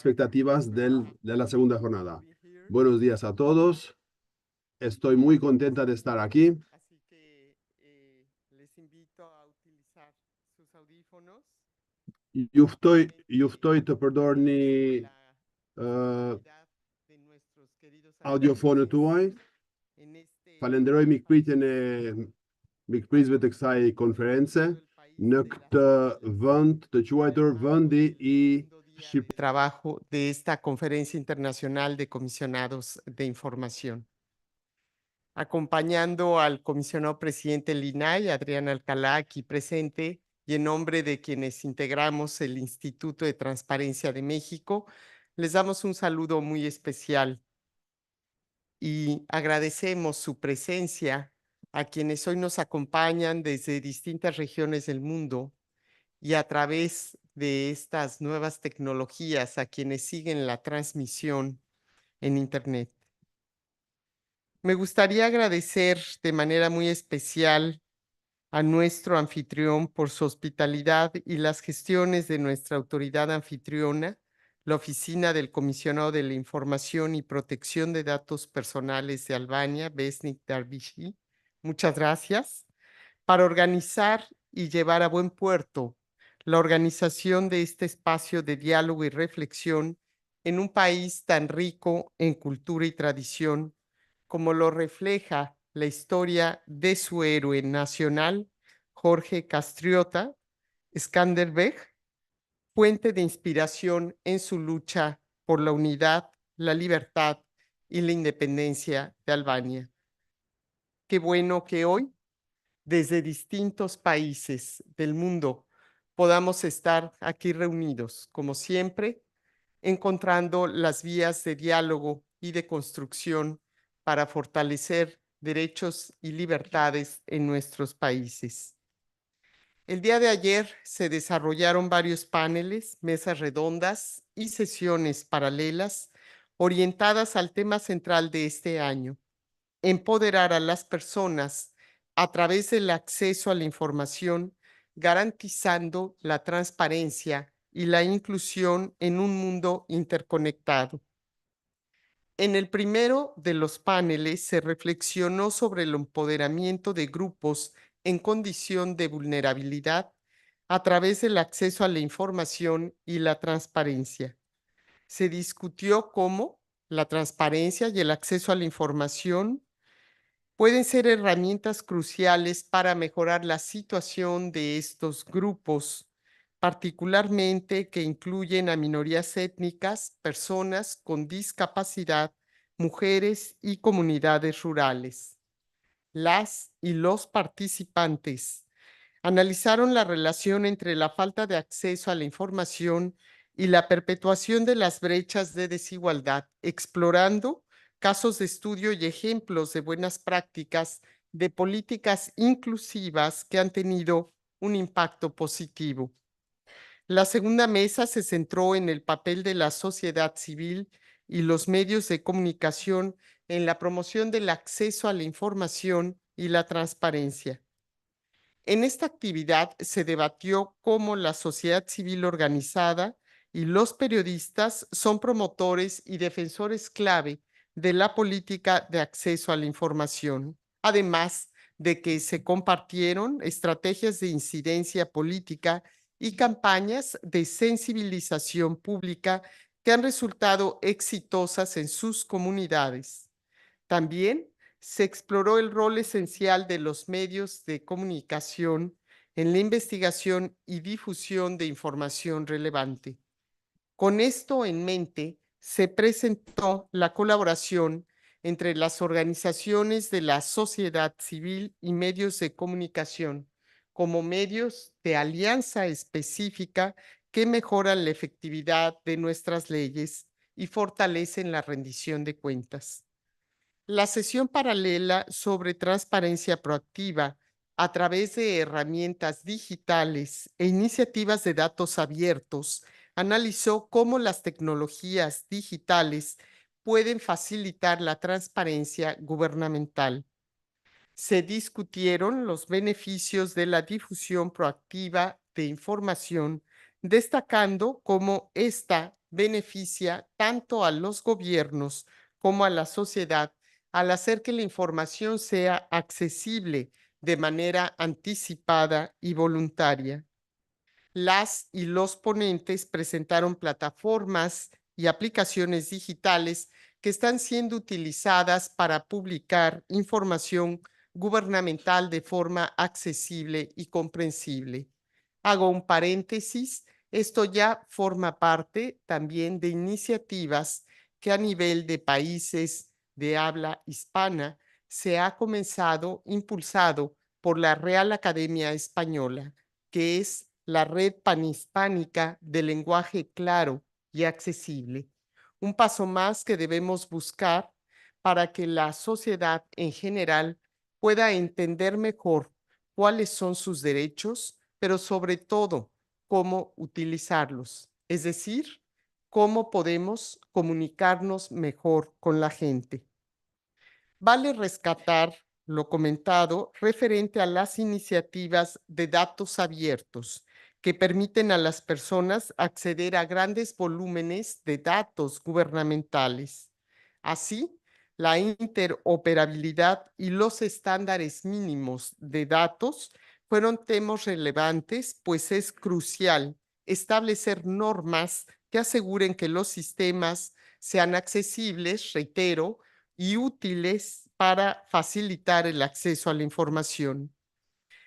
expectativas de la segunda jornada. Buenos días a todos. Estoy muy contenta de estar aquí. Así que les invito a utilizar sus audífonos. Juftoj të përdorni De nuestros queridos audiofonët tuaj. en este Falenderoj mikpritjen e mikprisëve të kësaj konference në këtë vend të quajtur vendi i Shqipërisë. trabajo de esta Conferencia Internacional de Comisionados de Información. Acompañando al comisionado presidente del INAI, Adrián Alcalá, aquí presente, y en nombre de quienes integramos el Instituto de Transparencia de México, les damos un saludo muy especial y agradecemos su presencia a quienes hoy nos acompañan desde distintas regiones del mundo y a través de estas nuevas tecnologías a quienes siguen la transmisión en Internet. Me gustaría agradecer de manera muy especial a nuestro anfitrión por su hospitalidad y las gestiones de nuestra autoridad anfitriona, la Oficina del Comisionado de la Información y Protección de Datos Personales de Albania, Vesnik Darvishi. Muchas gracias para organizar y llevar a buen puerto la organización de este espacio de diálogo y reflexión en un país tan rico en cultura y tradición como lo refleja la historia de su héroe nacional, Jorge Castriota Skanderbeg, fuente de inspiración en su lucha por la unidad, la libertad y la independencia de Albania. Qué bueno que hoy, desde distintos países del mundo, podamos estar aquí reunidos, como siempre, encontrando las vías de diálogo y de construcción para fortalecer derechos y libertades en nuestros países. El día de ayer se desarrollaron varios paneles, mesas redondas y sesiones paralelas orientadas al tema central de este año: empoderar a las personas a través del acceso a la información, garantizando la transparencia y la inclusión en un mundo interconectado. En el primero de los paneles se reflexionó sobre el empoderamiento de grupos en condición de vulnerabilidad a través del acceso a la información y la transparencia. Se discutió cómo la transparencia y el acceso a la información pueden ser herramientas cruciales para mejorar la situación de estos grupos, particularmente que incluyen a minorías étnicas, personas con discapacidad, mujeres y comunidades rurales. Las y los participantes analizaron la relación entre la falta de acceso a la información y la perpetuación de las brechas de desigualdad, explorando casos de estudio y ejemplos de buenas prácticas de políticas inclusivas que han tenido un impacto positivo. La segunda mesa se centró en el papel de la sociedad civil y los medios de comunicación en la promoción del acceso a la información y la transparencia. En esta actividad se debatió cómo la sociedad civil organizada y los periodistas son promotores y defensores clave de la política de acceso a la información, además de que se compartieron estrategias de incidencia política y campañas de sensibilización pública que han resultado exitosas en sus comunidades. También se exploró el rol esencial de los medios de comunicación en la investigación y difusión de información relevante. Con esto en mente, se presentó la colaboración entre las organizaciones de la sociedad civil y medios de comunicación como medios de alianza específica que mejoran la efectividad de nuestras leyes y fortalecen la rendición de cuentas. La sesión paralela sobre transparencia proactiva a través de herramientas digitales e iniciativas de datos abiertos analizó cómo las tecnologías digitales pueden facilitar la transparencia gubernamental. Se discutieron los beneficios de la difusión proactiva de información, destacando cómo esta beneficia tanto a los gobiernos como a la sociedad al hacer que la información sea accesible de manera anticipada y voluntaria. Las y los ponentes presentaron plataformas y aplicaciones digitales que están siendo utilizadas para publicar información gubernamental de forma accesible y comprensible. Hago un paréntesis, esto ya forma parte también de iniciativas que a nivel de países de habla hispana se ha comenzado impulsado por la Real Academia Española, que es la red panhispánica de lenguaje claro y accesible. Un paso más que debemos buscar para que la sociedad en general pueda entender mejor cuáles son sus derechos, pero sobre todo cómo utilizarlos, es decir, cómo podemos comunicarnos mejor con la gente. Vale rescatar lo comentado referente a las iniciativas de datos abiertos que permiten a las personas acceder a grandes volúmenes de datos gubernamentales. Así, la interoperabilidad y los estándares mínimos de datos fueron temas relevantes, pues es crucial establecer normas que aseguren que los sistemas sean accesibles, reitero, y útiles para facilitar el acceso a la información.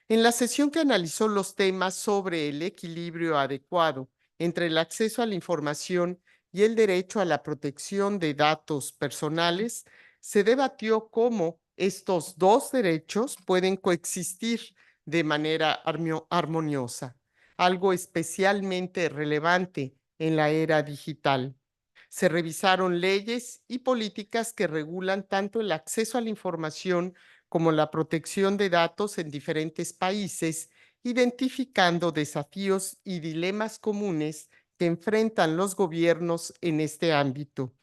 En la sesión que analizó los temas sobre el equilibrio adecuado entre el acceso a la información y el derecho a la protección de datos personales, se debatió cómo estos dos derechos pueden coexistir de manera armoniosa, algo especialmente relevante en la era digital. Se revisaron leyes y políticas que regulan tanto el acceso a la información como la protección de datos en diferentes países, identificando desafíos y dilemas comunes que enfrentan los gobiernos en este ámbito.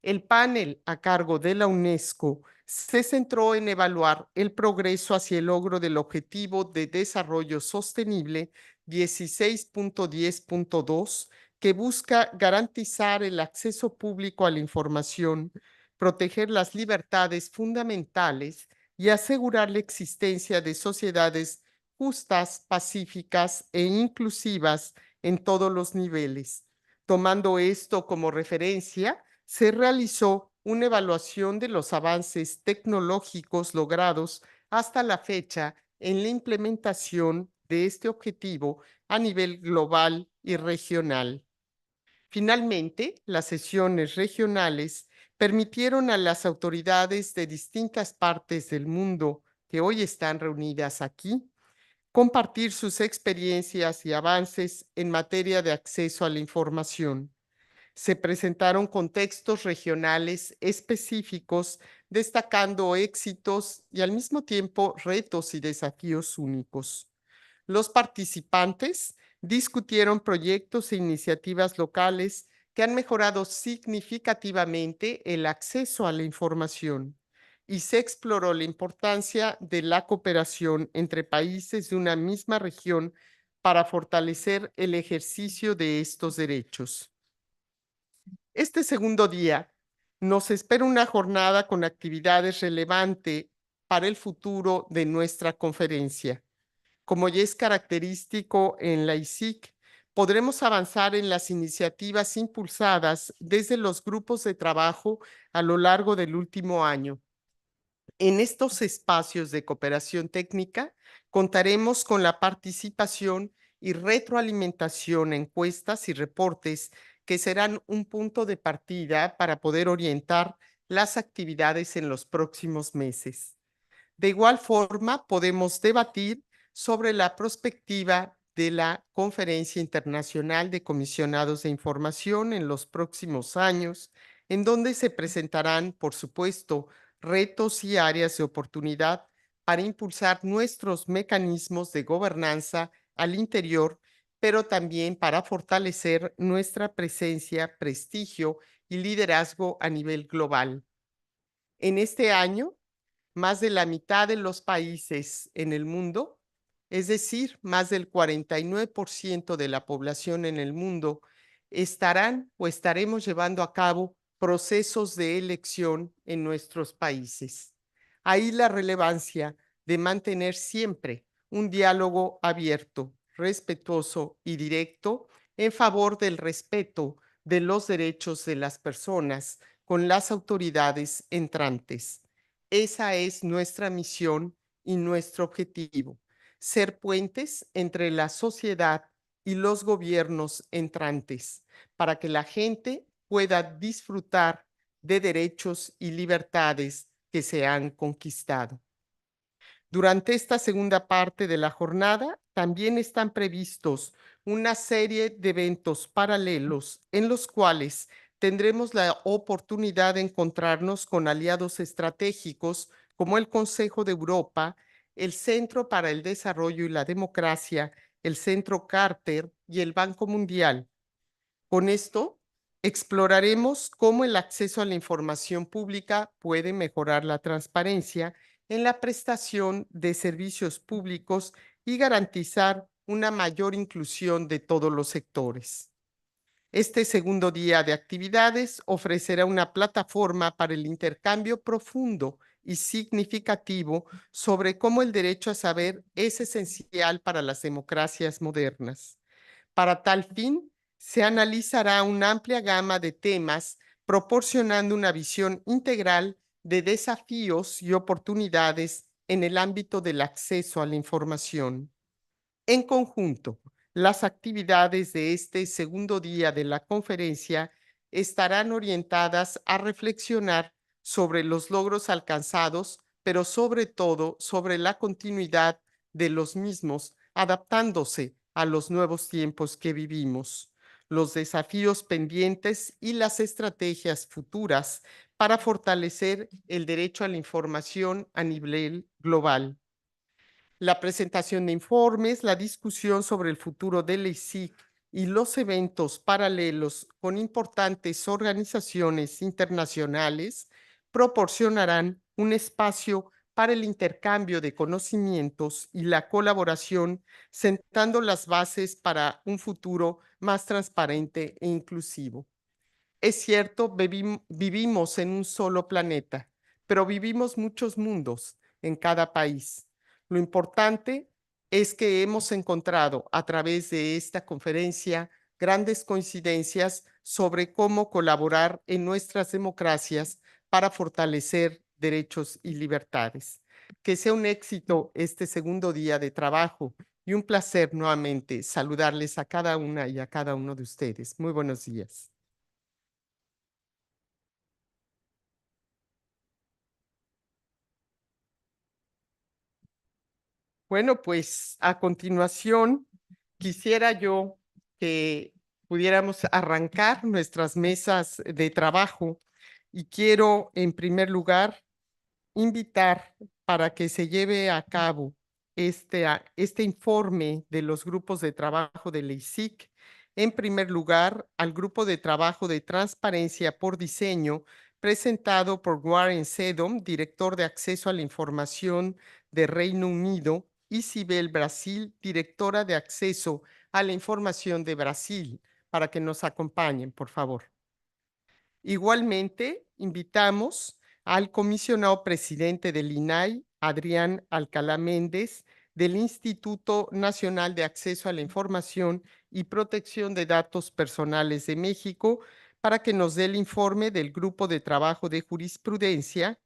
El panel a cargo de la UNESCO se centró en evaluar el progreso hacia el logro del Objetivo de Desarrollo Sostenible 16.10.2, que busca garantizar el acceso público a la información, proteger las libertades fundamentales y asegurar la existencia de sociedades justas, pacíficas e inclusivas en todos los niveles. Tomando esto como referencia, se realizó una evaluación de los avances tecnológicos logrados hasta la fecha en la implementación de este objetivo a nivel global y regional. Finalmente, las sesiones regionales permitieron a las autoridades de distintas partes del mundo que hoy están reunidas aquí compartir sus experiencias y avances en materia de acceso a la información. Se presentaron contextos regionales específicos, destacando éxitos y al mismo tiempo retos y desafíos únicos. Los participantes discutieron proyectos e iniciativas locales que han mejorado significativamente el acceso a la información y se exploró la importancia de la cooperación entre países de una misma región para fortalecer el ejercicio de estos derechos. Este segundo día nos espera una jornada con actividades relevantes para el futuro de nuestra conferencia. Como ya es característico en la ICIC, podremos avanzar en las iniciativas impulsadas desde los grupos de trabajo a lo largo del último año. En estos espacios de cooperación técnica contaremos con la participación y retroalimentación, encuestas y reportes que serán un punto de partida para poder orientar las actividades en los próximos meses. De igual forma, podemos debatir sobre la perspectiva de la Conferencia Internacional de Comisionados de Información en los próximos años, en donde se presentarán, por supuesto, retos y áreas de oportunidad para impulsar nuestros mecanismos de gobernanza al interior, pero también para fortalecer nuestra presencia, prestigio y liderazgo a nivel global. En este año, más de la mitad de los países en el mundo, es decir, más del 49% de la población en el mundo, estarán o estaremos llevando a cabo procesos de elección en nuestros países. Ahí la relevancia de mantener siempre un diálogo abierto, respetuoso y directo en favor del respeto de los derechos de las personas con las autoridades entrantes. Esa es nuestra misión y nuestro objetivo, ser puentes entre la sociedad y los gobiernos entrantes para que la gente pueda disfrutar de derechos y libertades que se han conquistado. Durante esta segunda parte de la jornada también están previstos una serie de eventos paralelos en los cuales tendremos la oportunidad de encontrarnos con aliados estratégicos como el Consejo de Europa, el Centro para el Desarrollo y la Democracia, el Centro Carter y el Banco Mundial. Con esto, exploraremos cómo el acceso a la información pública puede mejorar la transparencia en la prestación de servicios públicos y garantizar una mayor inclusión de todos los sectores. Este segundo día de actividades ofrecerá una plataforma para el intercambio profundo y significativo sobre cómo el derecho a saber es esencial para las democracias modernas. Para tal fin, se analizará una amplia gama de temas proporcionando una visión integral de desafíos y oportunidades en el ámbito del acceso a la información. En conjunto, las actividades de este segundo día de la conferencia estarán orientadas a reflexionar sobre los logros alcanzados, pero sobre todo sobre la continuidad de los mismos, adaptándose a los nuevos tiempos que vivimos, los desafíos pendientes y las estrategias futuras para fortalecer el derecho a la información a nivel global. La presentación de informes, la discusión sobre el futuro del ICIC y los eventos paralelos con importantes organizaciones internacionales proporcionarán un espacio para el intercambio de conocimientos y la colaboración, sentando las bases para un futuro más transparente e inclusivo. Es cierto, vivimos en un solo planeta, pero vivimos muchos mundos en cada país. Lo importante es que hemos encontrado a través de esta conferencia grandes coincidencias sobre cómo colaborar en nuestras democracias para fortalecer derechos y libertades. Que sea un éxito este segundo día de trabajo y un placer nuevamente saludarles a cada una y a cada uno de ustedes. Muy buenos días. Bueno, pues a continuación quisiera yo que pudiéramos arrancar nuestras mesas de trabajo y quiero en primer lugar invitar para que se lleve a cabo este informe de los grupos de trabajo del ICIC. En primer lugar, al grupo de trabajo de transparencia por diseño presentado por Warren Sedom, director de acceso a la información de Reino Unido, y Sibel Brasil, directora de acceso a la información de Brasil, para que nos acompañen, por favor. Igualmente, invitamos al comisionado presidente del INAI, Adrián Alcalá Méndez, del Instituto Nacional de Acceso a la Información y Protección de Datos Personales de México, para que nos dé el informe del Grupo de Trabajo de Jurisprudencia.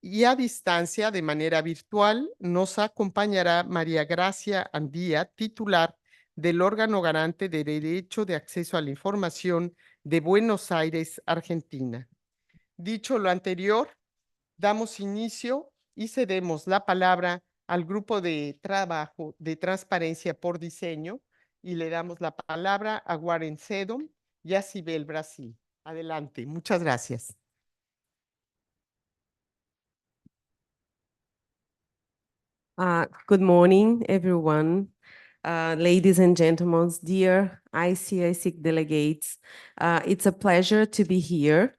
Y a distancia, de manera virtual, nos acompañará María Gracia Andía, titular del órgano garante de Derecho de Acceso a la Información de Buenos Aires, Argentina. Dicho lo anterior, damos inicio y cedemos la palabra al grupo de trabajo de transparencia por diseño y le damos la palabra a Warren Sedom y a Sibel Brasil. Adelante, muchas gracias. Good morning, everyone. Ladies and gentlemen, dear ICIC delegates, it's a pleasure to be here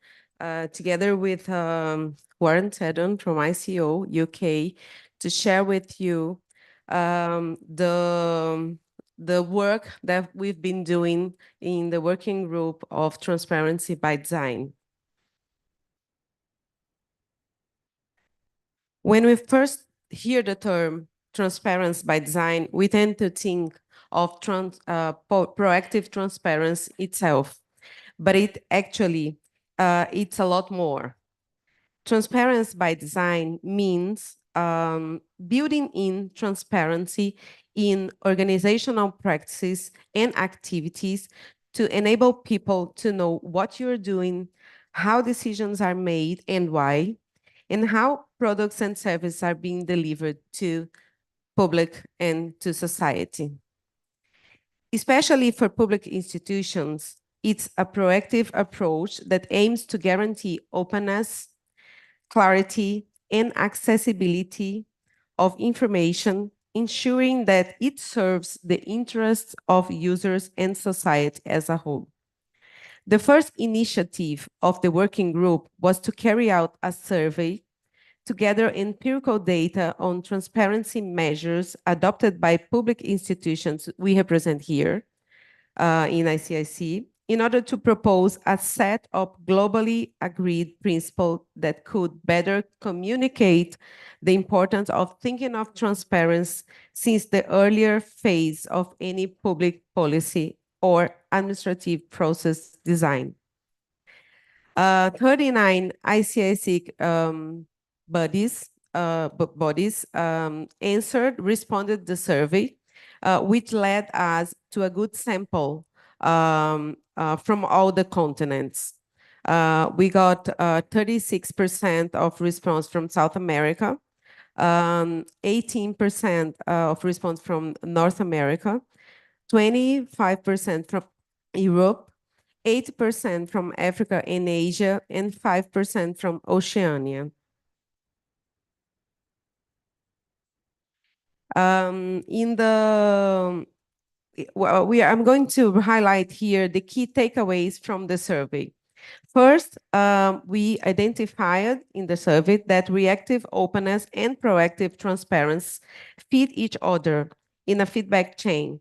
together with Warren Teddon from ICO UK to share with you the the work that we've been doing in the working group of Transparency by Design. When we first hear the term transparency by design, we tend to think of proactive transparency itself, but it actually, it's a lot more. Transparency by design means building in transparency in organizational practices and activities to enable people to know what you're doing, how decisions are made and why, and how products and services are being delivered to public and to society. Especially for public institutions, it's a proactive approach that aims to guarantee openness, clarity, and accessibility of information, ensuring that it serves the interests of users and society as a whole. The first initiative of the working group was to carry out a survey to gather empirical data on transparency measures adopted by public institutions we represent here in ICIC, in order to propose a set of globally agreed principles that could better communicate the importance of thinking of transparency since the earlier phase of any public policy or administrative process design. 39 ICIC bodies responded the survey, which led us to a good sample from all the continents. We got 36% of response from South America, 18% of response from North America, 25% from Europe, 8% from Africa and Asia, and 5% from Oceania. I'm going to highlight here the key takeaways from the survey. First, we identified in the survey that reactive openness and proactive transparency feed each other in a feedback chain.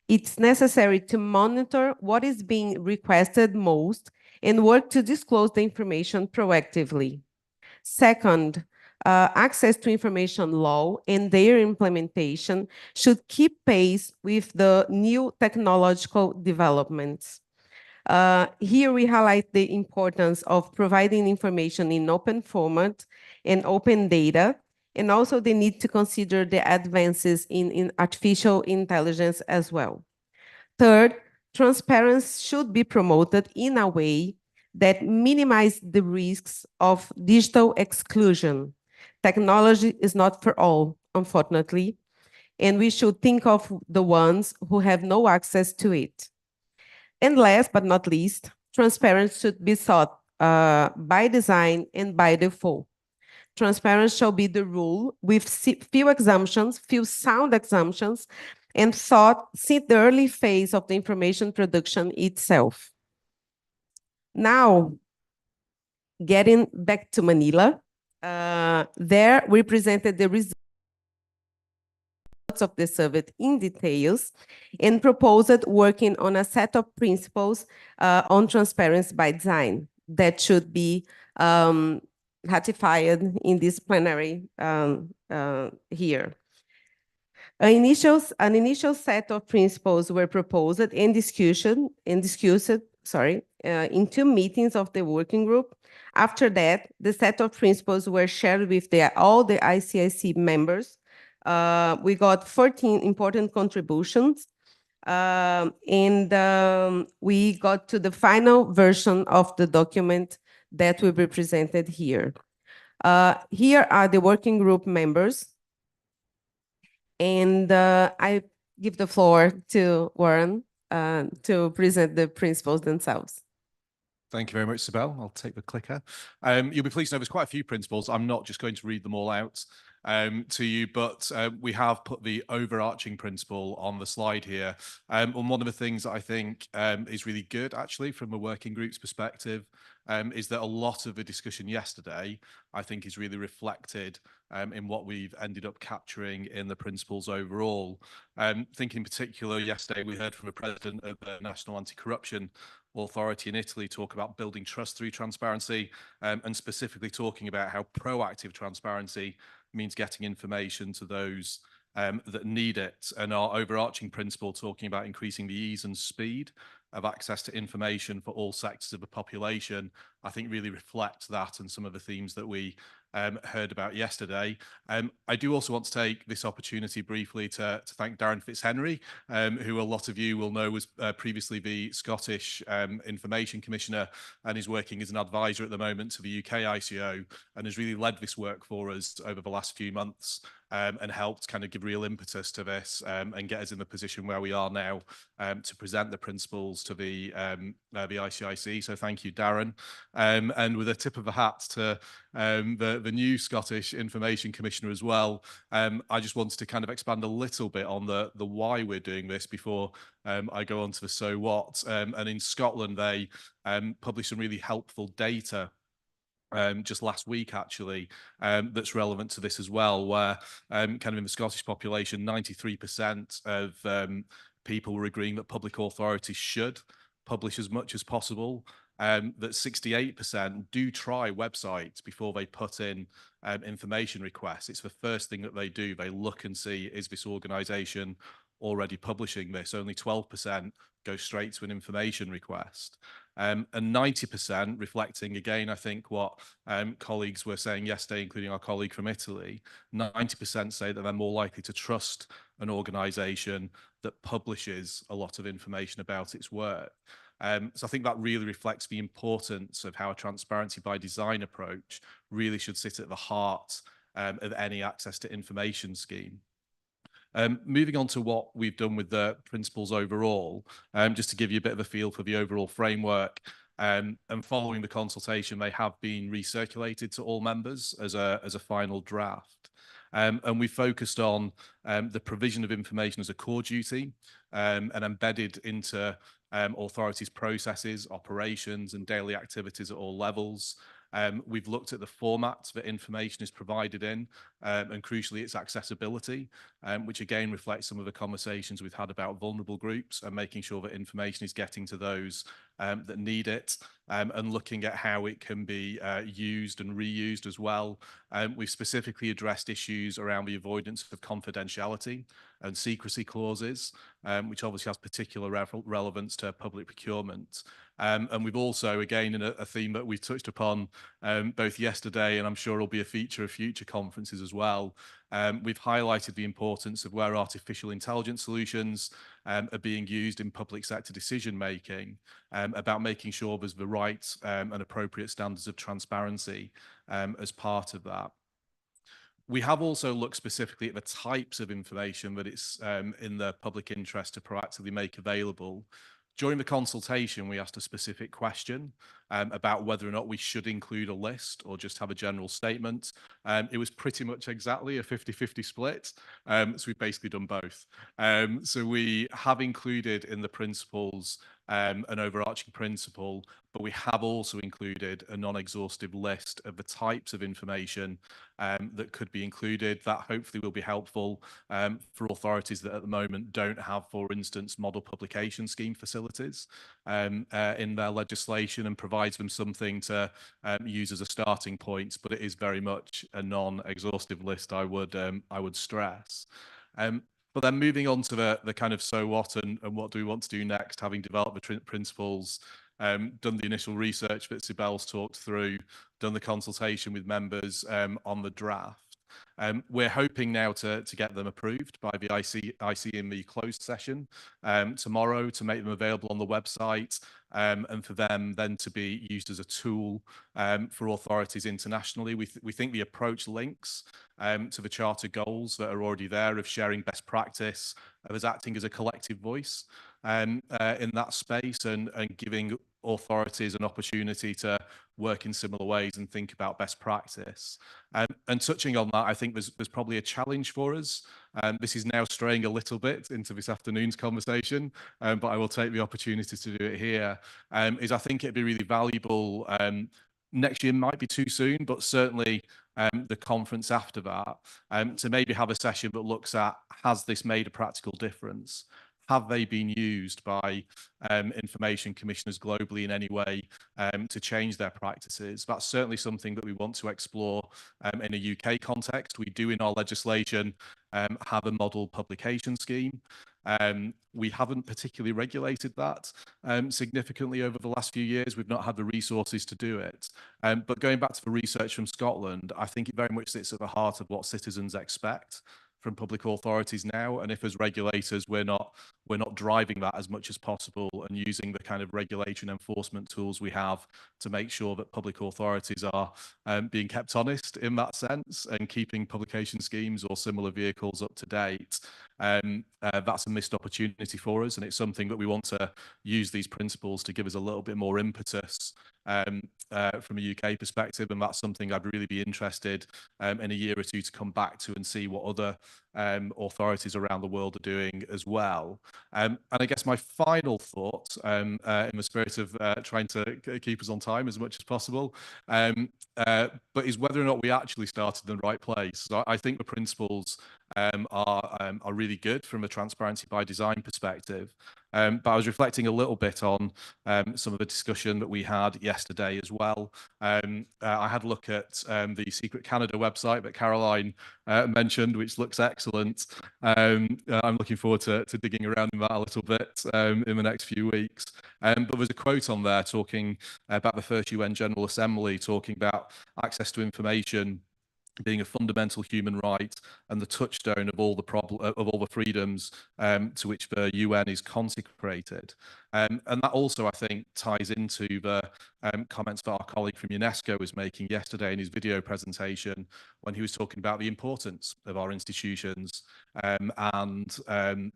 It's necessary to monitor what is being requested most and work to disclose the information proactively. Second, access to information law and their implementation should keep pace with the new technological developments. Here we highlight the importance of providing information in open format and open data, and also the need to consider the advances in artificial intelligence as well. Third, transparency should be promoted in a way that minimizes the risks of digital exclusion. Technology is not for all, unfortunately, and we should think of the ones who have no access to it. And last but not least, transparency should be sought by design and by default. Transparency shall be the rule with few exemptions, few sound exemptions, and sought since the early phase of the information production itself. Now, getting back to Manila, there we presented the results of the survey in details and proposed working on a set of principles on transparency by design that should be ratified in this plenary here. An initial set of principles were proposed and discussed in 2 meetings of the working group. After that, the set of principles were shared with all the ICIC members. We got 14 important contributions, and we got to the final version of the document that will be presented here. Here are the working group members. And I give the floor to Warren to present the principles themselves. Thank you very much, Sibel. I'll take the clicker. You'll be pleased to know there's quite a few principles. I'm not just going to read them all out to you, but we have put the overarching principle on the slide here. And one of the things that I think is really good, actually, from a working group's perspective, is that a lot of the discussion yesterday, I think, is really reflected in what we've ended up capturing in the principles overall. Thinking in particular, yesterday we heard from the president of the National Anti-Corruption Authority in Italy talk about building trust through transparency, and specifically talking about how proactive transparency means getting information to those that need it, and our overarching principle talking about increasing the ease and speed of access to information for all sectors of the population, I think really reflect that and some of the themes that we heard about yesterday. I do also want to take this opportunity briefly to thank Darren Fitzhenry, who a lot of you will know was previously the Scottish Information Commissioner and is working as an advisor at the moment to the UK ICO, and has really led this work for us over the last few months, and helped kind of give real impetus to this, and get us in the position where we are now to present the principles to the ICIC. So thank you, Darren. And with a tip of the hat to the new Scottish Information Commissioner as well, I just wanted to kind of expand a little bit on the why we're doing this before I go on to the so what. And in Scotland, they published some really helpful data just last week, actually, that's relevant to this as well, where kind of in the Scottish population, 93% of people were agreeing that public authorities should publish as much as possible, that 68% do try websites before they put in information requests. It's the first thing that they do. They look and see, is this organisation already publishing this? Only 12% go straight to an information request. And 90%, reflecting again, I think what colleagues were saying yesterday, including our colleague from Italy, 90% say that they're more likely to trust an organisation that publishes a lot of information about its work. So I think that really reflects the importance of how a transparency by design approach really should sit at the heart of any access to information scheme. Moving on to what we've done with the principles overall, just to give you a bit of a feel for the overall framework, and following the consultation, they have been recirculated to all members as a final draft. And we focused on the provision of information as a core duty, and embedded into authorities' processes, operations, and daily activities at all levels. We've looked at the format that information is provided in, and crucially its accessibility, which again reflects some of the conversations we've had about vulnerable groups and making sure that information is getting to those that need it, and looking at how it can be used and reused as well. We've specifically addressed issues around the avoidance of confidentiality and secrecy clauses, which obviously has particular relevance to public procurement. And we've also, again, in a theme that we've touched upon both yesterday, and I'm sure will be a feature of future conferences as well, we've highlighted the importance of where artificial intelligence solutions are being used in public sector decision making, about making sure there's the right and appropriate standards of transparency as part of that. We have also looked specifically at the types of information that it's in the public interest to proactively make available. During the consultation, we asked a specific question about whether or not we should include a list or just have a general statement. It was pretty much exactly a 50-50 split, so we've basically done both. So we have included in the principles an overarching principle, but we have also included a non-exhaustive list of the types of information that could be included. That hopefully will be helpful for authorities that at the moment don't have, for instance, model publication scheme facilities in their legislation, and provides them something to use as a starting point, but it is very much a non-exhaustive list, I would stress. But then moving on to the kind of so what and what do we want to do next, having developed the principles, done the initial research that Sibel's talked through, done the consultation with members on the draft. We're hoping now to get them approved by the IC in the closed session tomorrow, to make them available on the website, and for them then to be used as a tool for authorities internationally. We think the approach links to the Charter goals that are already there of sharing best practice, of us acting as a collective voice in that space, and giving authorities an opportunity to work in similar ways and think about best practice. And touching on that, I think there's probably a challenge for us This is now straying a little bit into this afternoon's conversation, but I will take the opportunity to do it here, is I think it'd be really valuable. Next year might be too soon, but certainly the conference after that, to maybe have a session that looks at, has this made a practical difference? Have they been used by information commissioners globally in any way to change their practices? That's certainly something that we want to explore in a UK context. We do in our legislation have a model publication scheme. We haven't particularly regulated that significantly over the last few years. We've not had the resources to do it. But going back to the research from Scotland, I think it very much sits at the heart of what citizens expect from public authorities now. And if as regulators we're not driving that as much as possible and using the kind of regulation enforcement tools we have to make sure that public authorities are being kept honest in that sense and keeping publication schemes or similar vehicles up to date, that's a missed opportunity for us. And it's something that we want to use these principles to give us a little bit more impetus from a UK perspective. And that's something I'd really be interested in a year or two to come back to and see what other authorities around the world are doing as well. And I guess my final thought, in the spirit of trying to keep us on time as much as possible, but is whether or not we actually started in the right place. So I think the principles are really good from a transparency by design perspective. But I was reflecting a little bit on some of the discussion that we had yesterday as well. I had a look at the Secret Canada website that Caroline mentioned, which looks excellent. I'm looking forward to digging around in that a little bit in the next few weeks. But there's a quote on there talking about the first UN General Assembly, talking about access to information being a fundamental human right and the touchstone of all the freedoms to which the UN is consecrated. And that also, I think, ties into the comments that our colleague from UNESCO was making yesterday in his video presentation when he was talking about the importance of our institutions and the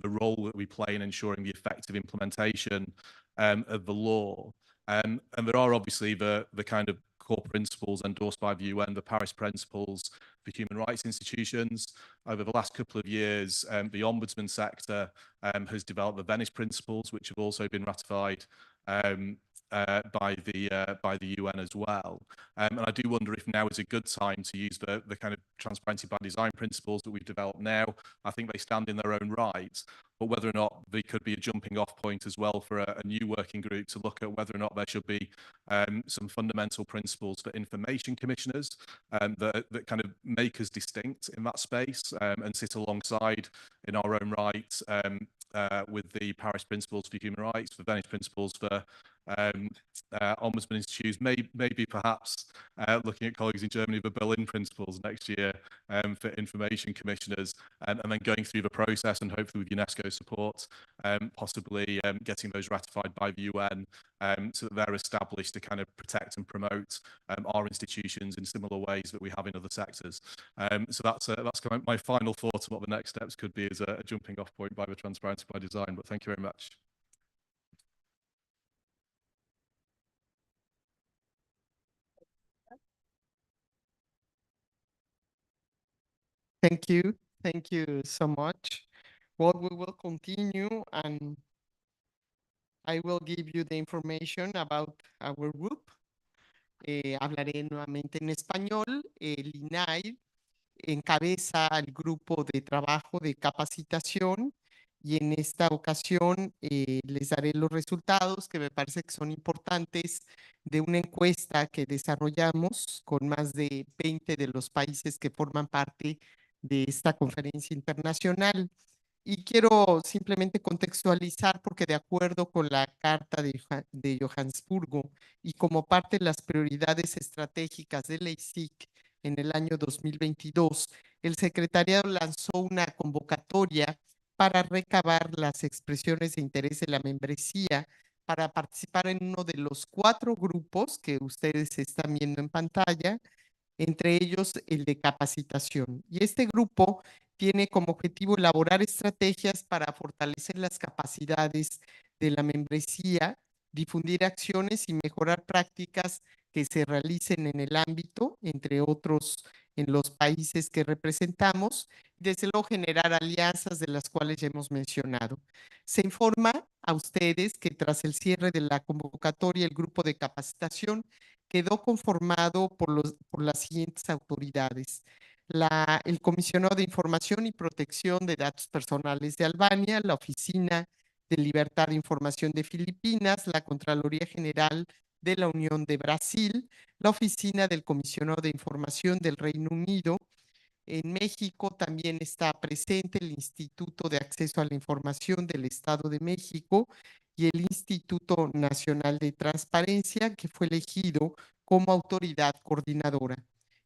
role that we play in ensuring the effective implementation of the law. And there are obviously the kind of core principles endorsed by the UN, the Paris Principles for Human Rights Institutions. Over the last couple of years, the ombudsman sector has developed the Venice Principles, which have also been ratified by the UN as well. And I do wonder if now is a good time to use the kind of transparency by design principles that we've developed now. I think they stand in their own right, but whether or not they could be a jumping off point as well for a new working group to look at whether or not there should be some fundamental principles for information commissioners that kind of make us distinct in that space and sit alongside in our own right with the Paris Principles for Human Rights, the Venice Principles for Ombudsman Institutes, maybe perhaps looking at colleagues in Germany, the Berlin Principles next year for information commissioners, and then going through the process and hopefully with UNESCO support, possibly getting those ratified by the UN so that they're established to kind of protect and promote our institutions in similar ways that we have in other sectors. So that's kind of my final thought on what the next steps could be as a jumping off point by the transparency by design. But thank you very much. Thank you. Thank you so much. Well, we will continue and I will give you the information about our group. Hablaré nuevamente en español. El INAI encabeza al grupo de trabajo de capacitación y en esta ocasión les daré los resultados que me parece que son importantes de una encuesta que desarrollamos con más de 20 de los países que forman parte de esta conferencia internacional. Y quiero simplemente contextualizar porque de acuerdo con la Carta de Johannesburgo y como parte de las prioridades estratégicas de la ICIC en el año 2022, el secretariado lanzó una convocatoria para recabar las expresiones de interés de la membresía para participar en uno de los 4 grupos que ustedes están viendo en pantalla, entre ellos el de capacitación. Y este grupo tiene como objetivo elaborar estrategias para fortalecer las capacidades de la membresía, difundir acciones y mejorar prácticas que se realicen en el ámbito, entre otros en los países que representamos, y desde luego generar alianzas de las cuales ya hemos mencionado. Se informa a ustedes que tras el cierre de la convocatoria, el grupo de capacitación quedó conformado por las siguientes autoridades. El Comisionado de Información y Protección de Datos Personales de Albania, la Oficina de Libertad de Información de Filipinas, la Contraloría General de la Unión de Brasil, la Oficina del Comisionado de Información del Reino Unido. En México también está presente el Instituto de Acceso a la Información del Estado de México y el Instituto Nacional de Transparencia, que fue elegido como autoridad coordinadora.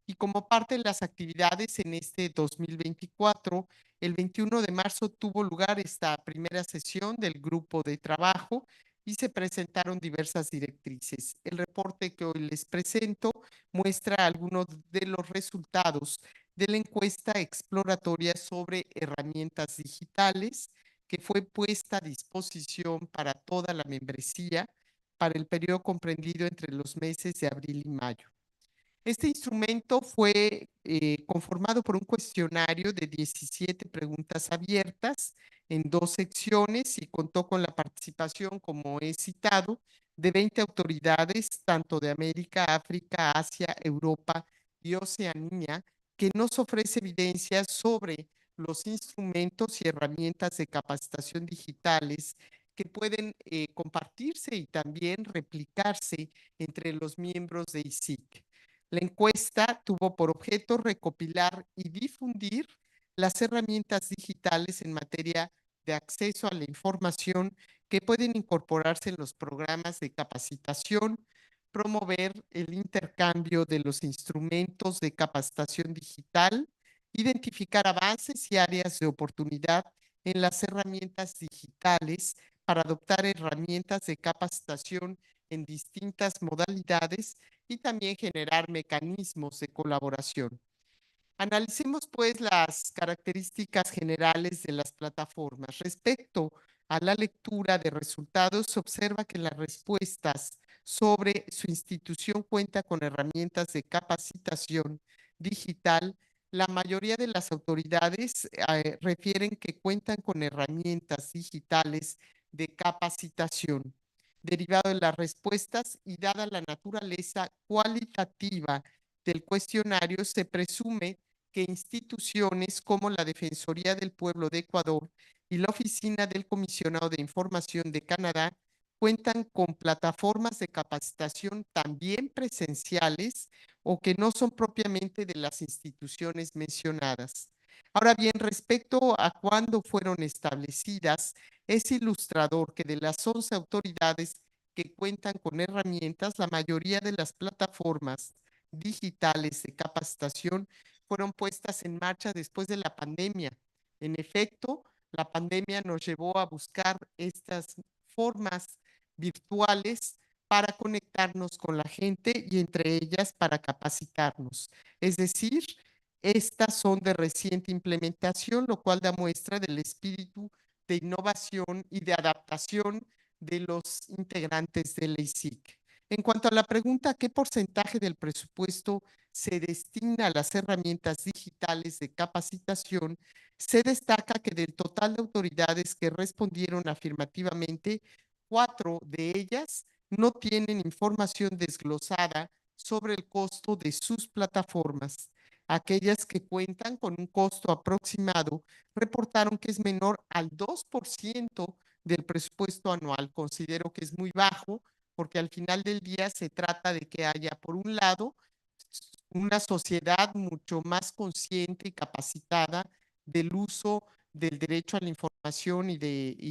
Y como parte de las actividades en este 2024, el 21 de marzo tuvo lugar esta primera sesión del grupo de trabajo y se presentaron diversas directrices. El reporte que hoy les presento muestra algunos de los resultados de la encuesta exploratoria sobre herramientas digitales que fue puesta a disposición para toda la membresía para el periodo comprendido entre los meses de abril y mayo. Este instrumento fue conformado por un cuestionario de 17 preguntas abiertas en 2 secciones y contó con la participación, como he citado, de 20 autoridades, tanto de América, África, Asia, Europa y Oceanía, que nos ofrece evidencias sobre los instrumentos y herramientas de capacitación digitales que pueden compartirse y también replicarse entre los miembros de ICIC. La encuesta tuvo por objeto recopilar y difundir las herramientas digitales en materia de acceso a la información que pueden incorporarse en los programas de capacitación, promover el intercambio de los instrumentos de capacitación digital, identificar avances y áreas de oportunidad en las herramientas digitales para adoptar herramientas de capacitación en distintas modalidades y también generar mecanismos de colaboración. Analicemos pues las características generales de las plataformas. Respecto a la lectura de resultados, se observa que las respuestas sobre su institución cuenta con herramientas de capacitación digital. La mayoría de las autoridades refieren que cuentan con herramientas digitales de capacitación. Derivado de las respuestas y dada la naturaleza cualitativa del cuestionario, se presume que instituciones como la Defensoría del Pueblo de Ecuador y la Oficina del Comisionado de Información de Canadá cuentan con plataformas de capacitación también presenciales o que no son propiamente de las instituciones mencionadas. Ahora bien, respecto a cuándo fueron establecidas, es ilustrador que de las 11 autoridades que cuentan con herramientas, la mayoría de las plataformas digitales de capacitación fueron puestas en marcha después de la pandemia. En efecto, la pandemia nos llevó a buscar estas formas virtuales para conectarnos con la gente y entre ellas para capacitarnos. Es decir, estas son de reciente implementación, lo cual da muestra del espíritu de innovación y de adaptación de los integrantes del ICIC. En cuanto a la pregunta, ¿qué porcentaje del presupuesto se destina a las herramientas digitales de capacitación? Se destaca que del total de autoridades que respondieron afirmativamente, 4 de ellas no tienen información desglosada sobre el costo de sus plataformas. Aquellas que cuentan con un costo aproximado reportaron que es menor al 2% del presupuesto anual. Considero que es muy bajo porque al final del día se trata de que haya, por un lado, una sociedad mucho más consciente y capacitada del uso del derecho a la información y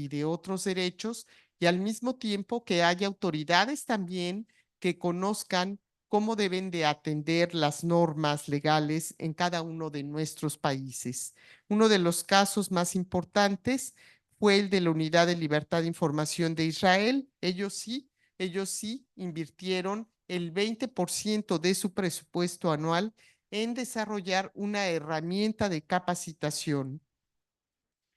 de otros derechos, y al mismo tiempo que haya autoridades también que conozcan cómo deben de atender las normas legales en cada uno de nuestros países. Uno de los casos más importantes fue el de la Unidad de Libertad de Información de Israel. Ellos sí invirtieron el 20% de su presupuesto anual en desarrollar una herramienta de capacitación.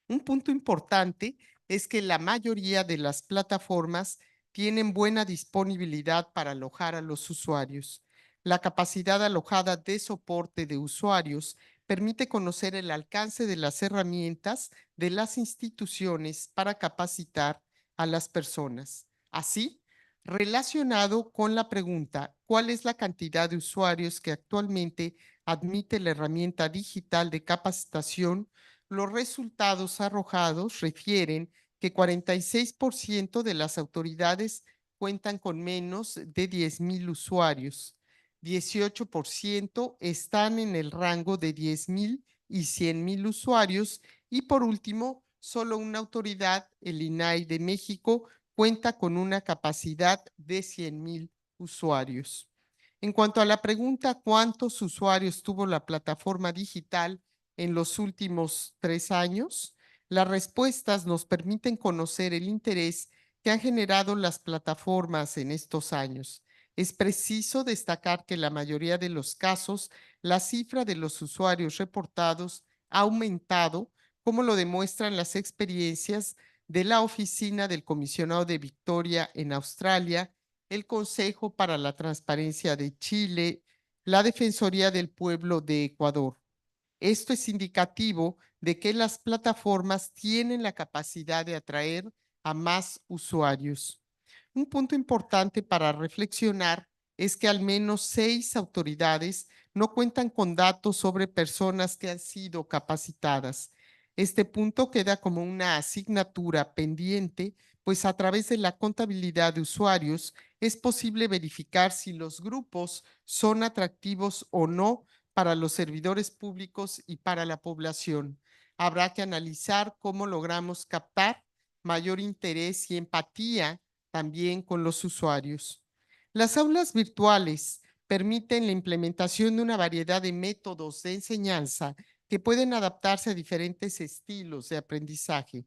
Un punto importante es que la mayoría de las plataformas tienen buena disponibilidad para alojar a los usuarios. La capacidad alojada de soporte de usuarios permite conocer el alcance de las herramientas de las instituciones para capacitar a las personas. Así, relacionado con la pregunta, ¿cuál es la cantidad de usuarios que actualmente admite la herramienta digital de capacitación? Los resultados arrojados refieren que 46% de las autoridades cuentan con menos de 10,000 usuarios. 18% están en el rango de 10,000 y 100,000 usuarios. Y por último, solo una autoridad, el INAI de México, cuenta con una capacidad de 100,000 usuarios. En cuanto a la pregunta ¿cuántos usuarios tuvo la plataforma digital en los últimos 3 años? Las respuestas nos permiten conocer el interés que han generado las plataformas en estos años. Es preciso destacar que en la mayoría de los casos, la cifra de los usuarios reportados ha aumentado, como lo demuestran las experiencias de la Oficina del Comisionado de Victoria en Australia, el Consejo para la Transparencia de Chile, la Defensoría del Pueblo de Ecuador. Esto es indicativo de que las plataformas tienen la capacidad de atraer a más usuarios. Un punto importante para reflexionar es que al menos 6 autoridades no cuentan con datos sobre personas que han sido capacitadas. Este punto queda como una asignatura pendiente, pues a través de la contabilidad de usuarios es posible verificar si los grupos son atractivos o no para los servidores públicos y para la población. Habrá que analizar cómo logramos captar mayor interés y empatía también con los usuarios. Las aulas virtuales permiten la implementación de una variedad de métodos de enseñanza que pueden adaptarse a diferentes estilos de aprendizaje.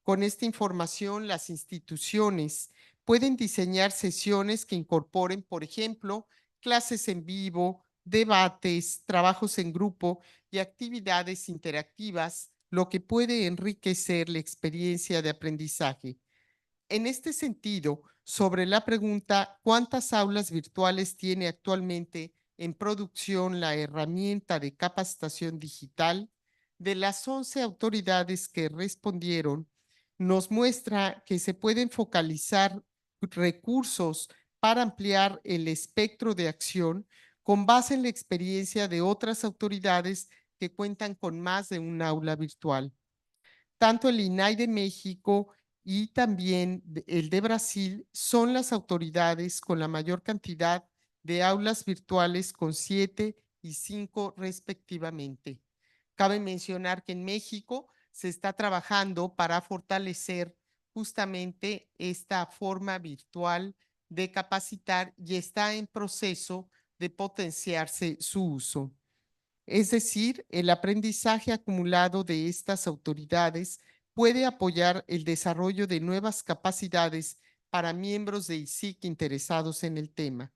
Con esta información, las instituciones pueden diseñar sesiones que incorporen, por ejemplo, clases en vivo, debates, trabajos en grupo y actividades interactivas, lo que puede enriquecer la experiencia de aprendizaje. En este sentido, sobre la pregunta ¿cuántas aulas virtuales tiene actualmente en producción la herramienta de capacitación digital? De las 11 autoridades que respondieron, nos muestra que se pueden focalizar recursos para ampliar el espectro de acción con base en la experiencia de otras autoridades que cuentan con más de un aula virtual. Tanto el INAI de México y también el de Brasil son las autoridades con la mayor cantidad de aulas virtuales con 7 y 5 respectivamente. Cabe mencionar que en México se está trabajando para fortalecer justamente esta forma virtual de capacitar y está en proceso de potenciarse su uso. Es decir, el aprendizaje acumulado de estas autoridades puede apoyar el desarrollo de nuevas capacidades para miembros de ICIC interesados en el tema.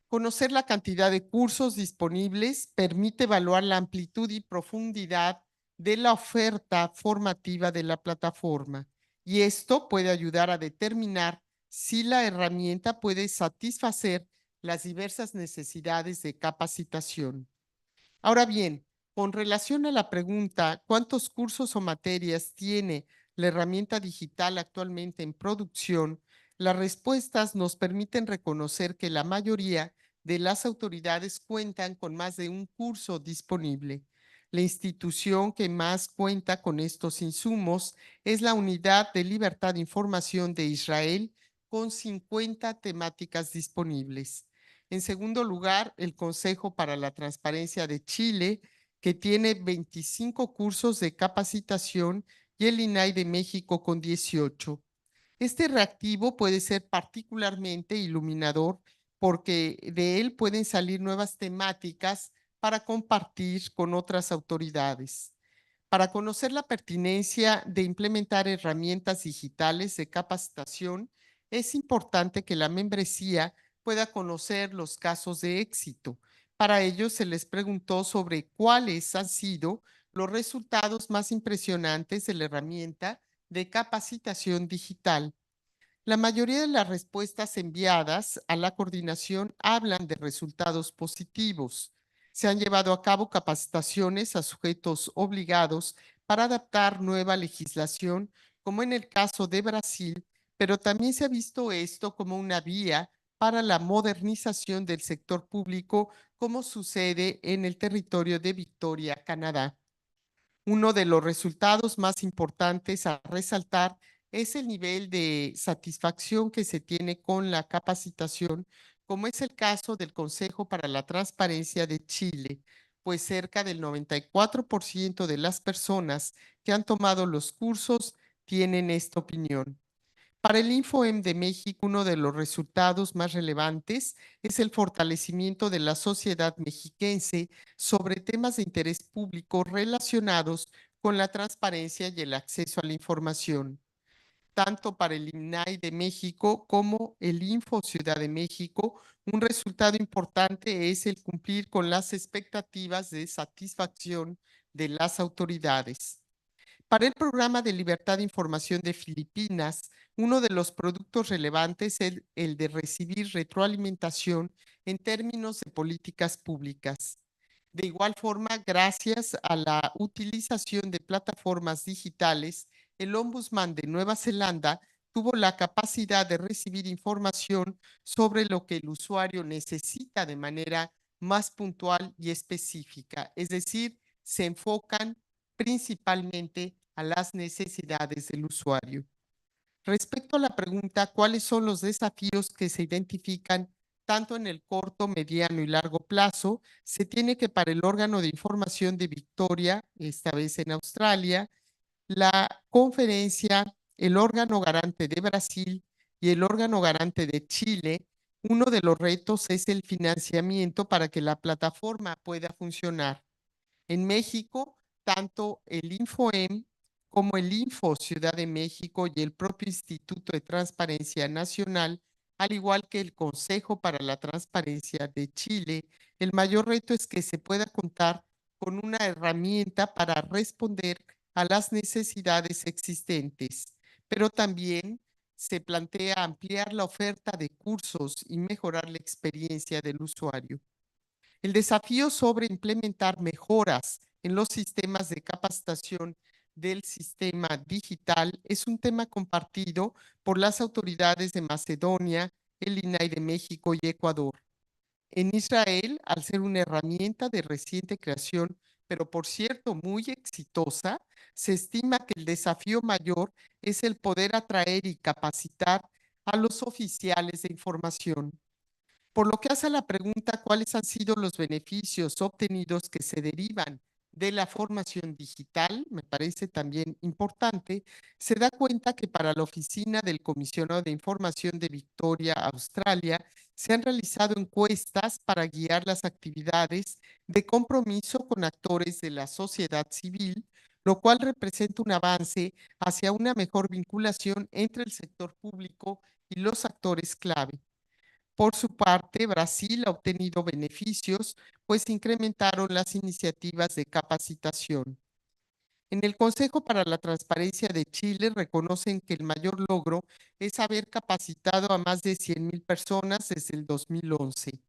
Conocer la cantidad de cursos disponibles permite evaluar la amplitud y profundidad de la oferta formativa de la plataforma, y esto puede ayudar a determinar si la herramienta puede satisfacer las diversas necesidades de capacitación. Ahora bien, con relación a la pregunta, ¿cuántos cursos o materias tiene la herramienta digital actualmente en producción? Las respuestas nos permiten reconocer que la mayoría de las autoridades cuentan con más de un curso disponible. La institución que más cuenta con estos insumos es la Unidad de Libertad de Información de Israel, con 50 temáticas disponibles. En segundo lugar, el Consejo para la Transparencia de Chile, que tiene 25 cursos de capacitación, y el INAI de México con 18. Este reactivo puede ser particularmente iluminador porque de él pueden salir nuevas temáticas para compartir con otras autoridades. Para conocer la pertinencia de implementar herramientas digitales de capacitación, es importante que la membresía pueda conocer los casos de éxito. Para ello, se les preguntó sobre cuáles han sido los resultados más impresionantes de la herramienta de capacitación digital. La mayoría de las respuestas enviadas a la coordinación hablan de resultados positivos. Se han llevado a cabo capacitaciones a sujetos obligados para adaptar nueva legislación, como en el caso de Brasil, pero también se ha visto esto como una vía para la modernización del sector público, como sucede en el territorio de Victoria, Canadá. Uno de los resultados más importantes a resaltar es el nivel de satisfacción que se tiene con la capacitación, como es el caso del Consejo para la Transparencia de Chile, pues cerca del 94% de las personas que han tomado los cursos tienen esta opinión. Para el InfoM de México, uno de los resultados más relevantes es el fortalecimiento de la sociedad mexiquense sobre temas de interés público relacionados con la transparencia y el acceso a la información. Tanto para el INAI de México como el Info Ciudad de México, un resultado importante es el cumplir con las expectativas de satisfacción de las autoridades. Para el programa de libertad de información de Filipinas, uno de los productos relevantes es el de recibir retroalimentación en términos de políticas públicas. De igual forma, gracias a la utilización de plataformas digitales, el Ombudsman de Nueva Zelanda tuvo la capacidad de recibir información sobre lo que el usuario necesita de manera más puntual y específica, es decir, se enfocan principalmente a las necesidades del usuario. Respecto a la pregunta, ¿cuáles son los desafíos que se identifican tanto en el corto, mediano y largo plazo? Se tiene que para el órgano de información de Victoria, esta vez en Australia, la conferencia, el órgano garante de Brasil y el órgano garante de Chile, uno de los retos es el financiamiento para que la plataforma pueda funcionar. En México, tanto el InfoM como el Info Ciudad de México y el propio Instituto de Transparencia Nacional, al igual que el Consejo para la Transparencia de Chile, el mayor reto es que se pueda contar con una herramienta para responder a las necesidades existentes, pero también se plantea ampliar la oferta de cursos y mejorar la experiencia del usuario. El desafío sobre implementar mejoras en los sistemas de capacitación del sistema digital es un tema compartido por las autoridades de Macedonia, el INAI de México y Ecuador. En Israel, al ser una herramienta de reciente creación, pero por cierto muy exitosa, se estima que el desafío mayor es el poder atraer y capacitar a los oficiales de información. Por lo que hace a la pregunta cuáles han sido los beneficios obtenidos que se derivan de la formación digital, me parece también importante, se da cuenta que para la Oficina del Comisionado de Información de Victoria, Australia, se han realizado encuestas para guiar las actividades de compromiso con actores de la sociedad civil, lo cual representa un avance hacia una mejor vinculación entre el sector público y los actores clave. Por su parte, Brasil ha obtenido beneficios, pues incrementaron las iniciativas de capacitación. En el Consejo para la Transparencia de Chile reconocen que el mayor logro es haber capacitado a más de 100,000 personas desde el 2011.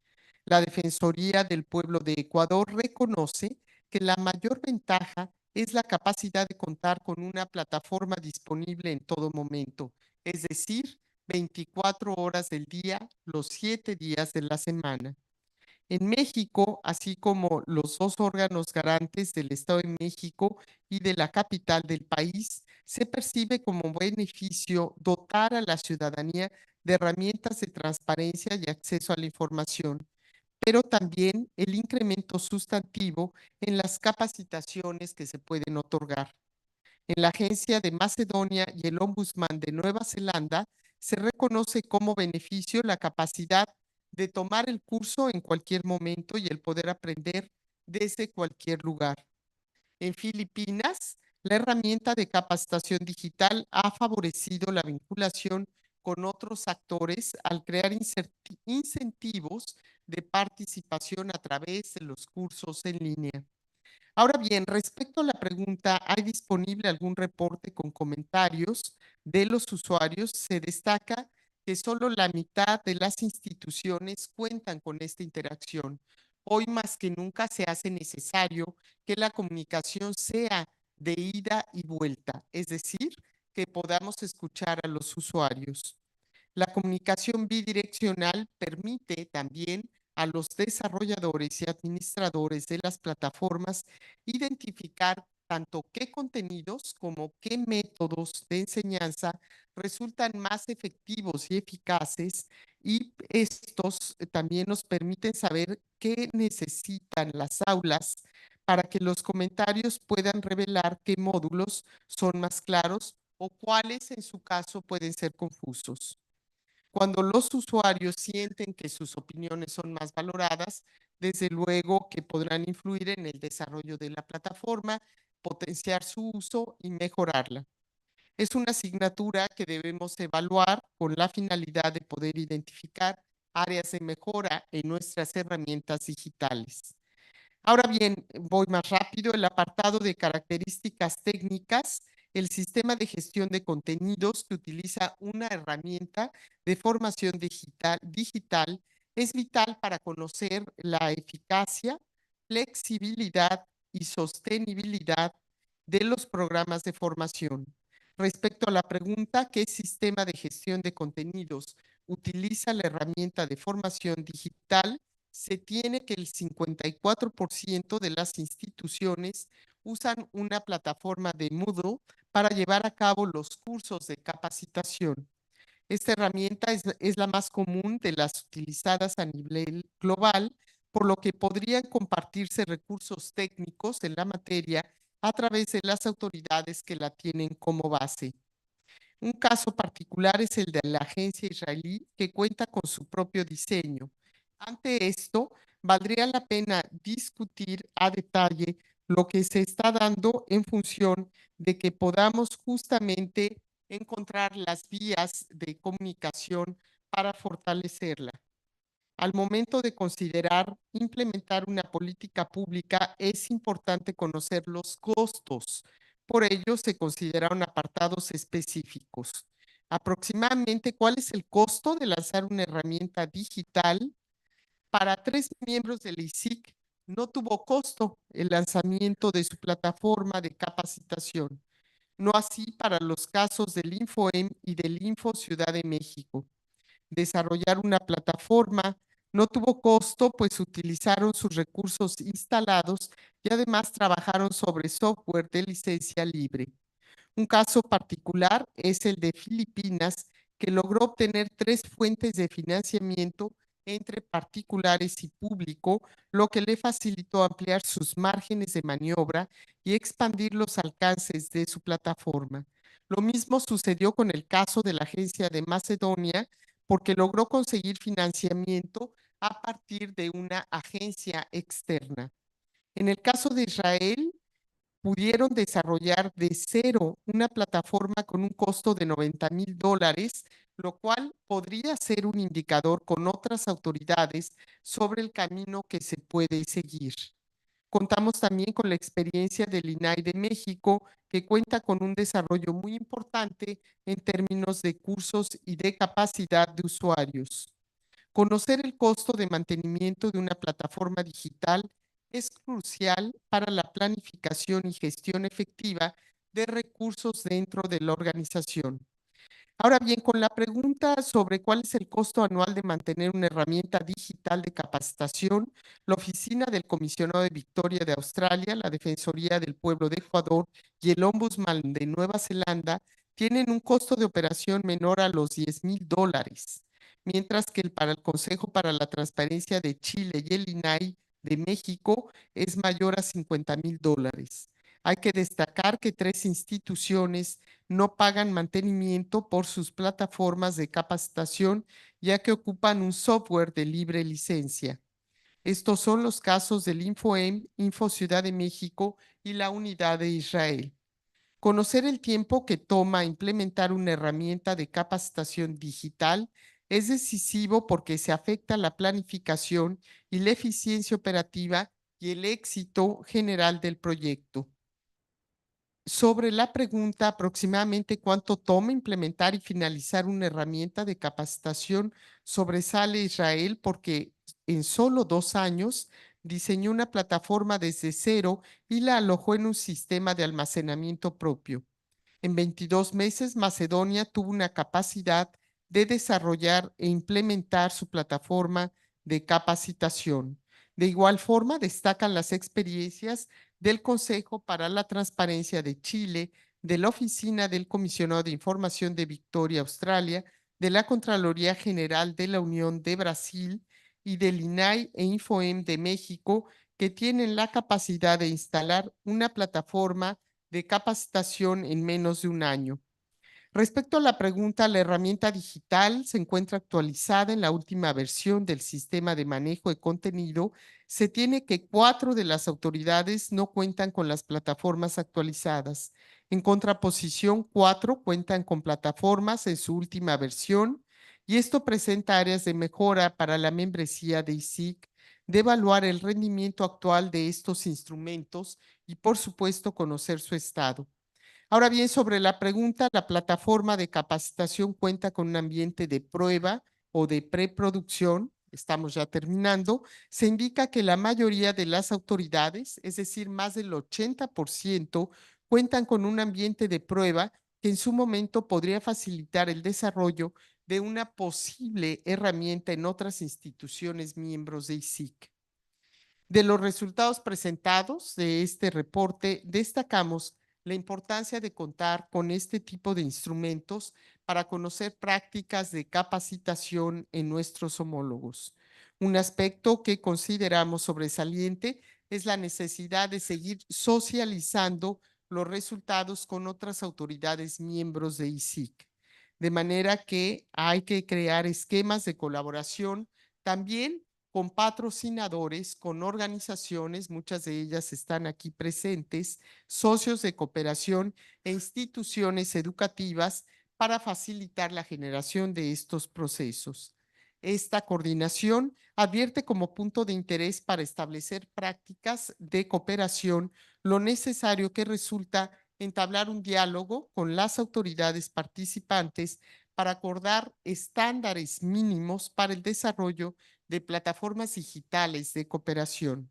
La Defensoría del Pueblo de Ecuador reconoce que la mayor ventaja es la capacidad de contar con una plataforma disponible en todo momento, es decir, 24 horas del día, los 7 días de la semana. En México, así como los dos órganos garantes del Estado de México y de la capital del país, se percibe como beneficio dotar a la ciudadanía de herramientas de transparencia y acceso a la información, pero también el incremento sustantivo en las capacitaciones que se pueden otorgar. En la Agencia de Macedonia y el Ombudsman de Nueva Zelanda se reconoce como beneficio la capacidad de tomar el curso en cualquier momento y el poder aprender desde cualquier lugar. En Filipinas, la herramienta de capacitación digital ha favorecido la vinculación con otros actores al crear incentivos de participación a través de los cursos en línea. Ahora bien, respecto a la pregunta, ¿hay disponible algún reporte con comentarios de los usuarios? Se destaca que solo la mitad de las instituciones cuentan con esta interacción. Hoy más que nunca se hace necesario que la comunicación sea de ida y vuelta, es decir, que podamos escuchar a los usuarios. La comunicación bidireccional permite también a los desarrolladores y administradores de las plataformas identificar tanto qué contenidos como qué métodos de enseñanza resultan más efectivos y eficaces, y estos también nos permiten saber qué necesitan las aulas para que los comentarios puedan revelar qué módulos son más claros o cuáles en su caso pueden ser confusos. Cuando los usuarios sienten que sus opiniones son más valoradas, desde luego que podrán influir en el desarrollo de la plataforma, potenciar su uso y mejorarla. Es una asignatura que debemos evaluar con la finalidad de poder identificar áreas de mejora en nuestras herramientas digitales. Ahora bien, voy más rápido. El apartado de características técnicas, el sistema de gestión de contenidos que utiliza una herramienta de formación digital es vital para conocer la eficacia, flexibilidad y sostenibilidad de los programas de formación. Respecto a la pregunta, ¿qué sistema de gestión de contenidos utiliza la herramienta de formación digital? Se tiene que el 54% de las instituciones usan una plataforma de Moodle para llevar a cabo los cursos de capacitación. Esta herramienta es la más común de las utilizadas a nivel global, por lo que podrían compartirse recursos técnicos en la materia a través de las autoridades que la tienen como base. Un caso particular es el de la agencia israelí, que cuenta con su propio diseño. Ante esto, valdría la pena discutir a detalle lo que se está dando en función de que podamos justamente encontrar las vías de comunicación para fortalecerla. Al momento de considerar implementar una política pública, es importante conocer los costos. Por ello, se consideraron apartados específicos. Aproximadamente, ¿cuál es el costo de lanzar una herramienta digital? Para 3 miembros del ICIC no tuvo costo el lanzamiento de su plataforma de capacitación. No así para los casos del InfoEM y del Info Ciudad de México. Desarrollar una plataforma no tuvo costo, pues utilizaron sus recursos instalados y además trabajaron sobre software de licencia libre. Un caso particular es el de Filipinas, que logró obtener 3 fuentes de financiamiento entre particulares y público, lo que le facilitó ampliar sus márgenes de maniobra y expandir los alcances de su plataforma. Lo mismo sucedió con el caso de la agencia de Macedonia, porque logró conseguir financiamiento a partir de una agencia externa. En el caso de Israel, pudieron desarrollar de cero una plataforma con un costo de $90,000, lo cual podría ser un indicador con otras autoridades sobre el camino que se puede seguir. Contamos también con la experiencia del INAI de México, que cuenta con un desarrollo muy importante en términos de cursos y de capacidad de usuarios. Conocer el costo de mantenimiento de una plataforma digital es crucial para la planificación y gestión efectiva de recursos dentro de la organización. Ahora bien, con la pregunta sobre cuál es el costo anual de mantener una herramienta digital de capacitación, la Oficina del Comisionado de Victoria de Australia, la Defensoría del Pueblo de Ecuador y el Ombudsman de Nueva Zelanda tienen un costo de operación menor a los $10,000, mientras que para el Consejo para la Transparencia de Chile y el INAI de México es mayor a $50,000. Hay que destacar que 3 instituciones no pagan mantenimiento por sus plataformas de capacitación, ya que ocupan un software de libre licencia. Estos son los casos del InfoEM, Info Ciudad de México y la Unidad de Israel. Conocer el tiempo que toma implementar una herramienta de capacitación digital es decisivo, porque se afecta la planificación y la eficiencia operativa y el éxito general del proyecto. Sobre la pregunta aproximadamente cuánto toma implementar y finalizar una herramienta de capacitación, sobresale Israel porque en solo 2 años diseñó una plataforma desde cero y la alojó en un sistema de almacenamiento propio. En 22 meses, Macedonia tuvo una capacidad de desarrollar e implementar su plataforma de capacitación. De igual forma, destacan las experiencias del Consejo para la Transparencia de Chile, de la Oficina del Comisionado de Información de Victoria, Australia, de la Contraloría General de la Unión de Brasil y del INAI e Infoem de México, que tienen la capacidad de instalar una plataforma de capacitación en menos de un año. Respecto a la pregunta, la herramienta digital se encuentra actualizada en la última versión del sistema de manejo de contenido. Se tiene que 4 de las autoridades no cuentan con las plataformas actualizadas. En contraposición, 4 cuentan con plataformas en su última versión y esto presenta áreas de mejora para la membresía de ICIC, de evaluar el rendimiento actual de estos instrumentos y, por supuesto, conocer su estado. Ahora bien, sobre la pregunta, la plataforma de capacitación cuenta con un ambiente de prueba o de preproducción. Estamos ya terminando. Se indica que la mayoría de las autoridades, es decir, más del 80%, cuentan con un ambiente de prueba que en su momento podría facilitar el desarrollo de una posible herramienta en otras instituciones miembros de ICIC. De los resultados presentados de este reporte, destacamos la importancia de contar con este tipo de instrumentos para conocer prácticas de capacitación en nuestros homólogos. Un aspecto que consideramos sobresaliente es la necesidad de seguir socializando los resultados con otras autoridades miembros de ICIC. De manera que hay que crear esquemas de colaboración también con patrocinadores, con organizaciones, muchas de ellas están aquí presentes, socios de cooperación e instituciones educativas para facilitar la generación de estos procesos. Esta coordinación advierte como punto de interés para establecer prácticas de cooperación lo necesario que resulta entablar un diálogo con las autoridades participantes para acordar estándares mínimos para el desarrollo de plataformas digitales de cooperación.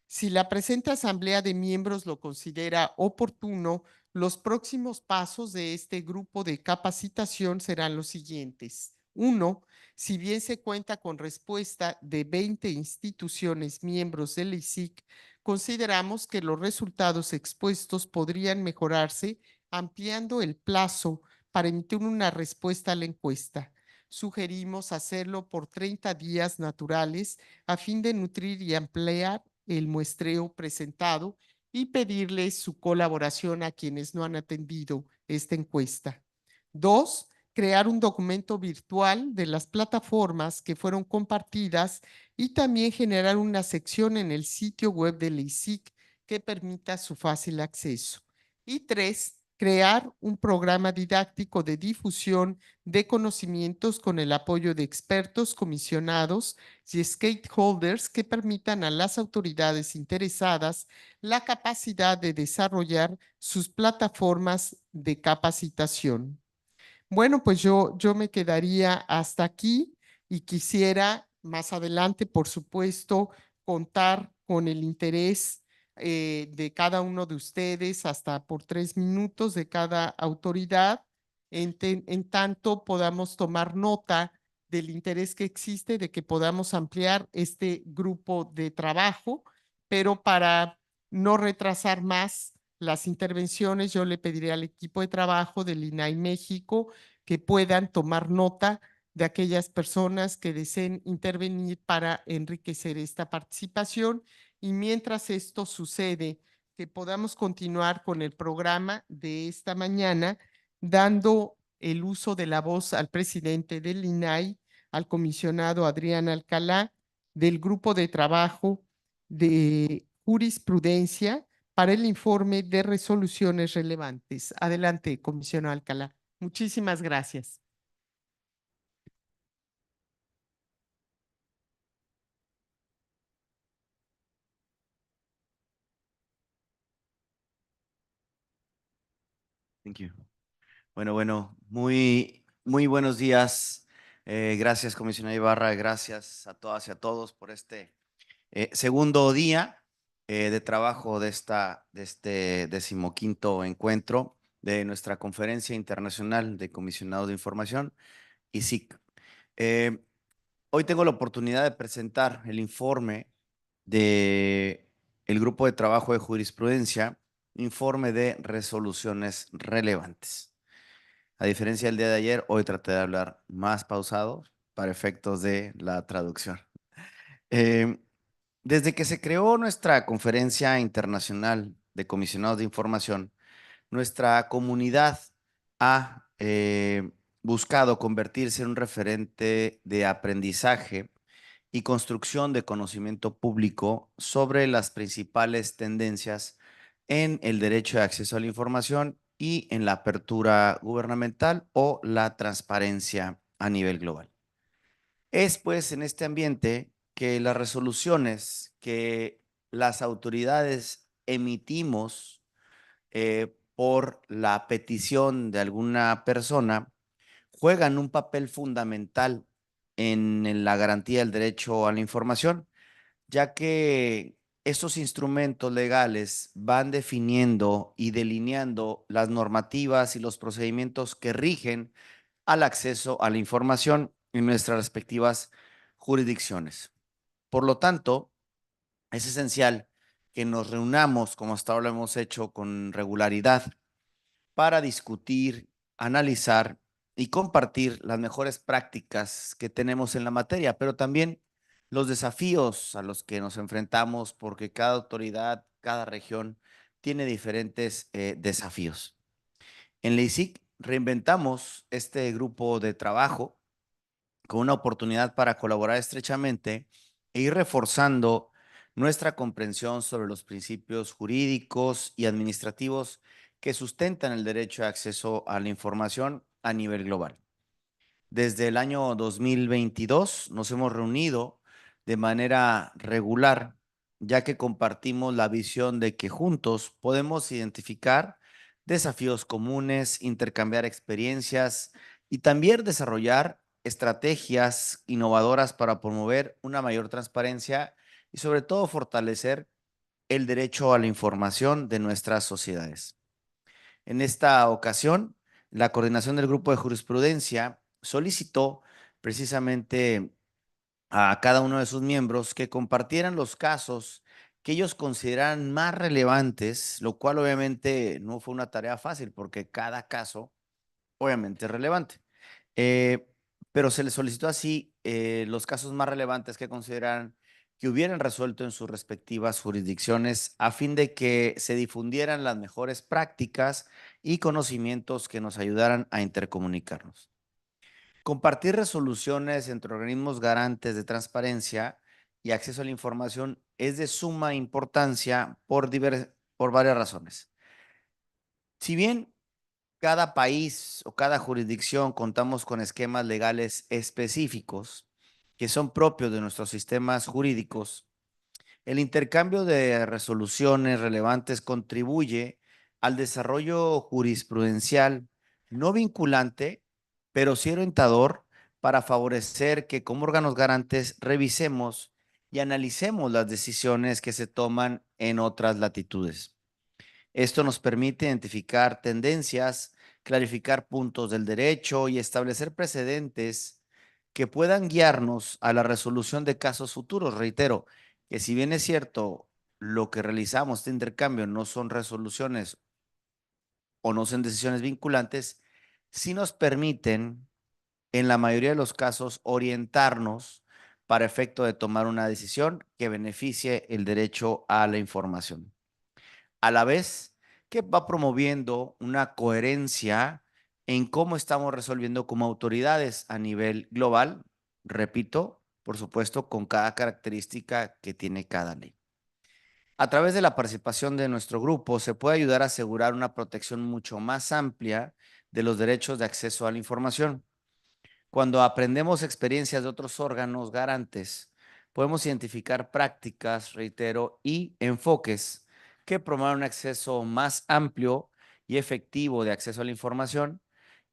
Si la presente asamblea de miembros lo considera oportuno, los próximos pasos de este grupo de capacitación serán los siguientes. 1. Si bien se cuenta con respuesta de 20 instituciones miembros del ICIC, consideramos que los resultados expuestos podrían mejorarse ampliando el plazo para emitir una respuesta a la encuesta. Sugerimos hacerlo por 30 días naturales a fin de nutrir y ampliar el muestreo presentado y pedirles su colaboración a quienes no han atendido esta encuesta. 2. Crear un documento virtual de las plataformas que fueron compartidas y también generar una sección en el sitio web del ICIC que permita su fácil acceso. Y 3. Crear un programa didáctico de difusión de conocimientos con el apoyo de expertos, comisionados y stakeholders que permitan a las autoridades interesadas la capacidad de desarrollar sus plataformas de capacitación. Bueno, pues yo me quedaría hasta aquí y quisiera más adelante, por supuesto, contar con el interés de cada uno de ustedes hasta por 3 minutos de cada autoridad, en tanto podamos tomar nota del interés que existe de que podamos ampliar este grupo de trabajo, pero para no retrasar más las intervenciones, yo le pediré al equipo de trabajo del INAI México que puedan tomar nota de aquellas personas que deseen intervenir para enriquecer esta participación y mientras esto sucede, que podamos continuar con el programa de esta mañana, dando el uso de la voz al presidente del INAI, al comisionado Adrián Alcalá, del grupo de trabajo de jurisprudencia para el informe de resoluciones relevantes. Adelante, comisionado Alcalá. Muchísimas gracias. Thank you. Bueno, muy buenos días. Gracias, comisionada Ibarra. Gracias a todas y a todos por este segundo día de trabajo de este 15º encuentro de nuestra Conferencia Internacional de Comisionados de Información, ICIC. Hoy tengo la oportunidad de presentar el informe del Grupo de Trabajo de Jurisprudencia, informe de resoluciones relevantes. A diferencia del día de ayer, hoy traté de hablar más pausado para efectos de la traducción. Desde que se creó nuestra Conferencia Internacional de Comisionados de Información, nuestra comunidad ha buscado convertirse en un referente de aprendizaje y construcción de conocimiento público sobre las principales tendencias en el derecho de acceso a la información y en la apertura gubernamental o la transparencia a nivel global. Es pues en este ambiente que las resoluciones que las autoridades emitimos por la petición de alguna persona juegan un papel fundamental en la garantía del derecho a la información, ya que estos instrumentos legales van definiendo y delineando las normativas y los procedimientos que rigen al acceso a la información en nuestras respectivas jurisdicciones. Por lo tanto, es esencial que nos reunamos, como hasta ahora lo hemos hecho con regularidad, para discutir, analizar y compartir las mejores prácticas que tenemos en la materia, pero también los desafíos a los que nos enfrentamos, porque cada autoridad, cada región tiene diferentes desafíos. En la ICIC reinventamos este grupo de trabajo con una oportunidad para colaborar estrechamente e ir reforzando nuestra comprensión sobre los principios jurídicos y administrativos que sustentan el derecho de acceso a la información a nivel global. Desde el año 2022 nos hemos reunido de manera regular, ya que compartimos la visión de que juntos podemos identificar desafíos comunes, intercambiar experiencias y también desarrollar estrategias innovadoras para promover una mayor transparencia y sobre todo fortalecer el derecho a la información de nuestras sociedades. En esta ocasión, la coordinación del grupo de jurisprudencia solicitó precisamente a cada uno de sus miembros que compartieran los casos que ellos consideran más relevantes, lo cual obviamente no fue una tarea fácil porque cada caso obviamente es relevante. Pero se les solicitó así los casos más relevantes que consideran que hubieran resuelto en sus respectivas jurisdicciones a fin de que se difundieran las mejores prácticas y conocimientos que nos ayudaran a intercomunicarnos. Compartir resoluciones entre organismos garantes de transparencia y acceso a la información es de suma importancia por varias razones. Si bien cada país o cada jurisdicción contamos con esquemas legales específicos que son propios de nuestros sistemas jurídicos, el intercambio de resoluciones relevantes contribuye al desarrollo jurisprudencial no vinculante, pero sí orientador para favorecer que como órganos garantes revisemos y analicemos las decisiones que se toman en otras latitudes. Esto nos permite identificar tendencias, clarificar puntos del derecho y establecer precedentes que puedan guiarnos a la resolución de casos futuros. Reitero, que si bien es cierto, lo que realizamos, este intercambio, no son resoluciones o no son decisiones vinculantes, sí nos permiten, en la mayoría de los casos, orientarnos para efecto de tomar una decisión que beneficie el derecho a la información. A la vez que va promoviendo una coherencia en cómo estamos resolviendo como autoridades a nivel global, repito, por supuesto, con cada característica que tiene cada ley. A través de la participación de nuestro grupo se puede ayudar a asegurar una protección mucho más amplia de los derechos de acceso a la información. Cuando aprendemos experiencias de otros órganos garantes, podemos identificar prácticas, reitero, y enfoques que promuevan un acceso más amplio y efectivo de acceso a la información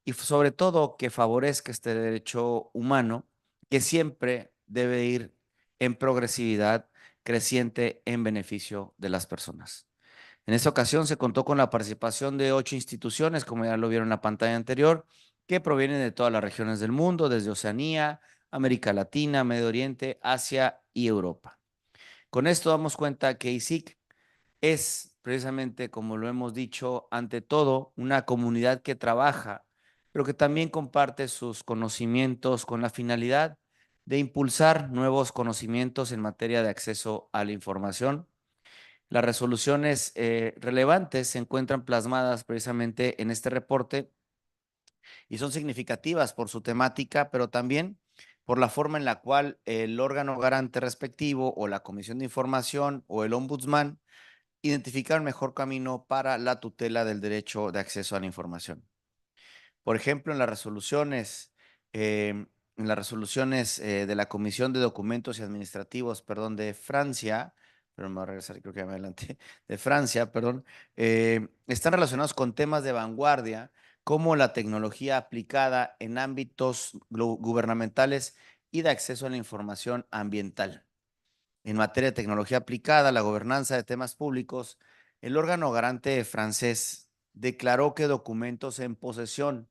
y sobre todo que favorezca este derecho humano que siempre debe ir en progresividad creciente en beneficio de las personas. En esta ocasión se contó con la participación de 8 instituciones, como ya lo vieron en la pantalla anterior, que provienen de todas las regiones del mundo, desde Oceanía, América Latina, Medio Oriente, Asia y Europa. Con esto damos cuenta que ICIC es precisamente, como lo hemos dicho, ante todo una comunidad que trabaja, pero que también comparte sus conocimientos con la finalidad de impulsar nuevos conocimientos en materia de acceso a la información. Las resoluciones relevantes se encuentran plasmadas precisamente en este reporte y son significativas por su temática, pero también por la forma en la cual el órgano garante respectivo o la Comisión de Información o el Ombudsman identificar el mejor camino para la tutela del derecho de acceso a la información. Por ejemplo, en las resoluciones de la Comisión de Documentos y Administrativos, perdón, de Francia, pero me voy a regresar, creo que más adelante, de Francia, perdón, están relacionados con temas de vanguardia como la tecnología aplicada en ámbitos gubernamentales y de acceso a la información ambiental. En materia de tecnología aplicada a la gobernanza de temas públicos, el órgano garante francés declaró que documentos en posesión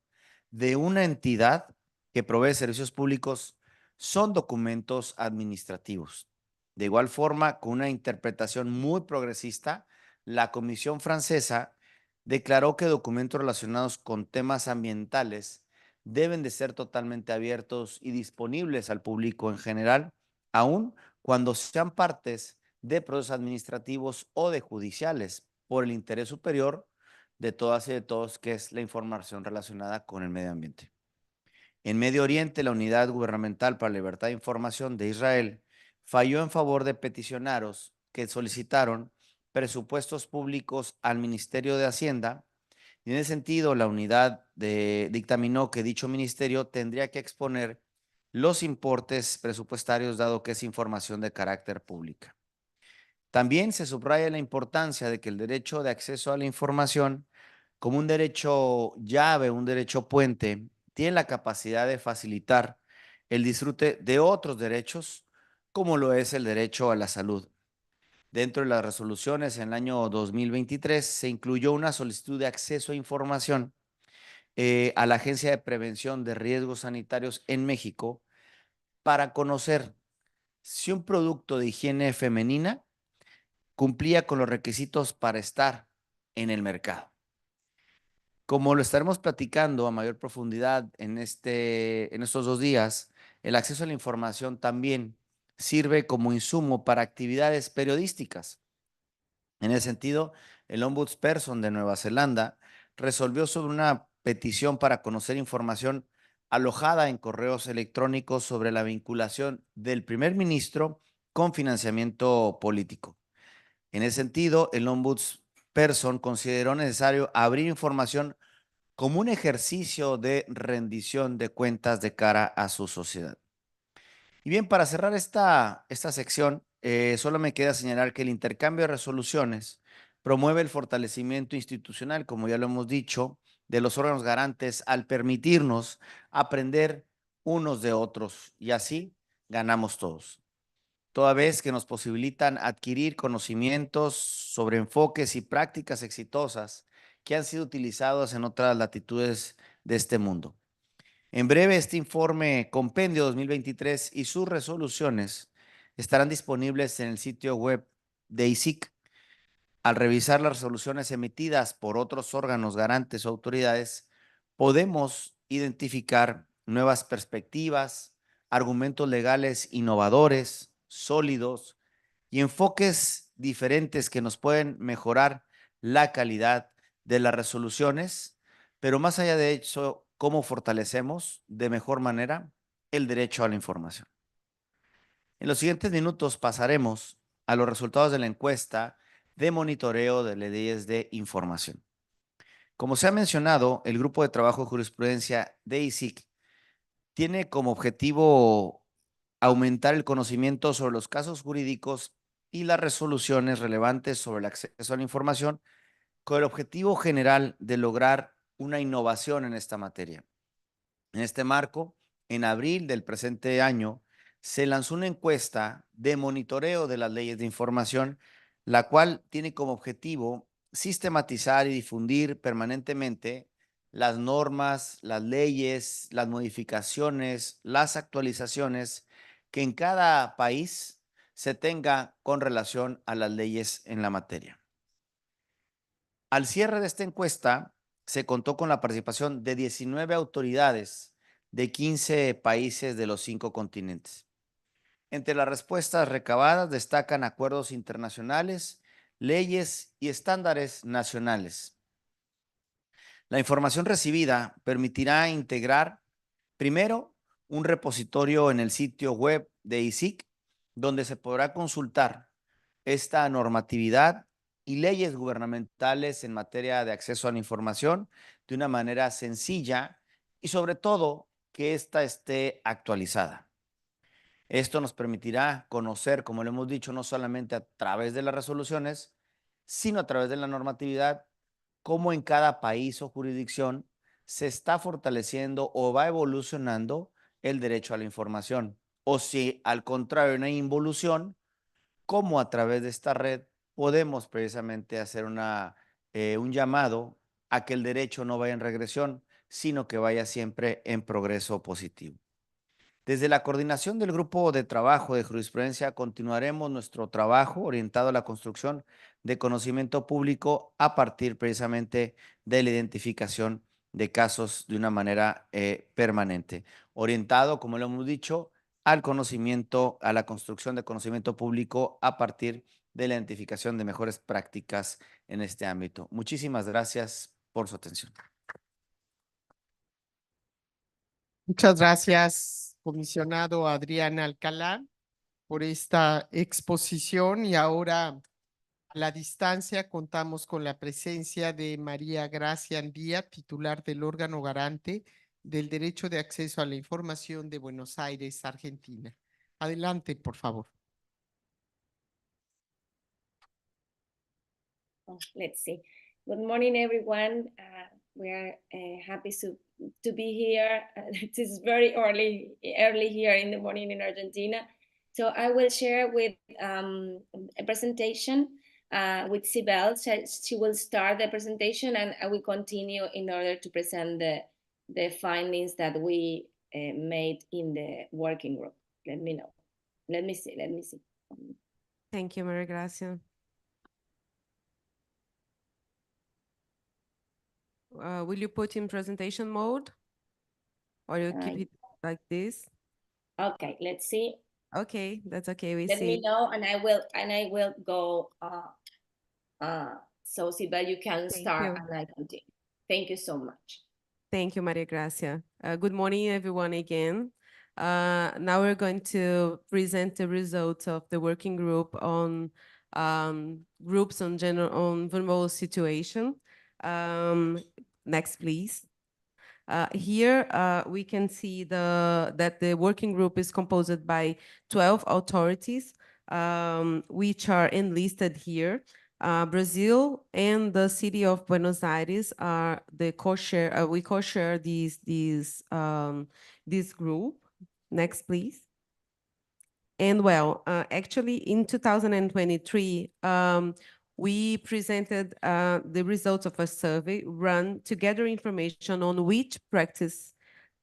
de una entidad que provee servicios públicos son documentos administrativos. De igual forma, con una interpretación muy progresista, la Comisión Francesa declaró que documentos relacionados con temas ambientales deben de ser totalmente abiertos y disponibles al público en general, aún cuando sean partes de procesos administrativos o de judiciales, por el interés superior de todas y de todos, que es la información relacionada con el medio ambiente. En Medio Oriente, la Unidad Gubernamental para la Libertad de Información de Israel falló en favor de peticionarios que solicitaron presupuestos públicos al Ministerio de Hacienda, y en ese sentido la unidad dictaminó que dicho ministerio tendría que exponer los importes presupuestarios, dado que es información de carácter pública. También se subraya la importancia de que el derecho de acceso a la información, como un derecho llave, un derecho puente, tiene la capacidad de facilitar el disfrute de otros derechos, como lo es el derecho a la salud. Dentro de las resoluciones en el año 2023 se incluyó una solicitud de acceso a información a la Agencia de Prevención de Riesgos Sanitarios en México para conocer si un producto de higiene femenina cumplía con los requisitos para estar en el mercado. Como lo estaremos platicando a mayor profundidad en estos 2 días, el acceso a la información también sirve como insumo para actividades periodísticas. En ese sentido, el Ombudsperson de Nueva Zelanda resolvió sobre una petición para conocer información alojada en correos electrónicos sobre la vinculación del primer ministro con financiamiento político. En ese sentido, el Ombudsperson consideró necesario abrir información como un ejercicio de rendición de cuentas de cara a su sociedad. Y bien, para cerrar esta sección, solo me queda señalar que el intercambio de resoluciones promueve el fortalecimiento institucional, como ya lo hemos dicho, de los órganos garantes al permitirnos aprender unos de otros y así ganamos todos. Toda vez que nos posibilitan adquirir conocimientos sobre enfoques y prácticas exitosas que han sido utilizados en otras latitudes de este mundo. En breve, este informe Compendio 2023 y sus resoluciones estarán disponibles en el sitio web de ICIC. Al revisar las resoluciones emitidas por otros órganos garantes o autoridades, podemos identificar nuevas perspectivas, argumentos legales innovadores, sólidos y enfoques diferentes que nos pueden mejorar la calidad de las resoluciones, pero más allá de eso, cómo fortalecemos de mejor manera el derecho a la información. En los siguientes minutos pasaremos a los resultados de la encuesta de monitoreo de leyes de información. Como se ha mencionado, el Grupo de Trabajo de Jurisprudencia de ICIC tiene como objetivo aumentar el conocimiento sobre los casos jurídicos y las resoluciones relevantes sobre el acceso a la información con el objetivo general de lograr una innovación en esta materia. En este marco, en abril del presente año, se lanzó una encuesta de monitoreo de las leyes de información, la cual tiene como objetivo sistematizar y difundir permanentemente las normas, las leyes, las modificaciones, las actualizaciones que en cada país se tenga con relación a las leyes en la materia. Al cierre de esta encuesta, se contó con la participación de 19 autoridades de 15 países de los 5 continentes. Entre las respuestas recabadas destacan acuerdos internacionales, leyes y estándares nacionales. La información recibida permitirá integrar, primero, un repositorio en el sitio web de ICIC, donde se podrá consultar esta normatividad y leyes gubernamentales en materia de acceso a la información de una manera sencilla y sobre todo que ésta esté actualizada. Esto nos permitirá conocer, como lo hemos dicho, no solamente a través de las resoluciones, sino a través de la normatividad, cómo en cada país o jurisdicción se está fortaleciendo o va evolucionando el derecho a la información. O si al contrario hay una involución, cómo a través de esta red podemos precisamente hacer un llamado a que el derecho no vaya en regresión, sino que vaya siempre en progreso positivo. Desde la coordinación del grupo de trabajo de jurisprudencia continuaremos nuestro trabajo orientado a la construcción de conocimiento público a partir precisamente de la identificación de casos de una manera permanente, orientado, como lo hemos dicho, al conocimiento, a la construcción de conocimiento público a partir de la identificación de mejores prácticas en este ámbito. Muchísimas gracias por su atención. Muchas gracias, comisionado Adrián Alcalá, por esta exposición. Y ahora, a la distancia, contamos con la presencia de María Gracia Andía, titular del órgano garante del derecho de acceso a la información de Buenos Aires, Argentina. Adelante, por favor. Let's see. Good morning, everyone. We are happy to be here. It is very early here in the morning in Argentina. So I will share with a presentation with Sibel. She will start the presentation, and I will continue in order to present the findings that we made in the working group. Let me know. Let me see. Thank you, Maria Gracia. Will you put in presentation mode, or you keep it like this? Okay, let's see. Okay, that's okay. We Let see. me know, and I will go. So Sibel, you can start, and I continue. Thank you so much. Thank you, Maria Gracia. Good morning, everyone, again. Now we're going to present the results of the working group on groups on vulnerable situation. Next, please. Here we can see that the working group is composed by 12 authorities, which are enlisted here. Brazil and the city of Buenos Aires are the co-share. We co-share this group. Next, please. And well, actually, in 2023, we presented the results of a survey run to gather information on which practice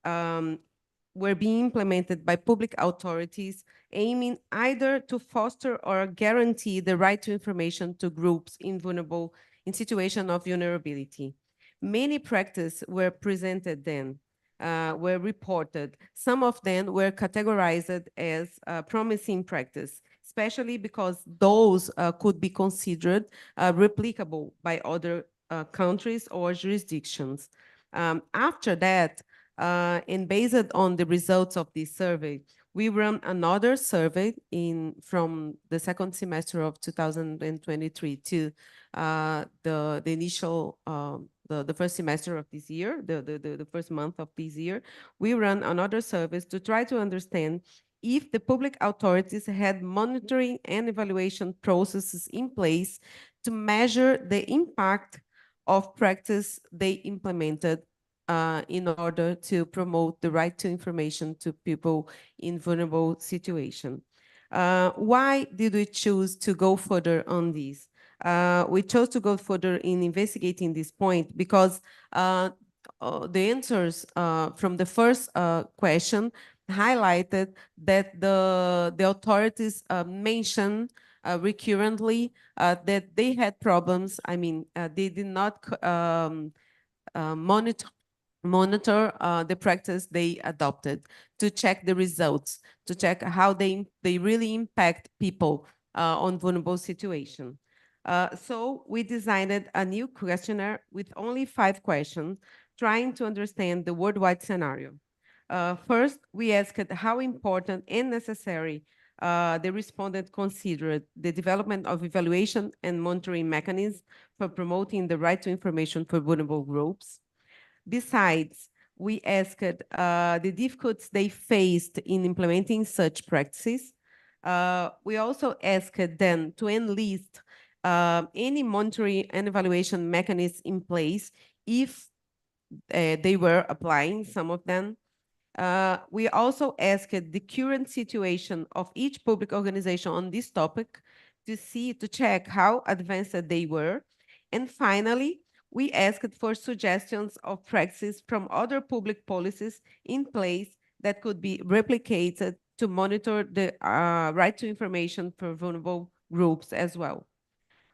were being implemented by public authorities, aiming either to foster or guarantee the right to information to groups in situation of vulnerability. Many practices were presented then, were reported. Some of them were categorized as promising practice, especially because those could be considered replicable by other countries or jurisdictions. After that, and based on the results of this survey, we ran another survey from the second semester of 2023 to the initial the first semester of this year, the first month of this year. We ran another survey to try to understand if the public authorities had monitoring and evaluation processes in place to measure the impact of practice they implemented in order to promote the right to information to people in vulnerable situation. Why did we choose to go further on this? We chose to go further in investigating this point because the answers from the first question highlighted that the authorities mentioned recurrently that they had problems. I mean, they did not monitor the practice they adopted to check the results, to check how they really impact people on vulnerable situation. So we designed a new questionnaire with only 5 questions, trying to understand the worldwide scenario. First, we asked how important and necessary the respondent considered the development of evaluation and monitoring mechanisms for promoting the right to information for vulnerable groups. Besides, we asked the difficulties they faced in implementing such practices. We also asked them to enlist any monitoring and evaluation mechanisms in place if they were applying some of them. We also asked the current situation of each public organization on this topic to check how advanced they were. And finally, we asked for suggestions of practices from other public policies in place that could be replicated to monitor the right to information for vulnerable groups as well.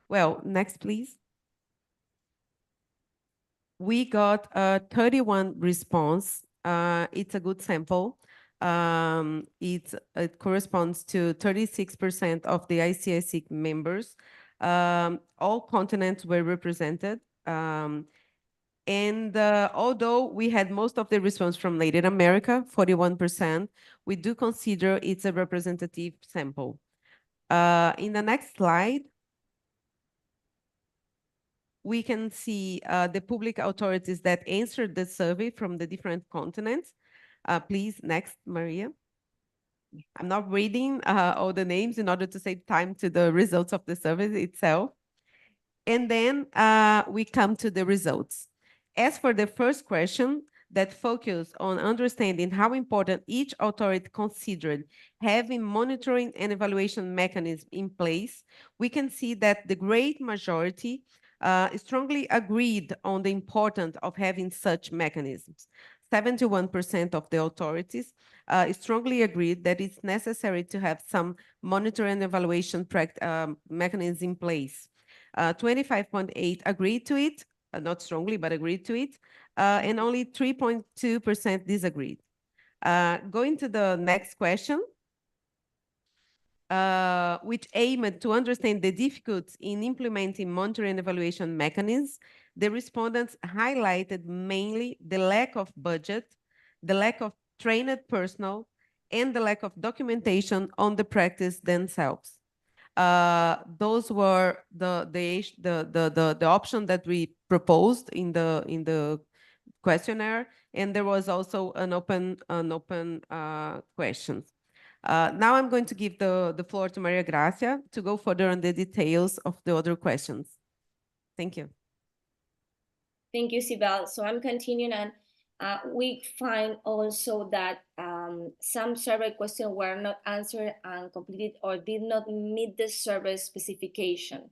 Well, next, please. We got a 31 response. It's a good sample. It corresponds to 36% of the ICIC members. All continents were represented. And although we had most of the response from Latin America, 41%, we do consider it's a representative sample. In the next slide, we can see the public authorities that answered the survey from the different continents. Please, next, Maria. I'm not reading all the names in order to save time to the results of the survey itself. And then we come to the results. As for the first question that focused on understanding how important each authority considered having monitoring and evaluation mechanisms in place, we can see that the great majority strongly agreed on the importance of having such mechanisms. 71% of the authorities strongly agreed that it's necessary to have some monitoring and evaluation mechanisms in place. 25.8% agreed to it, not strongly, but agreed to it, and only 3.2% disagreed. Going to the next question, which aimed to understand the difficulties in implementing monitoring and evaluation mechanisms, the respondents highlighted mainly the lack of budget, the lack of trained personnel, and the lack of documentation on the practice themselves. Those were the option that we proposed in the questionnaire, and there was also an open question. Now I'm going to give the floor to Maria Gracia to go further on the details of the other questions. Thank you. Thank you, Sibel. So I'm continuing, and we find also that some survey questions were not answered and completed or did not meet the survey specification.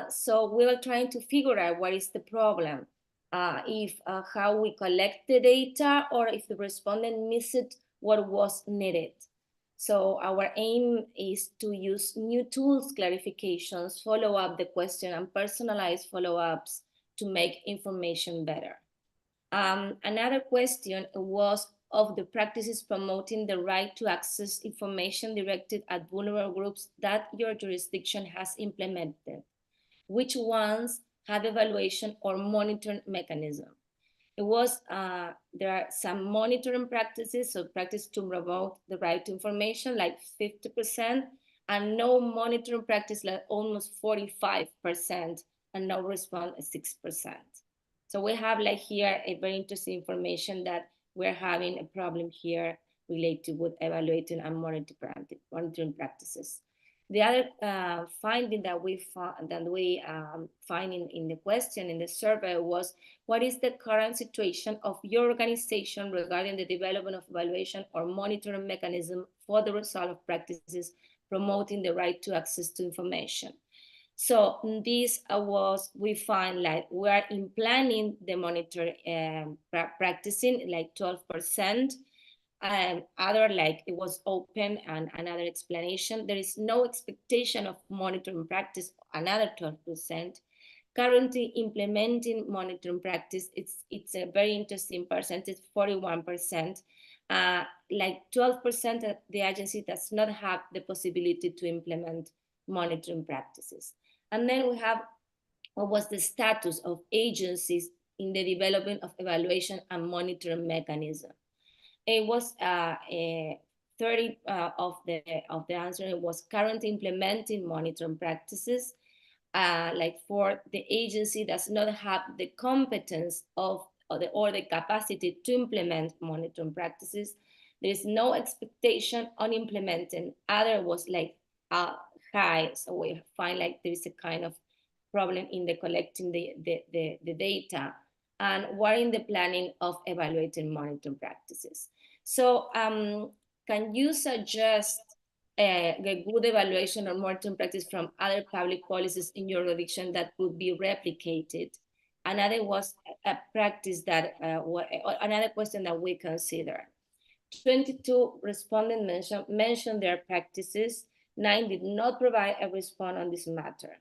So we were trying to figure out what is the problem, if how we collect the data or if the respondent missed what was needed. So our aim is to use new tools, clarifications, follow up the question, and personalized follow-ups to make information better. Another question was of the practices promoting the right to access information directed at vulnerable groups that your jurisdiction has implemented. Which ones have evaluation or monitoring mechanism? It was, there are some monitoring practices, so practice to promote the right to information, like 50%, and no monitoring practice, like almost 45%, and no response, 6%. So we have like here a very interesting information that we're having a problem here related with evaluating and monitoring practices. The other finding that we find in the question in the survey was, what is the current situation of your organization regarding the development of evaluation or monitoring mechanism for the result of practices promoting the right to access to information? So this we find like we are in planning the monitor practicing like 12%. Other like it was open and another explanation. There is no expectation of monitoring practice, another 12%. Currently implementing monitoring practice, it's a very interesting percentage, 41%. Like 12% of the agency does not have the possibility to implement monitoring practices. And then we have what was the status of agencies in the development of evaluation and monitoring mechanism. It was 30 of the answer. It was currently implementing monitoring practices. Like for the agency does not have the competence or the capacity to implement monitoring practices. There is no expectation on implementing. Other was like high. So we find like there is a kind of problem in the collecting the data, and we're in the planning of evaluating monitoring practices. So can you suggest a good evaluation or monitoring practice from other public policies in your jurisdiction that could be replicated? Another was a practice that, another question that we consider. 22 respondents mentioned their practices, 9 did not provide a response on this matter.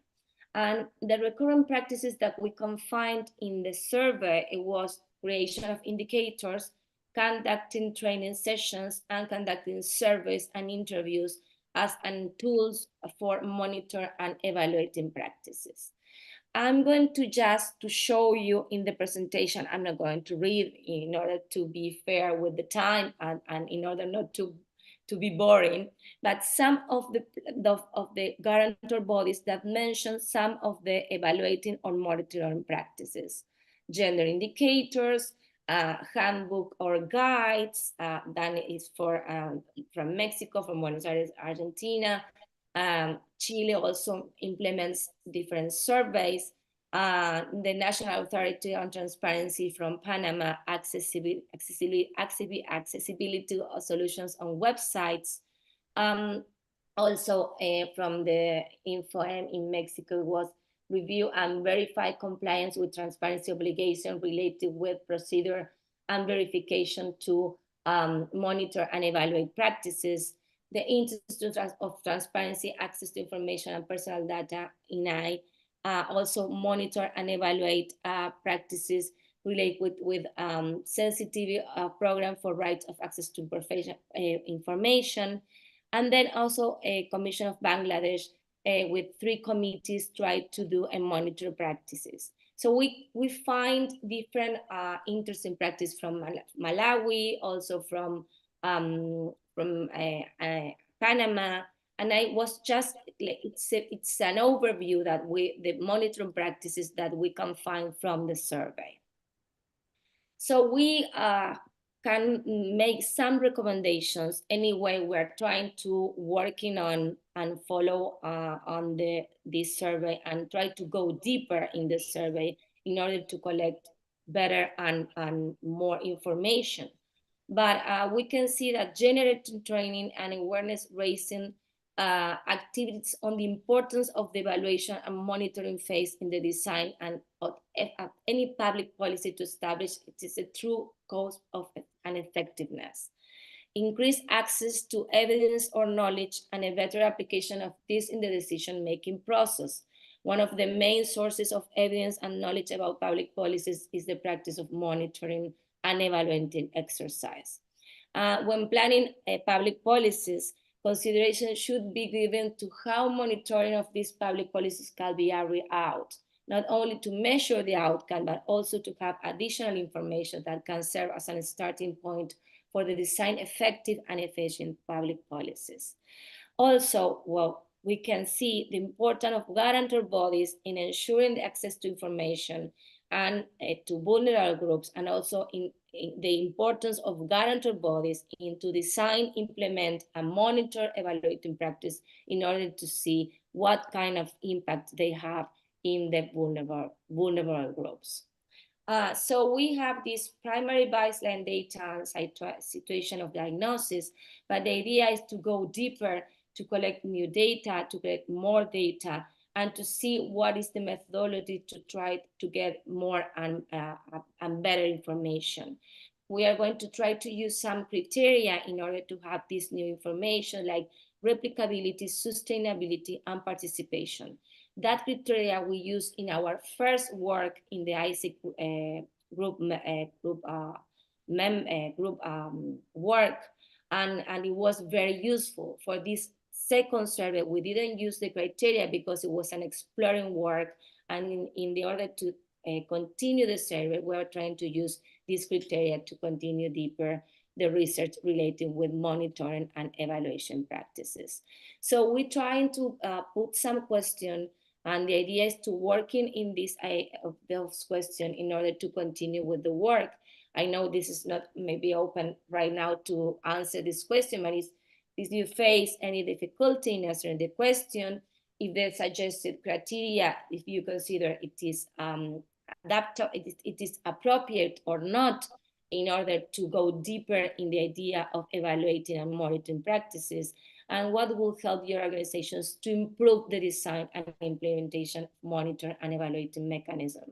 And the recurrent practices that we can find in the survey, it was creation of indicators, conducting training sessions, and conducting surveys and interviews as tools for monitor and evaluating practices. I'm going to just to show you in the presentation, I'm not going to read in order to be fair with the time and in order not to be boring, but some of the guarantor bodies that mention some of the evaluating or monitoring practices, gender indicators, handbook or guides, that is for from Mexico, from Buenos Aires, Argentina. Chile also implements different surveys. The National Authority on Transparency from Panama, accessibility solutions on websites. Also from the InfoM in Mexico was review and verify compliance with transparency obligation related with procedure and verification to monitor and evaluate practices. The Institute of Transparency, Access to Information and Personal Data, INAI, also monitor and evaluate practices related with sensitivity program for rights of access to information. And then also a Commission of Bangladesh with 3 committees try to do and monitor practices. So we find different interesting practice from Malawi, also from Panama, and I was just, it's an overview that the monitoring practices that we can find from the survey. So we can make some recommendations. Anyway, we're trying to working on and follow on this survey and try to go deeper in the survey in order to collect better and more information. But we can see that generating training and awareness raising activities on the importance of the evaluation and monitoring phase in the design and of any public policy to establish it is a true cause of an effectiveness. Increase access to evidence or knowledge and a better application of this in the decision-making process. One of the main sources of evidence and knowledge about public policies is the practice of monitoring and evaluating exercise. When planning public policies, consideration should be given to how monitoring of these public policies can be carried out, not only to measure the outcome, but also to have additional information that can serve as a starting point for the design effective and efficient public policies. Also, well, we can see the importance of guarantor bodies in ensuring the access to information and to vulnerable groups, and also in the importance of guarantor bodies in to design, implement, and monitor evaluating practice in order to see what kind of impact they have in the vulnerable groups. So we have this primary baseline data and situation of diagnosis, but the idea is to go deeper, to collect new data, to collect more data, and to see what is the methodology to try to get more and better information. We are going to try to use some criteria in order to have this new information, like replicability, sustainability, and participation. That criteria we use in our first work in the ICIC group work, and it was very useful. For this second survey, we didn't use the criteria because it was an exploring work, and in the order to continue the survey, we are trying to use these criteria to continue deeper the research related with monitoring and evaluation practices. So we're trying to put some questions, and the idea is to working in this of those questions in order to continue with the work. I know this is not maybe open right now to answer this question, but if you face any difficulty in answering the question, if the suggested criteria, if you consider it is it is appropriate or not, in order to go deeper in the idea of evaluating and monitoring practices, and what will help your organizations to improve the design and implementation of monitor and evaluating mechanism.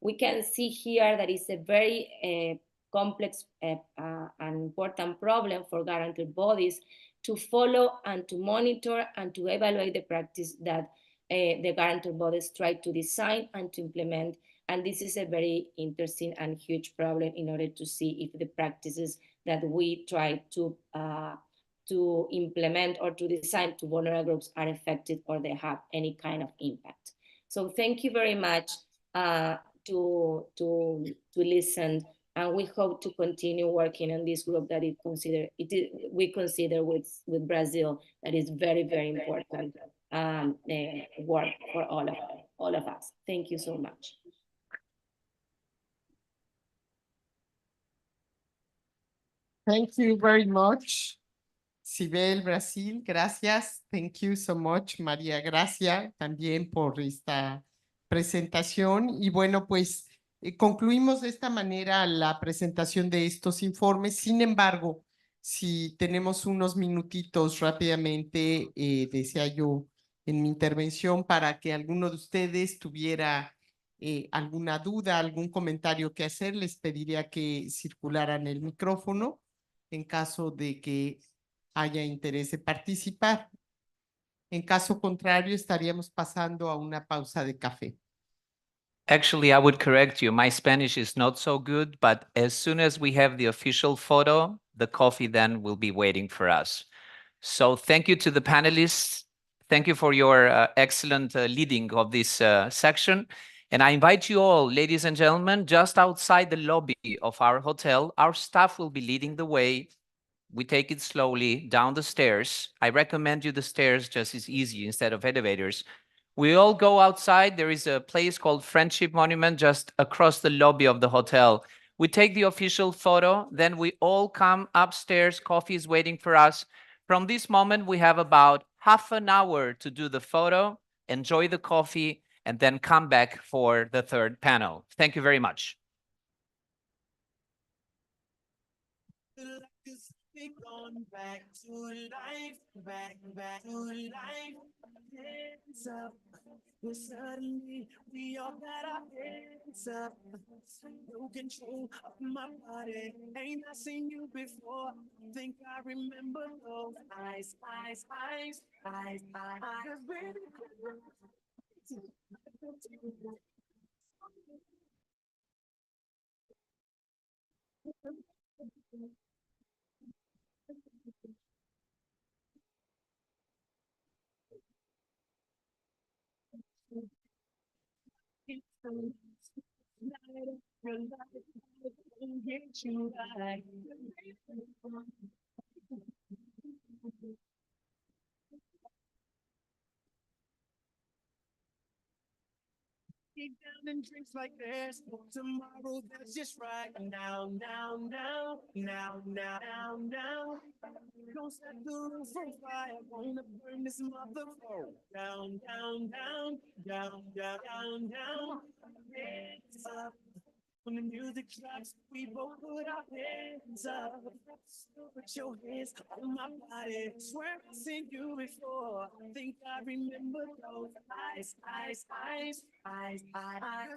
We can see here that it's a very complex and important problem for guarantor bodies to follow and to monitor and to evaluate the practice that the guarantor bodies try to design and to implement. And this is a very interesting and huge problem in order to see if the practices that we try to implement or to design to vulnerable groups are effective or they have any kind of impact. So thank you very much to listen, and we hope to continue working on this group that we consider with Brazil that is very, very important work for all of us. Thank you so much. Thank you very much, Sibel, Brasil. Gracias. Thank you so much, María Gracia, también por esta presentación. Y bueno, pues concluimos de esta manera la presentación de estos informes. Sin embargo, si tenemos unos minutitos rápidamente, decía yo en mi intervención, para que alguno de ustedes tuviera alguna duda, algún comentario que hacer, les pediría que circularan el micrófono en caso de que haya interés de participar. En caso contrario, estaríamos pasando a una pausa de café. Actually, I would correct you. My Spanish is not so good, but as soon as we have the official photo, the coffee then will be waiting for us. So thank you to the panelists. Thank you for your excellent leading of this section. And I invite you all, ladies and gentlemen, just outside the lobby of our hotel, our staff will be leading the way. We take it slowly down the stairs. I recommend you the stairs, just as easy instead of elevators. We all go outside. There is a place called Friendship Monument just across the lobby of the hotel. We take the official photo, then we all come upstairs. Coffee is waiting for us. From this moment, we have about half an hour to do the photo, enjoy the coffee, and then come back for the third panel. Thank you very much. Back to life, back to life. Hands up, but suddenly we all got our hands up. No control of my body. Ain't I seen you before? Think I remember those eyes, eyes, eyes, eyes, eyes. Baby, Get down and drinks like there's no tomorrow. That's just right now, now, now, now, now, now, now. Don't set the roof on fire. Wanna burn this motherfucker down, down, down, down, down, down, down. Hands up. When the music drops, we both put our hands up. Put your hands on my body. Swear I've seen you before. I think I remember those eyes, eyes, eyes, eyes, eyes.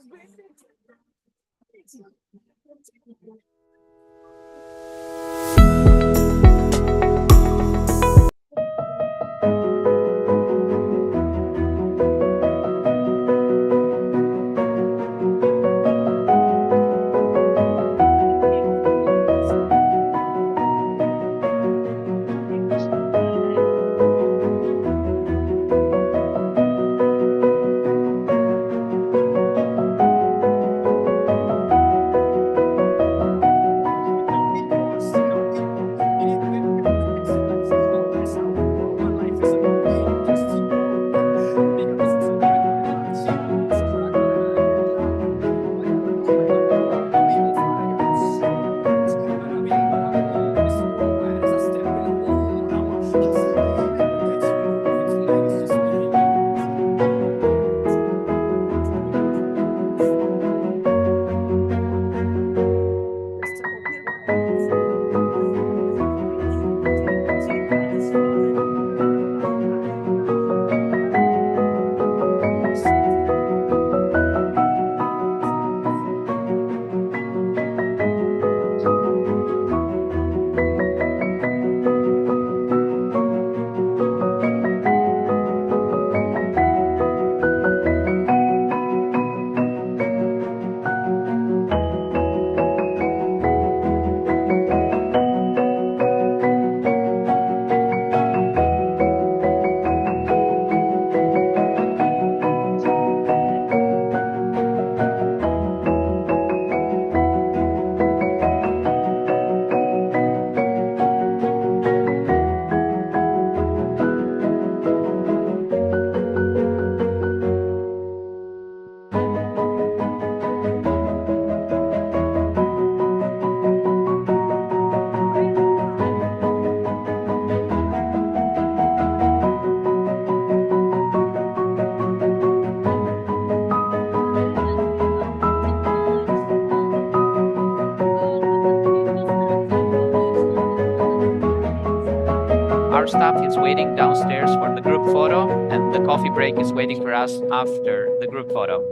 Our staff is waiting downstairs for the group photo, and the coffee break is waiting for us after the group photo.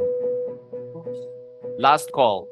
Last call.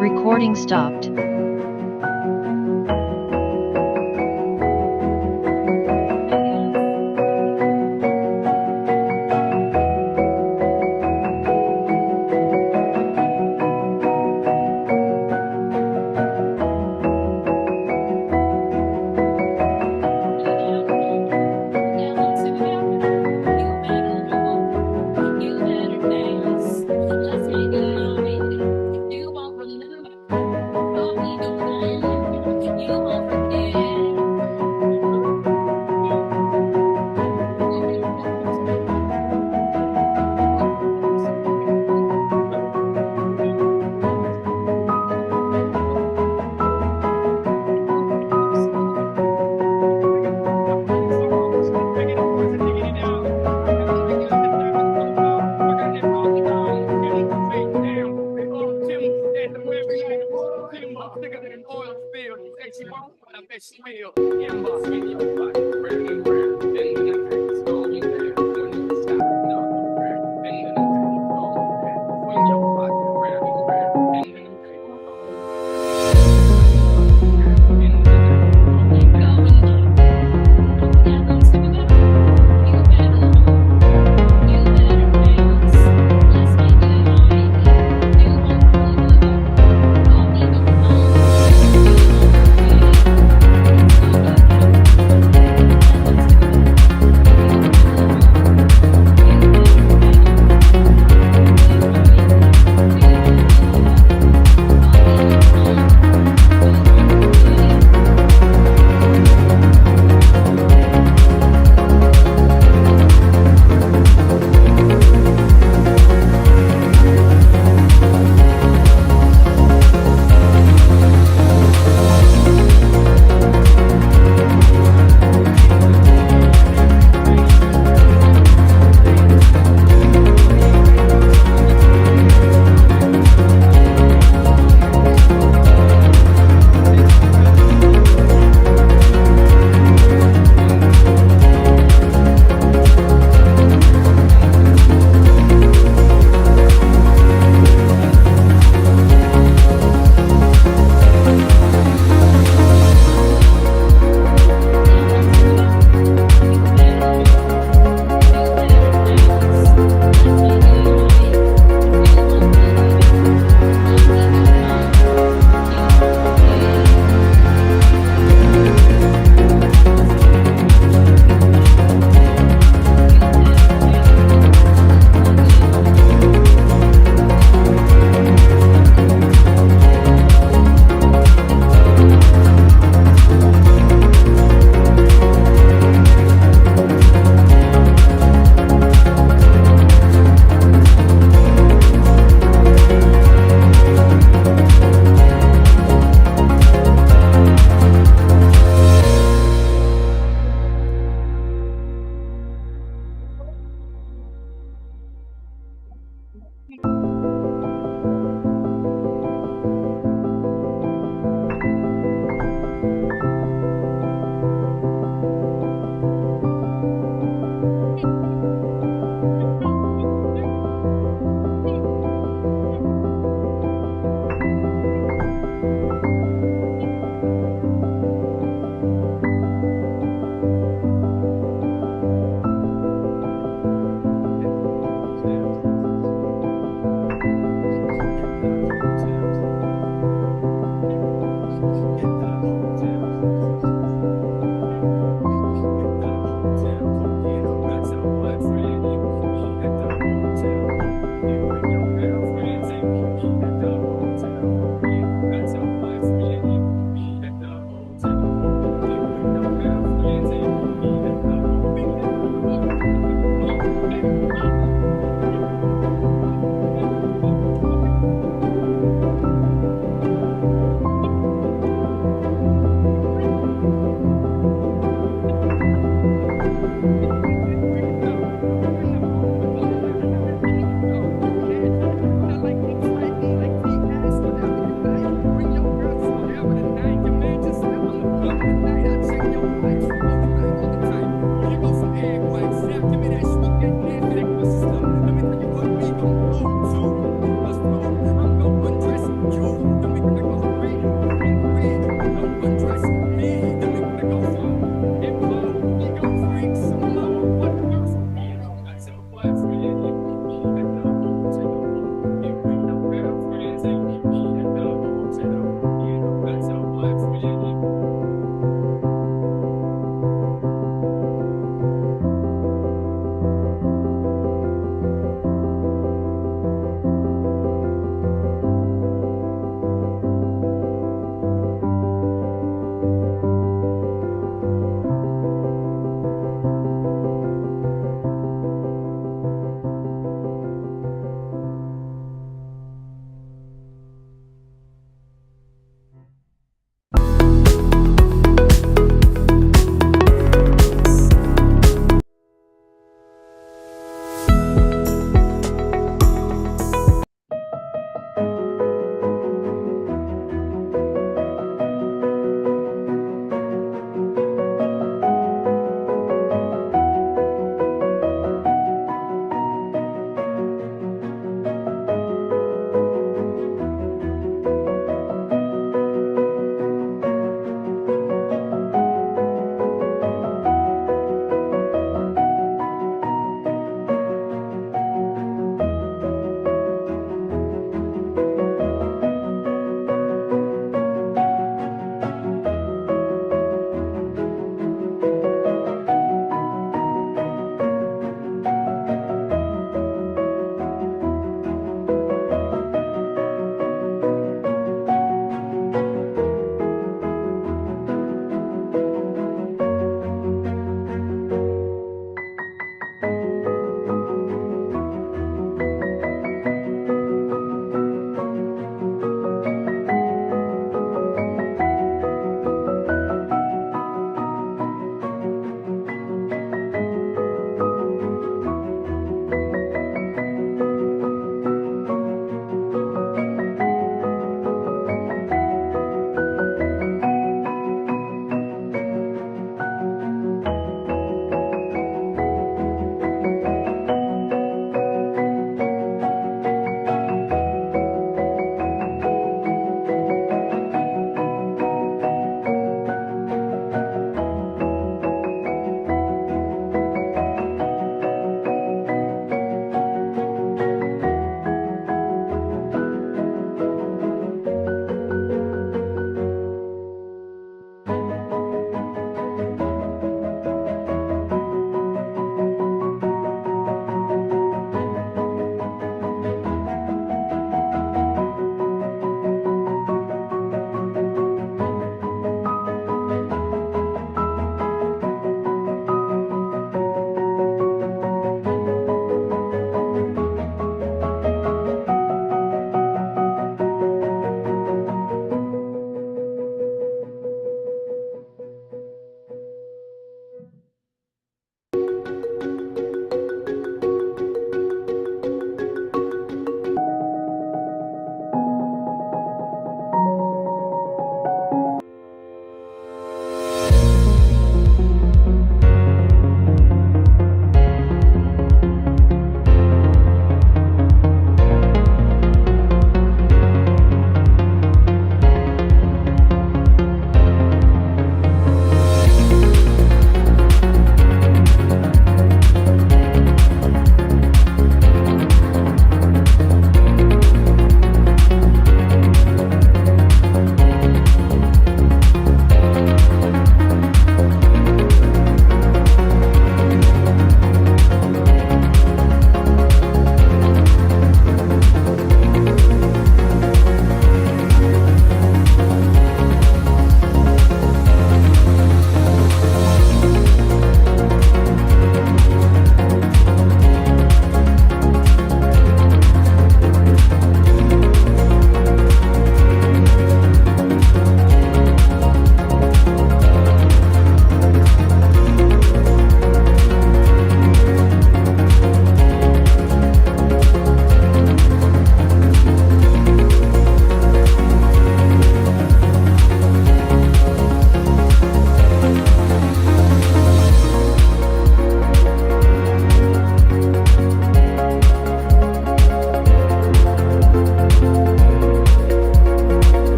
Recording stopped.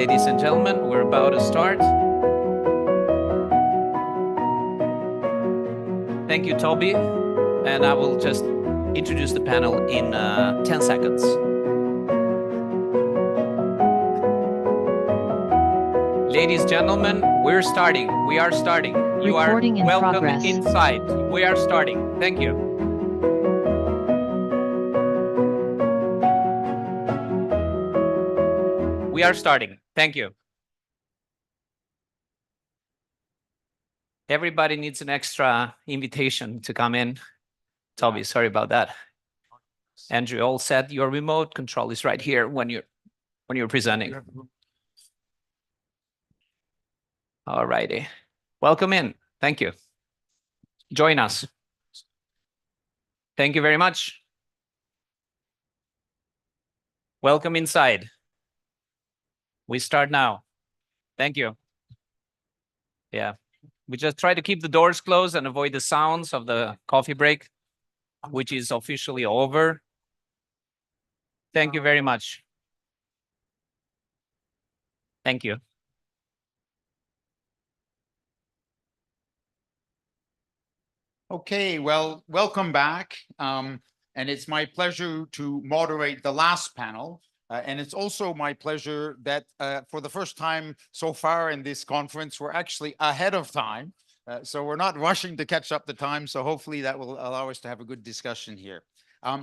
ladies and gentlemen, we're about to start. Thank you, Toby. And I will just introduce the panel in 10 seconds. Ladies and gentlemen, we're starting. We are starting. You are Recording in welcome progress. inside. We are starting. Thank you. We are starting. Thank you. Everybody needs an extra invitation to come in. Toby, sorry about that. Andrew, all set. Your remote control is right here when you're presenting. All righty. Welcome in. Thank you. Join us. Thank you very much. Welcome inside. We start now. Thank you. Yeah. We just try to keep the doors closed and avoid the sounds of the coffee break, which is officially over. Thank you very much. Thank you. Okay, well, welcome back. And it's my pleasure to moderate the last panel. And it's also my pleasure that for the first time so far in this conference, we're actually ahead of time. So we're not rushing to catch up the time. So hopefully that will allow us to have a good discussion here. I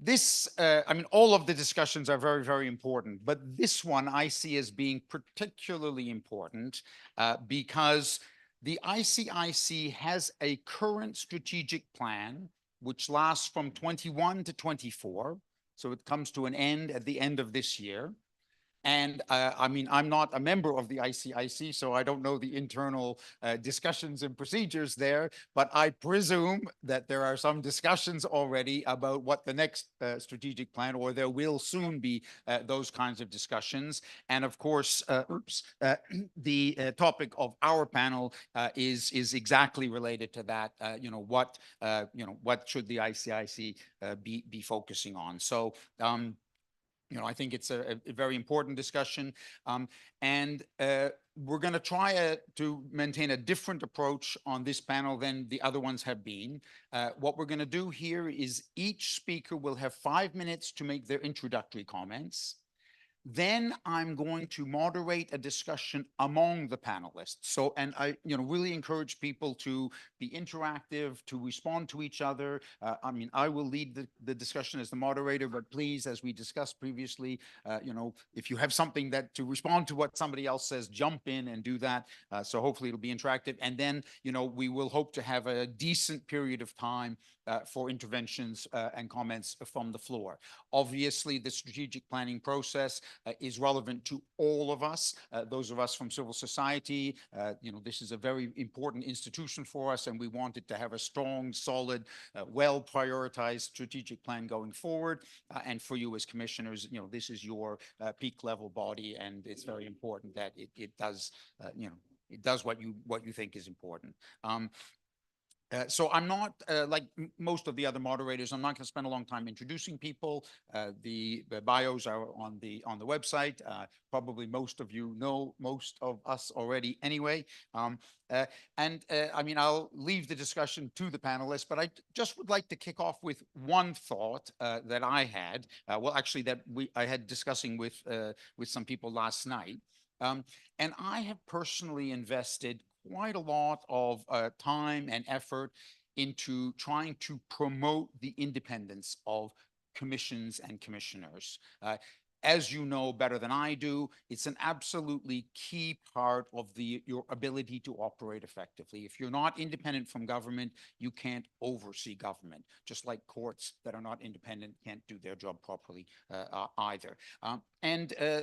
mean, all of the discussions are very, very important, but this one I see as being particularly important because the ICIC has a current strategic plan which lasts from 21 to 24. So it comes to an end at the end of this year. And I mean, I'm not a member of the ICIC, so I don't know the internal discussions and procedures there, but I presume that there are some discussions already about what the next strategic plan, or there will soon be those kinds of discussions. And of course, the topic of our panel is exactly related to that. What should the ICIC be focusing on? So. I think it's a very important discussion. And we're going to try to maintain a different approach on this panel than the other ones have been. What we're going to do here is each speaker will have 5 minutes to make their introductory comments. Then I'm going to moderate a discussion among the panelists. So, and I, really encourage people to be interactive, to respond to each other. I mean, I will lead the discussion as the moderator, but please, as we discussed previously, if you have something to respond to what somebody else says, jump in and do that. So hopefully it'll be interactive. And then, we will hope to have a decent period of time for interventions and comments from the floor. Obviously, the strategic planning process is relevant to all of us, those of us from civil society. This is a very important institution for us, and we want it to have a strong, solid, well-prioritized strategic plan going forward. And for you as commissioners, this is your peak level body, and it's very important that it does, it does what you think is important. So I'm not, like most of the other moderators, I'm not going to spend a long time introducing people. The bios are on the website. Probably most of you know most of us already anyway. I mean, I'll leave the discussion to the panelists, but I just would like to kick off with one thought that I had. Well, actually, that I had discussing with some people last night. And I have personally invested quite a lot of time and effort into trying to promote the independence of commissions and commissioners. As you know better than I do, it's an absolutely key part of your ability to operate effectively. If you're not independent from government, you can't oversee government, just like courts that are not independent can't do their job properly either.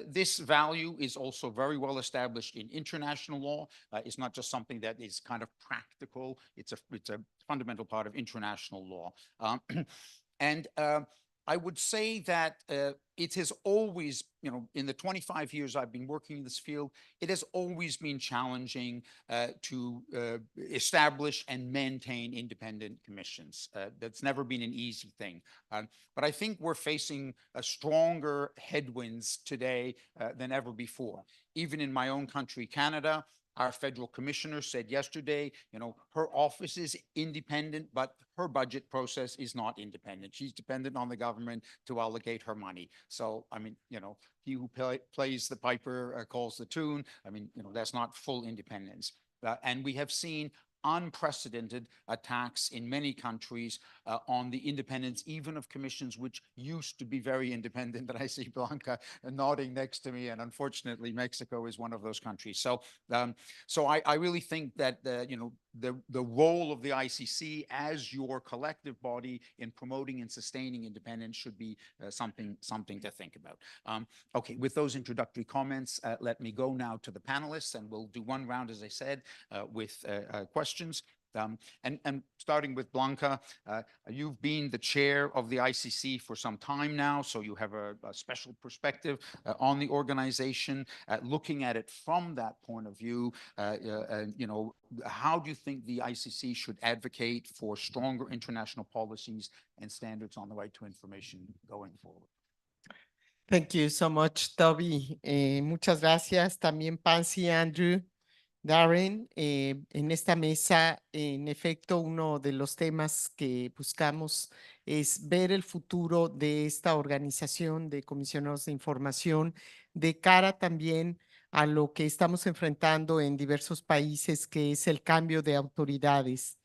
This value is also very well established in international law. It's not just something that is kind of practical. It's a fundamental part of international law. I would say that it has always, in the 25 years I've been working in this field, it has always been challenging to establish and maintain independent commissions. That's never been an easy thing. But I think we're facing stronger headwinds today than ever before. Even in my own country, Canada, our federal commissioner said yesterday, her office is independent, but her budget process is not independent. She's dependent on the government to allocate her money. So, I mean, he who plays the piper calls the tune. I mean, that's not full independence. And we have seen unprecedented attacks in many countries on the independence, even of commissions which used to be very independent. But I see Blanca nodding next to me, and unfortunately, Mexico is one of those countries. So, I really think that the role of the ICC as your collective body in promoting and sustaining independence should be something to think about. Okay, with those introductory comments, let me go now to the panelists, and we'll do one round, as I said, with questions. And starting with Blanca, you've been the chair of the ICC for some time now, so you have a special perspective on the organization. Looking at it from that point of view, how do you think the ICC should advocate for stronger international policies and standards on the right to information going forward? Thank you so much, Toby. Muchas gracias también, Pansy, Andrew, Darren. En esta mesa, en efecto, uno de los temas que buscamos es ver el futuro de esta organización de comisionados de información de cara también a lo que estamos enfrentando en diversos países, que es el cambio de autoridades.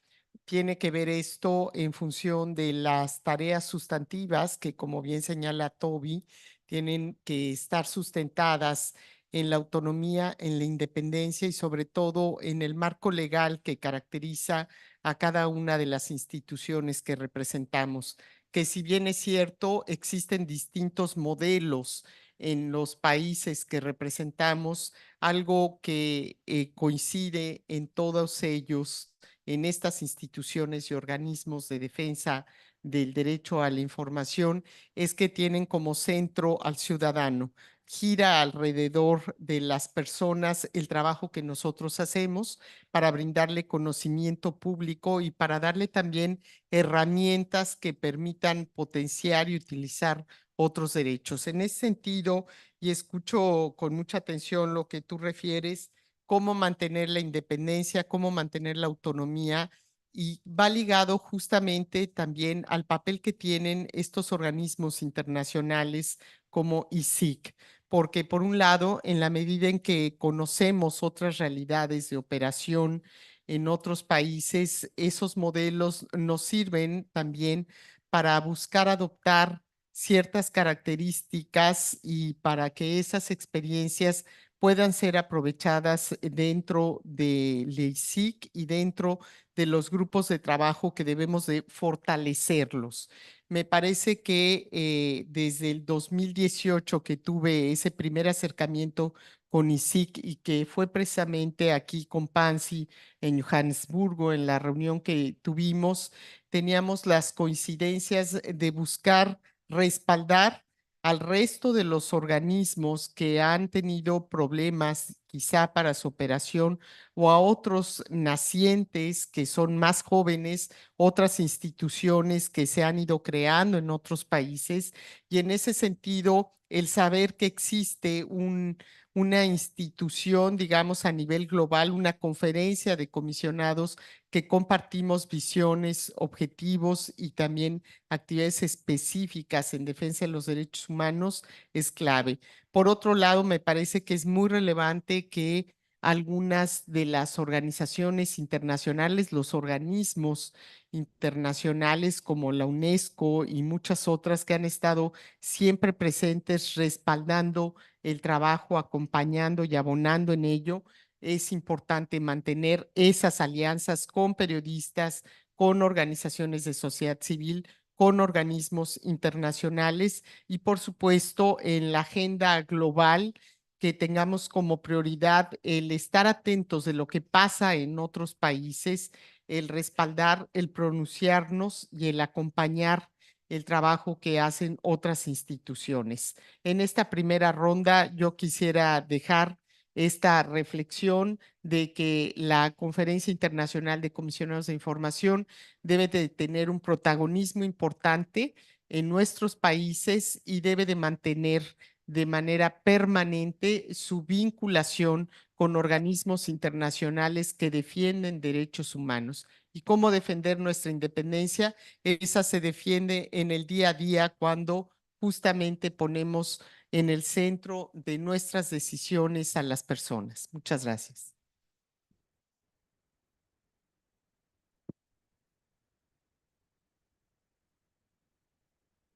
Tiene que ver esto en función de las tareas sustantivas que, como bien señala Toby, tienen que estar sustentadas en la autonomía, en la independencia y sobre todo en el marco legal que caracteriza a cada una de las instituciones que representamos. Que si bien es cierto, existen distintos modelos en los países que representamos, algo que coincide en todos ellos, en estas instituciones y organismos de defensa del derecho a la información, es que tienen como centro al ciudadano. Gira alrededor de las personas el trabajo que nosotros hacemos para brindarle conocimiento público y para darle también herramientas que permitan potenciar y utilizar otros derechos. En ese sentido, y escucho con mucha atención lo que tú refieres, cómo mantener la independencia, cómo mantener la autonomía, y va ligado justamente también al papel que tienen estos organismos internacionales como ICIC, porque por un lado, en la medida en que conocemos otras realidades de operación en otros países, esos modelos nos sirven también para buscar adoptar ciertas características y para que esas experiencias puedan ser aprovechadas dentro de ICIC y dentro de los grupos de trabajo que debemos de fortalecerlos. Me parece que desde el 2018 que tuve ese primer acercamiento con ICIC y que fue precisamente aquí con Pansy en Johannesburgo, en la reunión que tuvimos, teníamos las coincidencias de buscar respaldar al resto de los organismos que han tenido problemas quizá para su operación o a otros nacientes que son más jóvenes, otras instituciones que se han ido creando en otros países. Y en ese sentido, el saber que existe una institución, digamos, a nivel global, una conferencia de comisionados que compartimos visiones, objetivos y también actividades específicas en defensa de los derechos humanos es clave. Por otro lado, me parece que es muy relevante que algunas de las organizaciones internacionales, los organismos internacionales como la UNESCO y muchas otras que han estado siempre presentes respaldando el trabajo, acompañando y abonando en ello, es importante mantener esas alianzas con periodistas, con organizaciones de sociedad civil, con organismos internacionales y, por supuesto, en la agenda global, que tengamos como prioridad el estar atentos de lo que pasa en otros países, el respaldar, el pronunciarnos y el acompañar el trabajo que hacen otras instituciones. En esta primera ronda yo quisiera dejar esta reflexión de que la Conferencia Internacional de Comisionados de Información debe de tener un protagonismo importante en nuestros países y debe de mantener de manera permanente su vinculación con organismos internacionales que defienden derechos humanos. ¿Y cómo defender nuestra independencia? Esa se defiende en el día a día cuando justamente ponemos en el centro de nuestras decisiones a las personas. Muchas gracias.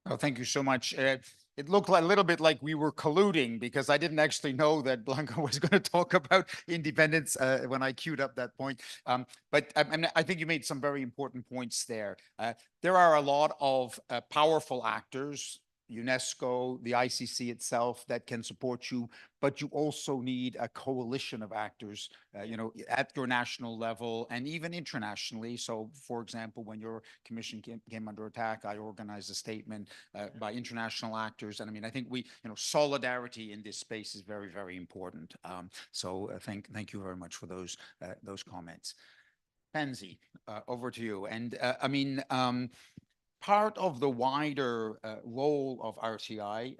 Oh, thank you so much. It looked a little bit like we were colluding because I didn't actually know that Blanca was going to talk about independence when I queued up that point. But I think you made some very important points there. There are a lot of powerful actors, UNESCO, the ICC itself, that can support you, but you also need a coalition of actors, at your national level and even internationally. So, for example, when your commission came under attack, I organized a statement by international actors. And I mean, I think solidarity in this space is very, very important. So thank you very much for those comments. Pansy, over to you. And part of the wider role of RTI,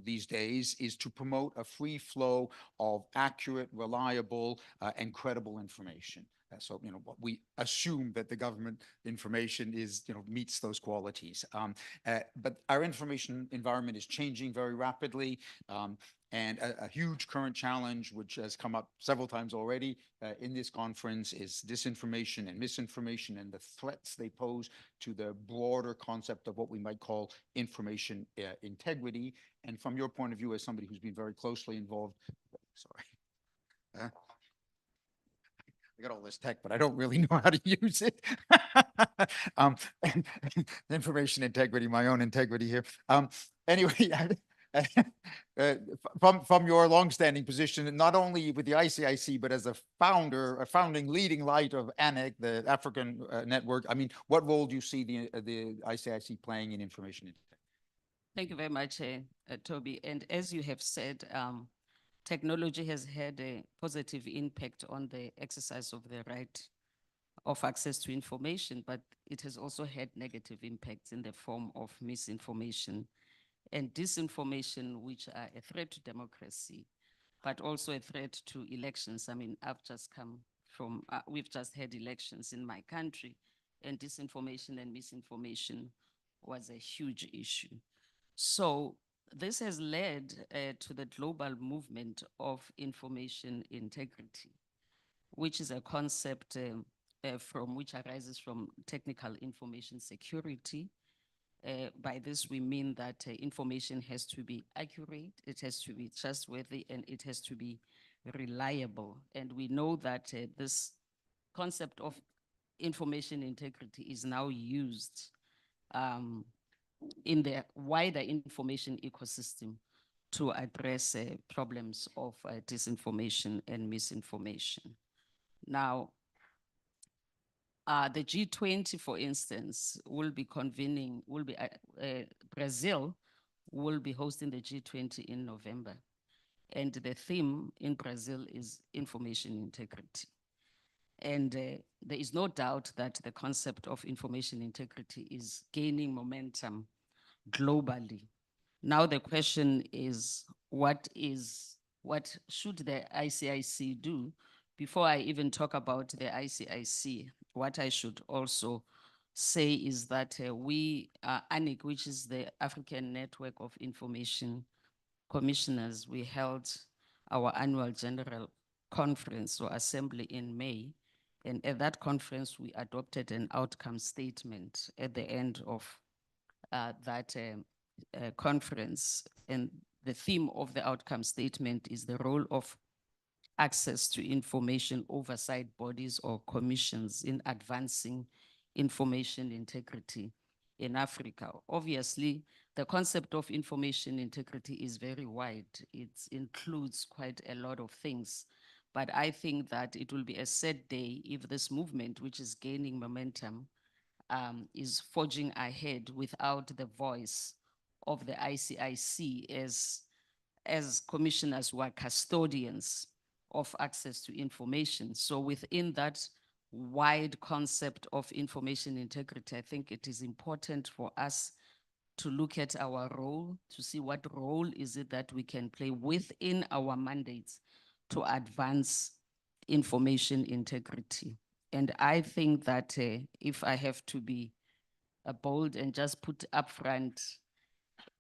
these days is to promote a free flow of accurate, reliable, and credible information. So, we assume that the government information meets those qualities. But our information environment is changing very rapidly. And a huge current challenge, which has come up several times already in this conference, is disinformation and misinformation and the threats they pose to the broader concept of what we might call information integrity. And from your point of view, as somebody who's been very closely involved, sorry. I got all this tech, but I don't really know how to use it. Information integrity, my own integrity here. Anyway, from your longstanding position, not only with the ICIC, but as a founding leading light of ANIC, the African network, I mean, what role do you see the ICIC playing in information integrity? Thank you very much, Toby. And as you have said, technology has had a positive impact on the exercise of the right of access to information, but it has also had negative impacts in the form of misinformation and disinformation, which are a threat to democracy, but also a threat to elections. I mean, I've just come from, we've just had elections in my country, and disinformation and misinformation was a huge issue. So this has led to the global movement of information integrity, which is a concept from which arises from technical information security. By this, we mean that information has to be accurate, it has to be trustworthy, and it has to be reliable. And we know that this concept of information integrity is now used in the wider information ecosystem to address problems of disinformation and misinformation. Now, the G20, for instance, will be convening, Brazil will be hosting the G20 in November. And the theme in Brazil is information integrity. And there is no doubt that the concept of information integrity is gaining momentum globally. Now the question is, what should the ICIC do? Before I even talk about the ICIC, what I should also say is that we, ANIC, which is the African Network of Information Commissioners, we held our annual general conference or assembly in May. And at that conference, we adopted an outcome statement at the end of that conference. And the theme of the outcome statement is the role of access to information oversight bodies or commissions in advancing information integrity in Africa. Obviously, the concept of information integrity is very wide. It includes quite a lot of things. But I think that it will be a sad day if this movement, which is gaining momentum, is forging ahead without the voice of the ICIC as commissioners who are custodians of access to information. So within that wide concept of information integrity, I think it is important for us to look at our role, to see what role is it that we can play within our mandates to advance information integrity. And I think that if I have to be bold and just put upfront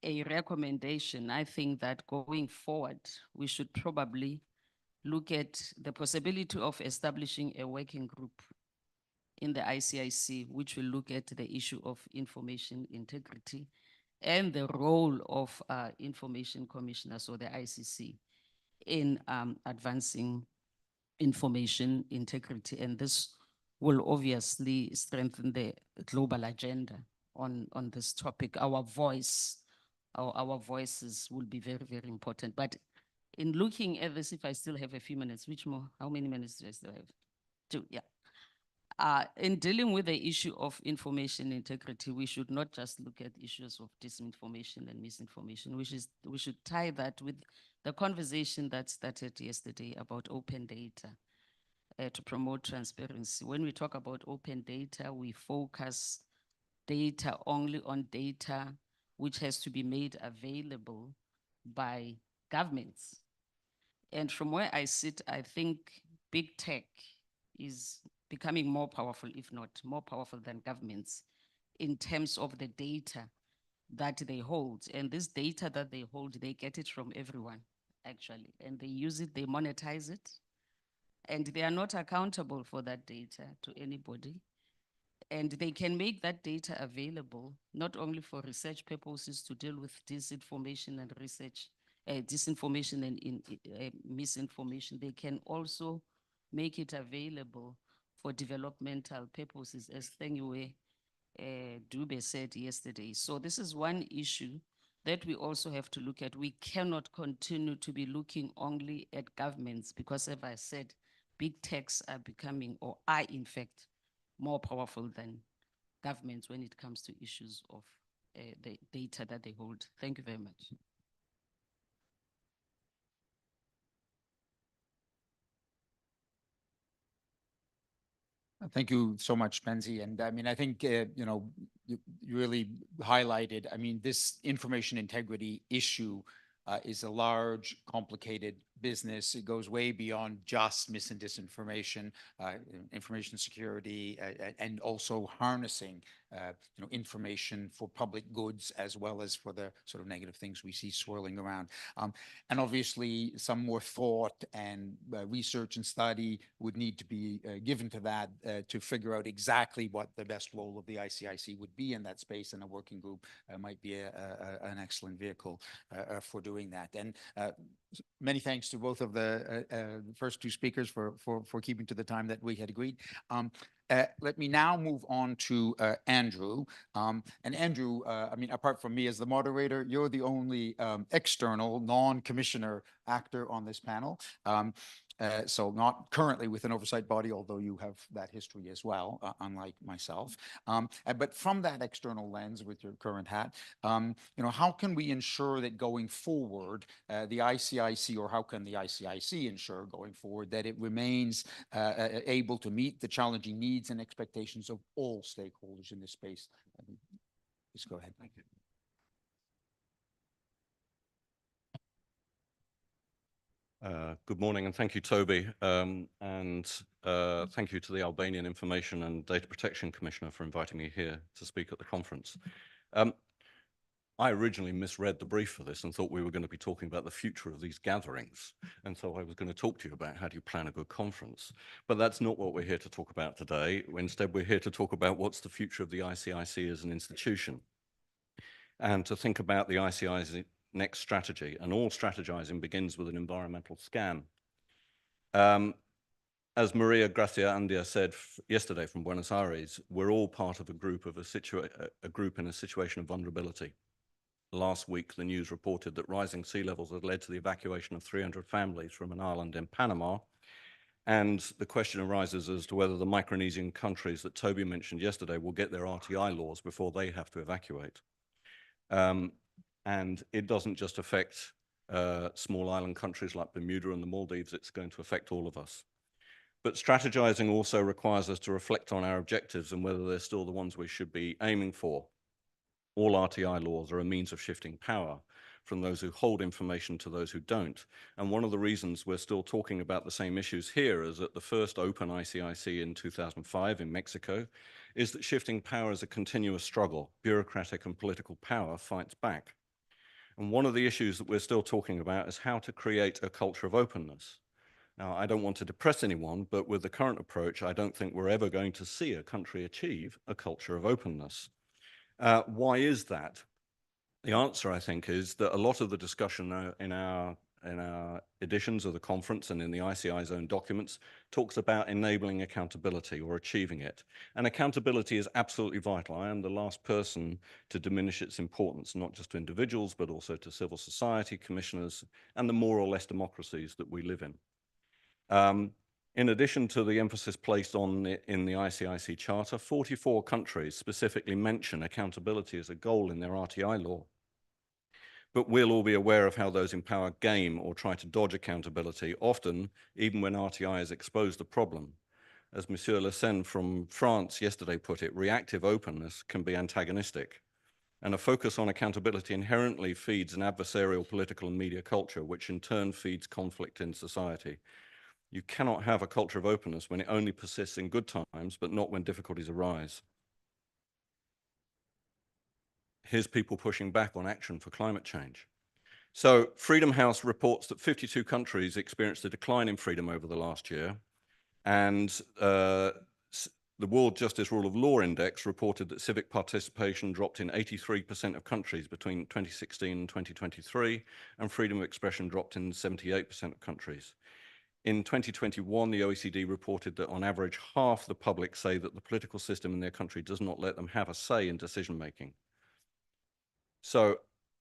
a recommendation, I think that going forward, we should probably look at the possibility of establishing a working group in the ICIC, which will look at the issue of information integrity and the role of information commissioners or the ICC in advancing information integrity. And this will obviously strengthen the global agenda on this topic. Our voice, our voices will be very, very important. But in looking at this, if I still have a few minutes, how many minutes do I still have? 2, yeah. In dealing with the issue of information integrity, we should not just look at issues of disinformation and misinformation. We should tie that with the conversation that started yesterday about open data to promote transparency. When we talk about open data, we focus data only on data which has to be made available by governments. And from where I sit, I think big tech is becoming more powerful, if not more powerful than governments in terms of the data that they hold. And this data that they hold, they get it from everyone, actually. And they use it, they monetize it, and they are not accountable for that data to anybody. And they can make that data available, not only for research purposes to deal with disinformation and research, disinformation and misinformation. They can also make it available for developmental purposes, as Thengiwe Dube said yesterday. So this is one issue that we also have to look at. We cannot continue to be looking only at governments because, as I said, big techs are becoming, or are in fact, more powerful than governments when it comes to issues of the data that they hold. Thank you very much. Thank you so much, Penzi. And I mean, I think, you really highlighted, I mean, this information integrity issue is a large, complicated business. It goes way beyond just mis and disinformation, information security, and also harnessing information for public goods as well as for the sort of negative things we see swirling around. And obviously some more thought and research and study would need to be given to that to figure out exactly what the best role of the ICIC would be in that space, and a working group might be an excellent vehicle for doing that. And many thanks to both of the first 2 speakers for keeping to the time that we had agreed. Let me now move on to Andrew. And Andrew, I mean, apart from me as the moderator, you're the only external, non-commissioner actor on this panel. So not currently with an oversight body, although you have that history as well, unlike myself. But from that external lens with your current hat, how can we ensure that going forward, the ICIC, or how can the ICIC ensure going forward that it remains able to meet the challenging needs and expectations of all stakeholders in this space? Please go ahead. Thank you. Good morning, and thank you, Toby, and thank you to the Albanian Information and Data Protection Commissioner for inviting me here to speak at the conference. I originally misread the brief for this and thought we were going to be talking about the future of these gatherings, and so I was going to talk to you about how do you plan a good conference. But that's not what we're here to talk about today. Instead, we're here to talk about what's the future of the ICIC as an institution, and to think about the ICIC next strategy. And all strategizing begins with an environmental scan. As Maria Gracia Andia said yesterday from Buenos Aires, we're all part of a group in a situation of vulnerability. Last week, the news reported that rising sea levels had led to the evacuation of 300 families from an island in Panama. And the question arises as to whether the Micronesian countries that Toby mentioned yesterday will get their RTI laws before they have to evacuate. And it doesn't just affect small island countries like Bermuda and the Maldives, it's going to affect all of us. But strategizing also requires us to reflect on our objectives and whether they're still the ones we should be aiming for. All RTI laws are a means of shifting power from those who hold information to those who don't. And one of the reasons we're still talking about the same issues here as at the first open ICIC in 2005 in Mexico is that shifting power is a continuous struggle. Bureaucratic and political power fights back. And one of the issues that we're still talking about is how to create a culture of openness. Now, I don't want to depress anyone, but with the current approach, I don't think we're ever going to see a country achieve a culture of openness. Why is that? The answer, I think, is that a lot of the discussion in our editions of the conference and in the ICI's own documents talks about enabling accountability or achieving it. And accountability is absolutely vital. I am the last person to diminish its importance, not just to individuals, but also to civil society, commissioners, and the more or less democracies that we live in. In addition to the emphasis placed on it in the ICIC Charter, 44 countries specifically mention accountability as a goal in their RTI law. But we'll all be aware of how those in power game or try to dodge accountability, often even when RTI has exposed the problem. As Monsieur Le Sen from France yesterday put it, reactive openness can be antagonistic. And a focus on accountability inherently feeds an adversarial political and media culture, which in turn feeds conflict in society. You cannot have a culture of openness when it only persists in good times, but not when difficulties arise. Here's people pushing back on action for climate change. So Freedom House reports that 52 countries experienced a decline in freedom over the last year. And the World Justice Rule of Law Index reported that civic participation dropped in 83% of countries between 2016 and 2023, and freedom of expression dropped in 78% of countries. In 2021, the OECD reported that on average, half the public say that the political system in their country does not let them have a say in decision-making. So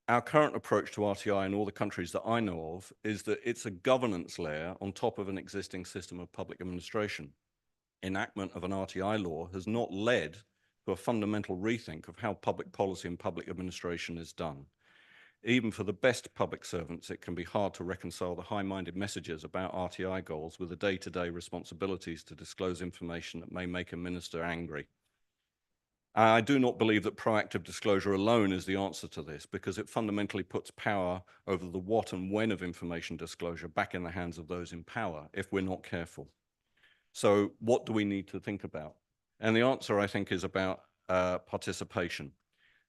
our current approach to RTI in all the countries that I know of is that it's a governance layer on top of an existing system of public administration. Enactment of an RTI law has not led to a fundamental rethink of how public policy and public administration is done. Even for the best public servants, it can be hard to reconcile the high-minded messages about RTI goals with the day-to-day responsibilities to disclose information that may make a minister angry. I do not believe that proactive disclosure alone is the answer to this, because it fundamentally puts power over the what and when of information disclosure back in the hands of those in power if we're not careful. So what do we need to think about? And the answer, I think, is about participation.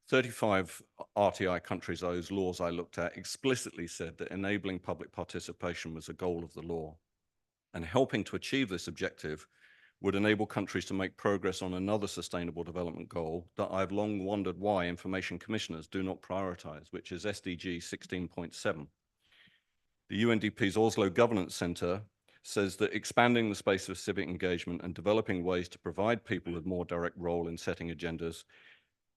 35 RTI countries, those laws I looked at, explicitly said that enabling public participation was a goal of the law. And helping to achieve this objective would enable countries to make progress on another sustainable development goal that I've long wondered why information commissioners do not prioritize, which is SDG 16.7. The UNDP's Oslo Governance Center says that expanding the space of civic engagement and developing ways to provide people with more direct role in setting agendas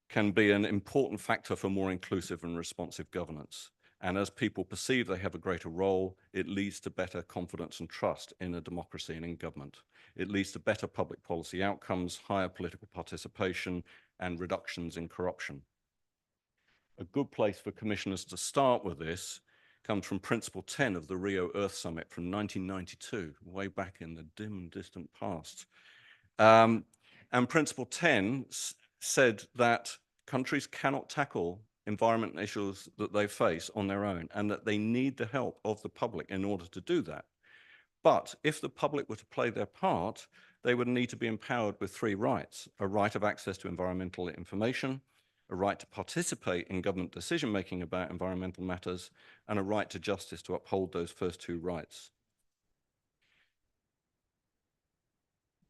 can be an important factor for more inclusive and responsive governance. And as people perceive they have a greater role, it leads to better confidence and trust in a democracy and in government. It leads to better public policy outcomes, higher political participation, and reductions in corruption. A good place for commissioners to start with this comes from Principle 10 of the Rio Earth Summit from 1992, way back in the dim, distant past. And Principle 10 said that countries cannot tackle environmental issues that they face on their own, and that they need the help of the public in order to do that. But if the public were to play their part, they would need to be empowered with 3 rights: a right of access to environmental information, a right to participate in government decision-making about environmental matters, and a right to justice to uphold those first 2 rights.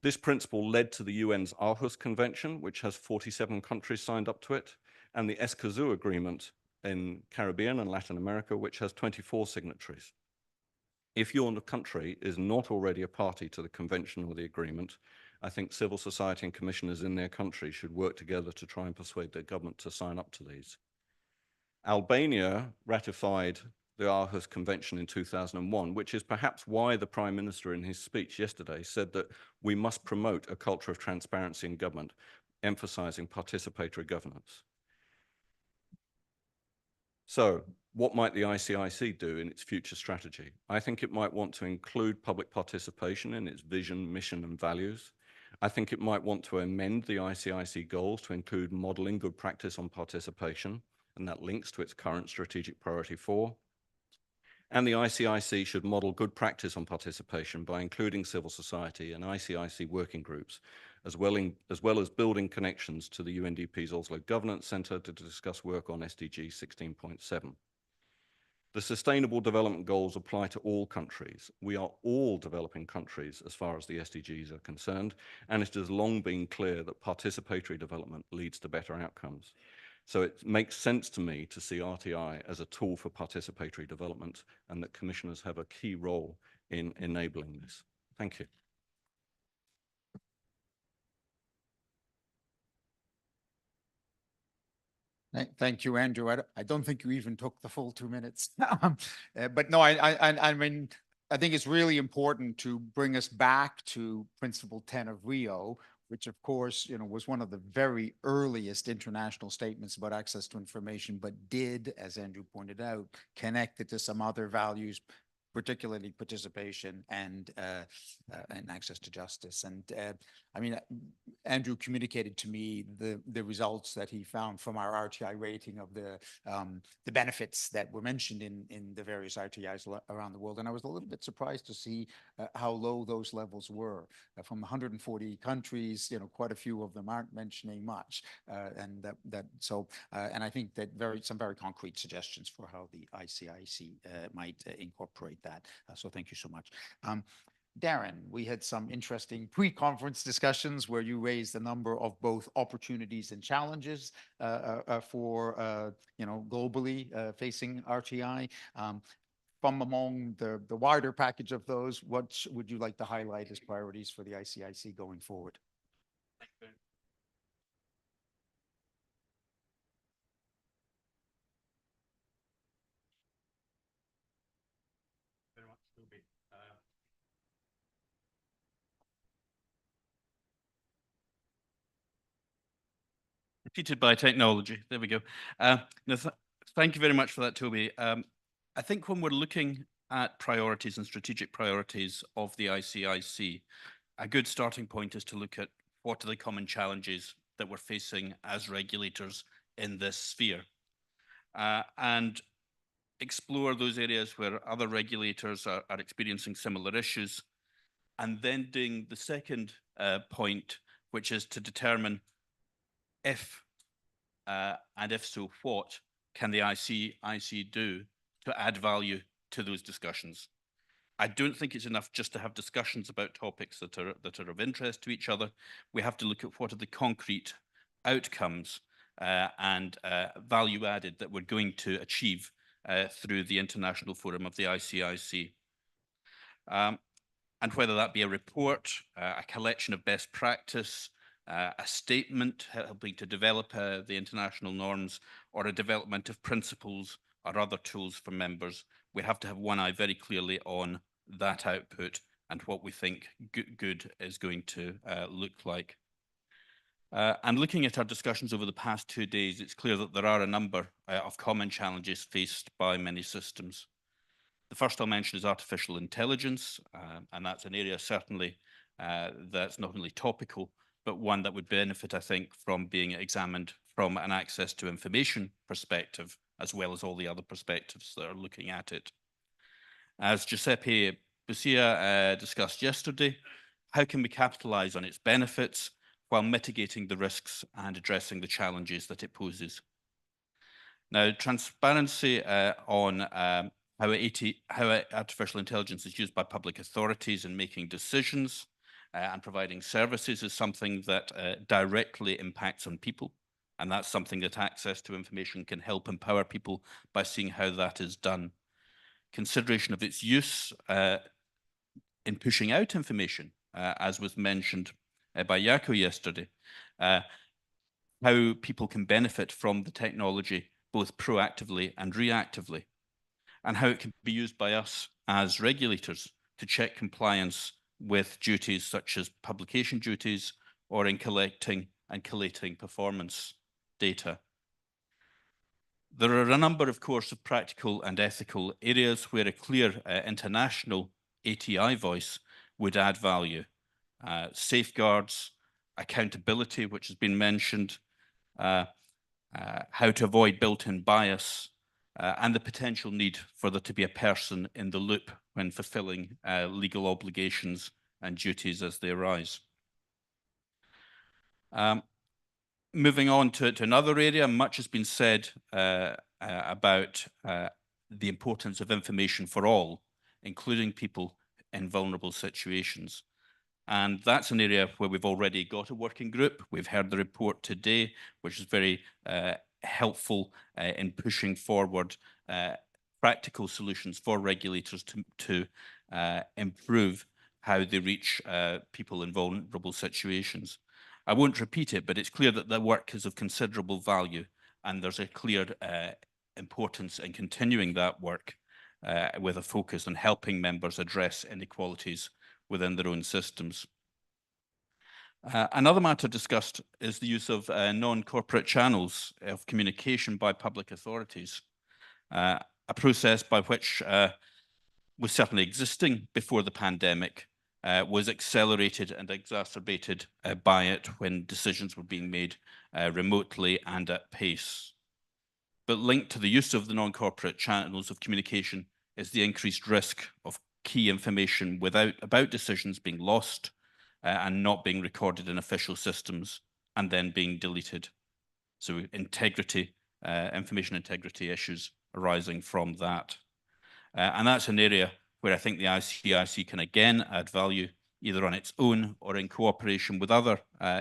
This principle led to the UN's Aarhus Convention, which has 47 countries signed up to it, and the Escazú Agreement in Caribbean and Latin America, which has 24 signatories. If your country is not already a party to the convention or the agreement, I think civil society and commissioners in their country should work together to try and persuade their government to sign up to these. Albania ratified the Aarhus Convention in 2001, which is perhaps why the Prime Minister in his speech yesterday said that we must promote a culture of transparency in government, emphasizing participatory governance. So what might the ICIC do in its future strategy? I think it might want to include public participation in its vision, mission, and values. I think it might want to amend the ICIC goals to include modeling good practice on participation, and that links to its current strategic priority 4. And the ICIC should model good practice on participation by including civil society and ICIC working groups, as well as building connections to the UNDP's Oslo Governance Center to discuss work on SDG 16.7. The Sustainable Development Goals apply to all countries. We are all developing countries as far as the SDGs are concerned, and it has long been clear that participatory development leads to better outcomes. So it makes sense to me to see RTI as a tool for participatory development, and that commissioners have a key role in enabling this. Thank you. Thank you, Andrew. I don't think you even took the full 2 minutes. But no, I mean, I think it's really important to bring us back to Principle 10 of Rio, which of course, you know, was one of the very earliest international statements about access to information, but did, as Andrew pointed out, connect it to some other values, particularly participation and access to justice. And I mean, Andrew communicated to me the results that he found from our RTI rating of the benefits that were mentioned in the various RTIs around the world. And I was a little bit surprised to see how low those levels were. From 140 countries, you know, quite a few of them aren't mentioning much. And I think that some very concrete suggestions for how the ICIC might incorporate that. So thank you so much. Darren, we had some interesting pre-conference discussions where you raised a number of both opportunities and challenges for you know, globally facing RTI. From among the wider package of those, what would you like to highlight as priorities for the ICIC going forward? Thank you. Very much, Toby. Repeated by technology. There we go. No, thank you very much for that, Toby. I think when we're looking at priorities and strategic priorities of the ICIC, a good starting point is to look at what are the common challenges that we're facing as regulators in this sphere, and explore those areas where other regulators are experiencing similar issues, and then doing the second point, which is to determine if, and if so, what can the ICIC do to add value to those discussions. I don't think it's enough just to have discussions about topics that are of interest to each other. We have to look at what are the concrete outcomes and value added that we're going to achieve through the International Forum of the ICIC. And whether that be a report, a collection of best practice, a statement helping to develop the international norms, or a development of principles or other tools for members, we have to have one eye very clearly on that output and what we think good is going to look like. And looking at our discussions over the past 2 days, it's clear that there are a number of common challenges faced by many systems. The first I'll mention is artificial intelligence, and that's an area certainly that's not only topical, but one that would benefit, I think, from being examined from an access to information perspective, as well as all the other perspectives that are looking at it. As Giuseppe Busia discussed yesterday, how can we capitalize on its benefits while mitigating the risks and addressing the challenges that it poses? Now, transparency on how artificial intelligence is used by public authorities in making decisions and providing services is something that directly impacts on people. And that's something that access to information can help empower people by seeing how that is done. Consideration of its use in pushing out information, as was mentioned by Jaco yesterday, how people can benefit from the technology both proactively and reactively. and how it can be used by us as regulators to check compliance with duties such as publication duties or in collecting and collating performance data. There are a number, of course, of practical and ethical areas where a clear international ATI voice would add value. Safeguards, accountability, which has been mentioned, how to avoid built-in bias, and the potential need for there to be a person in the loop when fulfilling legal obligations and duties as they arise. Moving on to another area, much has been said about the importance of information for all, including people in vulnerable situations. And that's an area where we've already got a working group. We've heard the report today, which is very helpful in pushing forward practical solutions for regulators to improve how they reach people in vulnerable situations. I won't repeat it, but it's clear that the work is of considerable value, and there's a clear importance in continuing that work with a focus on helping members address inequalities within their own systems. Another matter discussed is the use of non-corporate channels of communication by public authorities, a process by which was certainly existing before the pandemic, was accelerated and exacerbated by it when decisions were being made remotely and at pace. But linked to the use of the non-corporate channels of communication is the increased risk of key information about decisions being lost and not being recorded in official systems and then being deleted. So integrity, information integrity issues arising from that. And that's an area where I think the ICIC can again add value, either on its own or in cooperation with other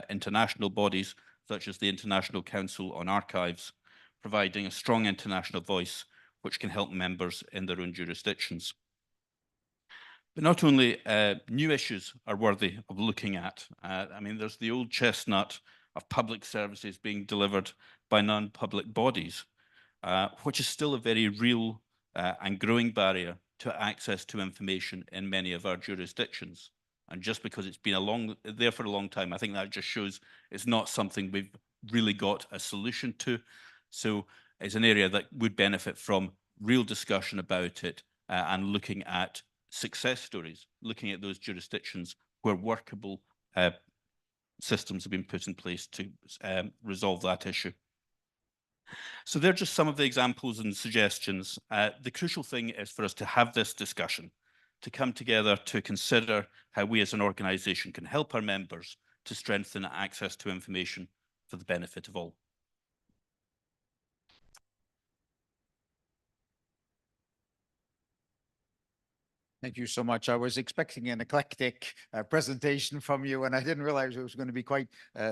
international bodies, such as the International Council on Archives, providing a strong international voice which can help members in their own jurisdictions. But not only new issues are worthy of looking at. I mean, there's the old chestnut of public services being delivered by non-public bodies, which is still a very real and growing barrier to access to information in many of our jurisdictions. And just because it's been there for a long time, I think that just shows it's not something we've really got a solution to. So it's an area that would benefit from real discussion about it and looking at success stories, looking at those jurisdictions where workable systems have been put in place to resolve that issue. So they're just some of the examples and suggestions. The crucial thing is for us to have this discussion, to come together to consider how we as an organisation can help our members to strengthen access to information for the benefit of all. Thank you so much. I was expecting an eclectic presentation from you, and I didn't realize it was going to be quite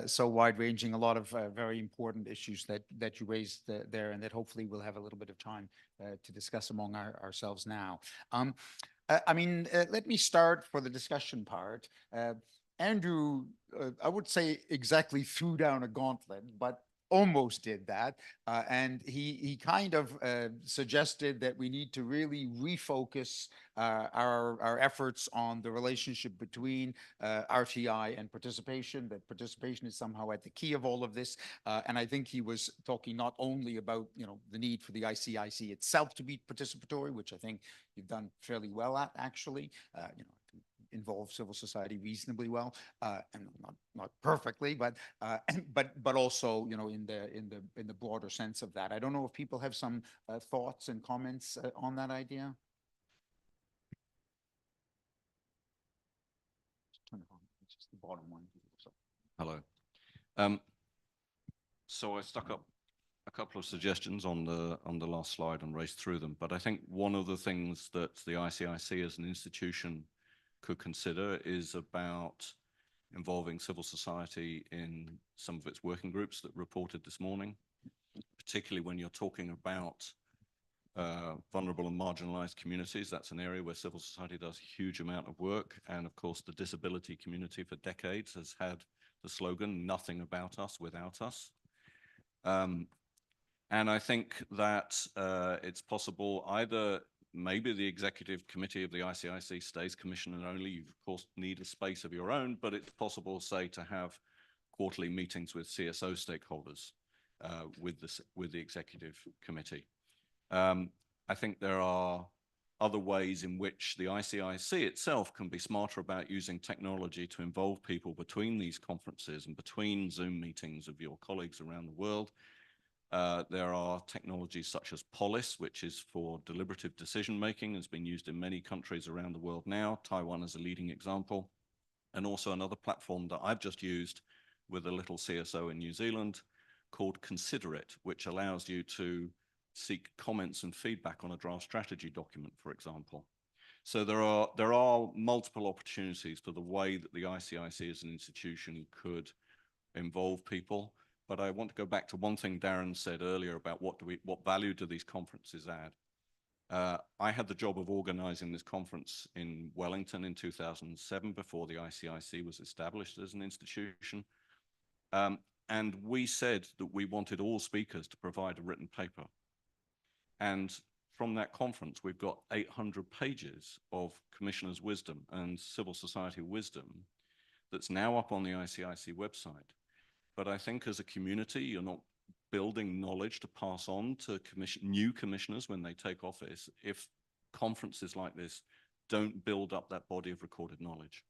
so wide-ranging. A lot of very important issues that you raised there, and that hopefully we'll have a little bit of time to discuss among ourselves now. I mean, let me start for the discussion part. Andrew, I would say exactly threw down a gauntlet, but almost did that. And he kind of suggested that we need to really refocus our efforts on the relationship between RTI and participation, that participation is somehow at the key of all of this. And I think he was talking not only about, the need for the ICIC itself to be participatory, which I think you've done fairly well at, actually, involve civil society reasonably well, and not perfectly, but also in the broader sense of that. I don't know if people have some thoughts and comments on that idea. Turn it on. It's just the bottom one. Hello. So I stuck up a couple of suggestions on the last slide and raced through them. But I think one of the things that the ICIC as an institution could consider is about involving civil society in some of its working groups that reported this morning, particularly when you're talking about vulnerable and marginalized communities. That's an area where civil society does a huge amount of work. And of course, the disability community for decades has had the slogan, "Nothing about us without us." And I think that it's possible either maybe the executive committee of the ICIC stays commissioner only. You, of course, need a space of your own, but it's possible, say, to have quarterly meetings with CSO stakeholders with the executive committee. I think there are other ways in which the ICIC itself can be smarter about using technology to involve people between these conferences and between Zoom meetings of your colleagues around the world. There are technologies such as Polis, which is for deliberative decision-making, has been used in many countries around the world now. Taiwan is a leading example. And also another platform that I've just used with a little CSO in New Zealand called Consider It, which allows you to seek comments and feedback on a draft strategy document, for example. So there are multiple opportunities for the way that the ICIC as an institution could involve people. But I want to go back to one thing Darren said earlier about what value do these conferences add? I had the job of organizing this conference in Wellington in 2007 before the ICIC was established as an institution. And we said that we wanted all speakers to provide a written paper. And from that conference, we've got 800 pages of commissioners' wisdom and civil society wisdom that's now up on the ICIC website. But I think as a community, you're not building knowledge to pass on to new commissioners when they take office if conferences like this don't build up that body of recorded knowledge.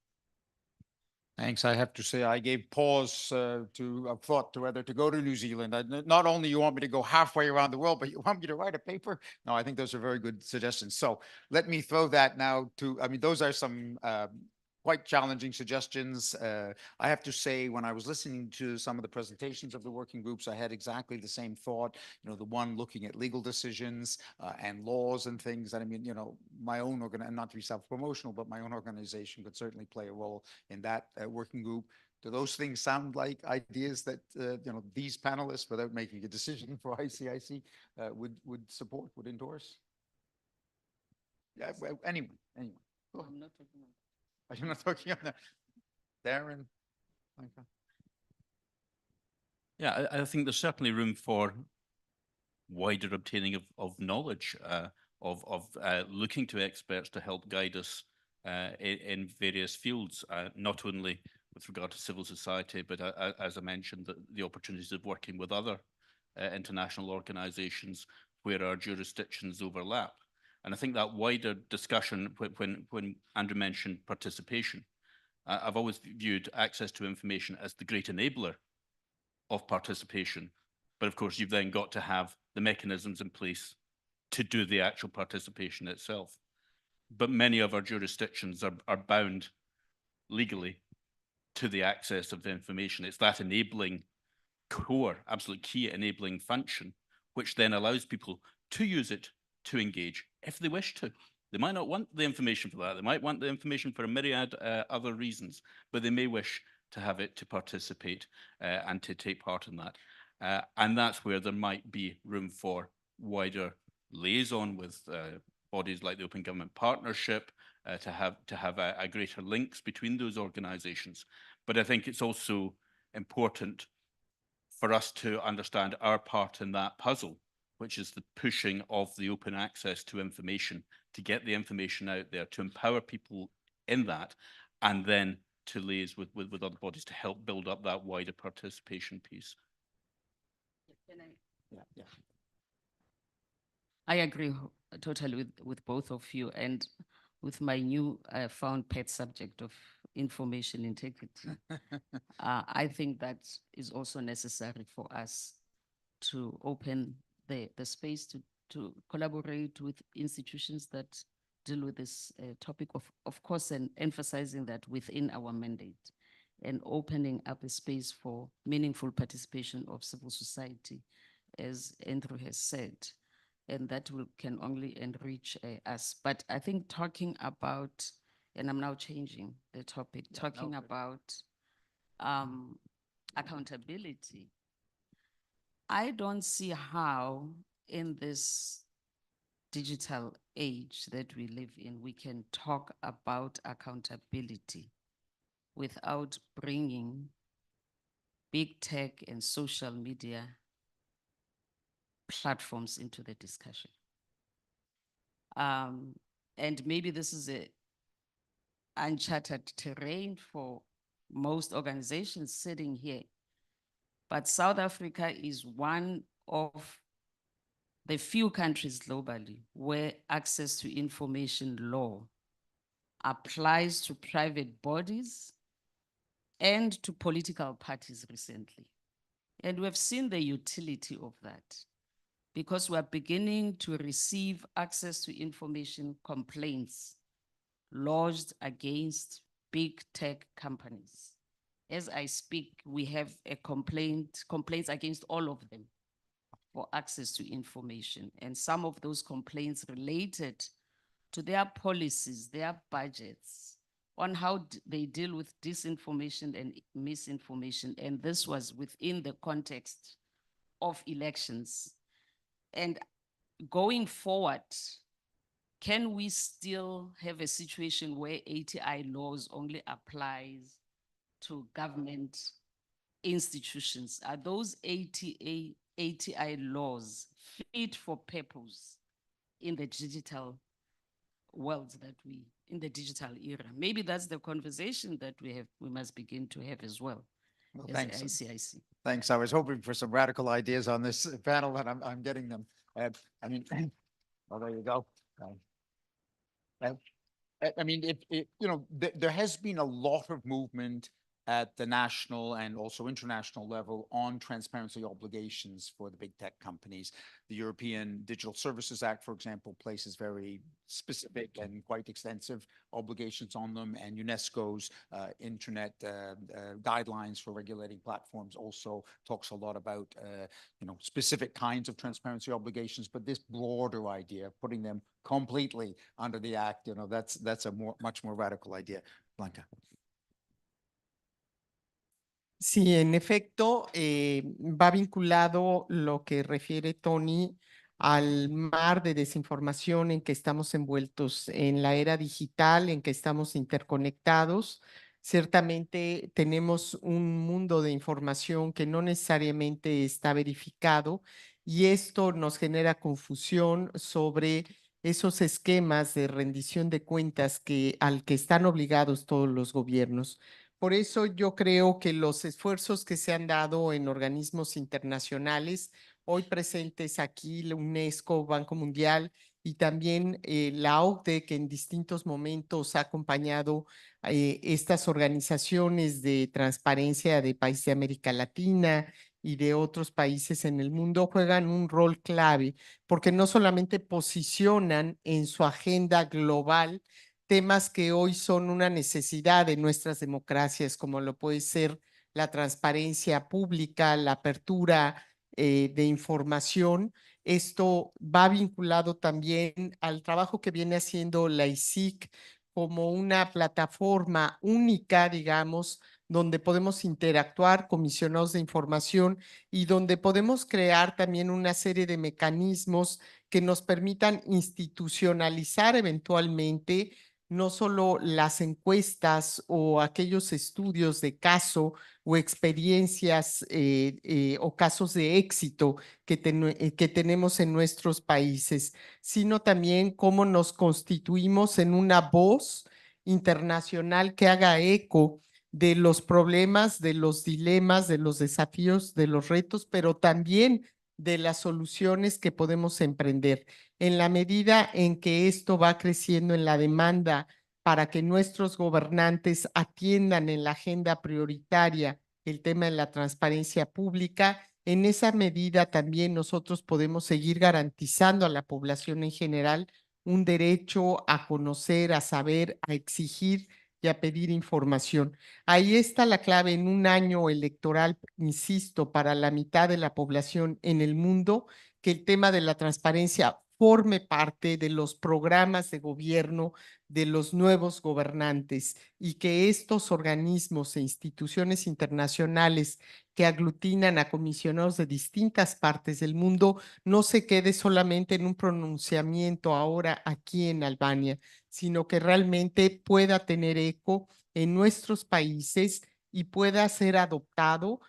Thanks. I have to say, I gave pause to a thought to whether to go to New Zealand. Not only you want me to go halfway around the world, but you want me to write a paper? No, I think those are very good suggestions. So let me throw that now to, I mean, those are some quite challenging suggestions. I have to say, when I was listening to some of the presentations of the working groups, I had exactly the same thought, you know, the one looking at legal decisions and laws and things. And I mean, you know, my own not to be self-promotional, but my own organization could certainly play a role in that working group. Do those things sound like ideas that, you know, these panelists, without making a decision for ICIC, would support, would endorse? Yeah, well, anyway. I'm not talking about. I'm not talking on that. Darren? Okay. Yeah, I think there's certainly room for wider obtaining of knowledge, of looking to experts to help guide us in various fields, not only with regard to civil society, but as I mentioned, the opportunities of working with other international organizations where our jurisdictions overlap. And I think that wider discussion, when Andrew mentioned participation, I've always viewed access to information as the great enabler of participation. But of course, you've then got to have the mechanisms in place to do the actual participation itself. But many of our jurisdictions are bound legally to the access of the information. It's that enabling core, absolute key enabling function, which then allows people to use it to engage if they wish to. They might not want the information for that. They might want the information for a myriad other reasons, but they may wish to have it to participate and to take part in that. And that's where there might be room for wider liaison with bodies like the Open Government Partnership to have a greater links between those organizations. But I think it's also important for us to understand our part in that puzzle, which is the pushing of the open access to information, to get the information out there, to empower people in that, and then to liaise with other bodies to help build up that wider participation piece. Yeah. I agree totally with both of you, and with my new found pet subject of information integrity. I think that is also necessary for us to open the space to collaborate with institutions that deal with this topic, of course, and emphasizing that within our mandate and opening up a space for meaningful participation of civil society, as Andrew has said, and that can only enrich us. But I think talking about, and I'm now changing the topic, talking about accountability, I don't see how in this digital age that we live in, we can talk about accountability without bringing big tech and social media platforms into the discussion. And maybe this is a uncharted terrain for most organizations sitting here. But South Africa is one of the few countries globally where access to information law applies to private bodies and to political parties recently. And we've seen the utility of that because we're beginning to receive access to information complaints lodged against big tech companies. As I speak, we have complaints against all of them for access to information. And some of those complaints related to their policies, their budgets, on how they deal with disinformation and misinformation. And this was within the context of elections. And going forward, can we still have a situation where ATI laws only applies to government institutions? Are those ATI laws fit for purpose in the digital world in the digital era? Maybe that's the conversation that we must begin to have as well. Well, as thanks. ICIC. Thanks. I was hoping for some radical ideas on this panel, and I'm getting them. I mean, well, there you go. I mean, there has been a lot of movement at the national and also international level on transparency obligations for the big tech companies. The European Digital Services Act, for example, places very specific and quite extensive obligations on them, and UNESCO's internet guidelines for regulating platforms also talks a lot about specific kinds of transparency obligations. But this broader idea, putting them completely under the act, that's a much more radical idea. Blanca. Sí, en efecto, va vinculado lo que refiere Tony al mar de desinformación en que estamos envueltos en la era digital, en que estamos interconectados. Ciertamente tenemos un mundo de información que no necesariamente está verificado y esto nos genera confusión sobre esos esquemas de rendición de cuentas al que están obligados todos los gobiernos. Por eso yo creo que los esfuerzos que se han dado en organismos internacionales, hoy presentes aquí, la UNESCO, Banco Mundial y también la OCDE, que en distintos momentos ha acompañado estas organizaciones de transparencia de países de América Latina y de otros países en el mundo, juegan un rol clave porque no solamente posicionan en su agenda global temas que hoy son una necesidad de nuestras democracias, como lo puede ser la transparencia pública, la apertura de información. Esto va vinculado también al trabajo que viene haciendo la ICIC como una plataforma única, digamos, donde podemos interactuar, comisionados de información y donde podemos crear también una serie de mecanismos que nos permitan institucionalizar eventualmente no solo las encuestas o aquellos estudios de caso o experiencias o casos de éxito que tenemos en nuestros países, sino también cómo nos constituimos en una voz internacional que haga eco de los problemas, de los dilemas, de los desafíos, de los retos, pero también de las soluciones que podemos emprender. En la medida en que esto va creciendo en la demanda para que nuestros gobernantes atiendan en la agenda prioritaria el tema de la transparencia pública, en esa medida también nosotros podemos seguir garantizando a la población en general un derecho a conocer, a saber, a exigir y a pedir información. Ahí está la clave en un año electoral, insisto, para la mitad de la población en el mundo, que el tema de la transparencia forme parte de los programas de gobierno de los nuevos gobernantes y que estos organismos e instituciones internacionales que aglutinan a comisionados de distintas partes del mundo no se quede solamente en un pronunciamiento ahora aquí en Albania, sino que realmente pueda tener eco en nuestros países y pueda ser adoptado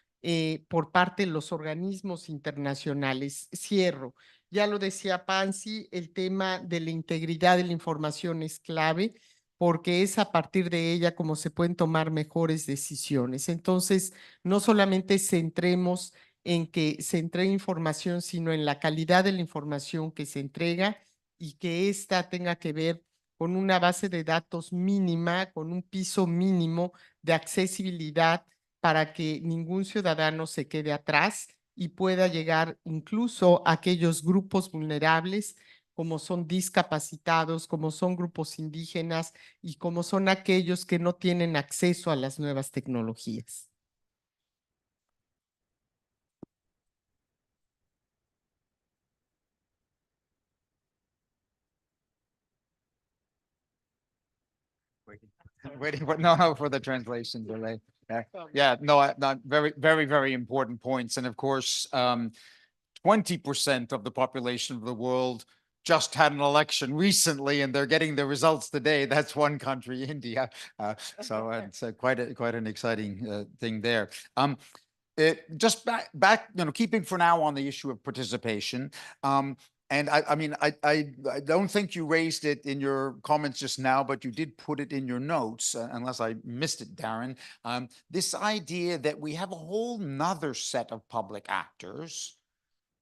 por parte de los organismos internacionales. Cierro. Ya lo decía Pansy, el tema de la integridad de la información es clave porque es a partir de ella como se pueden tomar mejores decisiones. Entonces, no solamente centremos en que se entregue información, sino en la calidad de la información que se entrega y que ésta tenga que ver con una base de datos mínima, con un piso mínimo de accesibilidad para que ningún ciudadano se quede atrás y pueda llegar incluso a aquellos grupos vulnerables como son discapacitados, como son grupos indígenas y como son aquellos que no tienen acceso a las nuevas tecnologías. Waiting for, no, for the translation delay. Yeah, no, very, very, very important points. And of course, 20% of the population of the world just had an election recently and they're getting the results today. That's one country, India. So it's quite an exciting thing there. Just back, keeping for now on the issue of participation. And I mean, I don't think you raised it in your comments just now, but you did put it in your notes, unless I missed it, Darren. This idea that we have a whole nother set of public actors,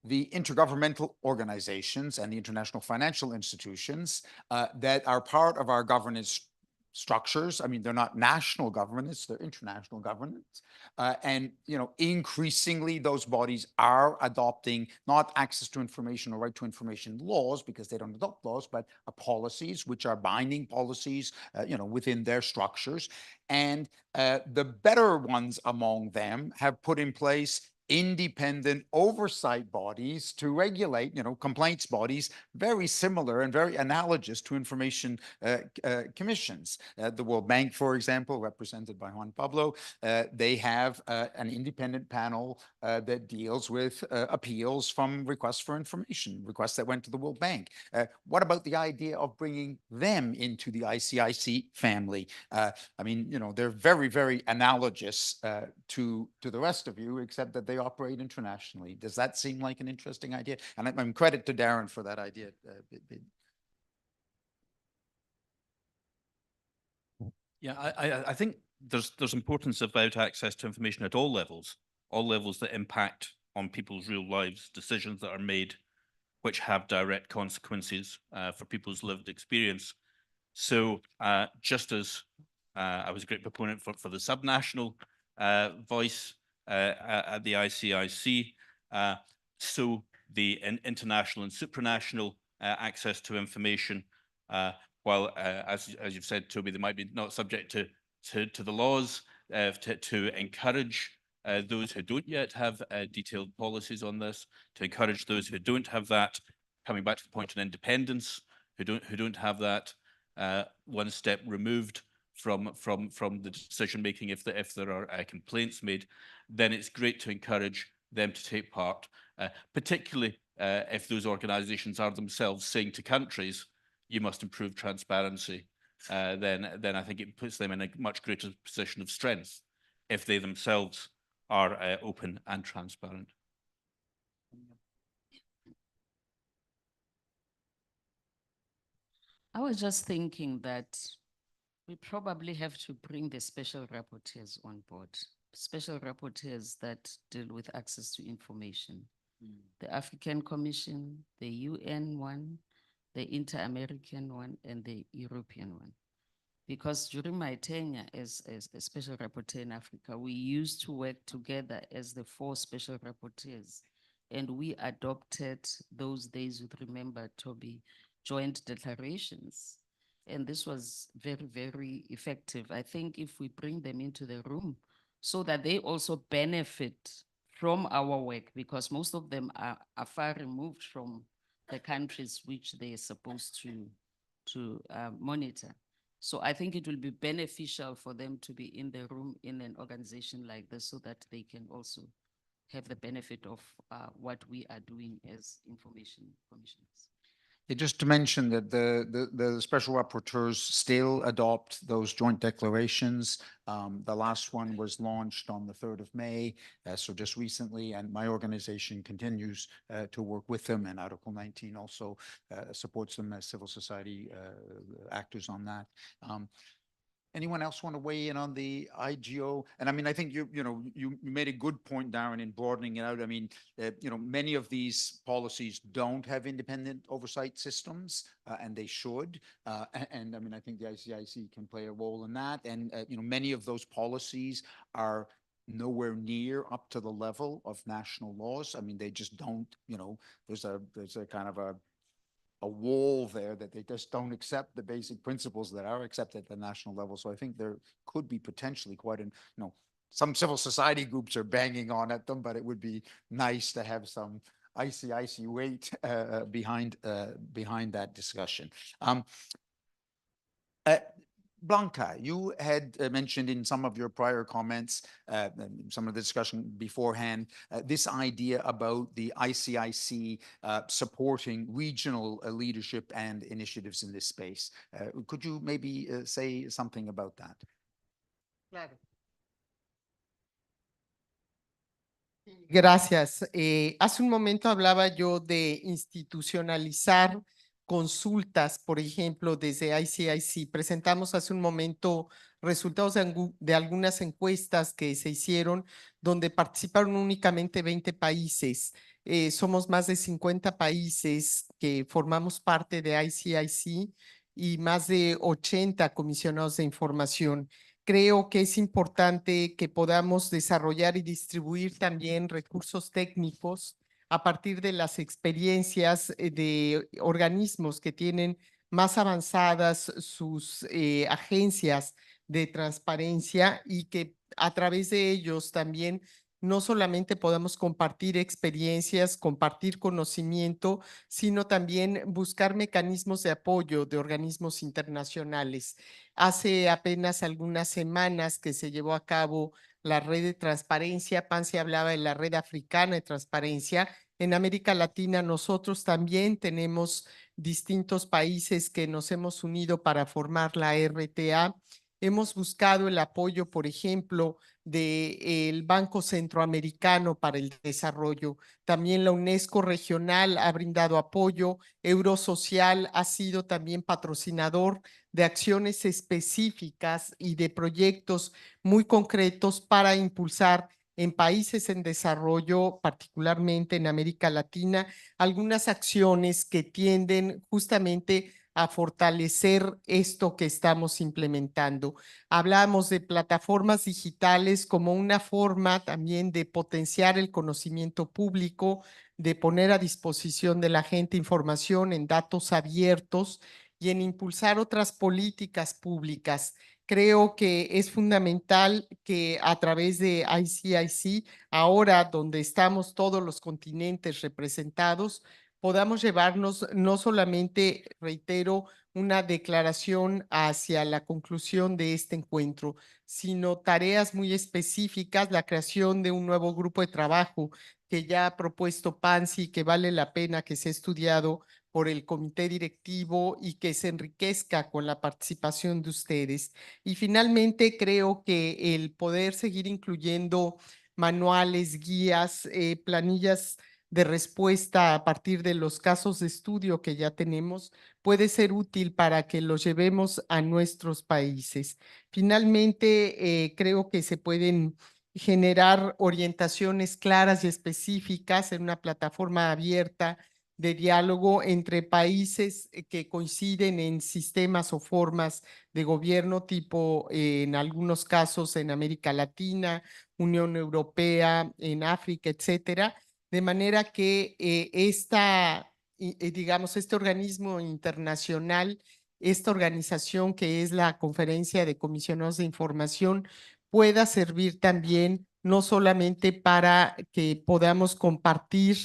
the intergovernmental organizations and the international financial institutions that are part of our governance structures. I mean, they're not national governments, they're international governments. And, increasingly those bodies are adopting not access to information or right to information laws, because they don't adopt laws, but policies, which are binding policies, within their structures. And the better ones among them have put in place independent oversight bodies to regulate, complaints bodies, very similar and very analogous to information commissions. The World Bank, for example, represented by Juan Pablo, they have an independent panel that deals with appeals from requests for information, requests that went to the World Bank. What about the idea of bringing them into the ICIC family? I mean, they're very, very analogous to the rest of you, except that they operate internationally. Does that seem like an interesting idea? And I'm credit to Darren for that idea. Yeah, I think there's importance about access to information at all levels that impact on people's real lives, decisions that are made which have direct consequences for people's lived experience. So just as I was a great proponent for the subnational voice at the ICIC, so the international and supranational access to information, while as you've said, Toby, they might be not subject to the laws, to encourage those who don't yet have detailed policies on this, to encourage those who don't have that, coming back to the point on independence, who don't have that, one step removed from the decision making if there are complaints made, then it's great to encourage them to take part, particularly if those organizations are themselves saying to countries, you must improve transparency. Then I think it puts them in a much greater position of strength if they themselves are open and transparent. I was just thinking that we probably have to bring the special rapporteurs on board, special rapporteurs that deal with access to information. The African Commission, the UN one, the Inter-American one, and the European one. Because during my tenure as a special rapporteur in Africa, we used to work together as the 4 special rapporteurs. And we adopted those days, you remember, Toby, joint declarations. And this was very, very effective. I think if we bring them into the room so that they also benefit from our work, because most of them are far removed from the countries which they are supposed to monitor. So I think it will be beneficial for them to be in the room in an organization like this so that they can also have the benefit of what we are doing as information commissioners. Just to mention that the special rapporteurs still adopt those joint declarations. The last one was launched on the 3rd of May, so just recently, and my organization continues to work with them, and Article 19 also supports them as civil society actors on that. Anyone else want to weigh in on the IGO? And I mean, I think you made a good point, Darren, in broadening it out. I mean, many of these policies don't have independent oversight systems, and they should. And I mean, I think the ICIC can play a role in that. And many of those policies are nowhere near up to the level of national laws. I mean, they just don't. There's a kind of a wall there that they just don't accept the basic principles that are accepted at the national level. So I think there could be potentially quite some civil society groups are banging on at them, but it would be nice to have some ICIC weight behind that discussion. Blanca, you had mentioned in some of your prior comments, some of the discussion beforehand, this idea about the ICIC supporting regional leadership and initiatives in this space. Could you maybe say something about that? Claro. Gracias. Hace un momento hablaba yo de institucionalizar consultas, por ejemplo, desde ICIC. Presentamos hace un momento resultados de algunas encuestas que se hicieron donde participaron únicamente 20 países. Somos más de 50 países que formamos parte de ICIC y más de 80 comisionados de información. Creo que es importante que podamos desarrollar y distribuir también recursos técnicos a partir de las experiencias de organismos que tienen más avanzadas sus agencias de transparencia y que a través de ellos también no solamente podamos compartir experiencias, compartir conocimiento, sino también buscar mecanismos de apoyo de organismos internacionales. Hace apenas algunas semanas que se llevó a cabo la red de transparencia, Pansy hablaba de la red africana de transparencia. En América Latina nosotros también tenemos distintos países que nos hemos unido para formar la RTA. Hemos buscado el apoyo, por ejemplo, del Banco Centroamericano para el Desarrollo. También la UNESCO regional ha brindado apoyo. Eurosocial ha sido también patrocinador de acciones específicas y de proyectos muy concretos para impulsar en países en desarrollo, particularmente en América Latina, algunas acciones que tienden justamente a fortalecer esto que estamos implementando. Hablamos de plataformas digitales como una forma también de potenciar el conocimiento público, de poner a disposición de la gente información en datos abiertos y en impulsar otras políticas públicas. Creo que es fundamental que a través de ICIC, ahora donde estamos todos los continentes representados, podamos llevarnos no solamente, reitero, una declaración hacia la conclusión de este encuentro, sino tareas muy específicas, la creación de un nuevo grupo de trabajo que ya ha propuesto Pansy, que vale la pena que sea estudiado por el comité directivo y que se enriquezca con la participación de ustedes. Y finalmente creo que el poder seguir incluyendo manuales, guías, planillas de respuesta a partir de los casos de estudio que ya tenemos puede ser útil para que los llevemos a nuestros países. Finalmente, creo que se pueden generar orientaciones claras y específicas en una plataforma abierta de diálogo entre países que coinciden en sistemas o formas de gobierno tipo en algunos casos en América Latina, Unión Europea, en África, etcétera, de manera que digamos, este organismo internacional, esta organización que es la Conferencia de Comisionados de Información, pueda servir también no solamente para que podamos compartir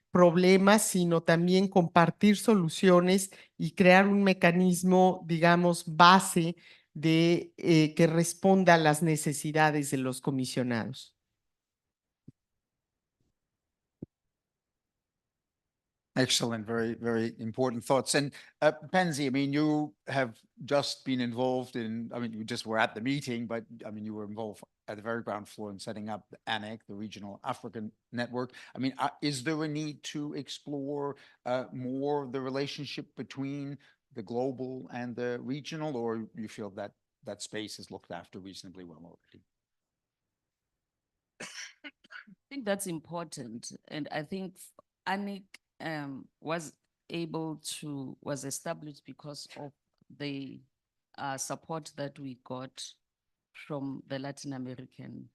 problemas, sino también compartir soluciones y crear un mecanismo, digamos, base de que responda a las necesidades de los comisionados. Excellent, very, very important thoughts. And Penzi, I mean, you have just been involved in, I mean, you just were at the meeting, but I mean, you were involved at the very ground floor in setting up the ANIC, the Regional African Network. I mean, is there a need to explore more the relationship between the global and the regional, or you feel that that space is looked after reasonably well already? I think that's important. And I think ANIC was established because of the support that we got from the Latin American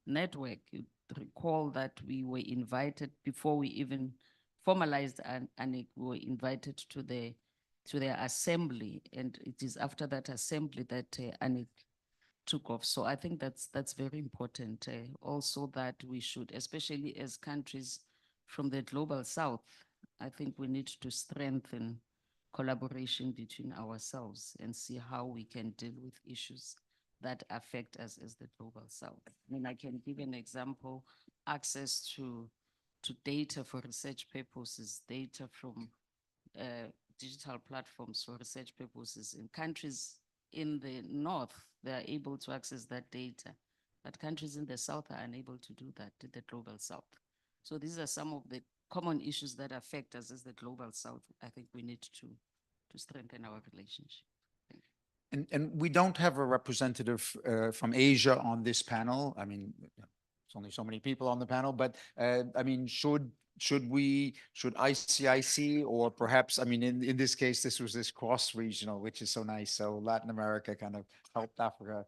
network. You recall that we were invited before we even formalized ANIC, we were invited to their assembly, and it is after that assembly that ANIC took off. So I think that's very important. Also that we should, especially as countries from the global south, I think we need to strengthen collaboration between ourselves and see how we can deal with issues that affect us as the global south. I mean, I can give an example: access to data for research purposes, data from digital platforms for research purposes. In countries in the north, they are able to access that data, but countries in the south are unable to do that, in the global south. So these are some of the common issues that affect us as the global south. I think we need to strengthen our relationship. Thank you. And we don't have a representative from Asia on this panel. I mean, there's only so many people on the panel, but I mean, should ICIC, or perhaps, I mean, in this case, this was this cross-regional, which is so nice. So Latin America kind of helped Africa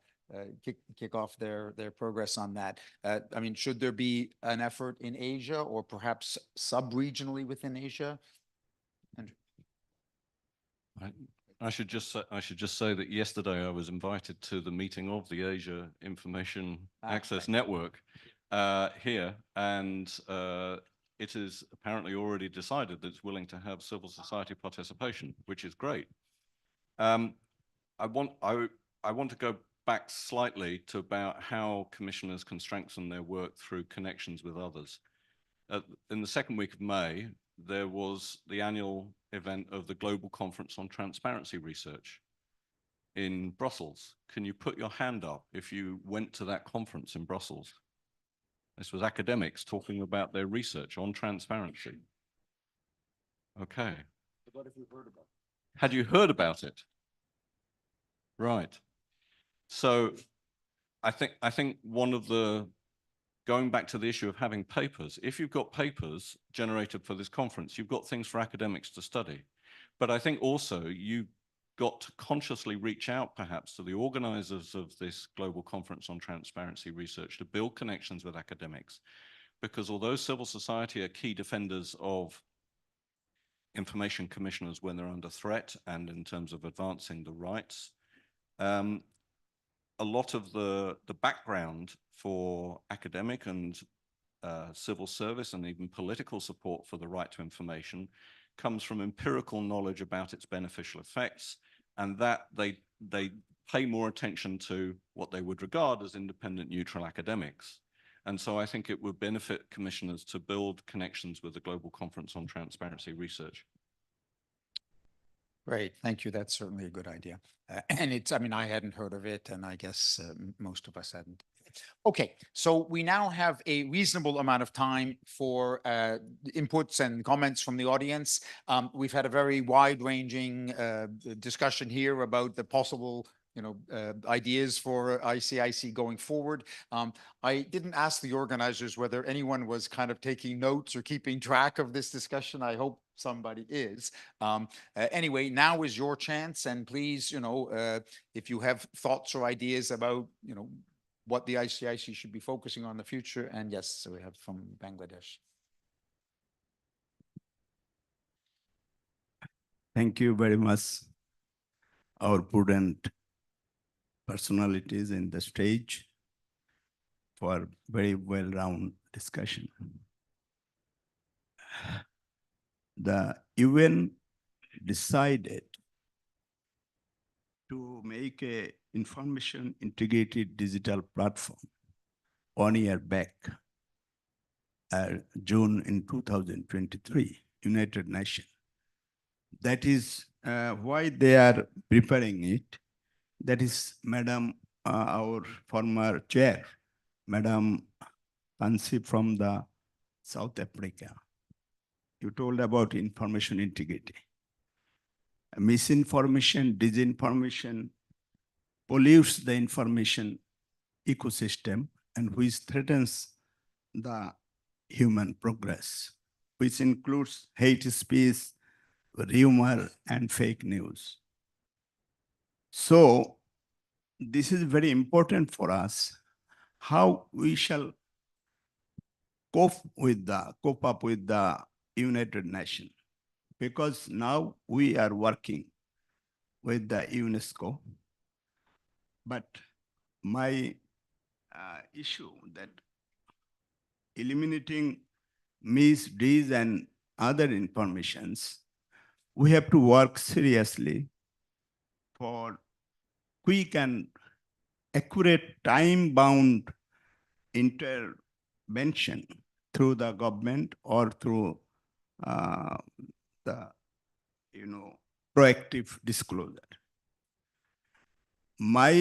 kick off their progress on that. I mean, should there be an effort in Asia, or perhaps sub-regionally within Asia? Andrew. I should just say that yesterday I was invited to the meeting of the Asia Information Access Network here, and it is apparently already decided that it's willing to have civil society participation, which is great. I want to go back slightly to about how commissioners can strengthen their work through connections with others. In the second week of May, there was the annual event of the Global Conference on Transparency Research in Brussels. Can you put your hand up if you went to that conference in Brussels? This was academics talking about their research on transparency. Okay. What have you heard about? Had you heard about it? Right. So I think one of the, going back to the issue of having papers, if you've got papers generated for this conference, you've got things for academics to study. But I think also you got to consciously reach out perhaps to the organizers of this global conference on transparency research to build connections with academics. Because although civil society are key defenders of information commissioners when they're under threat and in terms of advancing the rights, a lot of the background for academic and civil service and even political support for the right to information comes from empirical knowledge about its beneficial effects, and that they pay more attention to what they would regard as independent, neutral academics. And so I think it would benefit commissioners to build connections with the Global Conference on Transparency Research. Great, thank you. That's certainly a good idea. And it's, I mean, I hadn't heard of it, and I guess most of us hadn't. Okay, so we now have a reasonable amount of time for inputs and comments from the audience. We've had a very wide-ranging discussion here about the possible ideas for ICIC going forward. I didn't ask the organizers whether anyone was kind of taking notes or keeping track of this discussion. I hope somebody is. Anyway, now is your chance, and please, if you have thoughts or ideas about, what the ICIC should be focusing on in the future. And yes, so we have from Bangladesh. Thank you very much, our prudent personalities in the stage, for very well-rounded discussion. The UN decided to make a information integrated digital platform 1 year back. June in 2023, United Nations. That is why they are preparing it. That is, Madam, our former chair, Madam Kansi from the South Africa. You told about information integrity. Misinformation, disinformation pollutes the information ecosystem and which threatens the human progress, which includes hate speech, rumor, and fake news. So this is very important for us, how we shall cope up with the United Nations, because now we are working with the UNESCO. But my issue that eliminating mis, dis, and other informations, we have to work seriously for quick and accurate time-bound intervention through the government or through the proactive disclosure. My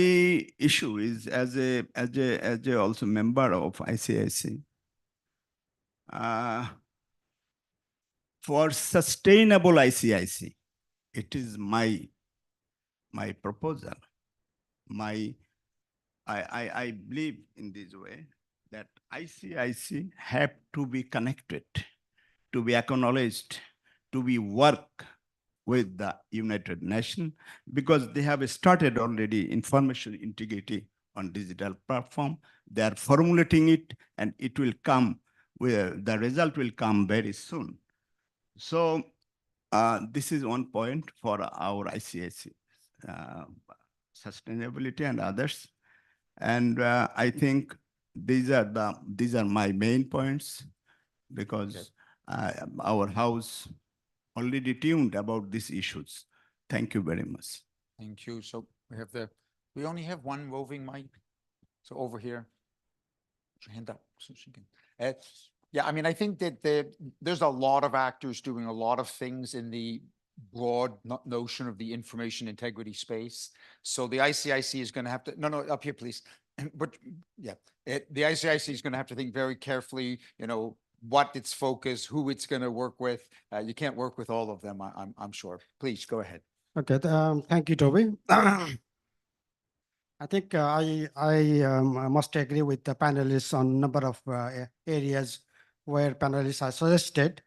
issue is as a also member of ICIC, for sustainable ICIC, it is my proposal. I believe in this way that ICIC have to be connected, to be acknowledged, to be work with the United Nations, because they have started already information integrity on digital platform. They are formulating it, and it will come, where the result will come very soon. So this is one point for our ICIC sustainability and others. And I think these are my main points, because our house already tuned about these issues. Thank you very much. Thank you. So we only have one roving mic. So over here, put your hand up so she can. Yeah, I mean, I think that there's a lot of actors doing a lot of things in the broad notion of the information integrity space. So the ICIC is going to have to, no, up here, please. But yeah, the ICIC is going to have to think very carefully, what its focus, who it's going to work with. You can't work with all of them, I'm sure. Please go ahead. Okay, thank you, Toby. I think I must agree with the panelists on a number of areas where panelists are suggested,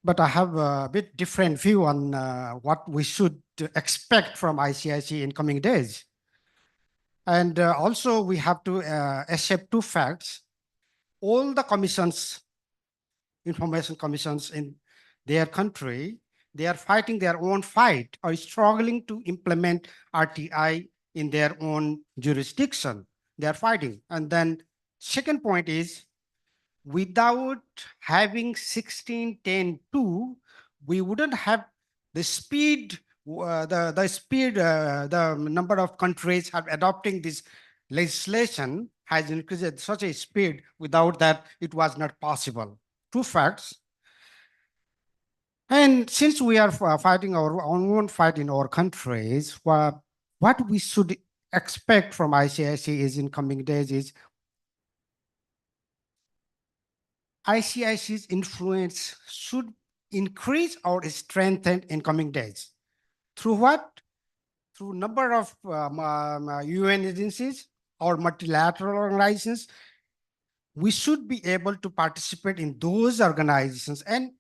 but I have a bit different view on what we should expect from ICIC in coming days. And also we have to accept two facts. All the commissions, information commissions in their country, they are fighting their own fight or struggling to implement RTI in their own jurisdiction. They are fighting. And then second point is, without having 1610.2, we wouldn't have the speed, the number of countries have adopting this legislation has increased at such a speed. Without that, it was not possible. Two facts. And since we are fighting our own fight in our countries, what we should expect from ICIC is in coming days is ICIC's influence should increase or strengthen in coming days. Through what? Through number of UN agencies or multilateral organizations. We should be able to participate in those organizations and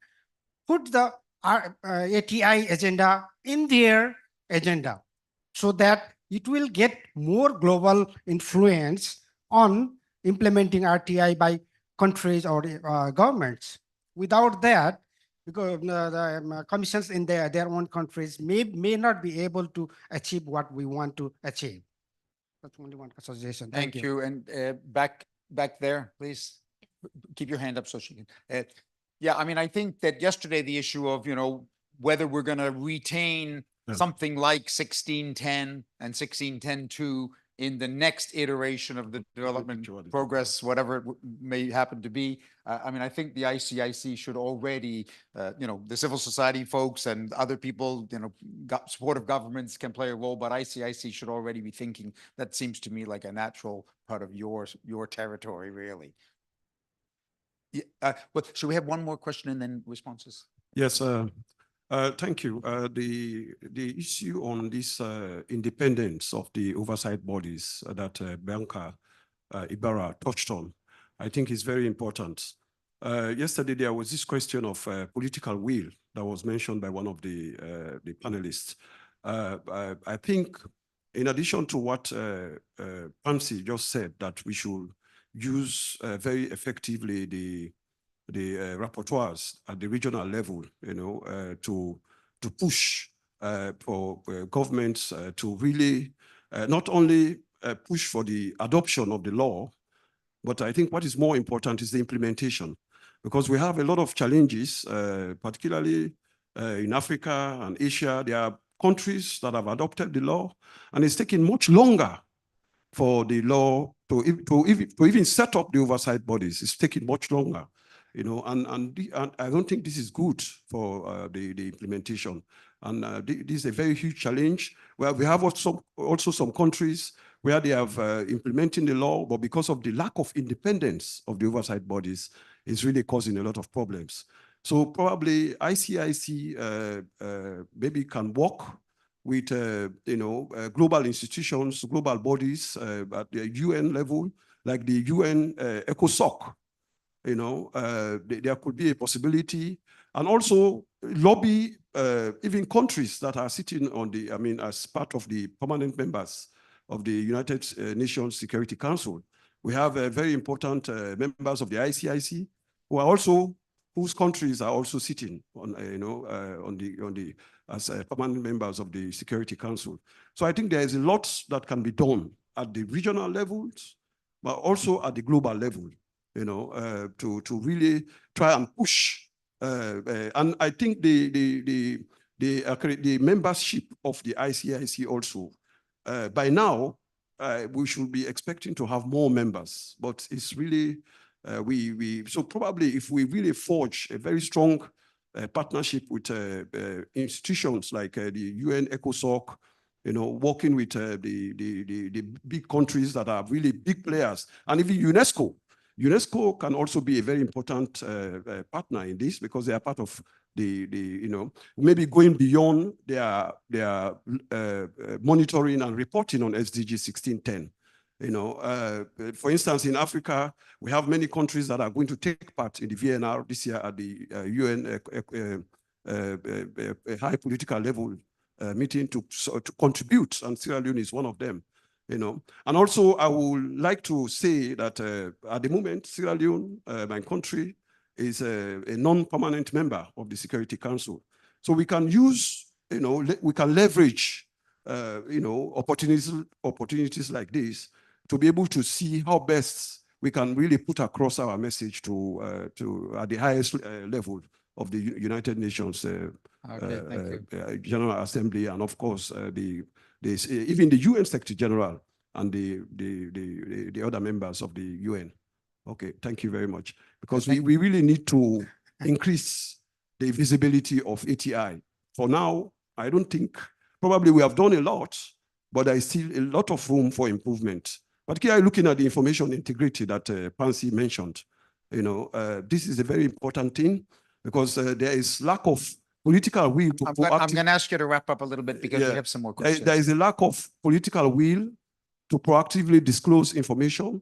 put the ATI agenda in their agenda, so that it will get more global influence on implementing RTI by countries or governments. Without that, because the commissions in their own countries may not be able to achieve what we want to achieve. That's only one suggestion. Thank you. And back there, please keep your hand up so she can. Yeah, I mean, I think that yesterday the issue of, whether we're going to retain something like 1610 and 1610.2 in the next iteration of the development progress, whatever it may happen to be. I mean, I think the ICIC should already, the civil society folks and other people, supportive governments can play a role, but ICIC should already be thinking. That seems to me like a natural part of your territory, really. Yeah, but should we have one more question and then responses? Yes, thank you. The issue on this independence of the oversight bodies that Bianca Ibarra touched on, I think is very important. Yesterday, there was this question of political will that was mentioned by one of the panelists. I think in addition to what Pansy just said, that we should use very effectively the rapporteurs at the regional level, to push for governments to really not only push for the adoption of the law, but I think what is more important is the implementation, because we have a lot of challenges, particularly in Africa and Asia. There are countries that have adopted the law, and it's taking much longer for the law to even set up the oversight bodies. It's taking much longer. And I don't think this is good for the implementation. And this is a very huge challenge, where we have also some countries where they have implementing the law, but because of the lack of independence of the oversight bodies, it's really causing a lot of problems. So probably ICIC maybe can work with global institutions, global bodies at the UN level, like the UN ECOSOC. There could be a possibility, and also lobby even countries that are sitting on as part of the permanent members of the United Nations Security Council. We have very important members of the ICIC whose countries are also sitting on as permanent members of the Security Council. So I think there is a lot that can be done at the regional levels, but also at the global level, to really try and push. And I think the membership of the ICIC also, by now, we should be expecting to have more members, but it's really, so probably if we really forge a very strong partnership with institutions like the UN ECOSOC, working with the big countries that are really big players, and even UNESCO. UNESCO can also be a very important partner in this, because they are part of maybe going beyond their monitoring and reporting on SDG 1610. For instance, in Africa, we have many countries that are going to take part in the VNR this year at the UN high political level meeting to contribute, and Sierra Leone is one of them. And also, I would like to say that at the moment, Sierra Leone, my country, is a non-permanent member of the Security Council. So we can use, we can leverage, opportunities like this to be able to see how best we can really put across our message to at the highest level of the United Nations General Assembly, and of course even the UN Secretary General and the other members of the UN. Okay, thank you very much. Because we really need to increase the visibility of ATI. For now, I don't think, probably we have done a lot, but there is still a lot of room for improvement. Particularly looking at the information integrity that Pansy mentioned, this is a very important thing, because there is lack of political will to I'm going to ask you to wrap up a little bit, because we have some more questions. There is a lack of political will to proactively disclose information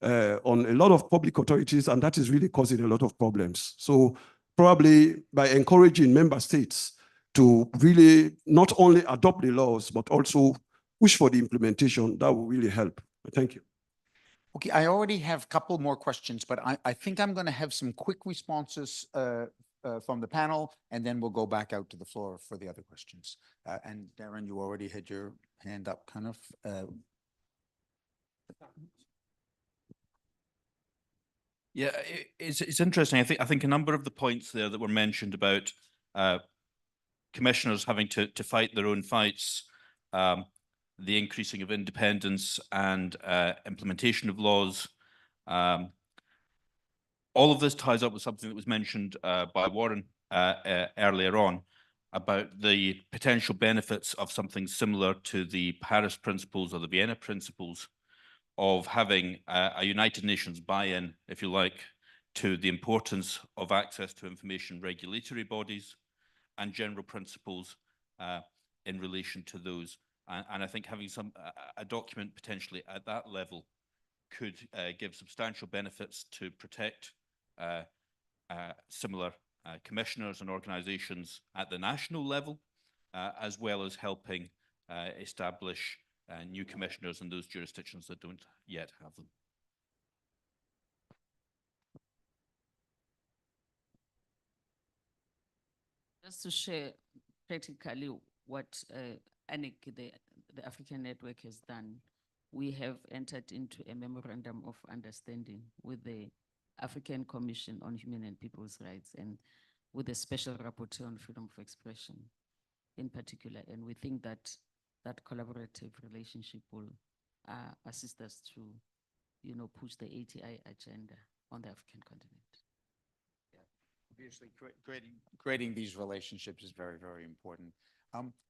on a lot of public authorities, and that is really causing a lot of problems. So probably by encouraging member states to really not only adopt the laws, but also push for the implementation, that will really help. Thank you. Okay, I already have a couple more questions, but I think I'm going to have some quick responses from the panel, and then we'll go back out to the floor for the other questions. And Darren, you already had your hand up, kind of. Yeah, it's interesting. I think a number of the points there that were mentioned about commissioners having to fight their own fights, the increasing of independence and implementation of laws. All of this ties up with something that was mentioned by Warren earlier on about the potential benefits of something similar to the Paris Principles or the Vienna Principles of having a United Nations buy-in, if you like, to the importance of access to information regulatory bodies and general principles in relation to those. And I think having a document potentially at that level could give substantial benefits to protect similar commissioners and organizations at the national level, as well as helping establish new commissioners in those jurisdictions that don't yet have them. Just to share practically what ANIC, the African Network, has done, we have entered into a memorandum of understanding with the African Commission on Human and People's Rights and with the Special Rapporteur on Freedom of Expression in particular. And we think that that collaborative relationship will assist us to, push the ATI agenda on the African continent. Obviously, creating these relationships is very, very important.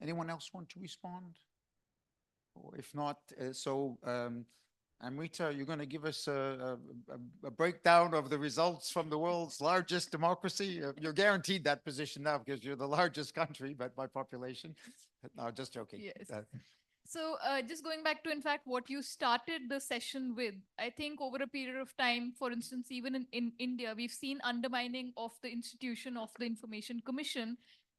Anyone else want to respond? Or if not, Amrita, you're going to give us a breakdown of the results from the world's largest democracy. You're guaranteed that position now because you're the largest country, but by population. No, just joking. Yes. So just going back to, in fact, what you started the session with, I think over a period of time, for instance, even in India, we've seen undermining of the institution of the Information Commission.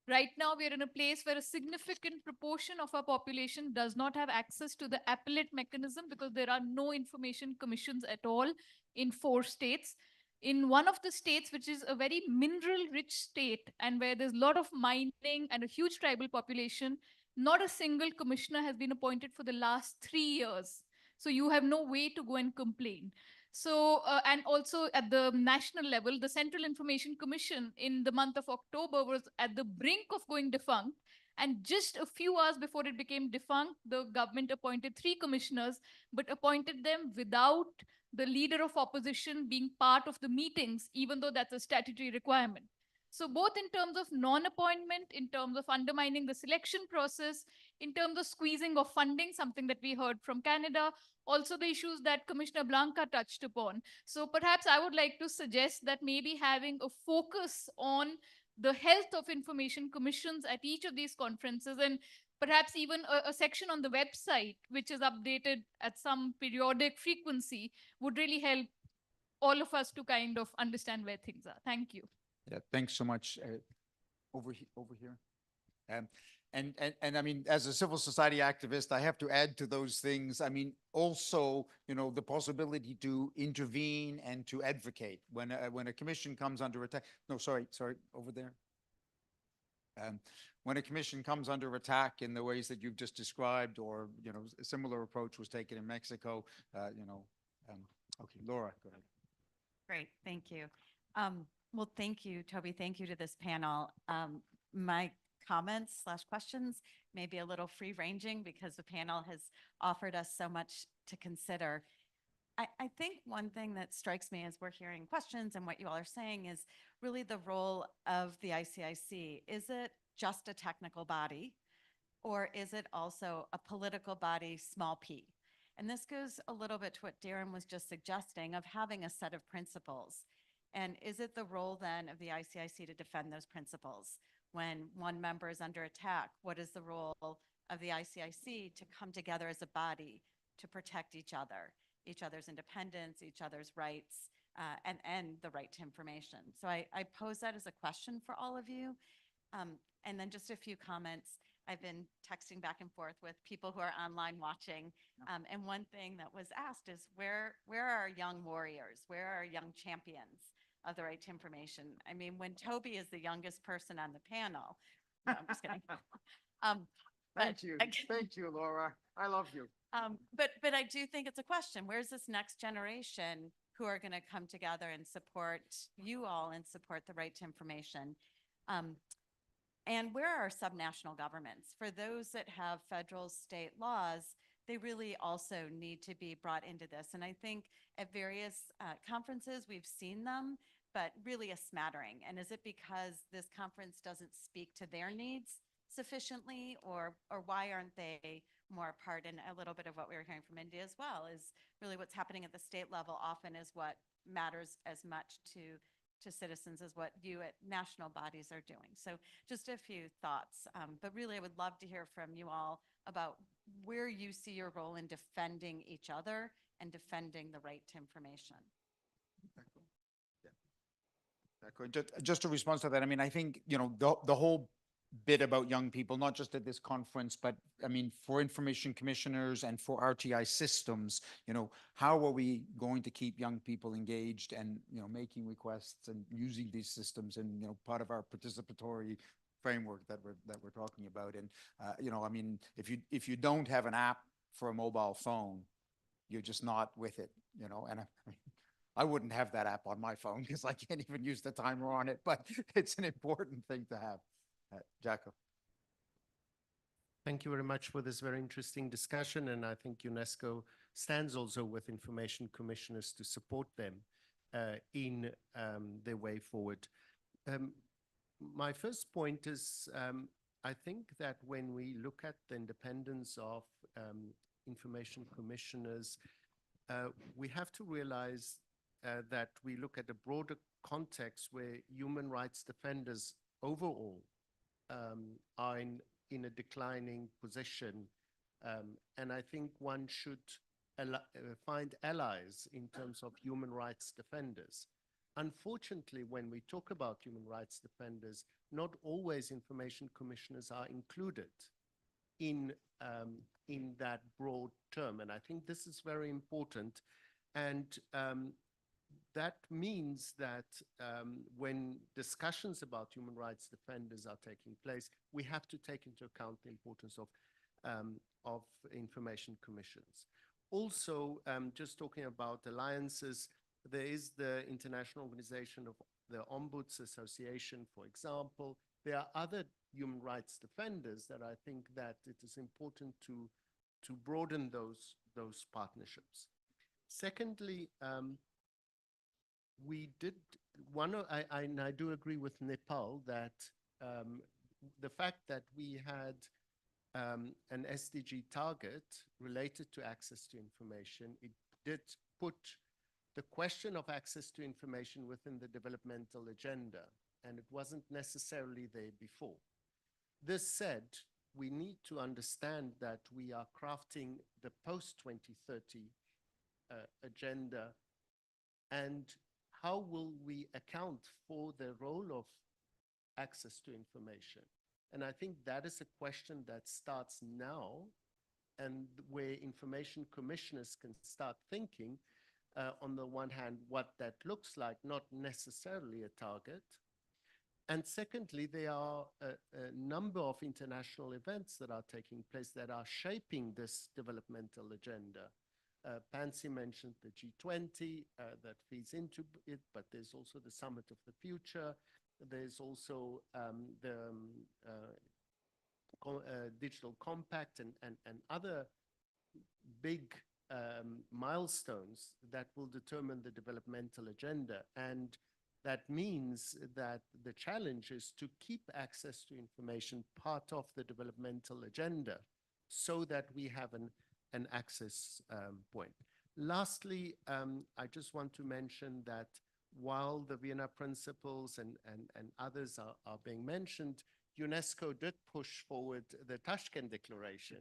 Right now, we are in a place where a significant proportion of our population does not have access to the appellate mechanism because there are no information commissions at all in 4 states. In one of the states, which is a very mineral-rich state and where there's a lot of mining and a huge tribal population, not a single commissioner has been appointed for the last 3 years. So you have no way to go and complain. So, and also at the national level, the Central Information Commission in the month of October was at the brink of going defunct. And just a few hours before it became defunct, the government appointed 3 commissioners, but appointed them without the leader of opposition being part of the meetings, even though that's a statutory requirement. So both in terms of non-appointment, in terms of undermining the selection process, in terms of squeezing of funding, something that we heard from Canada, also the issues that Commissioner Blanca touched upon. So perhaps I would like to suggest that maybe having a focus on the health of information commissions at each of these conferences, and perhaps even a section on the website, which is updated at some periodic frequency, would really help all of us to kind of understand where things are. Thank you. Yeah, thanks so much. Over here. And I mean, as a civil society activist, I have to add to those things. I mean, also, the possibility to intervene and to advocate when a commission comes under attack. No, sorry, over there. When a commission comes under attack in the ways that you've just described, or a similar approach was taken in Mexico, okay, Laura, go ahead. Great, thank you. Well, thank you, Toby. Thank you to this panel. My comments/questions may be a little free-ranging because the panel has offered us so much to consider. I think one thing that strikes me as we're hearing questions and what you all are saying is really the role of the ICIC. Is it just a technical body, or is it also a political body, small p? And this goes a little bit to what Darren was just suggesting of having a set of principles. And is it the role then of the ICIC to defend those principles? When one member is under attack, what is the role of the ICIC to come together as a body to protect each other's independence, each other's rights, and the right to information? So I pose that as a question for all of you. And then just a few comments. I've been texting back and forth with people who are online watching. And one thing that was asked is where are our young warriors? Where are our young champions of the right to information? I mean, when Toby is the youngest person on the panel, no, I'm just kidding. Thank you, Laura. I love you. But I do think it's a question. Where's this next generation who are going to come together and support you all and support the right to information? And where are subnational governments? For those that have federal state laws, they really also need to be brought into this. And I think at various conferences, we've seen them, but really a smattering. And is it because this conference doesn't speak to their needs sufficiently, or why aren't they more a part? And a little bit of what we were hearing from India as well is really what's happening at the state level often is what matters as much to citizens as what you at national bodies are doing. So just a few thoughts, but really I would love to hear from you all about where you see your role in defending each other and defending the right to information. Just a response to that, I mean, I think, you know, the whole bit about young people, not just at this conference, but I mean, for information commissioners and for RTI systems, you know, how are we going to keep young people engaged and, you know, making requests and using these systems and, you know, part of our participatory framework that we're talking about. And, you know, I mean, if you don't have an app for a mobile phone, you're just not with it, you know, and I wouldn't have that app on my phone because I can't even use the timer on it, but it's an important thing to have. Jacob. Thank you very much for this very interesting discussion. And I think UNESCO stands also with information commissioners to support them in their way forward. My first point is, I think that when we look at the independence of information commissioners, we have to realize that we look at a broader context where human rights defenders overall are in a declining position. And I think one should find allies in terms of human rights defenders. Unfortunately, when we talk about human rights defenders, not always information commissioners are included in that broad term. And I think this is very important. And that means that when discussions about human rights defenders are taking place, we have to take into account the importance of information commissions. Also, just talking about alliances, there is the International Organization of the Ombuds Association, for example. There are other human rights defenders that I think that it is important to broaden those partnerships. Secondly, we did and I do agree with Nepal that the fact that we had an SDG target related to access to information, it did put the question of access to information within the developmental agenda, and it wasn't necessarily there before. This said, we need to understand that we are crafting the post-2030 agenda, and how will we account for the role of access to information? And I think that is a question that starts now, and where information commissioners can start thinking, on the one hand, what that looks like, not necessarily a target. And secondly, there are a number of international events that are taking place that are shaping this developmental agenda. Pansy mentioned the G20 that feeds into it, but there's also the Summit of the Future. There's also the Digital Compact and other big milestones that will determine the developmental agenda. And that means that the challenge is to keep access to information part of the developmental agenda so that we have an access point. Lastly, I just want to mention that while the Vienna Principles and others are being mentioned, UNESCO did push forward the Tashkent Declaration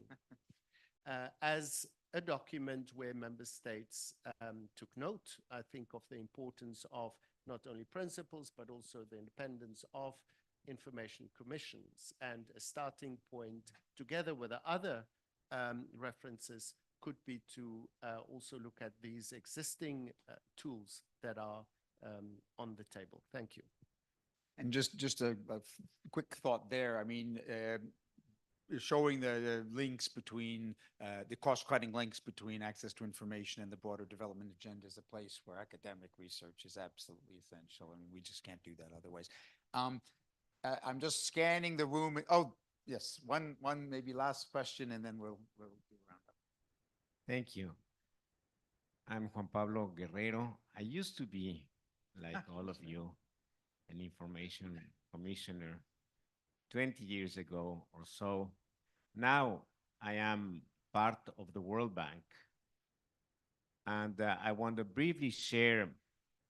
as a document where member states took note, I think, of the importance of not only principles, but also the independence of information commissions. And a starting point, together with the other references, could be to also look at these existing tools that are on the table. Thank you. And just a quick thought there. I mean, showing the links between, the cost-cutting links between access to information and the broader development agenda is a place where academic research is absolutely essential. I mean, we just can't do that otherwise. I'm just scanning the room. Oh, yes, one maybe last question, and then we'll round up. Thank you. I'm Juan Pablo Guerrero. I used to be, like all of you, an information commissioner 20 years ago or so. Now I am part of the World Bank. And I want to briefly share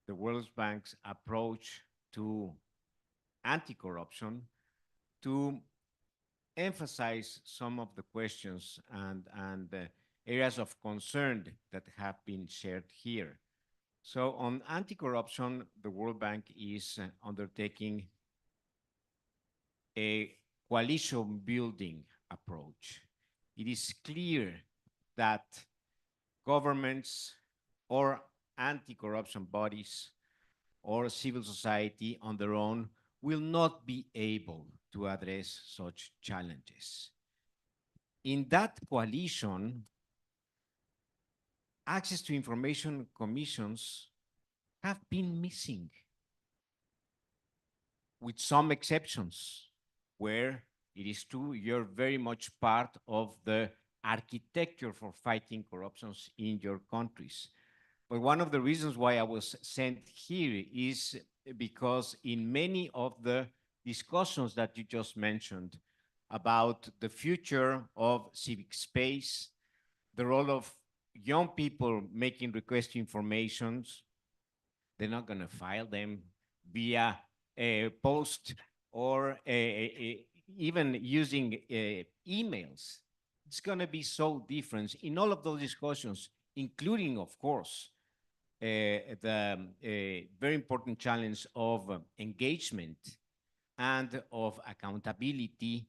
the World Bank's approach to anti-corruption to emphasize some of the questions and areas of concern that have been shared here. So on anti-corruption, the World Bank is undertaking a coalition building approach. It is clear that governments or anti-corruption bodies or civil society on their own will not be able to address such challenges. In that coalition, access to information commissions have been missing, with some exceptions, where it is true you're very much part of the architecture for fighting corruptions in your countries. But one of the reasons why I was sent here is because in many of the discussions that you just mentioned about the future of civic space, the role of young people making request informations, they're not going to file them via a post or even using emails. It's going to be so different in all of those discussions, including, of course, the very important challenge of engagement and of accountability.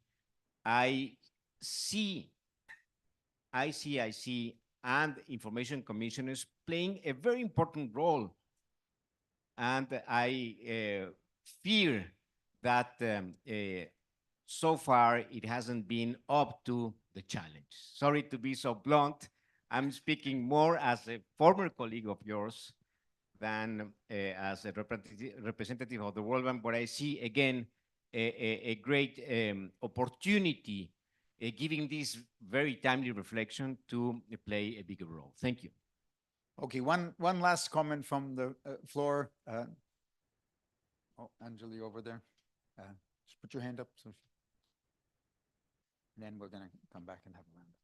I see ICIC and information commissioners playing a very important role. And I fear that so far it hasn't been up to the challenge. Sorry to be so blunt. I'm speaking more as a former colleague of yours than as a representative of the World Bank, but I see again a great opportunity giving this very timely reflection to play a bigger role. Thank you. Okay, one last comment from the floor. Oh, Anjali over there. Just put your hand up. So then we're going to come back and have a round up.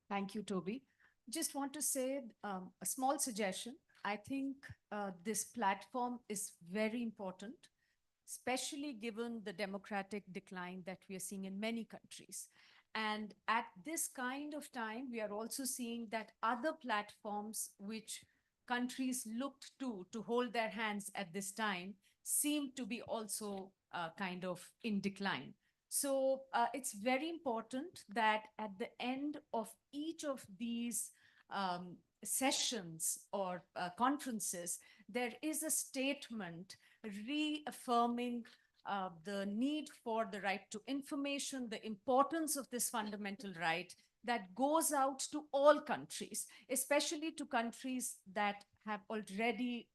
Thank you, Toby. Just want to say a small suggestion. I think this platform is very important, especially given the democratic decline that we are seeing in many countries. And at this kind of time, we are also seeing that other platforms which countries looked to hold their hands at this time seem to be also kind of in decline. So it's very important that at the end of each of these sessions or conferences, there is a statement reaffirming the need for the right to information, the importance of this fundamental right that goes out to all countries, especially to countries that have already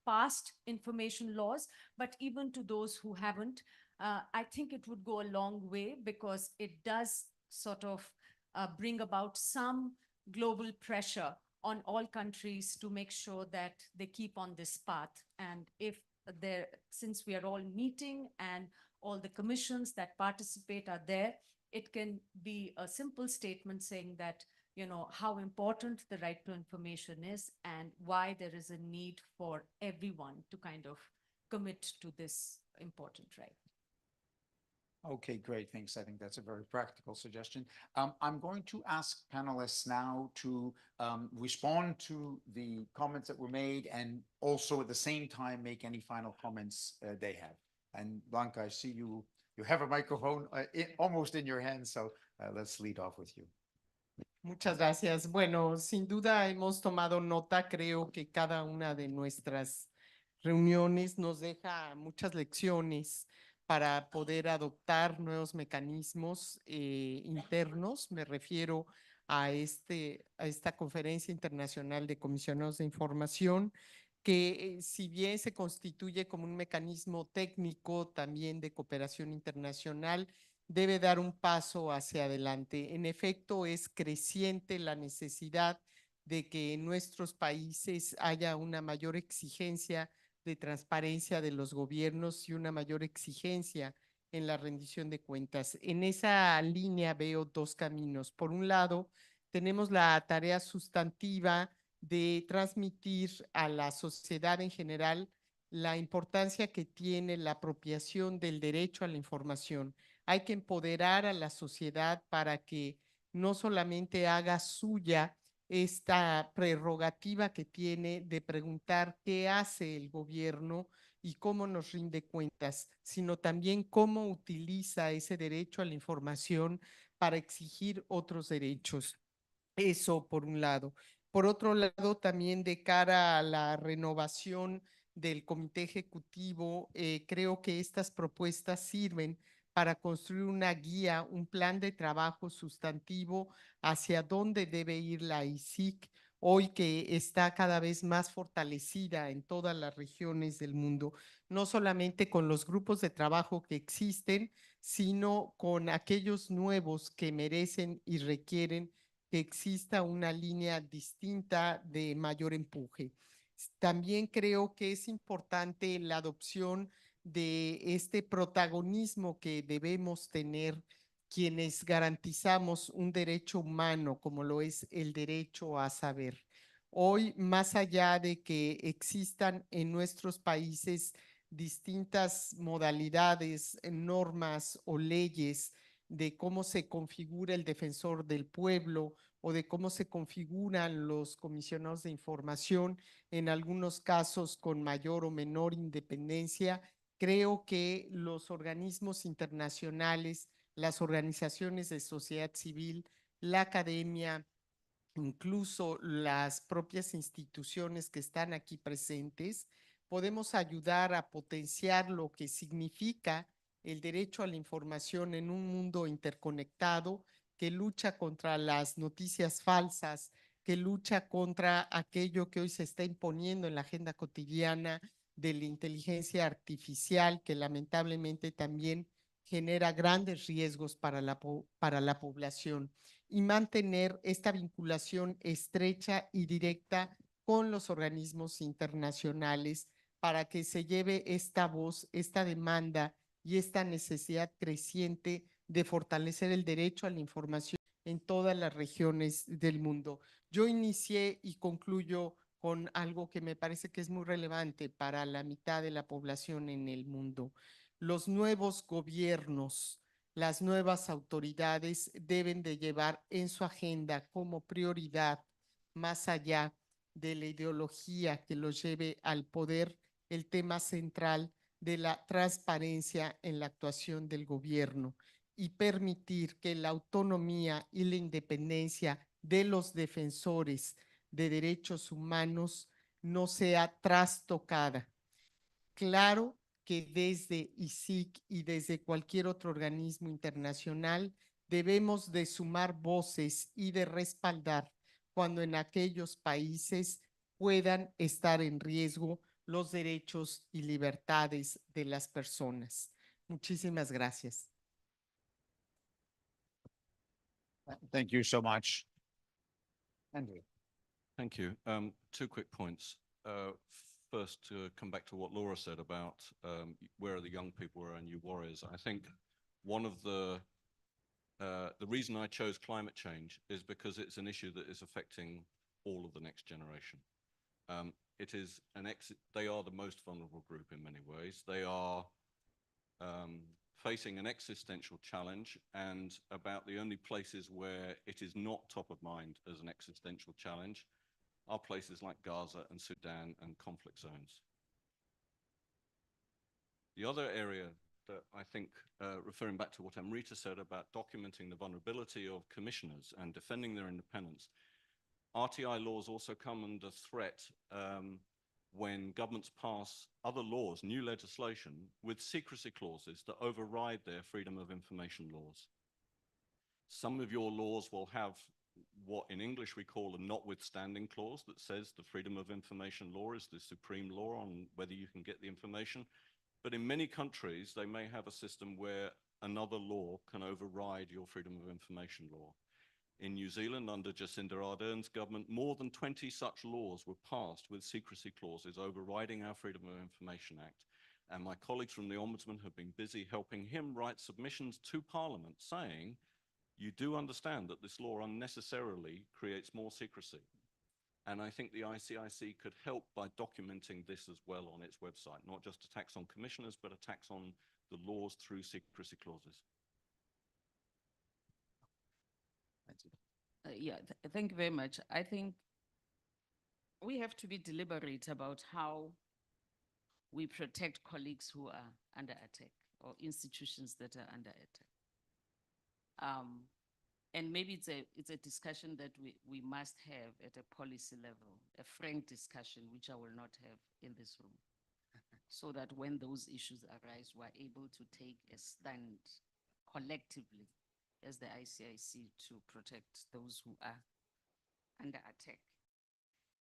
passed information laws, but even to those who haven't. I think it would go a long way because it does sort of bring about some global pressure on all countries to make sure that they keep on this path. And if since we are all meeting and all the commissions that participate are there, it can be a simple statement saying that, you know, how important the right to information is and why there is a need for everyone to kind of commit to this important right. Okay, great. Thanks. I think that's a very practical suggestion. I'm going to ask panelists now to respond to the comments that were made and also at the same time make any final comments they have. And Blanca, I see you have a microphone almost in your hand, so let's lead off with you. Muchas gracias. Bueno, sin duda hemos tomado nota. Creo que cada una de nuestras reuniones nos deja muchas lecciones para poder adoptar nuevos mecanismos internos. Me refiero a esta Conferencia Internacional de Comisionados de Información, que si bien se constituye como un mecanismo técnico también de cooperación internacional, debe dar un paso hacia adelante. En efecto, es creciente la necesidad de que en nuestros países haya una mayor exigencia de transparencia de los gobiernos y una mayor exigencia en la rendición de cuentas. En esa línea veo dos caminos. Por un lado, tenemos la tarea sustantiva de transmitir a la sociedad en general la importancia que tiene la apropiación del derecho a la información. Hay que empoderar a la sociedad para que no solamente haga suya esta prerrogativa que tiene de preguntar qué hace el gobierno y cómo nos rinde cuentas, sino también cómo utiliza ese derecho a la información para exigir otros derechos. Eso por un lado. Por otro lado, también de cara a la renovación del comité ejecutivo, creo que estas propuestas sirven para construir una guía, un plan de trabajo sustantivo hacia dónde debe ir la ICIC, hoy que está cada vez más fortalecida en todas las regiones del mundo, no solamente con los grupos de trabajo que existen, sino con aquellos nuevos que merecen y requieren que exista una línea distinta de mayor empuje. También creo que es importante la adopción de este protagonismo que debemos tener quienes garantizamos un derecho humano como lo es el derecho a saber. Hoy, más allá de que existan en nuestros países distintas modalidades, normas o leyes de cómo se configura el defensor del pueblo o de cómo se configuran los comisionados de información, en algunos casos con mayor o menor independencia, creo que los organismos internacionales, las organizaciones de sociedad civil, la academia, incluso las propias instituciones que están aquí presentes, podemos ayudar a potenciar lo que significa el derecho a la información en un mundo interconectado que lucha contra las noticias falsas, que lucha contra aquello que hoy se está imponiendo en la agenda cotidiana de la inteligencia artificial, que lamentablemente también genera grandes riesgos para la población, y mantener esta vinculación estrecha y directa con los organismos internacionales para que se lleve esta voz, esta demanda y esta necesidad creciente de fortalecer el derecho a la información en todas las regiones del mundo. Yo inicié y concluyo con algo que me parece que es muy relevante para la mitad de la población en el mundo. Los nuevos gobiernos, las nuevas autoridades deben de llevar en su agenda como prioridad, más allá de la ideología que los lleve al poder, el tema central de la transparencia en la actuación del gobierno y permitir que la autonomía y la independencia de los defensores de derechos humanos no sea trastocada. Claro que desde ICIC y desde cualquier otro organismo internacional debemos de sumar voces y de respaldar cuando en aquellos países puedan estar en riesgo los derechos y libertades de las personas. Muchísimas gracias. Thank you so much. Andrew. Thank you. Two quick points. First, to come back to what Laura said about where are the young people, where are new warriors. I think one of the reason I chose climate change is because it's an issue that is affecting all of the next generation. It is they are the most vulnerable group in many ways. They are facing an existential challenge, and about the only places where it is not top of mind as an existential challenge are places like Gaza and Sudan and conflict zones. The other area that I think, referring back to what Amrita said about documenting the vulnerability of commissioners and defending their independence, RTI laws also come under threat when governments pass other laws, new legislation, with secrecy clauses that override their freedom of information laws. Some of your laws will have what in English we call a notwithstanding clause that says the freedom of information law is the supreme law on whether you can get the information. But in many countries, they may have a system where another law can override your freedom of information law. In New Zealand, under Jacinda Ardern's government, more than 20 such laws were passed with secrecy clauses overriding our Freedom of Information Act. And my colleagues from the Ombudsman have been busy helping him write submissions to Parliament saying, you do understand that this law unnecessarily creates more secrecy. And I think the ICIC could help by documenting this as well on its website, not just attacks on commissioners, but attacks on the laws through secrecy clauses. Thank you very much. I think we have to be deliberate about how we protect colleagues who are under attack or institutions that are under attack. And maybe it's a discussion that we must have at a policy level, a frank discussion, which I will not have in this room, so that when those issues arise, we're able to take a stand collectively as the ICIC to protect those who are under attack.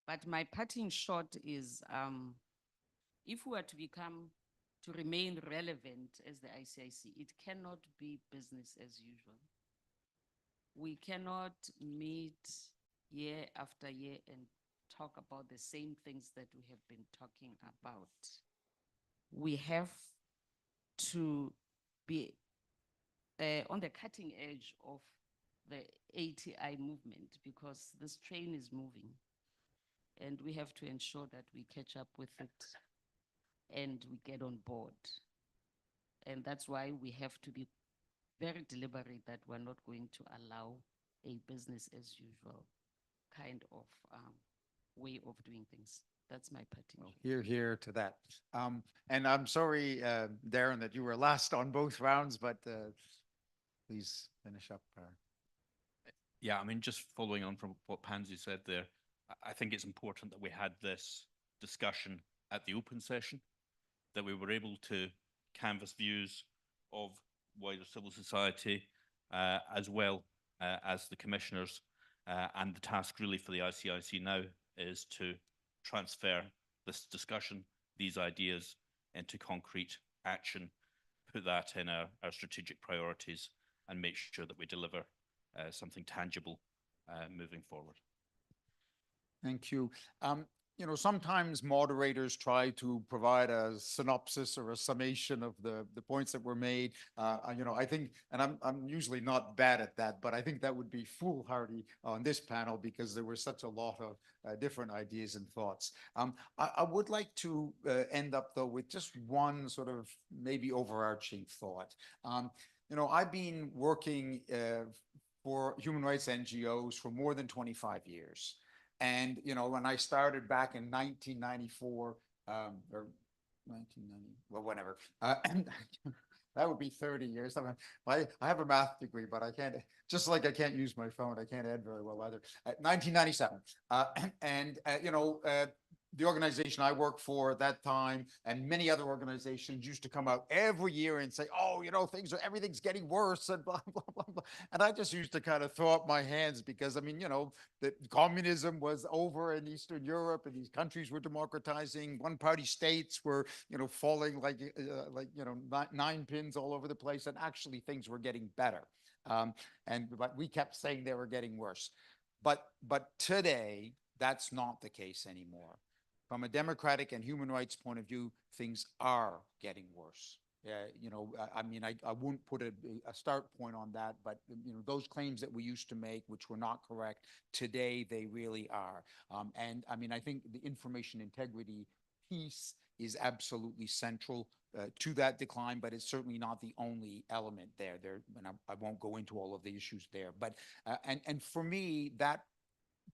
But my parting shot is, if we are to remain relevant as the ICIC, it cannot be business as usual. We cannot meet year after year and talk about the same things that we have been talking about. We have to be on the cutting edge of the ATI movement, because this train is moving and we have to ensure that we catch up with it and we get on board. And that's why we have to be very deliberate that we're not going to allow a business as usual kind of way of doing things. That's my parting. Hear to that. And I'm sorry, Darren, that you were last on both rounds, but please finish up. Yeah, I mean, just following on from what Pansy said there, I think it's important that we had this discussion at the open session, that we were able to canvass views of wider civil society, as well as the commissioners, and the task really for the ICIC now is to transfer this discussion, these ideas into concrete action, put that in our strategic priorities and make sure that we deliver something tangible moving forward. Thank you. You know, sometimes moderators try to provide a synopsis or a summation of the points that were made. You know, I think, and I'm usually not bad at that, but I think that would be foolhardy on this panel because there were such a lot of different ideas and thoughts. I would like to end up though with just one sort of maybe overarching thought. You know, I've been working for human rights NGOs for more than 25 years. And, you know, when I started back in 1994, or 1990, well, whatever, that would be 30 years. I have a math degree, but I can't, just like I can't use my phone, I can't add very well either. 1997. You know, the organization I worked for at that time and many other organizations used to come out every year and say, oh, you know, everything's getting worse and blah, blah, blah, blah. And I just used to kind of throw up my hands because, I mean, you know, the communism was over in Eastern Europe and these countries were democratizing. One-party states were, you know, falling like you know, 9 pins all over the place. And actually things were getting better. But we kept saying they were getting worse. But today, that's not the case anymore. From a democratic and human rights point of view, things are getting worse. You know, I mean, I won't put a start point on that, but, you know, those claims that we used to make, which were not correct, today they really are. And I mean, I think the information integrity piece is absolutely central to that decline, but it's certainly not the only element there. And I won't go into all of the issues there. But, and for me, that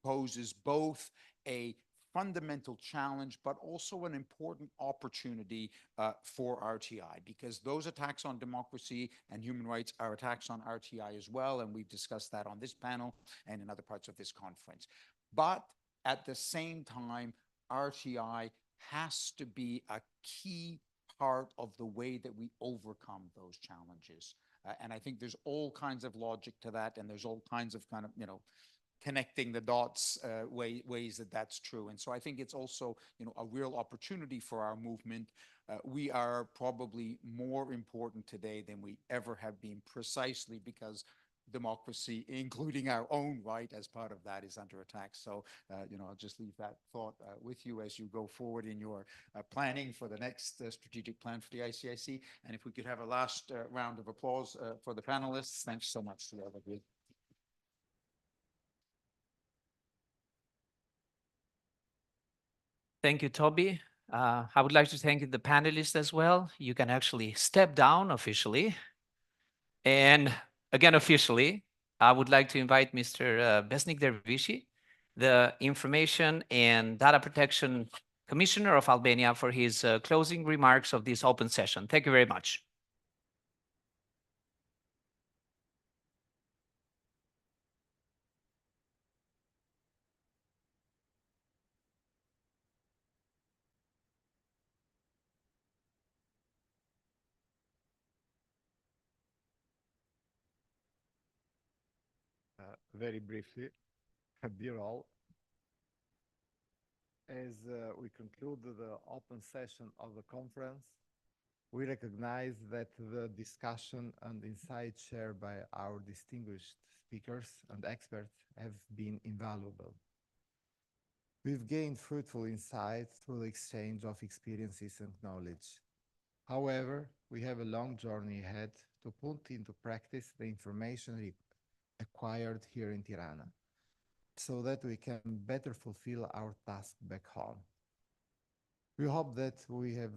poses both a fundamental challenge, but also an important opportunity for RTI, because those attacks on democracy and human rights are attacks on RTI as well, and we've discussed that on this panel and in other parts of this conference. But at the same time, RTI has to be a key part of the way that we overcome those challenges. And I think there's all kinds of logic to that, and there's all kinds of kind of, you know, connecting the dots ways that that's true. And so I think it's also, a real opportunity for our movement. We are probably more important today than we ever have been, precisely because democracy, including our own right as part of that, is under attack. So, I'll just leave that thought with you as you go forward in your planning for the next strategic plan for the ICIC. And if we could have a last round of applause for the panelists. Thanks so much to all of you. Thank you, Toby. I would like to thank the panelists as well. You can actually step down officially. And again, officially, I would like to invite Mr. Besnik Dervishi, the Information and Data Protection Commissioner of Albania, for his closing remarks of this open session. Thank you very much. Very briefly, dear all, as we conclude the open session of the conference, we recognize that the discussion and insights shared by our distinguished speakers and experts have been invaluable. We've gained fruitful insights through the exchange of experiences and knowledge. However, we have a long journey ahead to put into practice the information acquired here in Tirana, so that we can better fulfill our task back home. We hope that we have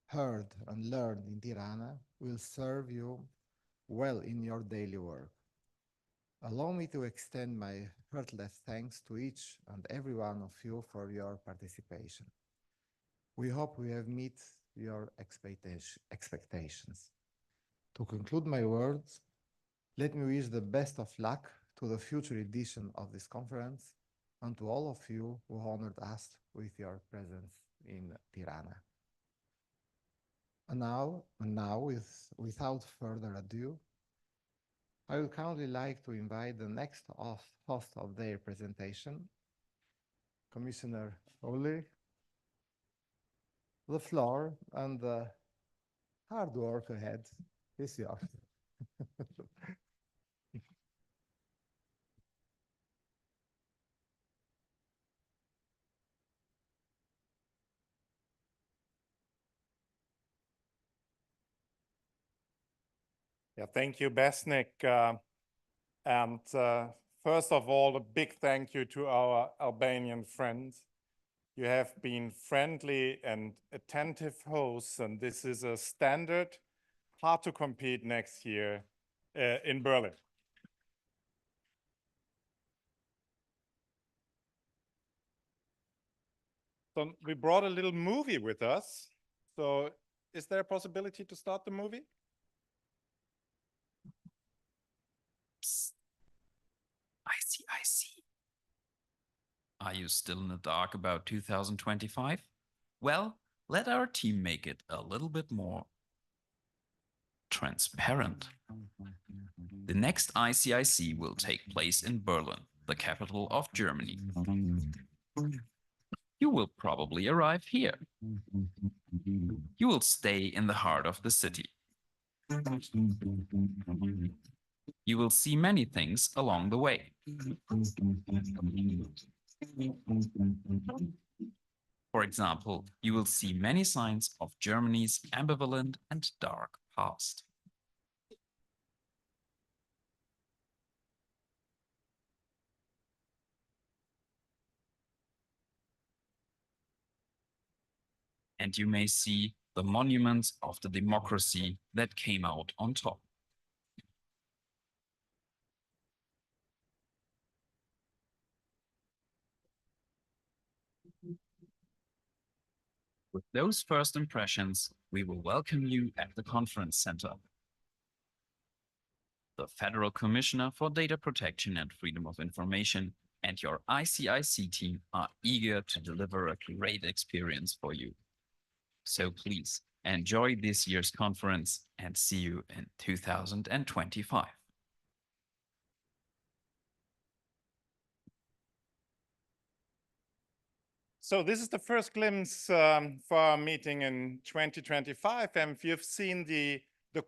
heard and learned in Tirana will serve you well in your daily work. Allow me to extend my heartless thanks to each and every one of you for your participation. We hope we have met your expectations. To conclude my words, let me wish the best of luck to the future edition of this conference and to all of you who honored us with your presence in Tirana. And now, without further ado, I would kindly like to invite the next host of their presentation, Commissioner Oli. The floor and the hard work ahead is yours. Yeah, thank you, Besnik. First of all, a big thank you to our Albanian friends. You have been friendly and attentive hosts, and this is a standard, hard to compete next year in Berlin. So we brought a little movie with us. So is there a possibility to start the movie? ICIC. Are you still in the dark about 2025? Well, let our team make it a little bit more transparent. The next ICIC will take place in Berlin, the capital of Germany. You will probably arrive here. You will stay in the heart of the city. You will see many things along the way. For example, you will see many signs of Germany's ambivalent and dark past. And you may see the monuments of the democracy that came out on top. With those first impressions, we will welcome you at the conference center. The Federal Commissioner for Data Protection and Freedom of Information and your ICIC team are eager to deliver a great experience for you. So please enjoy this year's conference and see you in 2025. So this is the first glimpse for our meeting in 2025, and you've seen the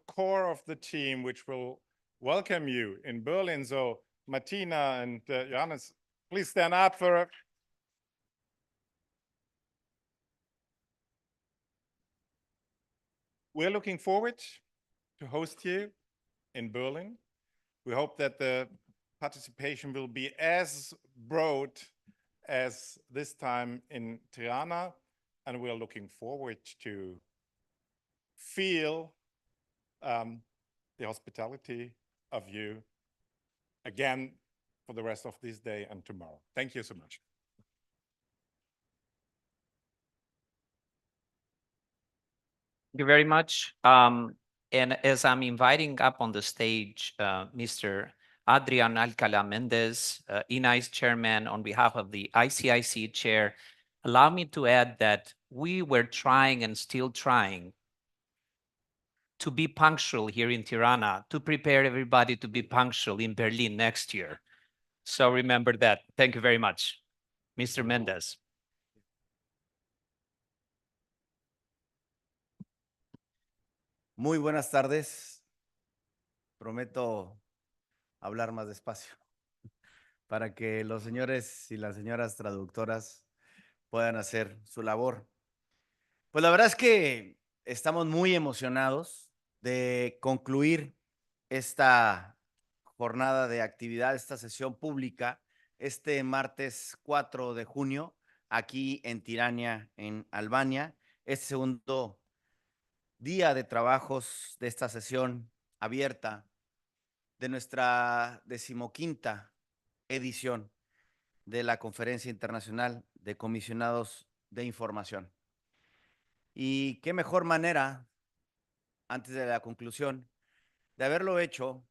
core of the team, which will welcome you in Berlin. So Martina and Johannes, please stand up for. We're looking forward to host you in Berlin. We hope that the participation will be as broad as this time in Tirana, and we're looking forward to feel the hospitality of you again for the rest of this day and tomorrow. Thank you so much. Thank you very much. And as I'm inviting up on the stage, Mr. Adrian Alcala Mendez, INAI's chairman on behalf of the ICIC chair, allow me to add that we were trying and still trying to be punctual here in Tirana, to prepare everybody to be punctual in Berlin next year. So remember that. Thank you very much. Mr. Mendez. Muy buenas tardes. Prometo hablar más despacio para que los señores y las señoras traductoras puedan hacer su labor. Pues la verdad es que estamos muy emocionados de concluir esta jornada de actividad, esta sesión pública, este martes 4 de junio, aquí en Tirana, en Albania, este segundo día de trabajos de esta sesión abierta de nuestra 15ª edición de la Conferencia Internacional de Comisionados de Información. Y qué mejor manera, antes de la conclusión, de haberlo hecho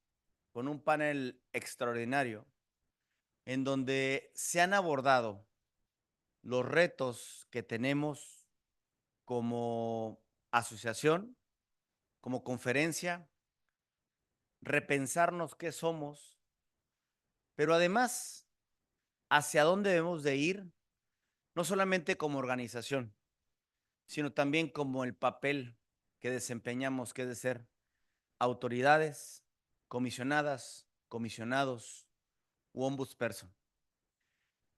con un panel extraordinario en donde se han abordado los retos que tenemos como asociación, como conferencia, repensarnos qué somos, pero además hacia dónde debemos de ir, no solamente como organización, sino también como el papel que desempeñamos, que es de ser autoridades, comisionadas, comisionados u ombudsperson.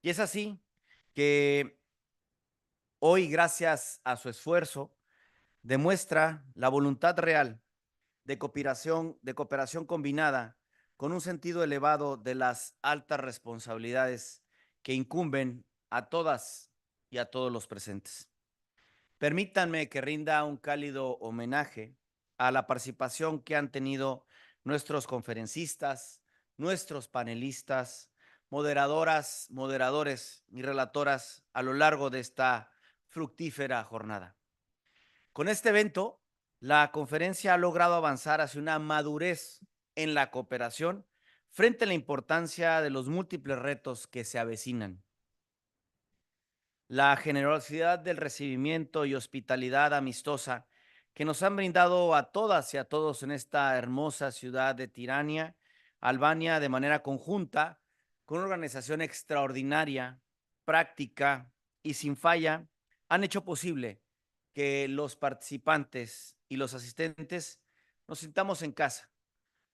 Y es así que hoy, gracias a su esfuerzo, demuestra la voluntad real de cooperación combinada con un sentido elevado de las altas responsabilidades que incumben a todas y a todos los presentes. Permítanme que rinda un cálido homenaje a la participación que han tenido nuestros conferencistas, nuestros panelistas, moderadoras, moderadores y relatoras a lo largo de esta fructífera jornada. Con este evento, la conferencia ha logrado avanzar hacia una madurez en la cooperación frente a la importancia de los múltiples retos que se avecinan. La generosidad del recibimiento y hospitalidad amistosa que nos han brindado a todas y a todos en esta hermosa ciudad de Tirana, Albania, de manera conjunta, con una organización extraordinaria, práctica y sin falla, han hecho posible que los participantes y los asistentes nos sintamos en casa,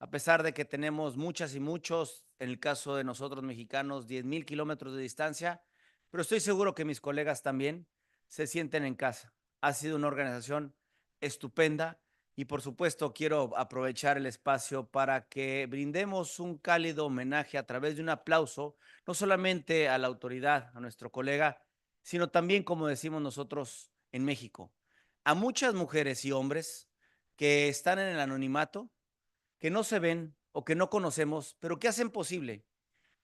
a pesar de que tenemos muchas y muchos, en el caso de nosotros mexicanos, 10,000 kilómetros de distancia, pero estoy seguro que mis colegas también se sienten en casa. Ha sido una organización estupenda y, por supuesto, quiero aprovechar el espacio para que brindemos un cálido homenaje a través de un aplauso, no solamente a la autoridad, a nuestro colega, sino también, como decimos nosotros en México, a muchas mujeres y hombres que están en el anonimato, que no se ven o que no conocemos, pero que hacen posible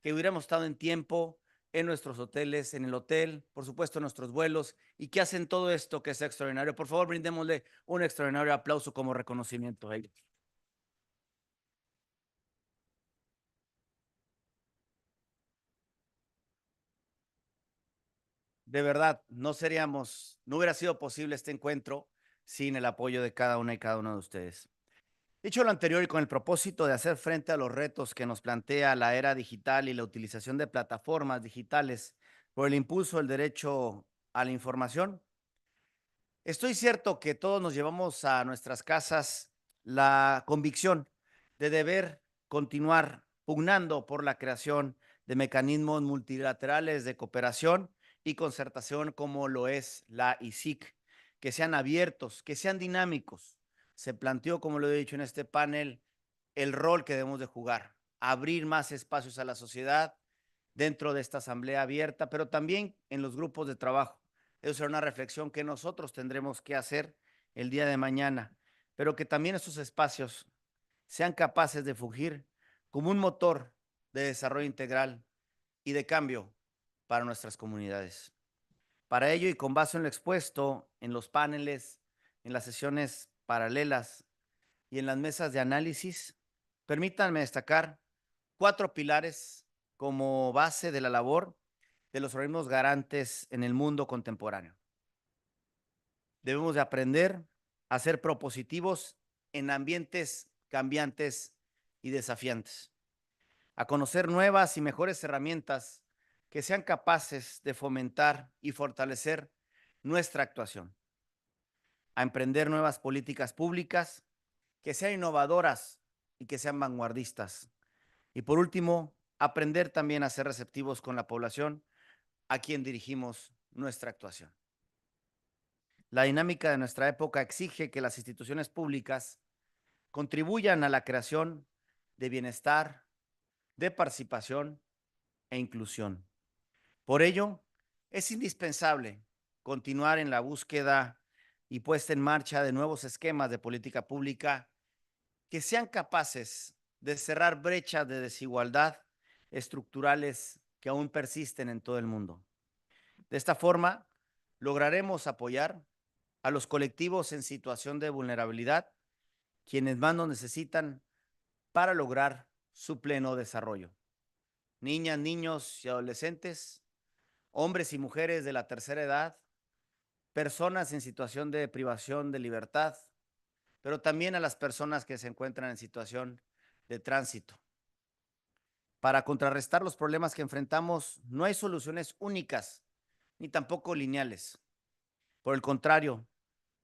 que hubiéramos estado en tiempo en nuestros hoteles, en el hotel, por supuesto en nuestros vuelos, y que hacen todo esto que es extraordinario. Por favor, brindémosle un extraordinario aplauso como reconocimiento a ellos. De verdad, no hubiera sido posible este encuentro sin el apoyo de cada una y cada uno de ustedes. Dicho lo anterior y con el propósito de hacer frente a los retos que nos plantea la era digital y la utilización de plataformas digitales por el impulso del derecho a la información. Estoy cierto que todos nos llevamos a nuestras casas la convicción de deber continuar pugnando por la creación de mecanismos multilaterales de cooperación y concertación como lo es la ICIC, que sean abiertos, que sean dinámicos. Se planteó, como lo he dicho en este panel, el rol que debemos de jugar, abrir más espacios a la sociedad dentro de esta asamblea abierta, pero también en los grupos de trabajo. Eso será una reflexión que nosotros tendremos que hacer el día de mañana, pero que también estos espacios sean capaces de fungir como un motor de desarrollo integral y de cambio para nuestras comunidades. Para ello, y con base en lo expuesto en los paneles, en las sesiones paralelas y en las mesas de análisis, permítanme destacar 4 pilares como base de la labor de los organismos garantes en el mundo contemporáneo. Debemos de aprender a ser propositivos en ambientes cambiantes y desafiantes, a conocer nuevas y mejores herramientas que sean capaces de fomentar y fortalecer nuestra actuación, a emprender nuevas políticas públicas que sean innovadoras y que sean vanguardistas. Y por último, aprender también a ser receptivos con la población a quien dirigimos nuestra actuación. La dinámica de nuestra época exige que las instituciones públicas contribuyan a la creación de bienestar, de participación e inclusión. Por ello, es indispensable continuar en la búsqueda y puesta en marcha de nuevos esquemas de política pública que sean capaces de cerrar brechas de desigualdad estructurales que aún persisten en todo el mundo. De esta forma, lograremos apoyar a los colectivos en situación de vulnerabilidad, quienes más nos necesitan para lograr su pleno desarrollo. Niñas, niños y adolescentes, hombres y mujeres de la tercera edad, personas en situación de privación de libertad, pero también a las personas que se encuentran en situación de tránsito. Para contrarrestar los problemas que enfrentamos, no hay soluciones únicas, ni tampoco lineales. Por el contrario,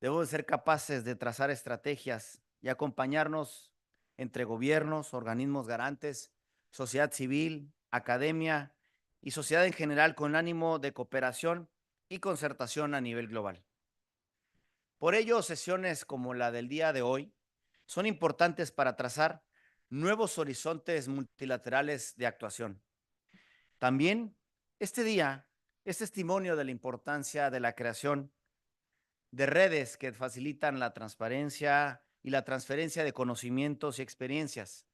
debemos ser capaces de trazar estrategias y acompañarnos entre gobiernos, organismos garantes, sociedad civil, academia y sociedad en general con ánimo de cooperación y concertación a nivel global. Por ello, sesiones como la del día de hoy son importantes para trazar nuevos horizontes multilaterales de actuación. También este día es testimonio de la importancia de la creación de redes que facilitan la transparencia y la transferencia de conocimientos y experiencias,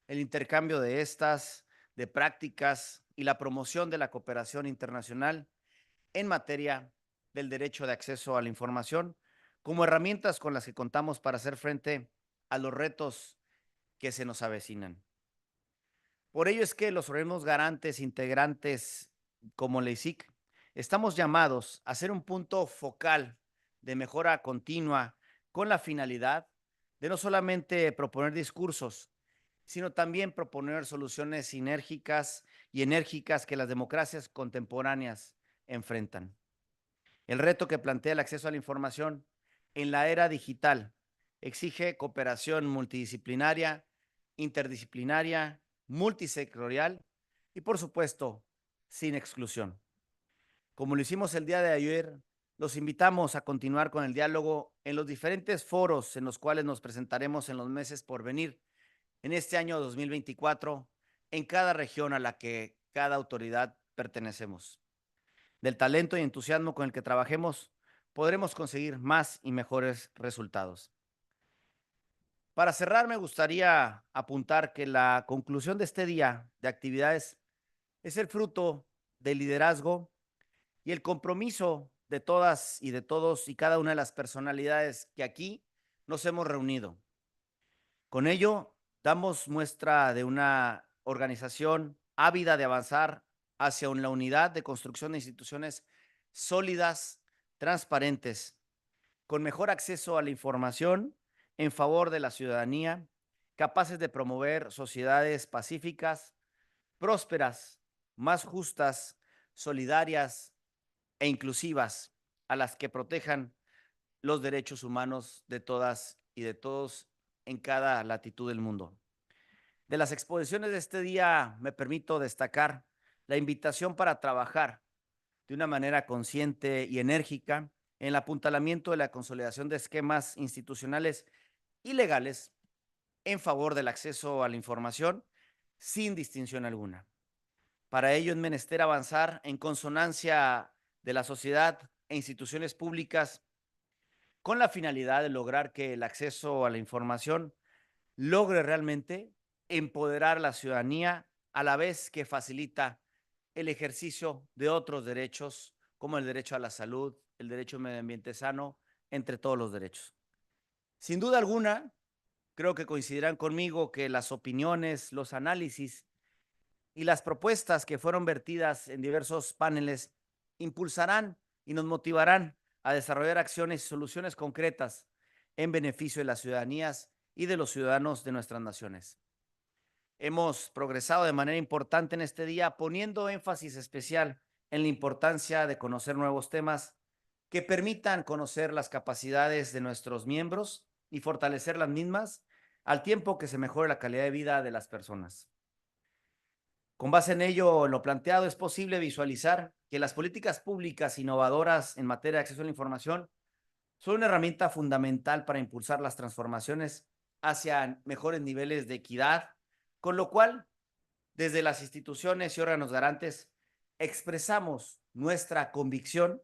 el intercambio de estas, de prácticas y la promoción de la cooperación internacional en materia del derecho de acceso a la información como herramientas con las que contamos para hacer frente a los retos que se nos avecinan. Por ello es que los organismos garantes integrantes como la ICIC estamos llamados a ser un punto focal de mejora continua con la finalidad de no solamente proponer discursos, sino también proponer soluciones sinérgicas y enérgicas que las democracias contemporáneas enfrentan. El reto que plantea el acceso a la información en la era digital exige cooperación multidisciplinaria, interdisciplinaria, multisectorial y, por supuesto, sin exclusión. Como lo hicimos el día de ayer, los invitamos a continuar con el diálogo en los diferentes foros en los cuales nos presentaremos en los meses por venir en este año 2024 en cada región a la que cada autoridad pertenecemos. Del talento y entusiasmo con el que trabajemos, podremos conseguir más y mejores resultados. Para cerrar, me gustaría apuntar que la conclusión de este día de actividades es el fruto del liderazgo y el compromiso de todas y de todos y cada una de las personalidades que aquí nos hemos reunido. Con ello, damos muestra de una organización ávida de avanzar hacia la unidad de construcción de instituciones sólidas, transparentes, con mejor acceso a la información en favor de la ciudadanía, capaces de promover sociedades pacíficas, prósperas, más justas, solidarias, e inclusivas a las que protejan los derechos humanos de todas y de todos en cada latitud del mundo. De las exposiciones de este día me permito destacar la invitación para trabajar de una manera consciente y enérgica en el apuntalamiento de la consolidación de esquemas institucionales y legales en favor del acceso a la información sin distinción alguna. Para ello es menester avanzar en consonancia de la sociedad e instituciones públicas con la finalidad de lograr que el acceso a la información logre realmente empoderar a la ciudadanía a la vez que facilita el ejercicio de otros derechos como el derecho a la salud, el derecho a un medio ambiente sano, entre todos los derechos. Sin duda alguna, creo que coincidirán conmigo que las opiniones, los análisis y las propuestas que fueron vertidas en diversos paneles impulsarán y nos motivarán a desarrollar acciones y soluciones concretas en beneficio de las ciudadanías y de los ciudadanos de nuestras naciones. Hemos progresado de manera importante en este día, poniendo énfasis especial en la importancia de conocer nuevos temas que permitan conocer las capacidades de nuestros miembros y fortalecer las mismas, al tiempo que se mejore la calidad de vida de las personas. Con base en ello, en lo planteado, es posible visualizar que las políticas públicas innovadoras en materia de acceso a la información son una herramienta fundamental para impulsar las transformaciones hacia mejores niveles de equidad, con lo cual, desde las instituciones y órganos garantes, expresamos nuestra convicción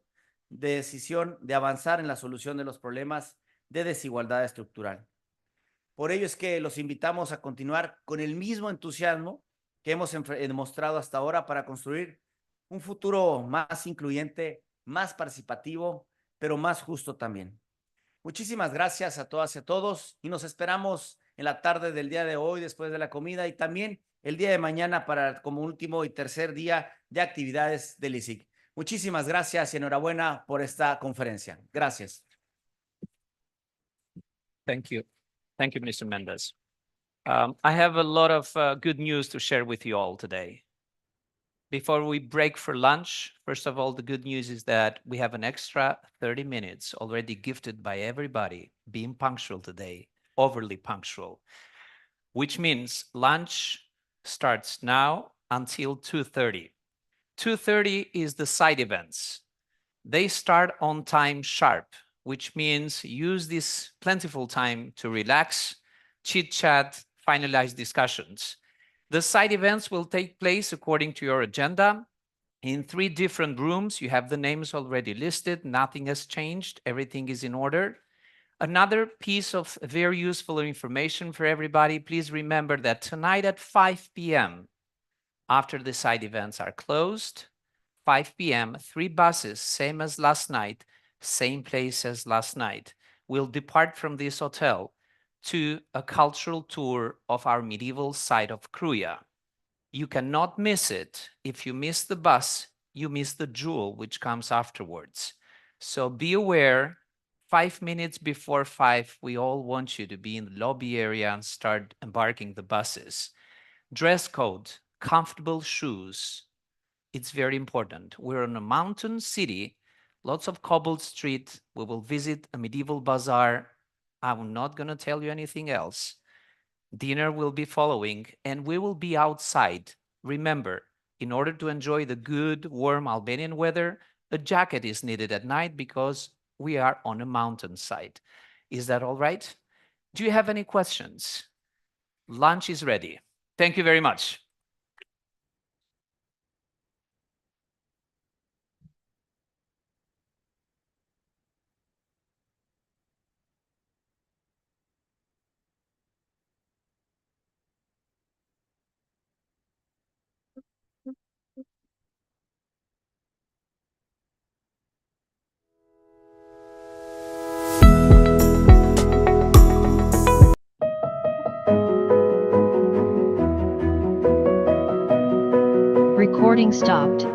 de decisión de avanzar en la solución de los problemas de desigualdad estructural. Por ello es que los invitamos a continuar con el mismo entusiasmo que hemos demostrado hasta ahora para construir un futuro más incluyente, más participativo, pero más justo también. Muchísimas gracias a todas y a todos y nos esperamos en la tarde del día de hoy después de la comida y también el día de mañana para como último y tercer día de actividades del ICIC. Muchísimas gracias y enhorabuena por esta conferencia. Gracias. Thank you. Thank you, Mr. Mendes. I have a lot of good news to share with you all today. Before we break for lunch, first of all, the good news is that we have an extra 30 minutes already gifted by everybody being punctual today, overly punctual, which means lunch starts now until 2:30. 2:30 is the side events. They start on time sharp, which means use this plentiful time to relax, chit chat, finalize discussions. The side events will take place according to your agenda in 3 different rooms. You have the names already listed. Nothing has changed. Everything is in order. Another piece of very useful information for everybody, please remember that tonight at 5 p.m., after the side events are closed, 5 p.m., 3 buses, same as last night, same place as last night, will depart from this hotel to a cultural tour of our medieval site of Kruja. You cannot miss it. If you miss the bus, you miss the jewel which comes afterwards. So be aware, 5 minutes before 5, we all want you to be in the lobby area and start embarking the buses. Dress code, comfortable shoes. It's very important. We're in a mountain city, lots of cobbled street. We will visit a medieval bazaar. I'm not going to tell you anything else. Dinner will be following, and we will be outside. Remember, in order to enjoy the good, warm Albanian weather, a jacket is needed at night because we are on a mountainside. Is that all right? Do you have any questions? Lunch is ready. Thank you very much. Recording stopped.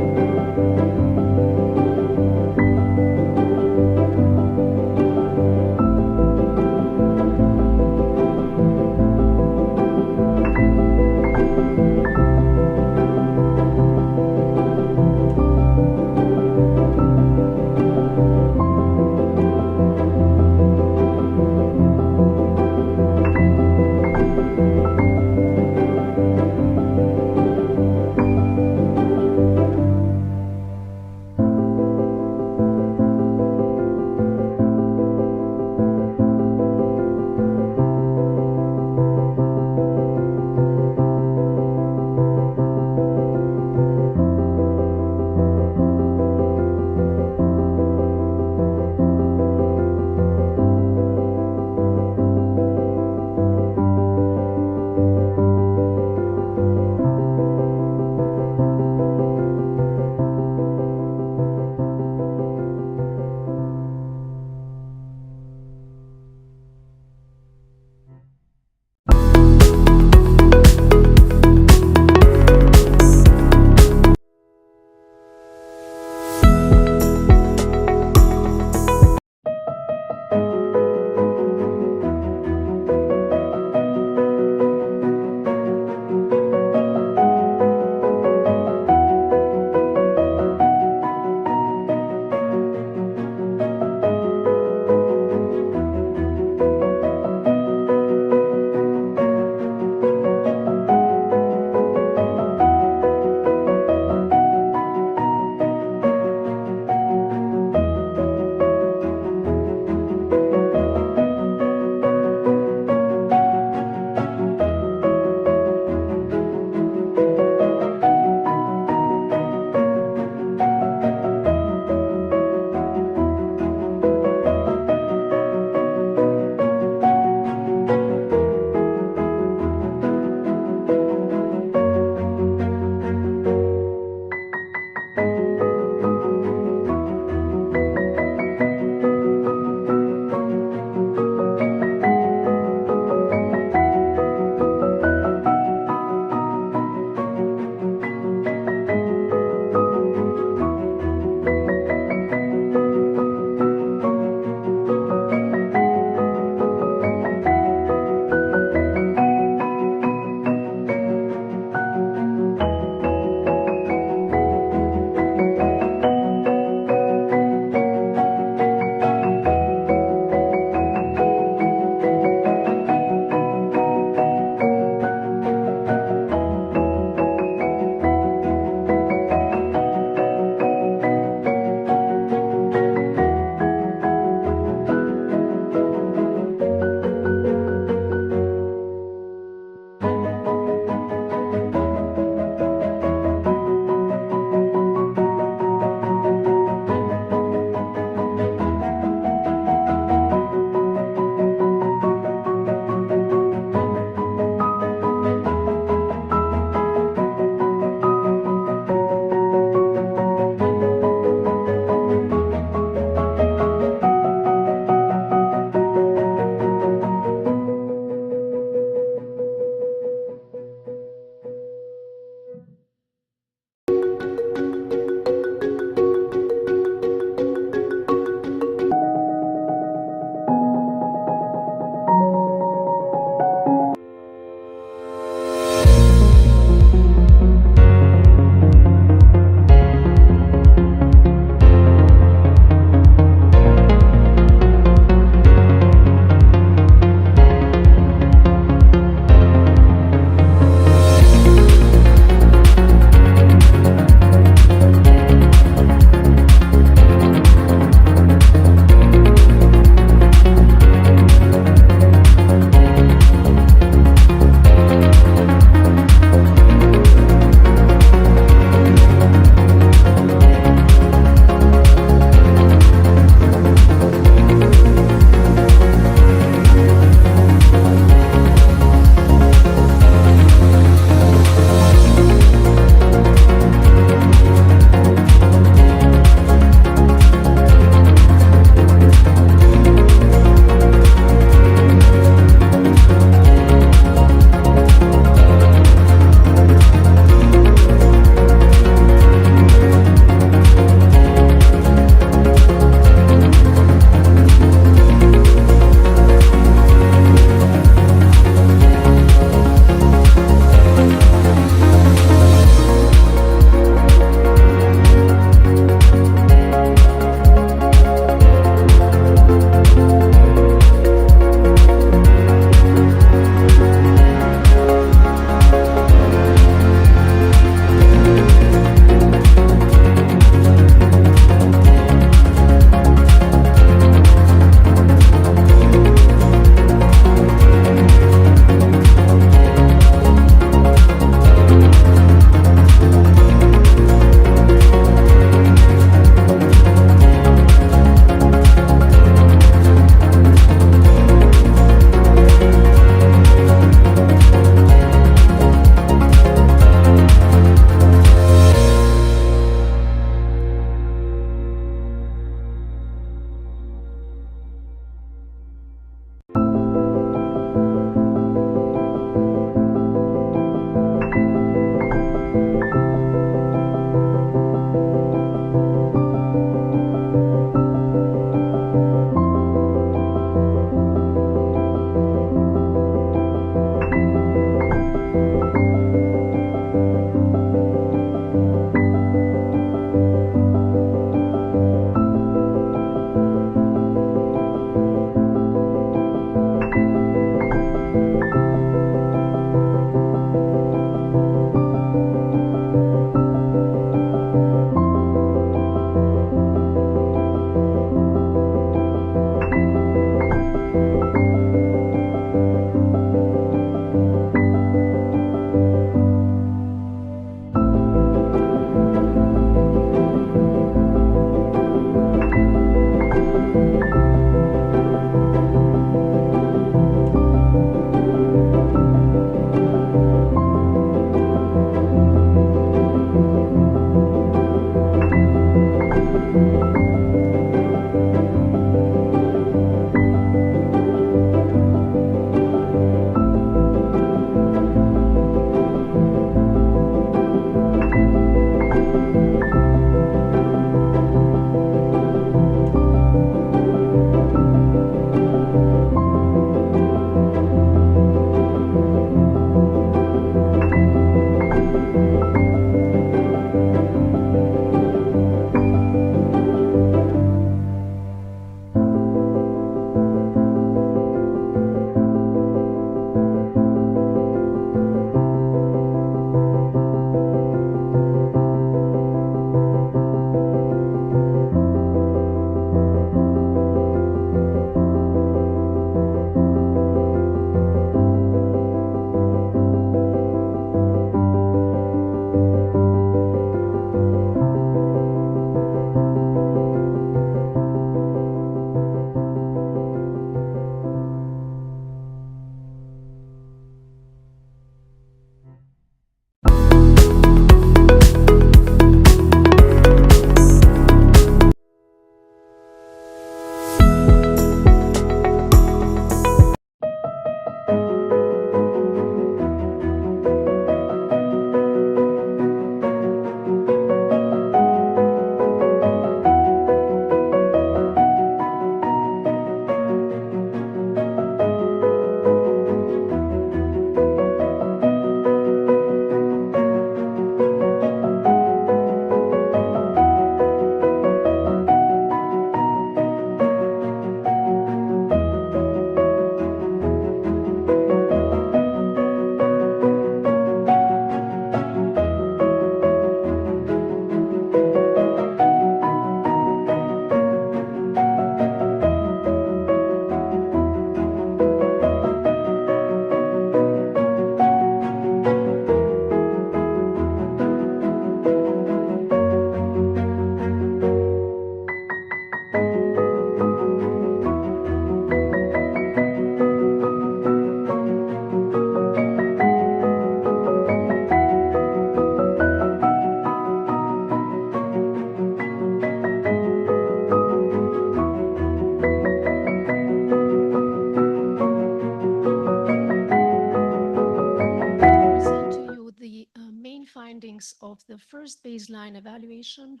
findings of the first baseline evaluation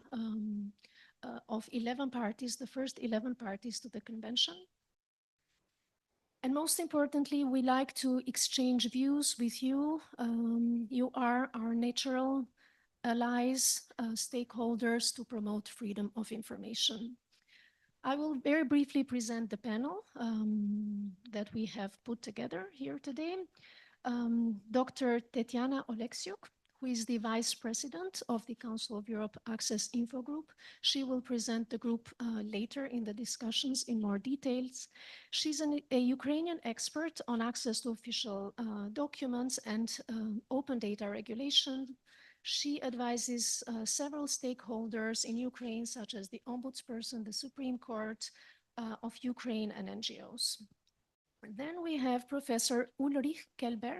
of 11 parties, the first 11 parties to the convention. And most importantly, we like to exchange views with you. You are our natural allies, stakeholders to promote freedom of information. I will very briefly present the panel that we have put together here today. Dr. Tetiana Oleksiuk, who is the Vice President of the Council of Europe Access Info Group. She will present the group later in the discussions in more details. She's a Ukrainian expert on access to official documents and open data regulation. She advises several stakeholders in Ukraine, such as the Ombudsperson, the Supreme Court of Ukraine, and NGOs. Then we have Professor Ulrich Kelber,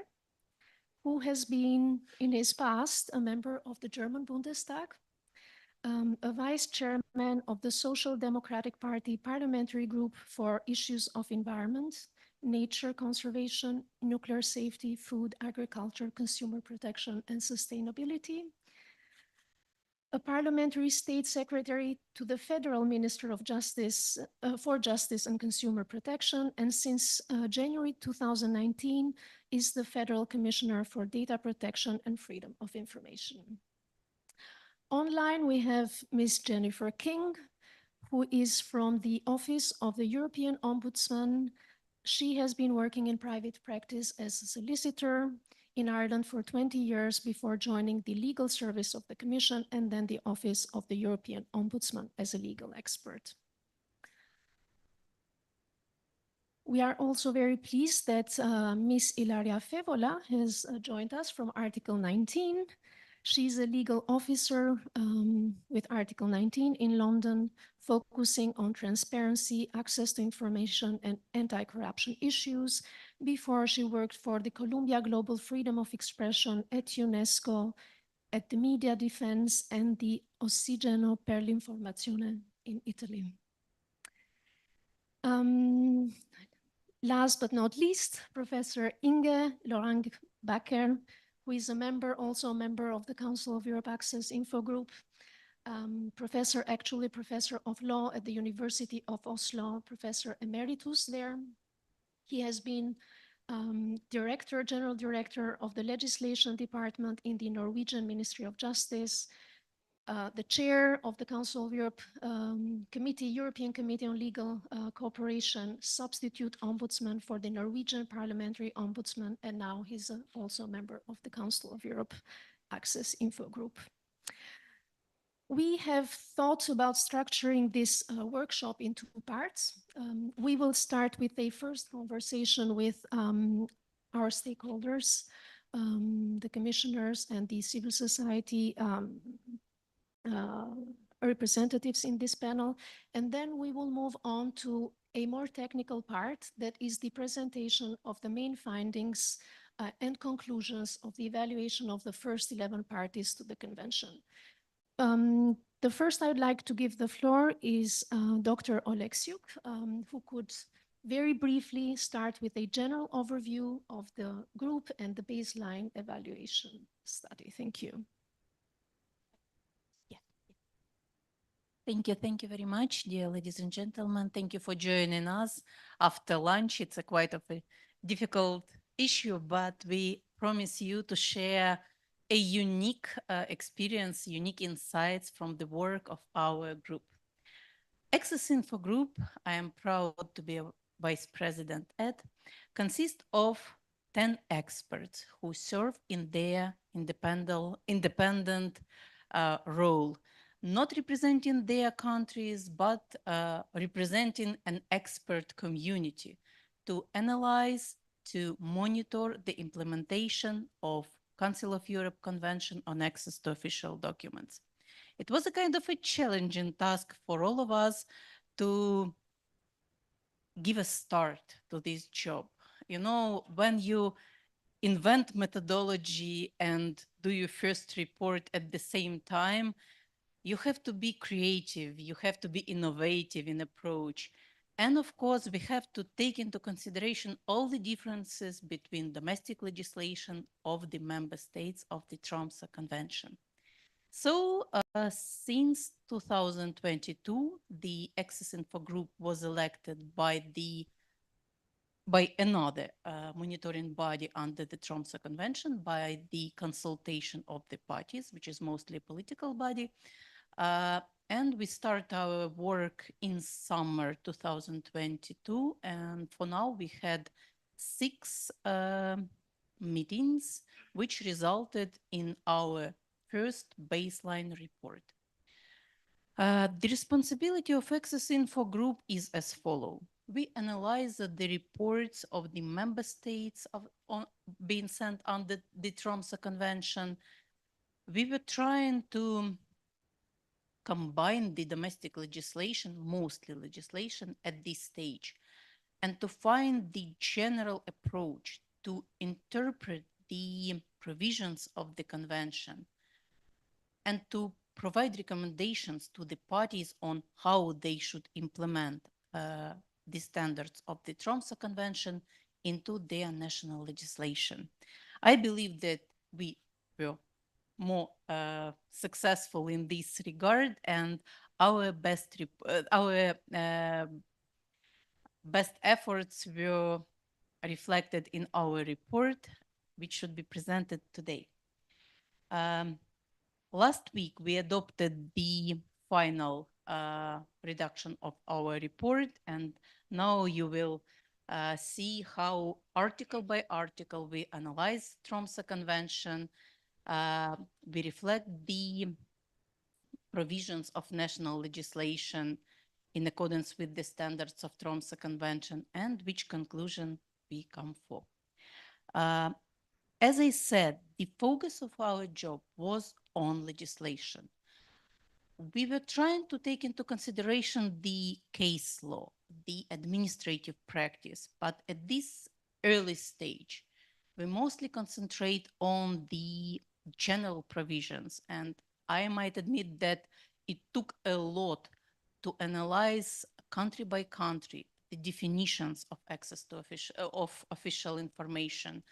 who has been in his past a member of the German Bundestag, a vice chairman of the Social Democratic Party Parliamentary Group for Issues of Environment, Nature Conservation, Nuclear Safety, Food, Agriculture, Consumer Protection, and Sustainability. A parliamentary state secretary to the Federal Minister of Justice for Justice and Consumer Protection, and since January 2019 is the Federal Commissioner for Data Protection and Freedom of Information. Online, we have Ms. Jennifer King, who is from the Office of the European Ombudsman. She has been working in private practice as a solicitor in Ireland for 20 years before joining the legal service of the Commission and then the Office of the European Ombudsman as a legal expert. We are also very pleased that Ms. Ilaria Fevola has joined us from Article 19. She's a legal officer with Article 19 in London, focusing on transparency, access to information, and anti-corruption issues. Before, she worked for the Columbia Global Freedom of Expression at UNESCO, at the Media Defense, and the Ossigeno per l'Informazione in Italy. Last but not least, Professor Inge Lorang-Bakker, who is also a member of the Council of Europe Access Info Group, professor of law at the University of Oslo, professor emeritus there. He has been general director of the legislation department in the Norwegian Ministry of Justice, the chair of the Council of Europe European Committee on Legal Cooperation, substitute ombudsman for the Norwegian Parliamentary Ombudsman, and now he's also a member of the Council of Europe Access Info Group. We have thought about structuring this workshop in two parts. We will start with a first conversation with our stakeholders, the commissioners and the civil society representatives in this panel, and then we will move on to a more technical part that is the presentation of the main findings and conclusions of the evaluation of the first 11 parties to the convention. The first I would like to give the floor is Dr. Oleksiuk, who could very briefly start with a general overview of the group and the baseline evaluation study. Thank you. Thank you very much, dear ladies and gentlemen. Thank you for joining us after lunch. It's quite a difficult issue, but we promise you to share a unique experience, unique insights from the work of our group. Access Info Group, I am proud to be a vice president at, consists of 10 experts who serve in their independent role, not representing their countries, but representing an expert community to analyze, to monitor the implementation of Council of Europe Convention on Access to Official Documents. It was a kind of a challenging task for all of us to give a start to this job. You know, when you invent methodology and do your first report at the same time, you have to be creative, you have to be innovative in approach. And of course, we have to take into consideration all the differences between domestic legislation of the member states of the Tromsø Convention. So since 2022, the Access Info Group was elected by another monitoring body under the Tromsø Convention, by the consultation of the parties, which is mostly a political body. And we start our work in summer 2022. And for now, we had 6 meetings, which resulted in our first baseline report. The responsibility of Access Info Group is as follows. We analyze the reports of the member states being sent under the Tromsø Convention. We were trying to combine the domestic legislation, mostly legislation, at this stage, and to find the general approach to interpret the provisions of the convention and to provide recommendations to the parties on how they should implement the standards of the Tromsø Convention into their national legislation. I believe that we were more successful in this regard, and our best efforts were reflected in our report, which should be presented today. Last week, we adopted the final redaction of our report, and now you will see how article by article we analyze Tromsø Convention. We reflect the provisions of national legislation in accordance with the standards of Tromsø Convention, and which conclusion we come for. As I said, the focus of our job was on legislation. We were trying to take into consideration the case law, the administrative practice, but at this early stage, we mostly concentrate on the general provisions. And I might admit that it took a lot to analyze country by country the definitions of access to official information,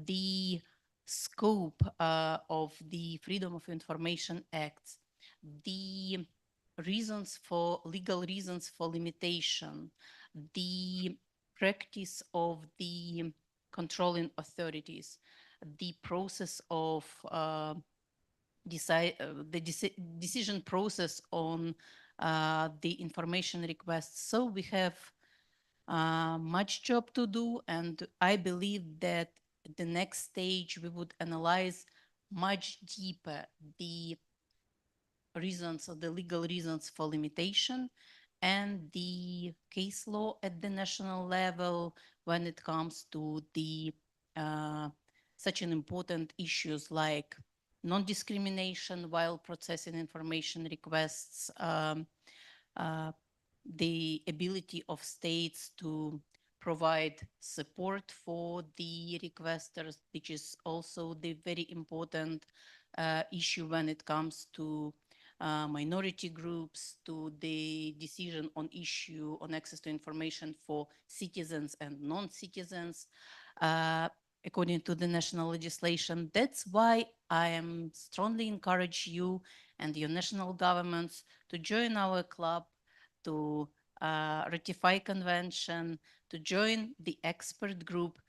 the scope of the Freedom of Information Act, the legal reasons for limitation, the practice of the controlling authorities, the process of decision process on the information requests. So we have much job to do, and I believe that at the next stage we would analyze much deeper the reasons or the legal reasons for limitation and the case law at the national level when it comes to the such an important issues like non-discrimination while processing information requests, the ability of states to provide support for the requesters, which is also the very important issue when it comes to minority groups, to the decision on issue on access to information for citizens and non-citizens, according to the national legislation. That's why I am strongly encourage you and your national governments to join our club, to ratify convention, to join the expert group,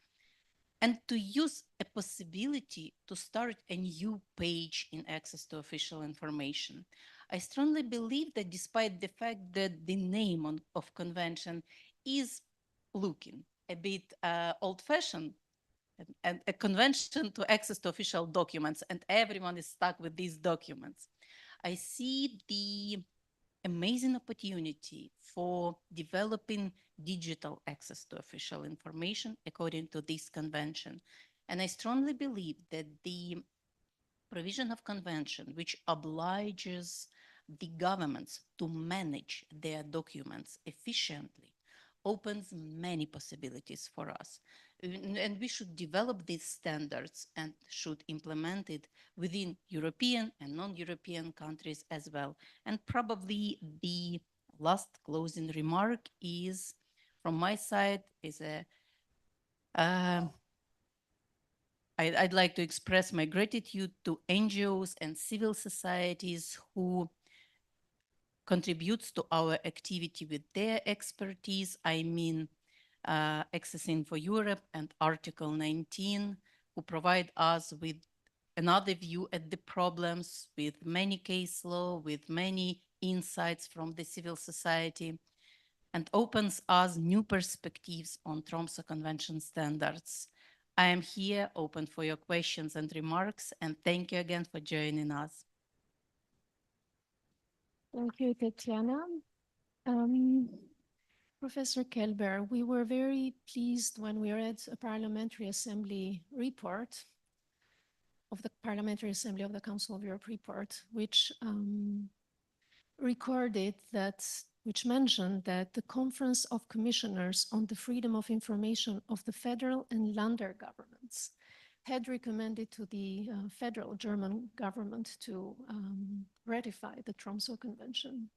and to use a possibility to start a new page in access to official information. I strongly believe that despite the fact that the name of convention is looking a bit old-fashioned, and a convention to access to official documents, and everyone is stuck with these documents, I see the amazing opportunity for developing digital access to official information according to this convention. And I strongly believe that the provision of convention, which obliges the governments to manage their documents efficiently, opens many possibilities for us. And we should develop these standards and should implement it within European and non-European countries as well. And probably the last closing remark is, from my side, is I'd like to express my gratitude to NGOs and civil societies who contributes to our activity with their expertise. I mean, Accessing for Europe and Article 19, who provide us with another view at the problems, with many case law, with many insights from the civil society, and opens us new perspectives on Tromsø Convention standards. I am here open for your questions and remarks, and thank you again for joining us. Thank you, Tatiana. Professor Kelber, we were very pleased when we read a Parliamentary Assembly report of the Parliamentary Assembly of the Council of Europe report, which mentioned that the Conference of Commissioners on the Freedom of Information of the federal and Länder governments had recommended to the federal German government to ratify the Tromsø Convention.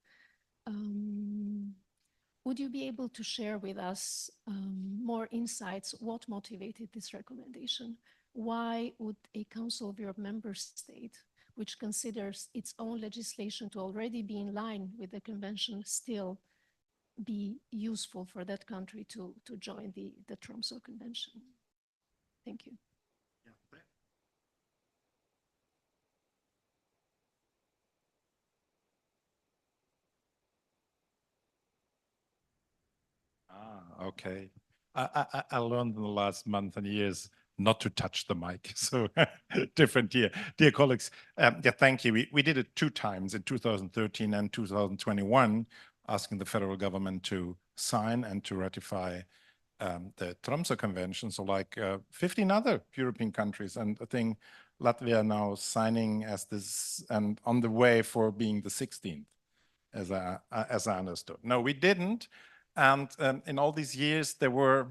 Would you be able to share with us more insights? What motivated this recommendation? Why would a Council of Europe member state, which considers its own legislation to already be in line with the convention, still be useful for that country to join the Tromsø Convention? Thank you. Okay. I learned in the last month and years not to touch the mic. So different year. Dear colleagues, yeah, thank you. We did it 2 times in 2013 and 2021, asking the federal government to sign and to ratify the Tromsø Convention. So like 15 other European countries. And I think Latvia now signing as this and on the way for being the 16th, as I understood. No, we didn't. And in all these years, there were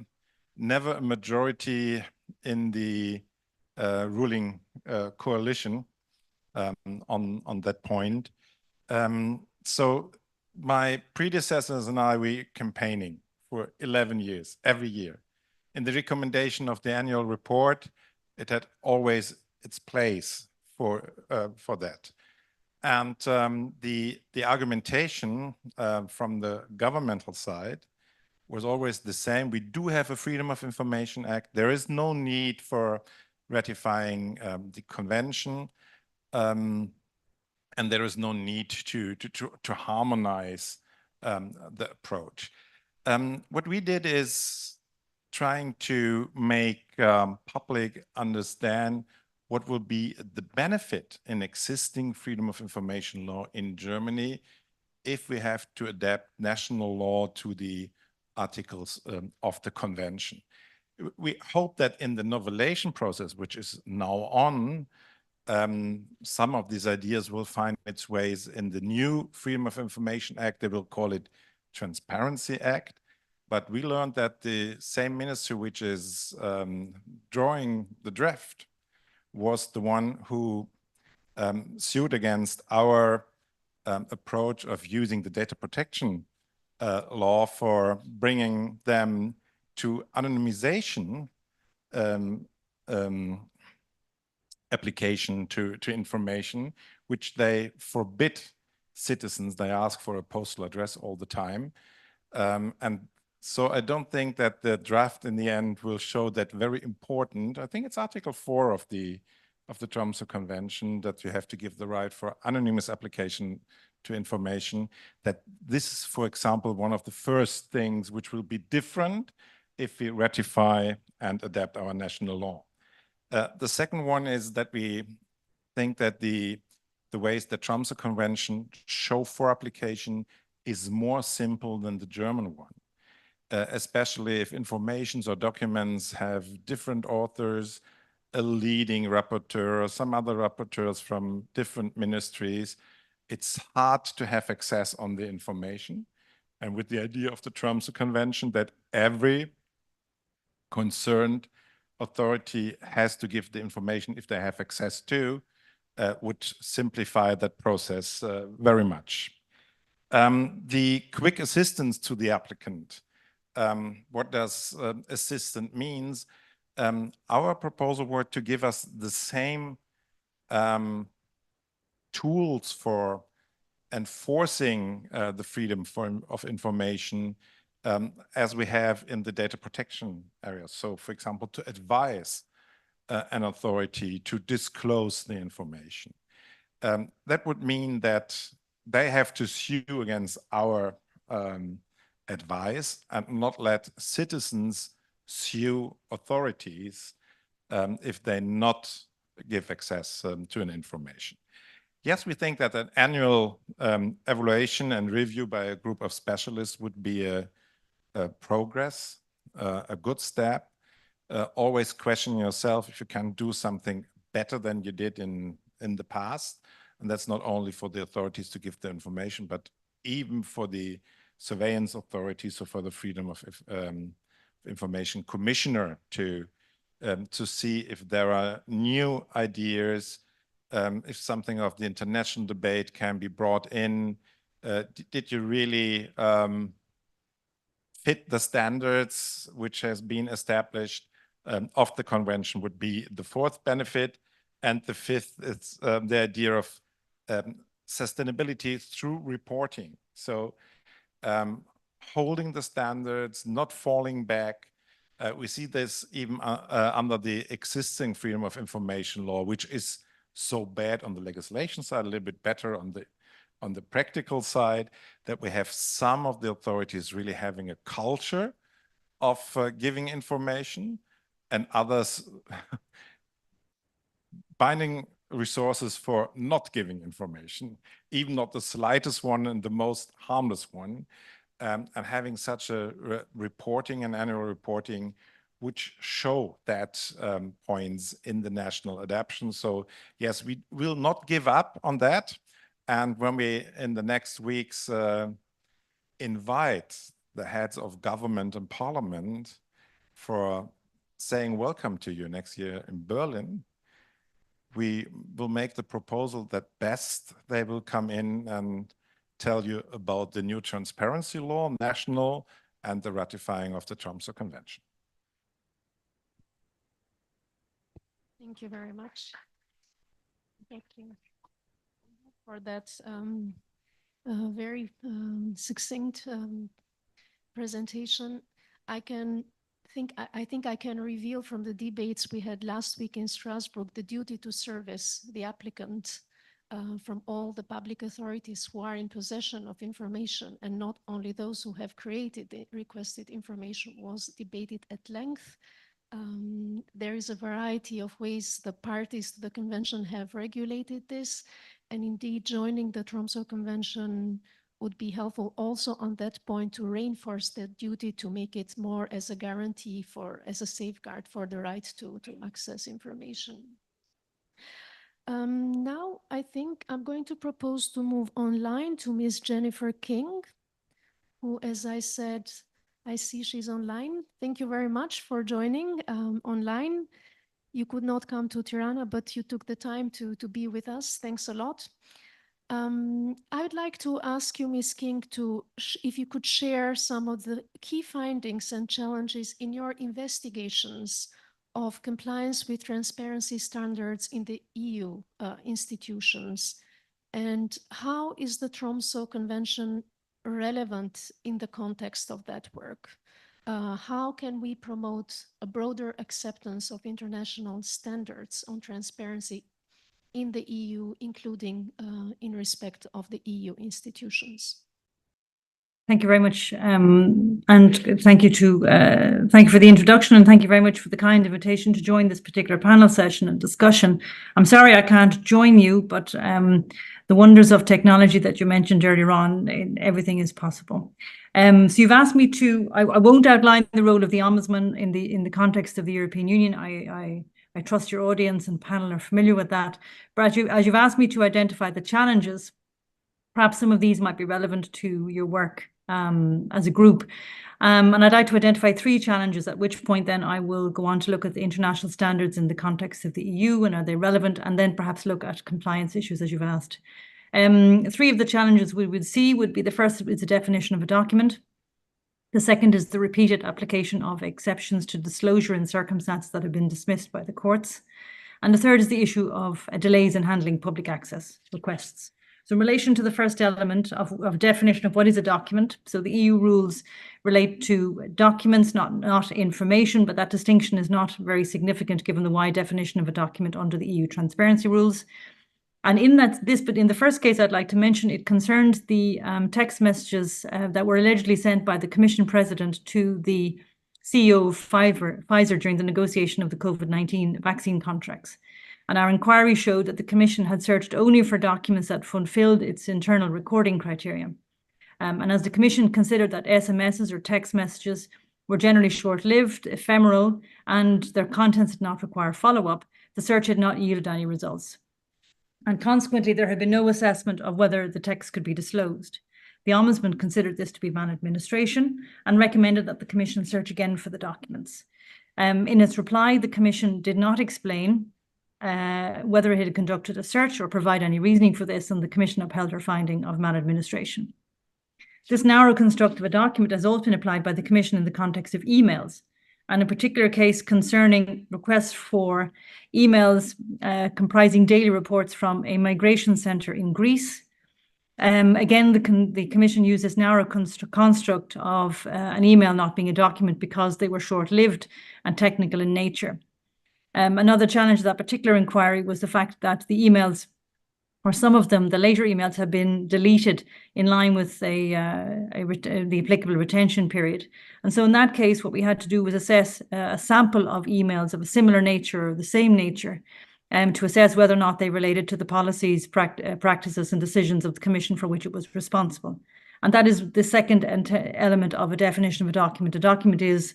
never a majority in the ruling coalition on that point. So my predecessors and I, we campaigning for 11 years, every year. In the recommendation of the annual report, it had always its place for that. And the argumentation from the governmental side was always the same. We do have a Freedom of Information Act. There is no need for ratifying the convention. And there is no need to harmonize the approach. What we did is trying to make public understand what will be the benefit in existing freedom of information law in Germany if we have to adapt national law to the articles of the convention. We hope that in the novellation process, which is now on, some of these ideas will find its ways in the new Freedom of Information Act. They will call it Transparency Act. But we learned that the same minister which is drawing the draft was the one who sued against our approach of using the data protection law for bringing them to anonymization application to information, which they forbid citizens. They ask for a postal address all the time. And so I don't think that the draft in the end will show that very important. I think it's Article 4 of the Tromsø Convention that you have to give the right for anonymous application to information, that this is, for example, one of the first things which will be different if we ratify and adapt our national law. The second one is that we think that the ways the Tromsø Convention show for application is more simple than the German one. Especially if informations or documents have different authors, a leading rapporteur, or some other rapporteurs from different ministries, it's hard to have access on the information. And with the idea of the Tromsø Convention that every concerned authority has to give the information if they have access to, would simplify that process very much. The quick assistance to the applicant. What does assistant means? Our proposal were to give us the same tools for enforcing the freedom of information as we have in the data protection area. So, for example, to advise an authority to disclose the information. That would mean that they have to sue against our advice and not let citizens sue authorities if they not give access to an information. Yes, we think that an annual evaluation and review by a group of specialists would be a progress, a good step. Always question yourself if you can do something better than you did in the past. And that's not only for the authorities to give the information, but even for the surveillance authorities or for the Freedom of Information Commissioner to see if there are new ideas, if something of the international debate can be brought in. Did you really fit the standards which has been established of the convention would be the fourth benefit. And the fifth is the idea of sustainability through reporting. So holding the standards, not falling back. We see this even under the existing Freedom of Information law, which is so bad on the legislation side, a little bit better on the practical side, that we have some of the authorities really having a culture of giving information, and others binding resources for not giving information, even not the slightest one and the most harmless one, and having such a reporting and annual reporting which show that points in the national adaptation. So yes, we will not give up on that. And when we, in the next weeks, invite the heads of government and parliament for saying welcome to you next year in Berlin, we will make the proposal that best they will come in and tell you about the new transparency law, national, and the ratifying of the Tromsø Convention. Thank you very much. Thank you for that very succinct presentation. I think I can reveal from the debates we had last week in Strasbourg the duty to service the applicant from all the public authorities who are in possession of information, and not only those who have created the requested information, was debated at length. There is a variety of ways the parties to the convention have regulated this, and indeed joining the Tromsø Convention would be helpful also on that point to reinforce that duty, to make it more as a guarantee for, as a safeguard for the right to access information. Now I think I'm going to propose to move online to Ms. Jennifer King, who, as I said, I see she's online. Thank you very much for joining online. You could not come to Tirana, but you took the time to be with us. Thanks a lot. I would like to ask you, Ms. King, if you could share some of the key findings and challenges in your investigations of compliance with transparency standards in the EU institutions, and how is the Tromsø Convention relevant in the context of that work? How can we promote a broader acceptance of international standards on transparency in the EU, including in respect of the EU institutions? Thank you very much, and thank you for the introduction, and thank you very much for the kind invitation to join this particular panel session and discussion. I'm sorry I can't join you, but the wonders of technology that you mentioned earlier on, everything is possible. So you've asked me to. I won't outline the role of the Ombudsman in the context of the European Union. I trust your audience and panel are familiar with that. But as you've asked me to identify the challenges, perhaps some of these might be relevant to your work as a group. And I'd like to identify three challenges, at which point then I will go on to look at the international standards in the context of the EU and are they relevant, and then perhaps look at compliance issues as you've asked. Three of the challenges we would see would be: the first is the definition of a document. The second is the repeated application of exceptions to disclosure in circumstances that have been dismissed by the courts. And the third is the issue of delays in handling public access requests. So in relation to the first element of definition of what is a document, so the EU rules relate to documents, not information, but that distinction is not very significant given the wide definition of a document under the EU transparency rules. And but in the first case, I'd like to mention, it concerned the text messages that were allegedly sent by the Commission President to the CEO of Pfizer during the negotiation of the COVID-19 vaccine contracts. And our inquiry showed that the Commission had searched only for documents that fulfilled its internal recording criteria. And as the Commission considered that SMSs or text messages were generally short-lived, ephemeral, and their contents did not require follow-up, the search had not yielded any results. And consequently, there had been no assessment of whether the text could be disclosed. The Ombudsman considered this to be maladministration and recommended that the Commission search again for the documents. In its reply, the Commission did not explain whether it had conducted a search or provide any reasoning for this, and the Commission upheld her finding of maladministration. This narrow construct of a document has also been applied by the Commission in the context of emails, and a particular case concerning requests for emails comprising daily reports from a migration centre in Greece. Again, the Commission used this narrow construct of an email not being a document because they were short-lived and technical in nature. Another challenge of that particular inquiry was the fact that the emails, or some of them, the later emails, have been deleted in line with the applicable retention period. And so in that case, what we had to do was assess a sample of emails of a similar nature or the same nature, to assess whether or not they related to the policies, practices and decisions of the Commission for which it was responsible. And that is the second element of a definition of a document. A document is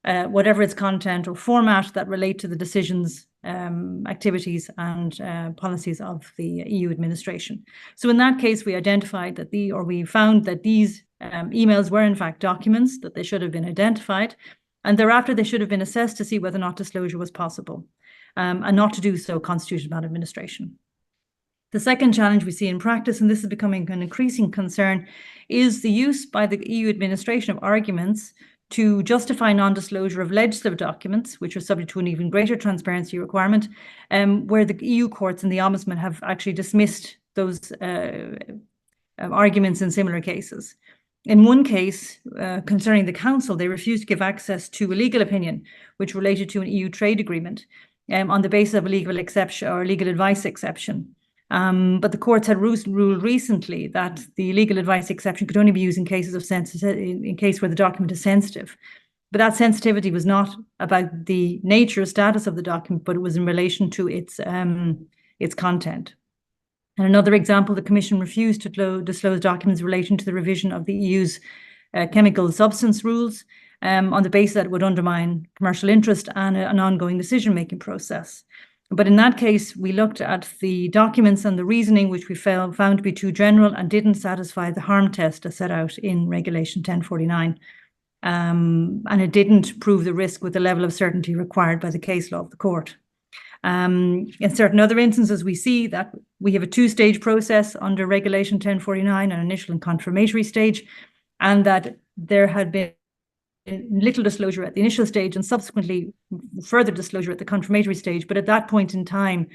whatever its content or format that relate to the decisions, activities and policies of the EU administration. So in that case, we identified that we found that these emails were in fact documents, that they should have been identified, and thereafter they should have been assessed to see whether or not disclosure was possible, and not to do so constituted maladministration. The second challenge we see in practice, and this is becoming an increasing concern, is the use by the EU administration of arguments to justify non-disclosure of legislative documents, which are subject to an even greater transparency requirement, where the EU courts and the Ombudsman have actually dismissed those arguments in similar cases. In one case, concerning the Council, they refused to give access to a legal opinion, which related to an EU trade agreement, on the basis of a legal exception or legal advice exception. But the courts had ruled recently that the legal advice exception could only be used in cases of in case where the document is sensitive. But that sensitivity was not about the nature or status of the document, but it was in relation to its content. And another example, the Commission refused to disclose documents relating to the revision of the EU's chemical substance rules on the basis that it would undermine commercial interest and an ongoing decision-making process. But in that case, we looked at the documents and the reasoning, which we found to be too general and didn't satisfy the harm test as set out in Regulation 1049. And it didn't prove the risk with the level of certainty required by the case law of the court. In certain other instances, we see that we have a two-stage process under Regulation 1049, an initial and confirmatory stage, and that there had been little disclosure at the initial stage and subsequently further disclosure at the confirmatory stage. But at that point in time,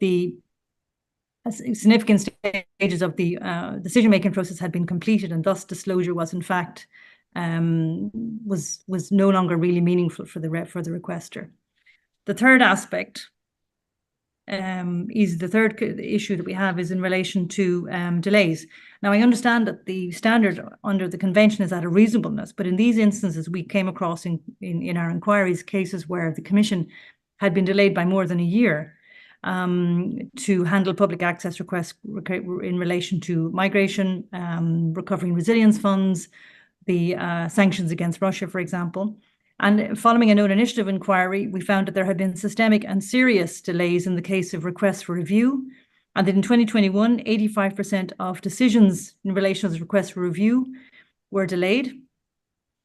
the significant stages of the decision-making process had been completed, and thus disclosure was in fact was no longer really meaningful for the requester. The third aspect is the third issue that we have is in relation to delays. Now, I understand that the standard under the convention is at a reasonableness, but in these instances, we came across in our inquiries cases where the Commission had been delayed by more than a year to handle public access requests in relation to migration, recovery and resilience funds, the sanctions against Russia, for example. And following a own initiative inquiry, we found that there had been systemic and serious delays in the case of requests for review, and that in 2021, 85% of decisions in relation to the requests for review were delayed.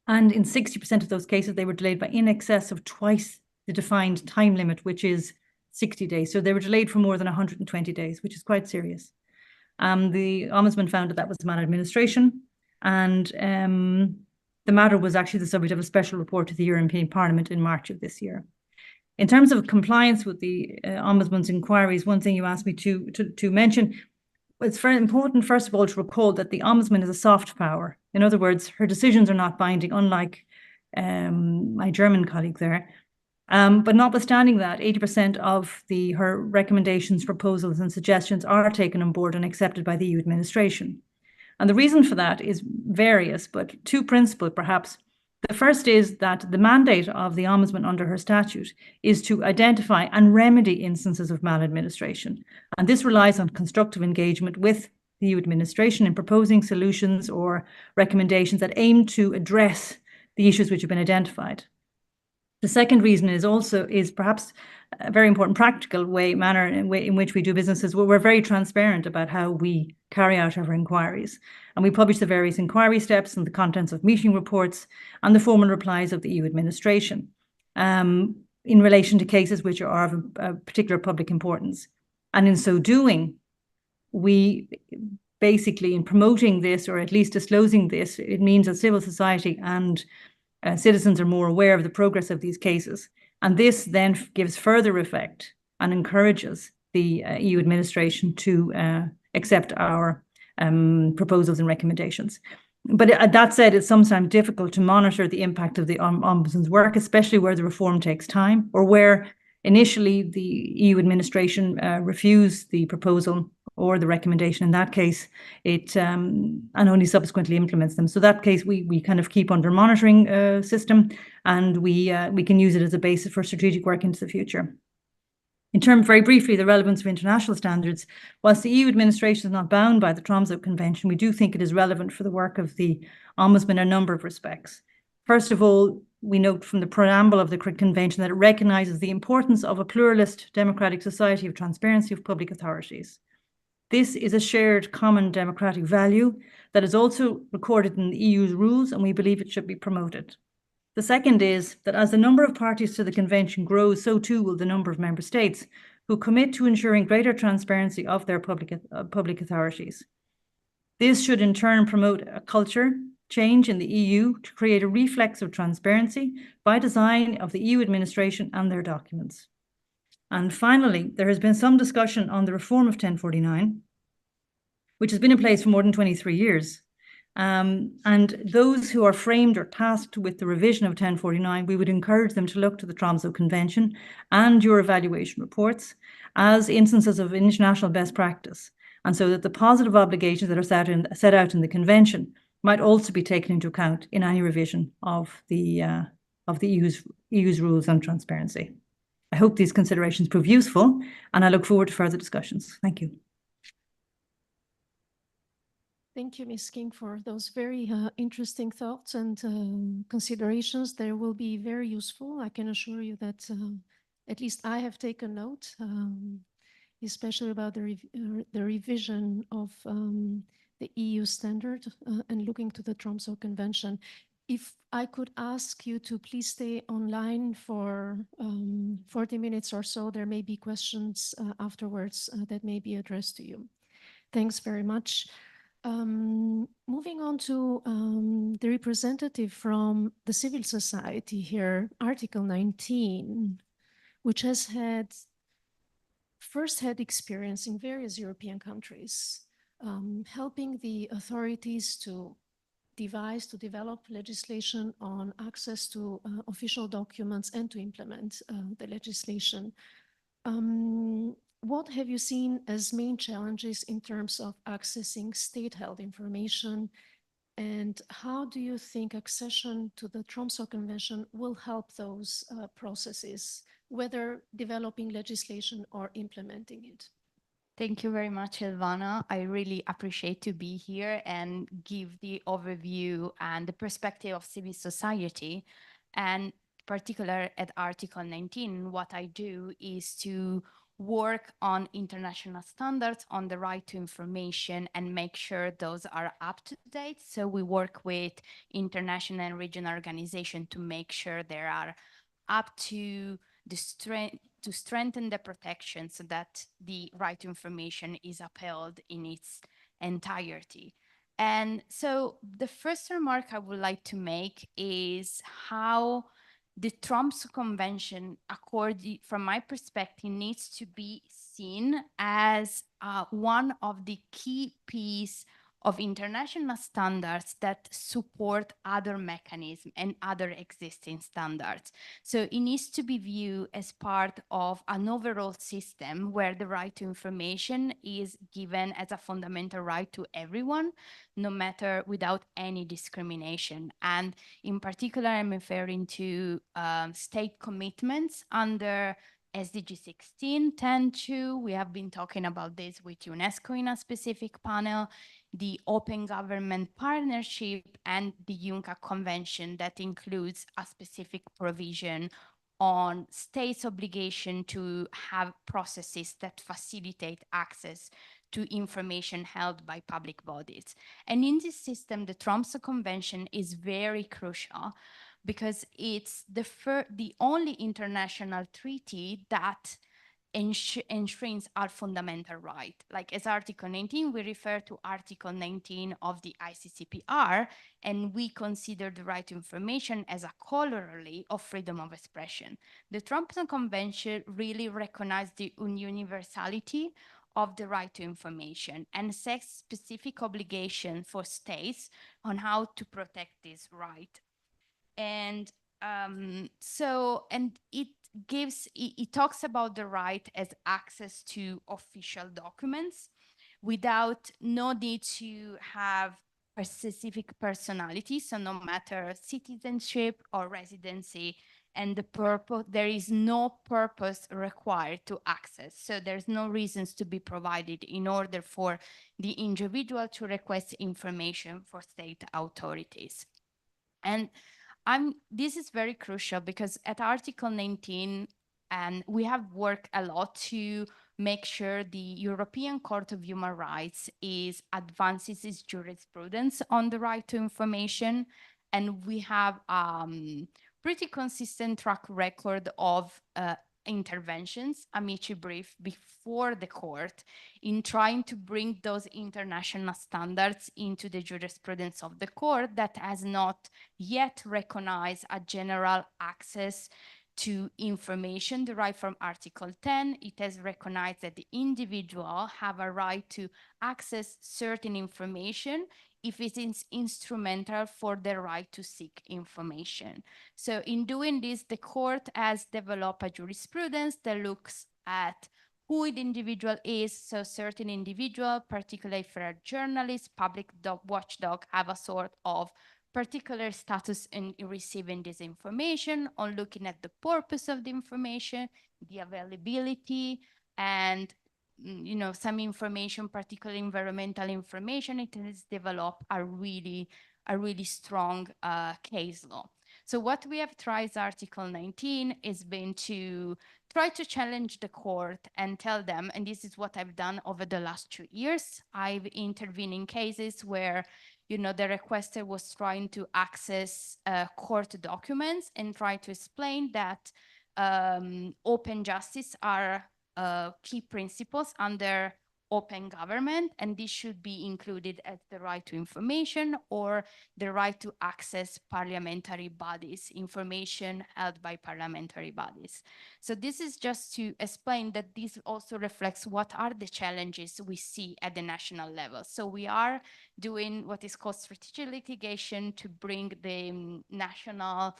And in 60% of those cases, they were delayed by in excess of twice the defined time limit, which is 60 days. So they were delayed for more than 120 days, which is quite serious. The Ombudsman found that was maladministration, and the matter was actually the subject of a special report to the European Parliament in March of this year. In terms of compliance with the Ombudsman's inquiries, one thing you asked me to mention, it's very important, first of all, to recall that the Ombudsman is a soft power. In other words, her decisions are not binding, unlike my German colleague there. But notwithstanding that, 80% of her recommendations, proposals and suggestions are taken on board and accepted by the EU administration. And the reason for that is various, but two principal perhaps. The first is that the mandate of the Ombudsman under her statute is to identify and remedy instances of maladministration. And this relies on constructive engagement with the EU administration in proposing solutions or recommendations that aim to address the issues which have been identified. The second reason is perhaps a very important practical manner in which we do business is we're very transparent about how we carry out our inquiries. And we publish the various inquiry steps and the contents of meeting reports and the formal replies of the EU administration in relation to cases which are of particular public importance. And in so doing, we basically, in promoting this, or at least disclosing this, it means that civil society and citizens are more aware of the progress of these cases. And this then gives further effect and encourages the EU administration to accept our proposals and recommendations. But that said, it's sometimes difficult to monitor the impact of the Ombudsman's work, especially where the reform takes time, or where initially the EU administration refused the proposal or the recommendation. In that case, it and only subsequently implements them. So that case, we kind of keep under monitoring system, and we can use it as a basis for strategic work into the future. In terms, very briefly, the relevance of international standards. Whilst the EU administration is not bound by the Tromsø Convention, we do think it is relevant for the work of the Ombudsman in a number of respects. First of all, we note from the preamble of the convention that it recognises the importance of a pluralist democratic society of transparency of public authorities. This is a shared common democratic value that is also recorded in the EU's rules, and we believe it should be promoted. The second is that as the number of parties to the convention grows, so too will the number of member states who commit to ensuring greater transparency of their public authorities. This should in turn promote a culture change in the EU to create a reflex of transparency by design of the EU administration and their documents. And finally, there has been some discussion on the reform of 1049, which has been in place for more than 23 years. And those who are framed or tasked with the revision of 1049, we would encourage them to look to the Tromsø Convention and your evaluation reports as instances of international best practice, and so that the positive obligations that are set out in the Convention might also be taken into account in any revision of the EU's rules on transparency. I hope these considerations prove useful, and I look forward to further discussions. Thank you. Thank you, Ms. King, for those very interesting thoughts and considerations. They will be very useful. I can assure you that at least I have taken note, especially about the revision of the EU standard and looking to the Tromsø Convention. If I could ask you to please stay online for 40 minutes or so, there may be questions afterwards that may be addressed to you. Thanks very much. Moving on to the representative from the civil society here, Article 19, which has had first-hand experience in various European countries, helping the authorities to develop legislation on access to official documents and to implement the legislation. What have you seen as main challenges in terms of accessing state-held information, and how do you think accession to the Tromsø Convention will help those processes, whether developing legislation or implementing it? Thank you very much, Elvana. I really appreciate to be here and give the overview and the perspective of civil society. And particular at Article 19, what I do is to work on international standards on the right to information and make sure those are up to date. So we work with international and regional organizations to make sure they are up to the to strengthen the protection so that the right to information is upheld in its entirety. And so the first remark I would like to make is how the Tromsø Convention, from my perspective, needs to be seen as one of the key pieces of international standards that support other mechanisms and other existing standards. So it needs to be viewed as part of an overall system where the right to information is given as a fundamental right to everyone, no matter without any discrimination. And in particular, I'm referring to state commitments under SDG 16, 10.2. We have been talking about this with UNESCO in a specific panel, the Open Government Partnership, and the UNCA Convention that includes a specific provision on states' obligation to have processes that facilitate access to information held by public bodies. And in this system, the Tromsø Convention is very crucial because it's the only international treaty that enshrines our fundamental right. Like as Article 19, we refer to Article 19 of the ICCPR, and we consider the right to information as a corollary of freedom of expression. The Tromsø Convention really recognized the universality of the right to information and sets specific obligations for states on how to protect this right. And it talks about the right as access to official documents without no need to have a specific personality, so no matter citizenship or residency, and there is no purpose required to access. So there's no reasons to be provided in order for the individual to request information for state authorities. And this is very crucial because at Article 19, and we have worked a lot to make sure the European Court of Human Rights advances its jurisprudence on the right to information. And we have pretty consistent track record of interventions, amici brief, before the court in trying to bring those international standards into the jurisprudence of the court that has not yet recognized a general access to information derived from Article 10. It has recognized that the individual have a right to access certain information if it is instrumental for the right to seek information. So in doing this, the court has developed a jurisprudence that looks at who the individual is. So certain individual, particularly for a journalist, public watchdog, have a sort of particular status in receiving this information, on looking at the purpose of the information, the availability, and some information, particularly environmental information. It has developed a really strong case law. So what we have tried as Article 19 is been to try to challenge the court and tell them, and this is what I've done over the last 2 years. I've intervened in cases where the requester was trying to access court documents and try to explain that open justice are key principles under open government, and this should be included as the right to information or the right to access parliamentary bodies, information held by parliamentary bodies. So this is just to explain that this also reflects what are the challenges we see at the national level. So we are doing what is called strategic litigation to bring the national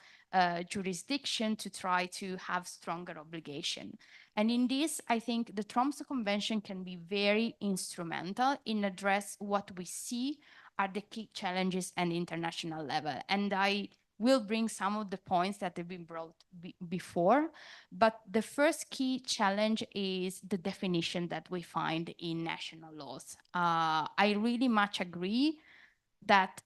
jurisdiction to try to have stronger obligation. And in this, I think the Tromsø Convention can be very instrumental in address what we see are the key challenges at the international level. And I will bring some of the points that have been brought before, but the first key challenge is the definition that we find in national laws. I really much agree that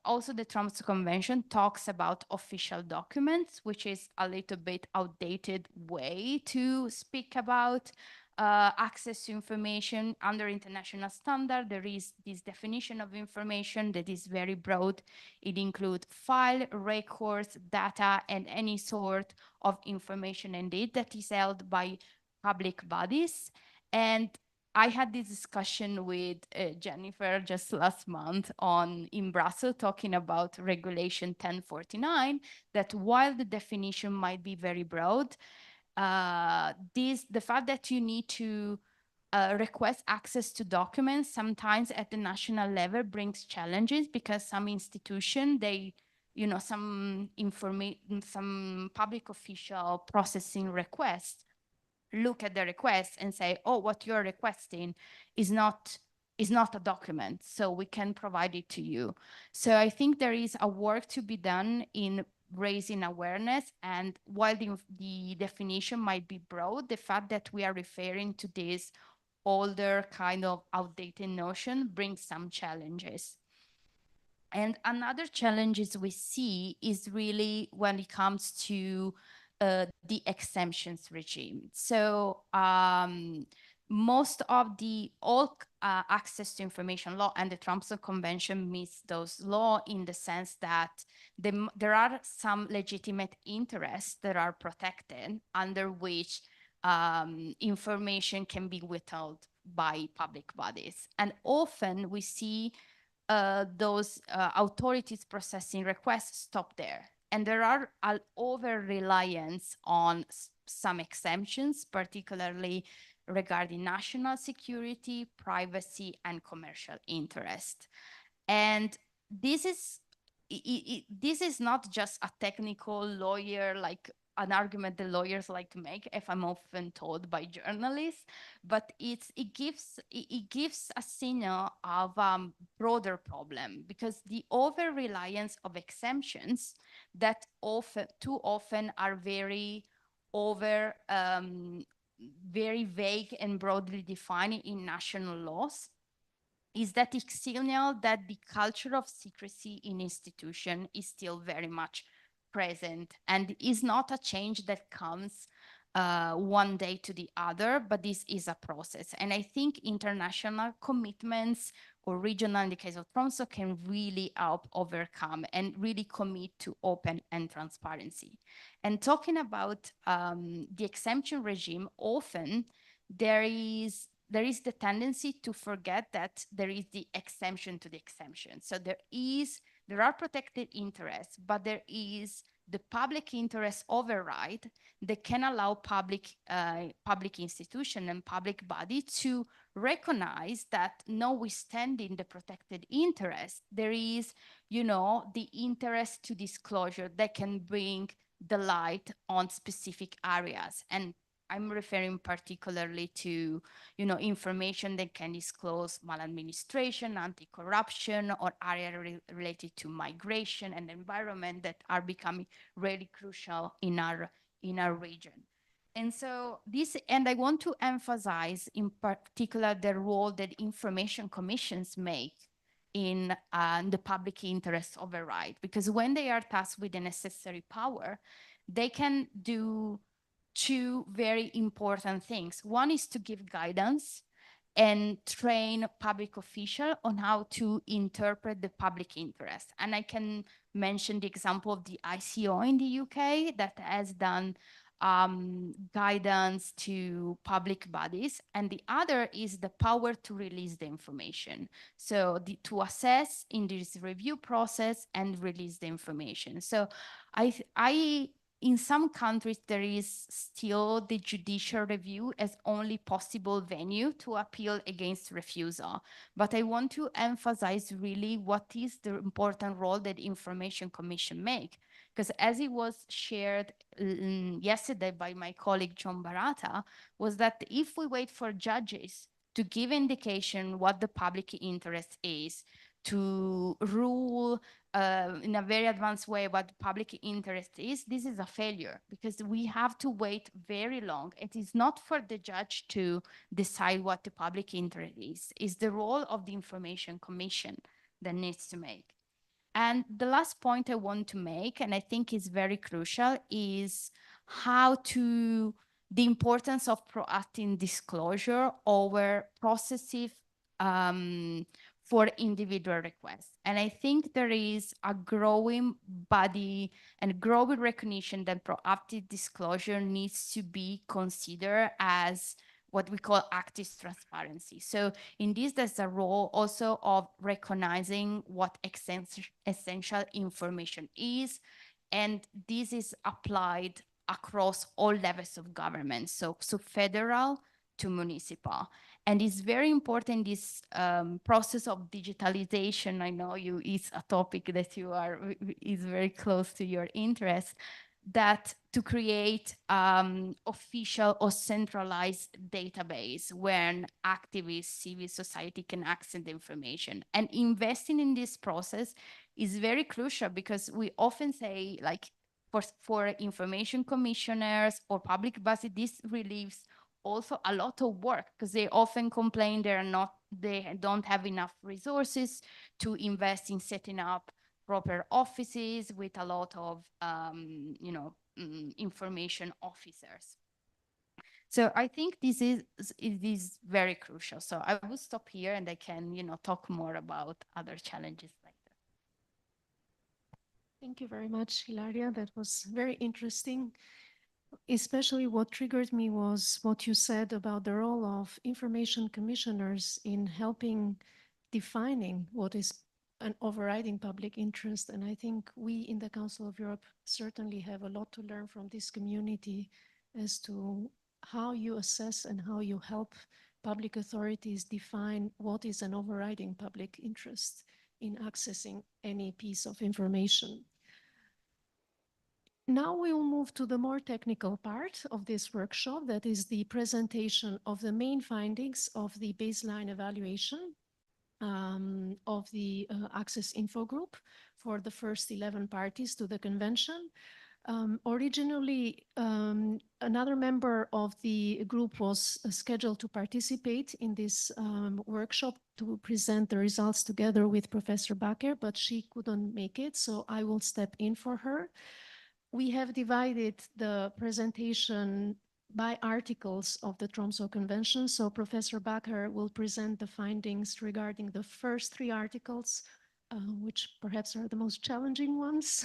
also the Tromsø Convention talks about official documents, which is a little bit outdated way to speak about access to information under international standard. There is this definition of information that is very broad. It includes file, records, data, and any sort of information indeed that is held by public bodies. And I had this discussion with Jennifer just last month in Brussels, talking about Regulation 1049, that while the definition might be very broad, the fact that you need to request access to documents sometimes at the national level brings challenges, because some institution, some public official processing requests look at the request and say, oh, what you're requesting is not a document, so we can provide it to you. So I think there is a work to be done in raising awareness, and while the definition might be broad, the fact that we are referring to this older kind of outdated notion brings some challenges. And another challenges we see is really when it comes to the exemptions regime. So most of the access to information law and the Trumpson Convention meets those law in the sense that there are some legitimate interests that are protected under which information can be withheld by public bodies. And often we see those authorities processing requests stop there. And there are an over-reliance on some exemptions, particularly regarding national security, privacy, and commercial interest. And this is not just a technical lawyer, like an argument the lawyers like to make, if I'm often told by journalists, but it gives a signal of broader problem, because the over-reliance of exemptions that too often are very vague and broadly defined in national laws, is that it signals that the culture of secrecy in institution is still very much present, and is not a change that comes one day to the other, but this is a process. And I think international commitments, or regional in the case of Tromsø, can really help overcome and really commit to open and transparency. And talking about the exemption regime, often there is the tendency to forget that there is the exemption to the exemption. So there are protected interests, but there is the public interest override that can allow public institution and public body to recognize that notwithstanding the protected interest, there is, the interest to disclosure that can bring the light on specific areas. And I'm referring particularly to, information that can disclose maladministration, anti-corruption, or areas related to migration and environment that are becoming really crucial in our region. And so and I want to emphasize in particular the role that information commissions make in the public interest override, because when they are tasked with the necessary power, they can do two very important things. One is to give guidance and train public officials on how to interpret the public interest. And I can mention the example of the ICO in the UK that has done guidance to public bodies. And the other is the power to release the information. So to assess in this review process and release the information. So in some countries, there is still the judicial review as only possible venue to appeal against refusal. But I want to emphasize really what is the important role that Information Commission make. Because as it was shared yesterday by my colleague John Barata, was that if we wait for judges to give indication what the public interest is, to rule in a very advanced way what public interest is, this is a failure, because we have to wait very long. It is not for the judge to decide what the public interest is. It's the role of the Information Commission that needs to make. And the last point I want to make, and I think is very crucial, is how to the importance of proactive disclosure over processive for individual requests. And I think there is a growing body and growing recognition that proactive disclosure needs to be considered as what we call active transparency. So in this, there's a role also of recognizing what essential information is, and this is applied across all levels of government, so federal to municipal. And it's very important, this process of digitalization. I know it's a topic that is very close to your interest, that to create official or centralized database when activists, civil society can access the information. And investing in this process is very crucial, because we often say, like, for information commissioners or public bodies, this relieves also a lot of work, because they often complain they don't have enough resources to invest in setting up proper offices with a lot of information officers. So I think it is very crucial. So I will stop here, and I can talk more about other challenges like that. Thank you very much, Hilaria. That was very interesting. Especially what triggered me was what you said about the role of information commissioners in helping defining what is an overriding public interest. And I think we in the Council of Europe certainly have a lot to learn from this community as to how you assess and how you help public authorities define what is an overriding public interest in accessing any piece of information. Now we will move to the more technical part of this workshop, that is the presentation of the main findings of the baseline evaluation of the Access Info Group for the first 11 parties to the convention. Originally, another member of the group was scheduled to participate in this workshop to present the results together with Professor Bakker, but she couldn't make it, so I will step in for her. We have divided the presentation by articles of the Tromsø Convention. So Professor Bakker will present the findings regarding the first 3 articles, which perhaps are the most challenging ones,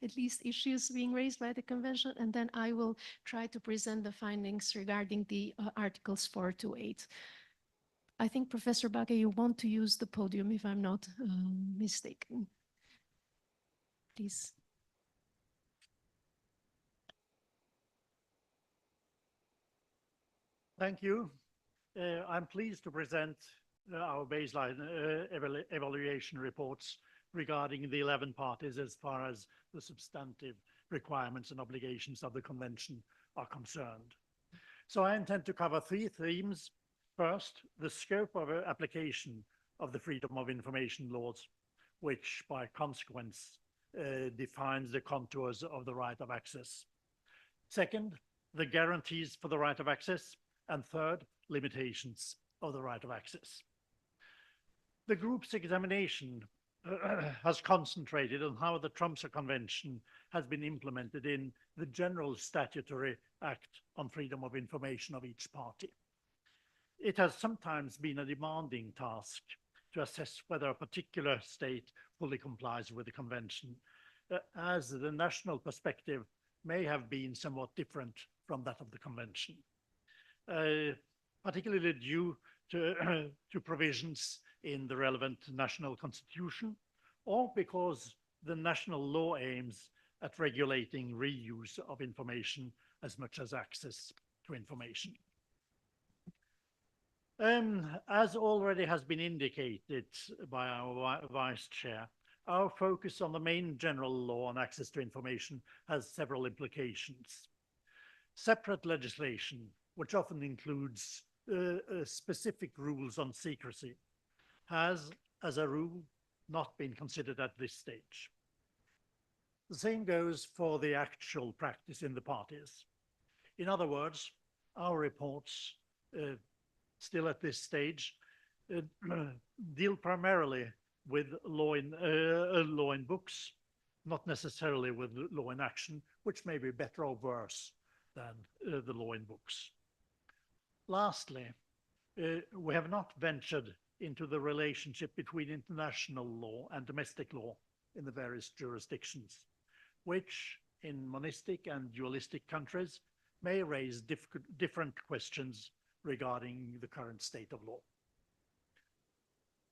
at least issues being raised by the convention. And then I will try to present the findings regarding the articles 4 to 8. I think, Professor Bakker, you want to use the podium if I'm not mistaken. Please. Thank you. I'm pleased to present our baseline evaluation reports regarding the 11 parties as far as the substantive requirements and obligations of the convention are concerned. So I intend to cover 3 themes. First, the scope of application of the freedom of information laws, which by consequence defines the contours of the right of access. Second, the guarantees for the right of access. And third, limitations of the right of access. The group's examination has concentrated on how the Tromsø Convention has been implemented in the general statutory act on freedom of information of each party. It has sometimes been a demanding task to assess whether a particular state fully complies with the convention, as the national perspective may have been somewhat different from that of the convention. Particularly due to provisions in the relevant national constitution, or because the national law aims at regulating reuse of information as much as access to information. As already has been indicated by our Vice Chair, our focus on the main general law on access to information has several implications. Separate legislation, which often includes specific rules on secrecy, has, as a rule, not been considered at this stage. The same goes for the actual practice in the parties. In other words, our reports, still at this stage, deal primarily with law in books, not necessarily with law in action, which may be better or worse than the law in books. Lastly, we have not ventured into the relationship between international law and domestic law in the various jurisdictions, which in monistic and dualistic countries may raise different questions regarding the current state of law.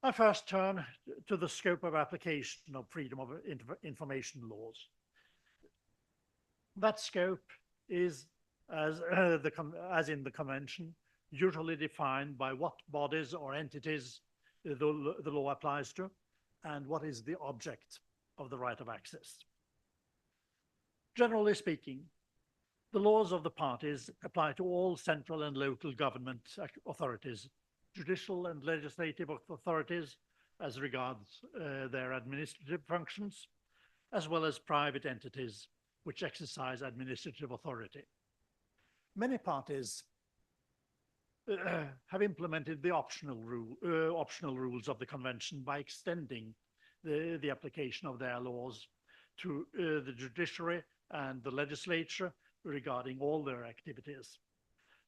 I first turn to the scope of application of freedom of information laws. That scope is, as in the convention, usually defined by what bodies or entities the law applies to and what is the object of the right of access. Generally speaking, the laws of the parties apply to all central and local government authorities, judicial and legislative authorities as regards their administrative functions, as well as private entities which exercise administrative authority. Many parties have implemented the optional rules of the convention by extending the application of their laws to the judiciary and the legislature regarding all their activities,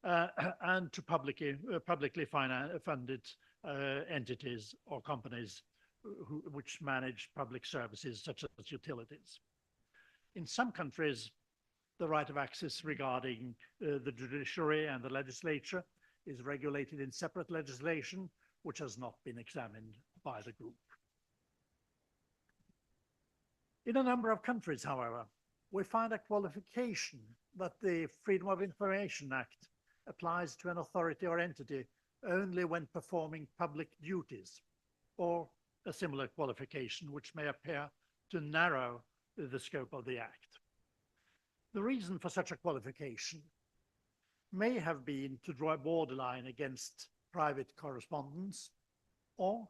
and to publicly funded entities or companies which manage public services such as utilities. In some countries, the right of access regarding the judiciary and the legislature is regulated in separate legislation, which has not been examined by the group. In a number of countries, however, we find a qualification that the Freedom of Information Act applies to an authority or entity only when performing public duties, or a similar qualification which may appear to narrow the scope of the Act. The reason for such a qualification may have been to draw a borderline against private correspondence, or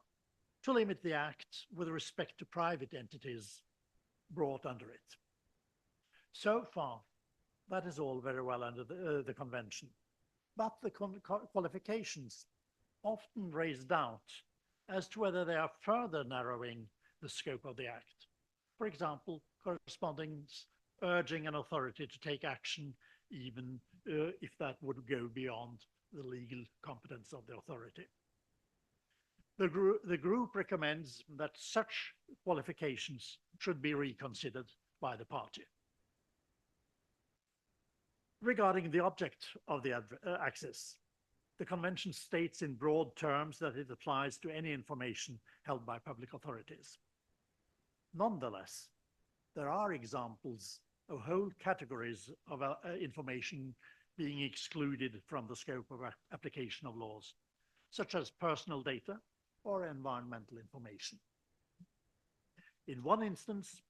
to limit the Act with respect to private entities brought under it. So far, that is all very well under the convention, but the qualifications often raise doubt as to whether they are further narrowing the scope of the Act. For example, correspondence urging an authority to take action even if that would go beyond the legal competence of the authority. The group recommends that such qualifications should be reconsidered by the party. Regarding the object of the access, the convention states in broad terms that it applies to any information held by public authorities. Nonetheless, there are examples of whole categories of information being excluded from the scope of application of laws, such as personal data or environmental information. In one instance,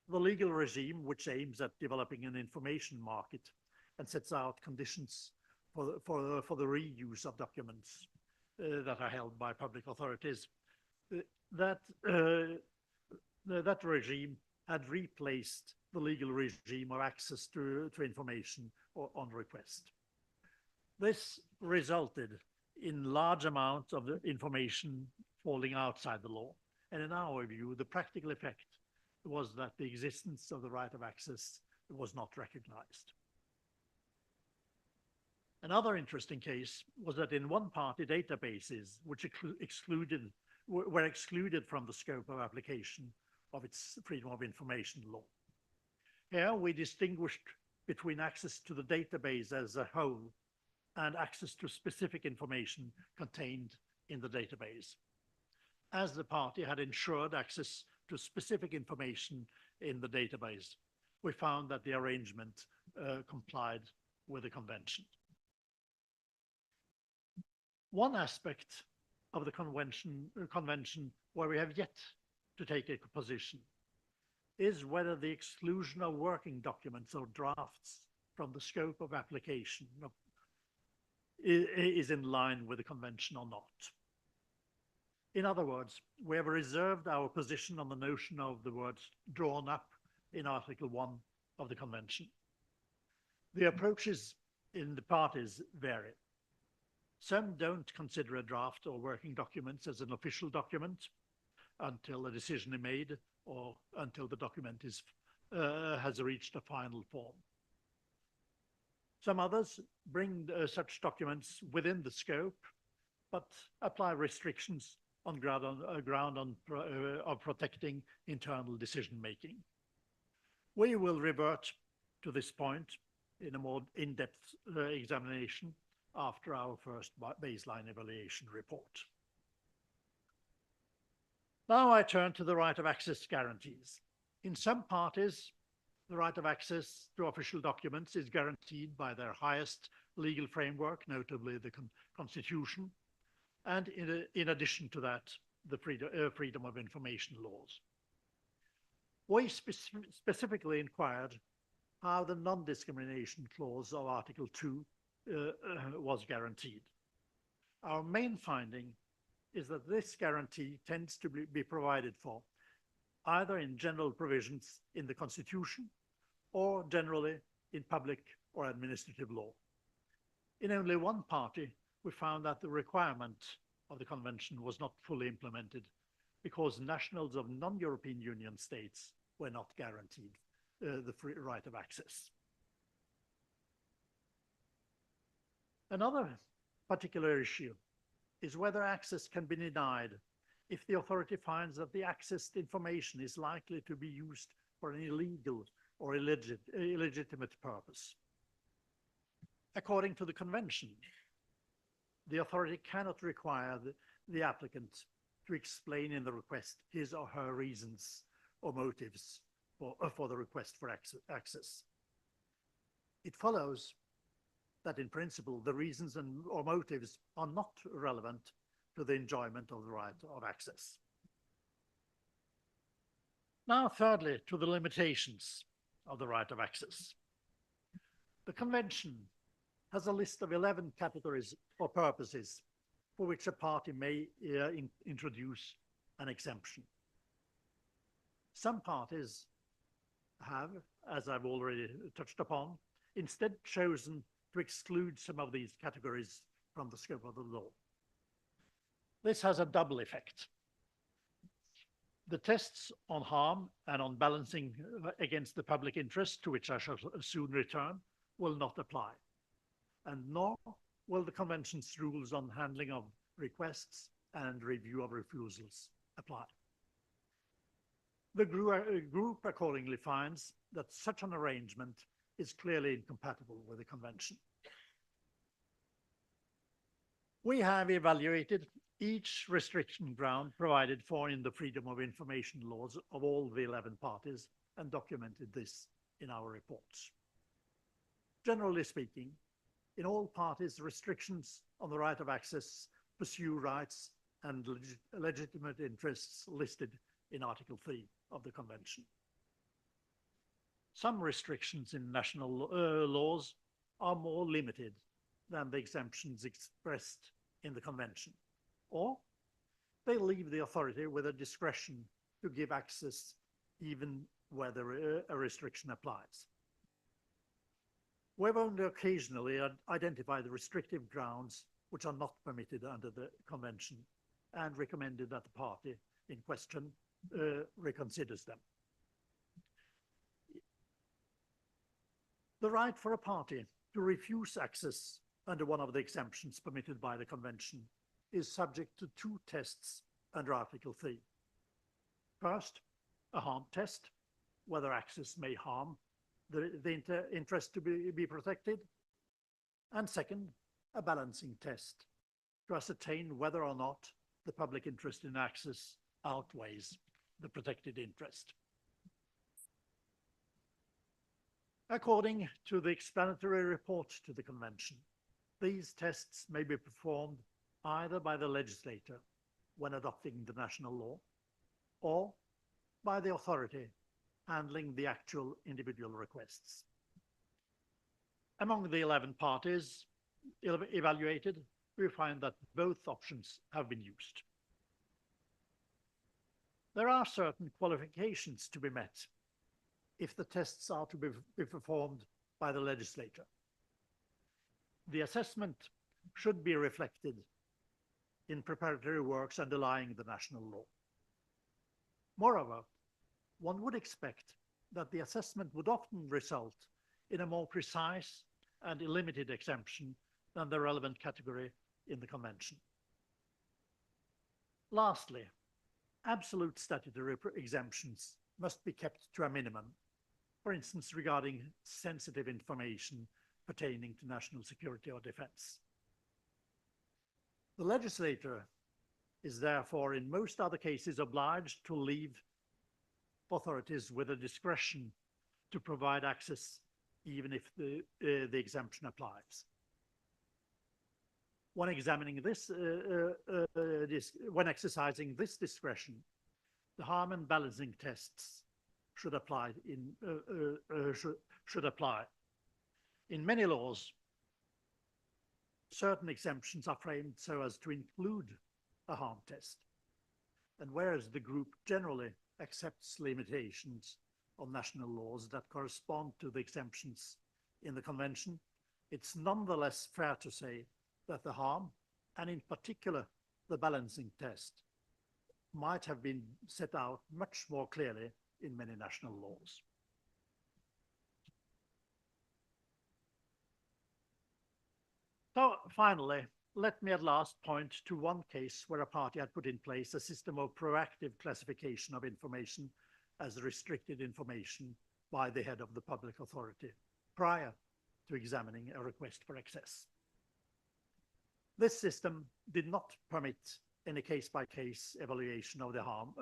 the legal regime, which aims at developing an information market and sets out conditions for the reuse of documents that are held by public authorities, that regime had replaced the legal regime of access to information on request. This resulted in large amounts of the information falling outside the law. And in our view, the practical effect was that the existence of the right of access was not recognized. Another interesting case was that in one-party databases, which were excluded from the scope of application of its freedom of information law. Here we distinguished between access to the database as a whole and access to specific information contained in the database. As the party had ensured access to specific information in the database, we found that the arrangement complied with the convention. One aspect of the convention where we have yet to take a position is whether the exclusion of working documents or drafts from the scope of application is in line with the convention or not. In other words, we have reserved our position on the notion of the words drawn up in Article 1 of the convention. The approaches in the parties vary. Some don't consider a draft or working documents as an official document until a decision is made or until the document has reached a final form. Some others bring such documents within the scope, but apply restrictions on ground of protecting internal decision-making. We will revert to this point in a more in-depth examination after our first baseline evaluation report. Now I turn to the right of access guarantees. In some parties, the right of access to official documents is guaranteed by their highest legal framework, notably the Constitution, and in addition to that, the freedom of information laws. We specifically inquired how the non-discrimination clause of Article 2 was guaranteed. Our main finding is that this guarantee tends to be provided for either in general provisions in the Constitution or generally in public or administrative law. In only one party, we found that the requirement of the Convention was not fully implemented because nationals of non-European Union states were not guaranteed the free right of access. Another particular issue is whether access can be denied if the authority finds that the accessed information is likely to be used for an illegal or illegitimate purpose. According to the Convention, the authority cannot require the applicant to explain in the request his or her reasons or motives for the request for access. It follows that in principle, the reasons or motives are not relevant to the enjoyment of the right of access. Now, thirdly, to the limitations of the right of access. The Convention has a list of 11 categories or purposes for which a party may introduce an exemption. Some parties have, as I've already touched upon, instead chosen to exclude some of these categories from the scope of the law. This has a double effect. The tests on harm and on balancing against the public interest, to which I shall soon return, will not apply, and nor will the Convention's rules on handling of requests and review of refusals apply. The group accordingly finds that such an arrangement is clearly incompatible with the Convention. We have evaluated each restriction ground provided for in the freedom of information laws of all the 11 parties and documented this in our reports. Generally speaking, in all parties, restrictions on the right of access pursue rights and legitimate interests listed in Article 3 of the Convention. Some restrictions in national laws are more limited than the exemptions expressed in the Convention, or they leave the authority with a discretion to give access even whether a restriction applies. We have only occasionally identified the restrictive grounds which are not permitted under the Convention and recommended that the party in question reconsiders them. The right for a party to refuse access under one of the exemptions permitted by the Convention is subject to two tests under Article 3. First, a harm test, whether access may harm the interest to be protected, and second, a balancing test to ascertain whether or not the public interest in access outweighs the protected interest. According to the explanatory report to the Convention, these tests may be performed either by the legislator when adopting the national law or by the authority handling the actual individual requests. Among the 11 parties evaluated, we find that both options have been used. There are certain qualifications to be met if the tests are to be performed by the legislator. The assessment should be reflected in preparatory works underlying the national law. Moreover, one would expect that the assessment would often result in a more precise and a limited exemption than the relevant category in the Convention. Lastly, absolute statutory exemptions must be kept to a minimum, for instance, regarding sensitive information pertaining to national security or defense. The legislator is therefore in most other cases obliged to leave authorities with the discretion to provide access even if the exemption applies. When examining this, when exercising this discretion, the harm and balancing tests should apply. Should apply. In many laws, certain exemptions are framed so as to include a harm test, and whereas the group generally accepts limitations on national laws that correspond to the exemptions in the Convention, it's nonetheless fair to say that the harm, and in particular the balancing test, might have been set out much more clearly in many national laws. So finally, let me at last point to one case where a party had put in place a system of proactive classification of information as restricted information by the head of the public authority prior to examining a request for access. This system did not permit any case-by-case evaluation of the harm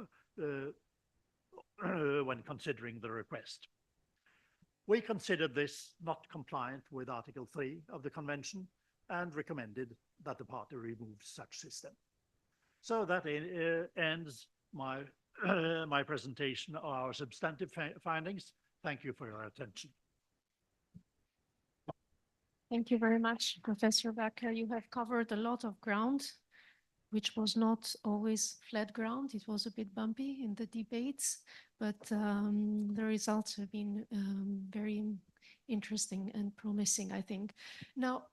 when considering the request. We considered this not compliant with Article 3 of the Convention and recommended that the party remove such system. So that ends my, my presentation of our substantive findings. Thank you for your attention. Thank you very much, Professor Becker. You have covered a lot of ground, which was not always flat ground. It was a bit bumpy in the debates, but the results have been very interesting and promising, I think. Now,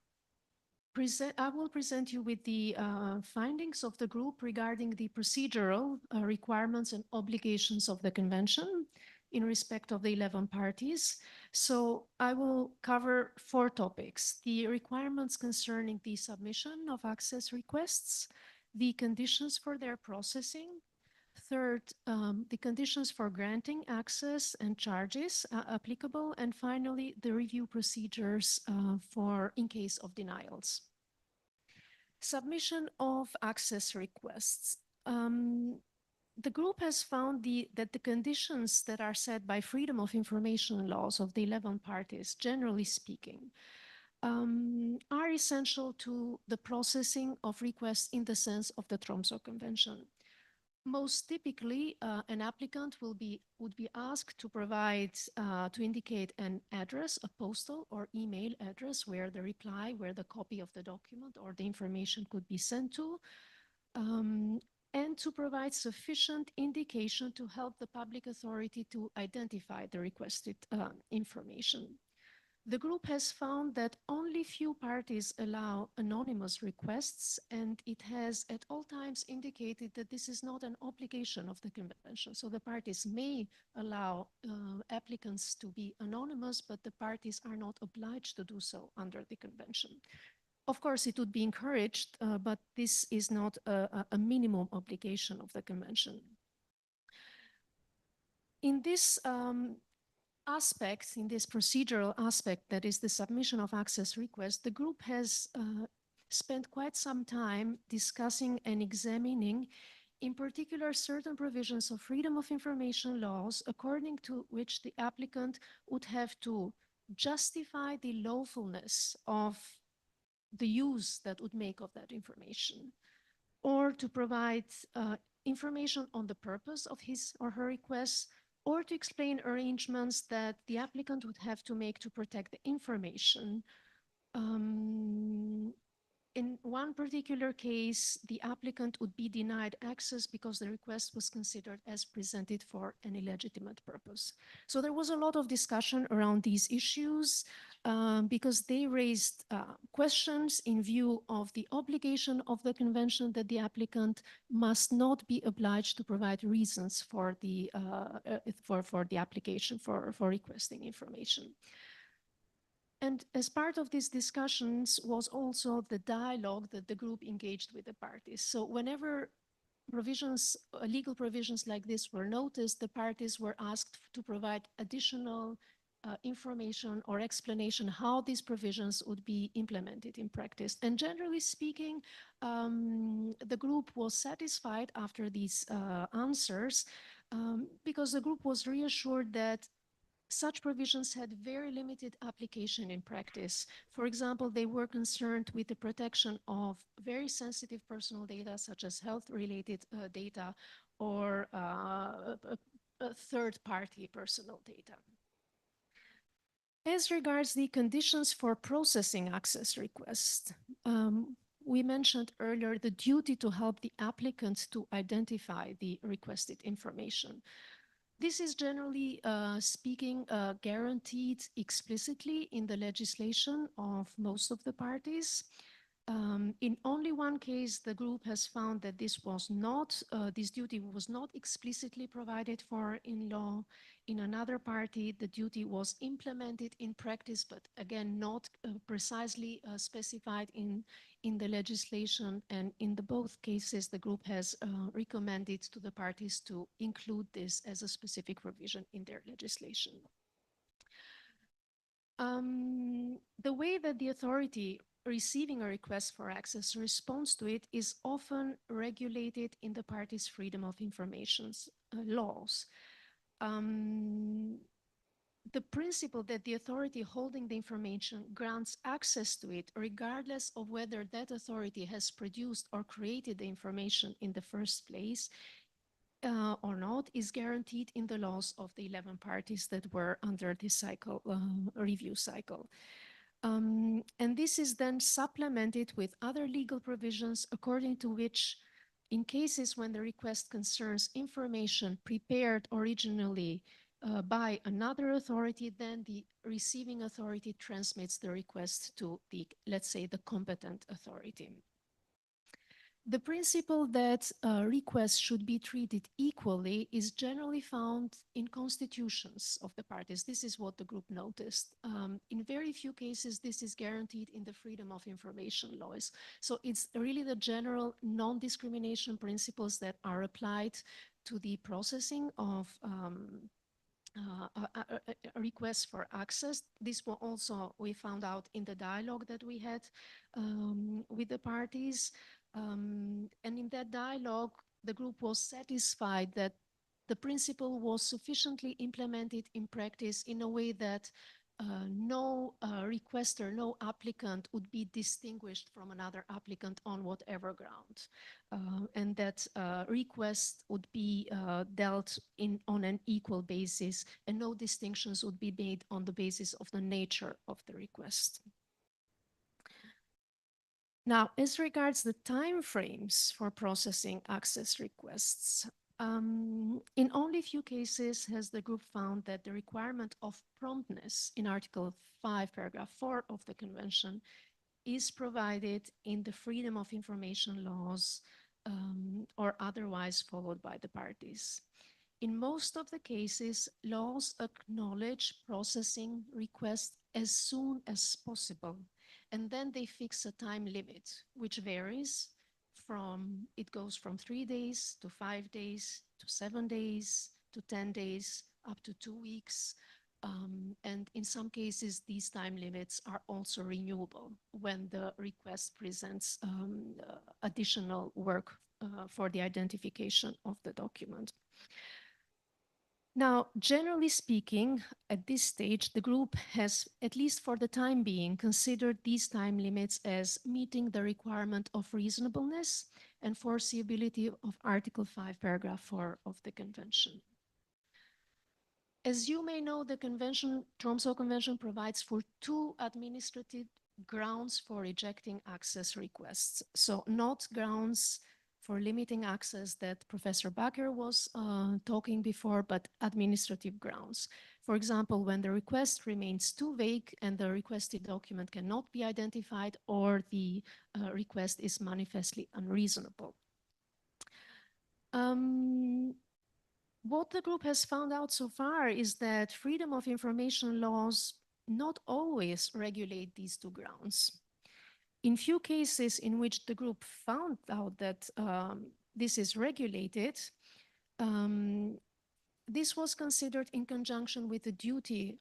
I will present you with the findings of the group regarding the procedural requirements and obligations of the Convention in respect of the 11 parties. So I will cover 4 topics: the requirements concerning the submission of access requests, the conditions for their processing, third, the conditions for granting access and charges applicable, and finally, the review procedures in case of denials. Submission of access requests. The group has found that the conditions that are set by freedom of information laws of the 11 parties, generally speaking, are essential to the processing of requests in the sense of the Tromsø Convention. Most typically, an applicant would be asked to provide, to indicate an address, a postal or email address where the reply, where the copy of the document or the information could be sent to, and to provide sufficient indication to help the public authority to identify the requested information. The group has found that only few parties allow anonymous requests, and it has at all times indicated that this is not an obligation of the Convention. So the parties may allow applicants to be anonymous, but the parties are not obliged to do so under the Convention. Of course, it would be encouraged, but this is not a minimum obligation of the Convention. In this aspect, in this procedural aspect, that is the submission of access requests, the group has spent quite some time discussing and examining, in particular, certain provisions of freedom of information laws, according to which the applicant would have to justify the lawfulness of the use that would make of that information, or to provide information on the purpose of his or her request, or to explain arrangements that the applicant would have to make to protect the information. In one particular case, the applicant would be denied access because the request was considered as presented for an illegitimate purpose. So there was a lot of discussion around these issues because they raised questions in view of the obligation of the Convention that the applicant must not be obliged to provide reasons for the application for requesting information. And as part of these discussions was also the dialogue that the group engaged with the parties. So whenever provisions, legal provisions like this were noticed, the parties were asked to provide additional information or explanation how these provisions would be implemented in practice. And generally speaking, the group was satisfied after these answers because the group was reassured that such provisions had very limited application in practice. For example, they were concerned with the protection of very sensitive personal data, such as health-related data or third-party personal data. As regards the conditions for processing access requests, we mentioned earlier the duty to help the applicant to identify the requested information. This is generally speaking guaranteed explicitly in the legislation of most of the parties. In only one case, the group has found that this was not, this duty was not explicitly provided for in law. In another party, the duty was implemented in practice, but again, not precisely specified in the legislation. And in the both cases, the group has recommended to the parties to include this as a specific provision in their legislation. The way that the authority receiving a request for access response to it is often regulated in the parties' freedom of information laws. The principle that the authority holding the information grants access to it, regardless of whether that authority has produced or created the information in the first place or not, is guaranteed in the laws of the 11 parties that were under this cycle, review cycle. And this is then supplemented with other legal provisions according to which, in cases when the request concerns information prepared originally by another authority, then the receiving authority transmits the request to the, let's say, the competent authority. The principle that requests should be treated equally is generally found in constitutions of the parties. This is what the group noticed. In very few cases, this is guaranteed in the freedom of information laws. So it's really the general non-discrimination principles that are applied to the processing of requests for access. This was also, we found out in the dialogue that we had with the parties. And in that dialogue, the group was satisfied that the principle was sufficiently implemented in practice in a way that no requester, no applicant would be distinguished from another applicant on whatever ground, and that requests would be dealt in on an equal basis, and no distinctions would be made on the basis of the nature of the request. Now, as regards the timeframes for processing access requests, in only few cases has the group found that the requirement of promptness in Article 5, Paragraph 4 of the Convention is provided in the freedom of information laws or otherwise followed by the parties. In most of the cases, laws acknowledge processing requests as soon as possible, and then they fix a time limit, which varies from, it goes from 3 days to 5 days to 7 days to 10 days up to 2 weeks. And in some cases, these time limits are also renewable when the request presents additional work for the identification of the document. Now, generally speaking, at this stage, the group has, at least for the time being, considered these time limits as meeting the requirement of reasonableness and foreseeability of Article 5, Paragraph 4 of the Convention. As you may know, the Tromsø Convention provides for 2 administrative grounds for rejecting access requests. So not grounds for limiting access that Professor Bakker was talking before, but administrative grounds. For example, when the request remains too vague and the requested document cannot be identified, or the request is manifestly unreasonable. What the group has found out so far is that freedom of information laws not always regulate these two grounds. In few cases in which the group found out that this is regulated, this was considered in conjunction with the duty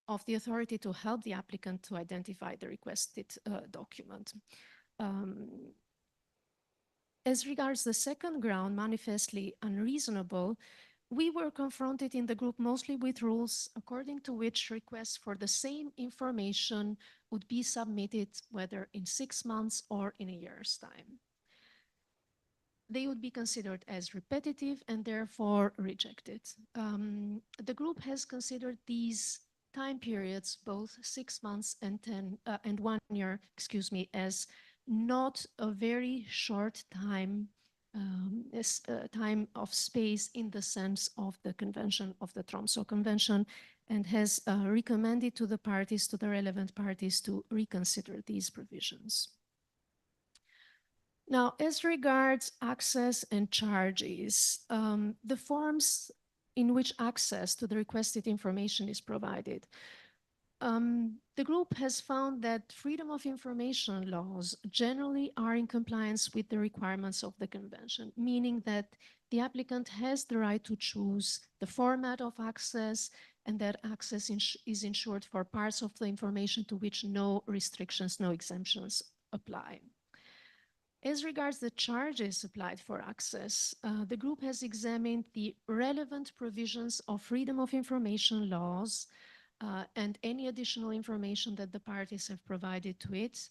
of the authority to help the applicant to identify the requested document. As regards the second ground, manifestly unreasonable, we were confronted in the group mostly with rules according to which requests for the same information would be submitted whether in 6 months or in a year's time. They would be considered as repetitive and therefore rejected. The group has considered these time periods, both 6 months and 1 year, as not a very short time, time of space in the sense of the convention, of the Tromsø Convention, and has recommended to the parties, to the relevant parties, to reconsider these provisions. Now, as regards access and charges, the forms in which access to the requested information is provided, the group has found that freedom of information laws generally are in compliance with the requirements of the convention, meaning that the applicant has the right to choose the format of access and that access is ensured for parts of the information to which no restrictions, no exemptions apply. As regards the charges applied for access, the group has examined the relevant provisions of freedom of information laws and any additional information that the parties have provided to it,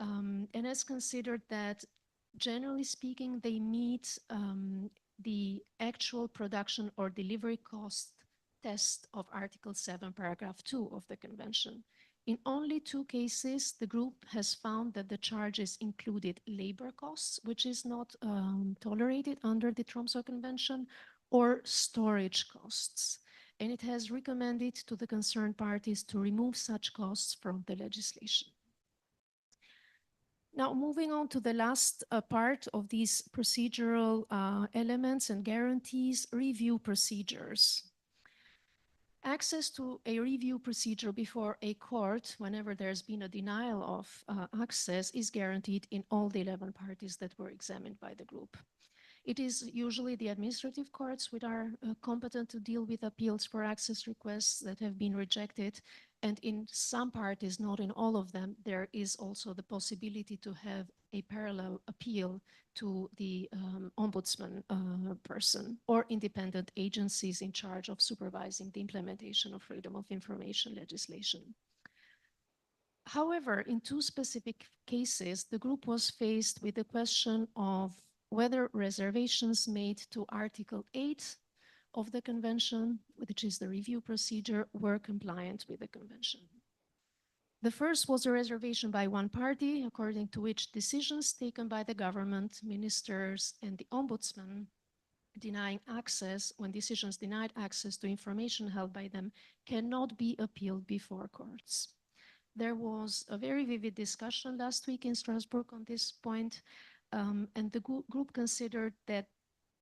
and has considered that, generally speaking, they meet the actual production or delivery cost test of Article 7, Paragraph 2 of the Convention. In only 2 cases, the group has found that the charges included labor costs, which is not tolerated under the Tromsø Convention, or storage costs. And it has recommended to the concerned parties to remove such costs from the legislation. Now, moving on to the last part of these procedural elements and guarantees, review procedures. Access to a review procedure before a court, whenever there's been a denial of access, is guaranteed in all the 11 parties that were examined by the group. It is usually the administrative courts which are competent to deal with appeals for access requests that have been rejected. And in some parties, not in all of them, there is also the possibility to have a parallel appeal to the ombudsman person or independent agencies in charge of supervising the implementation of freedom of information legislation. However, in 2 specific cases, the group was faced with the question of whether reservations made to Article 8 of the Convention, which is the review procedure, were compliant with the Convention. The first was a reservation by one party, according to which decisions taken by the government, ministers, and the ombudsman denying access, when decisions denied access to information held by them, cannot be appealed before courts. There was a very vivid discussion last week in Strasbourg on this point, and the group considered that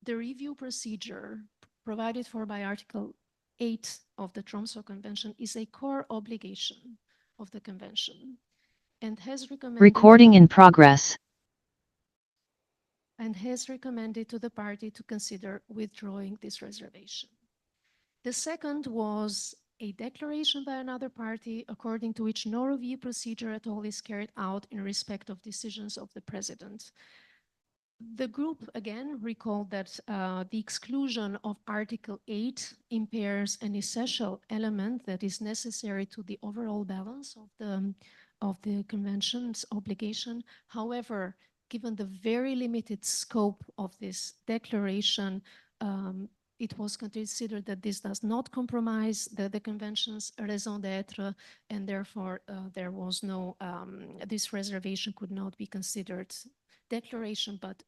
the review procedure provided for by Article 8 of the Tromsø Convention is a core obligation of the Convention and has recommended Recording in progress. And has recommended to the party to consider withdrawing this reservation. The second was a declaration by another party according to which no review procedure at all is carried out in respect of decisions of the President. The group again recalled that the exclusion of Article 8 impairs an essential element that is necessary to the overall balance of the Convention's obligation. However, given the very limited scope of this declaration, it was considered that this does not compromise the Convention's raison d'etre, and therefore there was no, this reservation could not be considered declaration, but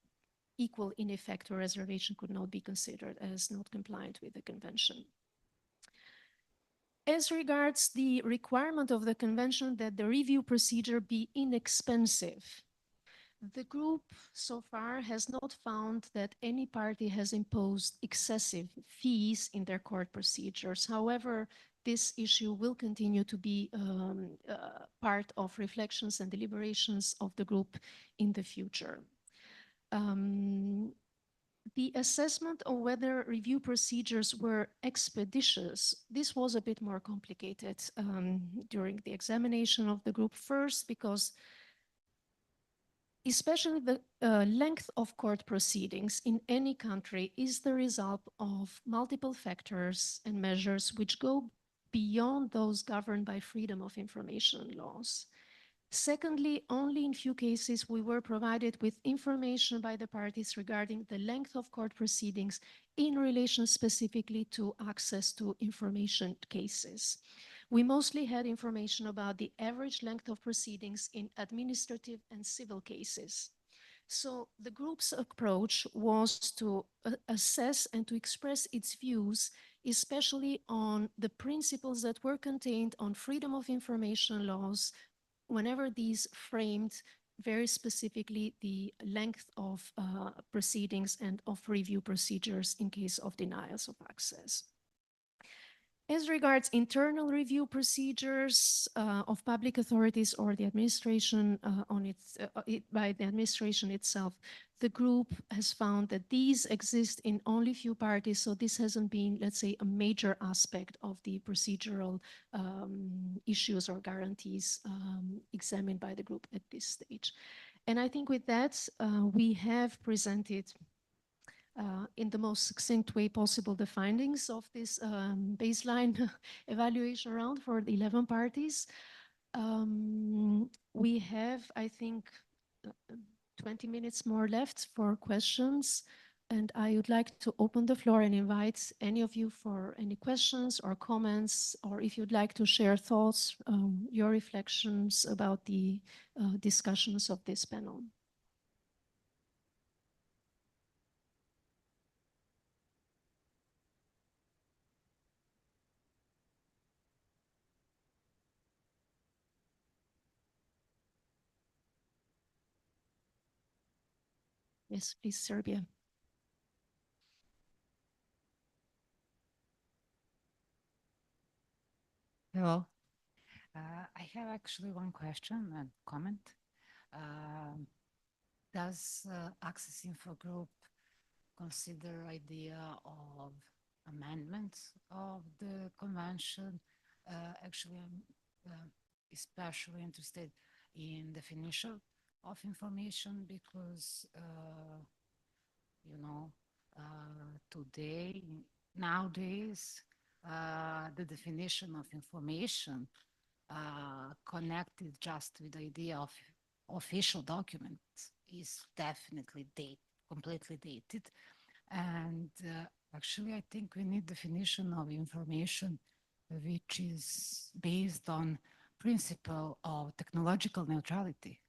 equal in effect or reservation could not be considered as not compliant with the Convention. As regards the requirement of the Convention that the review procedure be inexpensive, the group so far has not found that any party has imposed excessive fees in their court procedures. However, this issue will continue to be part of reflections and deliberations of the group in the future. The assessment of whether review procedures were expeditious, this was a bit more complicated during the examination of the group. First, because especially the length of court proceedings in any country is the result of multiple factors and measures which go beyond those governed by freedom of information laws. Secondly, only in few cases we were provided with information by the parties regarding the length of court proceedings in relation specifically to access to information cases. We mostly had information about the average length of proceedings in administrative and civil cases. So the group's approach was to assess and to express its views, especially on the principles that were contained on freedom of information laws, whenever these framed very specifically the length of proceedings and of review procedures in case of denials of access. As regards internal review procedures of public authorities or the administration by the administration itself, the group has found that these exist in only few parties, so this hasn't been, let's say, a major aspect of the procedural issues or guarantees examined by the group at this stage. And I think with that, we have presented in the most succinct way possible the findings of this baseline evaluation round for the 11 parties. We have, I think, 20 minutes more left for questions, and I would like to open the floor and invite any of you for any questions or comments, or if you'd like to share thoughts, your reflections about the discussions of this panel. Yes, please, Serbia. Hello. I have actually one question and comment. Does Access Info Group consider idea of amendments of the convention? Actually, I'm especially interested in definition of information because, you know, nowadays, the definition of information connected just with the idea of official documents is definitely completely dated. And actually, I think we need definition of information which is based on principle of technological neutrality,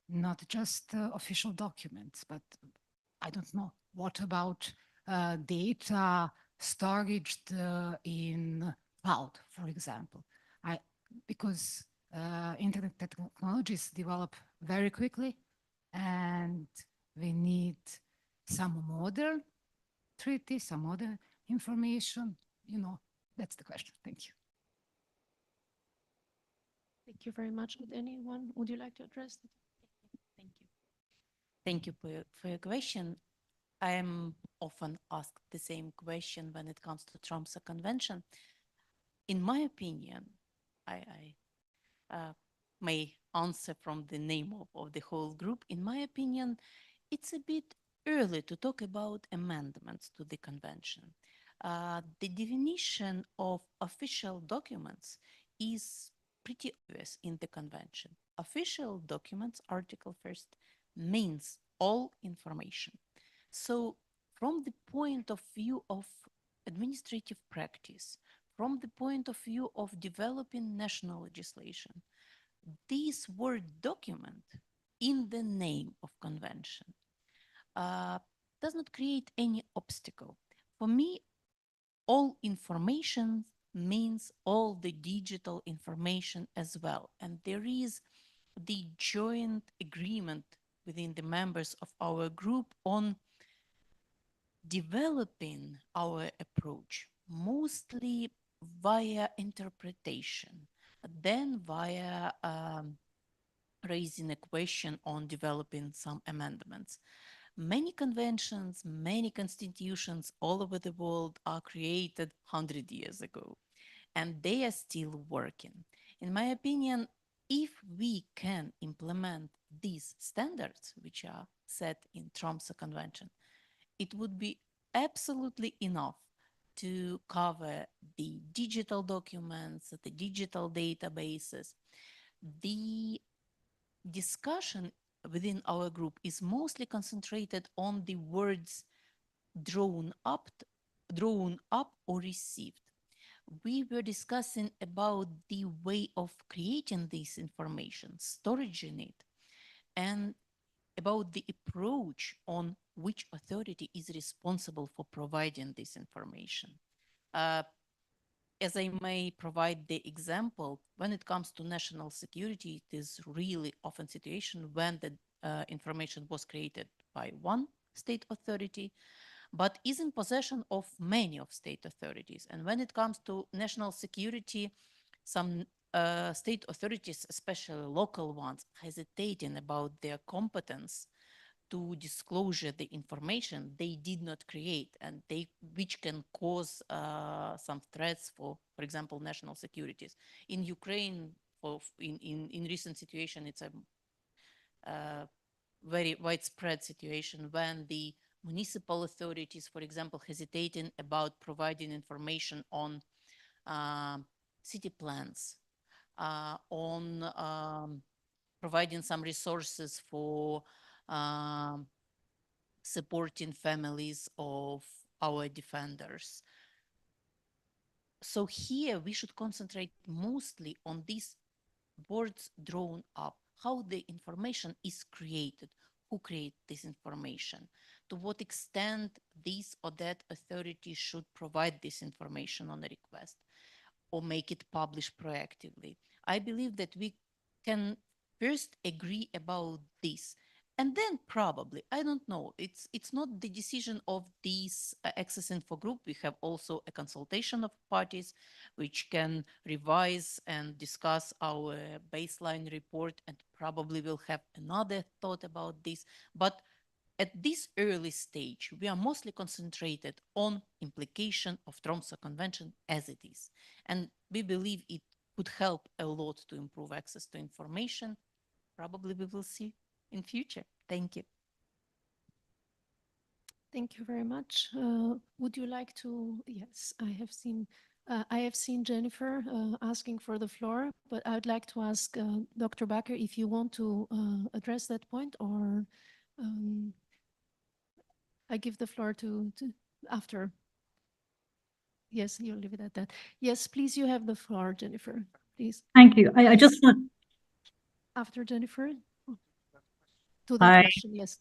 not just official documents, but I don't know, what about data storage in cloud, for example? Because internet technologies develop very quickly, and we need some modern treaty, some modern information. You know, that's the question. Thank you. Thank you very much. Would you like to address it? Thank you. Thank you for your question. I am often asked the same question when it comes to Tromsø Convention. In my opinion, I may answer from the name of the whole group. In my opinion, it's a bit early to talk about amendments to the convention. The definition of official documents is pretty obvious in the convention. Official documents, Article 1st, means all information. So from the point of view of administrative practice, from the point of view of developing national legislation, this word document in the name of convention does not create any obstacle. For me, all information means all the digital information as well. And there is the joint agreement within the members of our group on developing our approach mostly via interpretation, then via raising a question on developing some amendments. Many conventions, many constitutions all over the world are created 100 years ago, and they are still working. In my opinion, if we can implement these standards, which are set in Tromsø Convention, it would be absolutely enough to cover the digital documents, the digital databases. The discussion within our group is mostly concentrated on the words drawn up or received. We were discussing about the way of creating this information, storing it, and about the approach on which authority is responsible for providing this information. As I may provide the example, when it comes to national security, it is really often situation when the information was created by one state authority, but is in possession of many of state authorities. And when it comes to national security, some state authorities, especially local ones, hesitating about their competence to disclosure the information they did not create, and which can cause some threats for example, national securities. In Ukraine, in recent situation, it's a very widespread situation when the municipal authorities, for example, hesitating about providing information on city plans, on providing some resources for supporting families of our defenders. So here we should concentrate mostly on these words drawn up, how the information is created, who creates this information, to what extent this or that authority should provide this information on a request or make it published proactively. I believe that we can first agree about this, and then probably, I don't know, it's not the decision of this Access Info group. We have also a consultation of parties which can revise and discuss our baseline report, and probably will have another thought about this. But at this early stage, we are mostly concentrated on implication of Tromsø Convention as it is. And we believe it could help a lot to improve access to information. Probably we will see in future. Thank you. Thank you very much. Would you like to? Yes, I have seen Jennifer asking for the floor, but I would like to ask Dr. Bakker if you want to address that point, or I give the floor to after. Yes, you'll leave it at that. Yes, please, you have the floor, Jennifer, please. Thank you. I just want... After Jennifer? To that question, yes.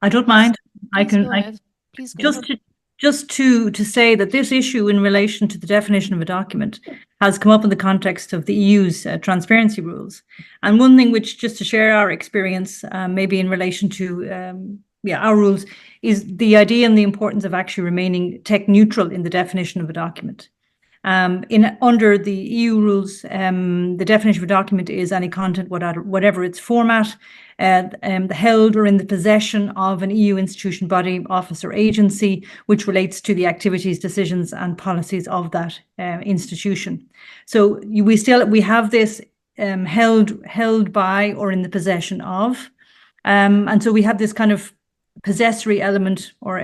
I don't mind. Please go ahead. Please go ahead. Just to say that this issue in relation to the definition of a document has come up in the context of the EU's transparency rules. And one thing which, just to share our experience, maybe in relation to our rules, is the idea and the importance of actually remaining tech neutral in the definition of a document. Under the EU rules, the definition of a document is any content, whatever its format, held or in the possession of an EU institution, body, office, or agency, which relates to the activities, decisions, and policies of that institution. So we have this held by or in the possession of, and so we have this kind of possessory element or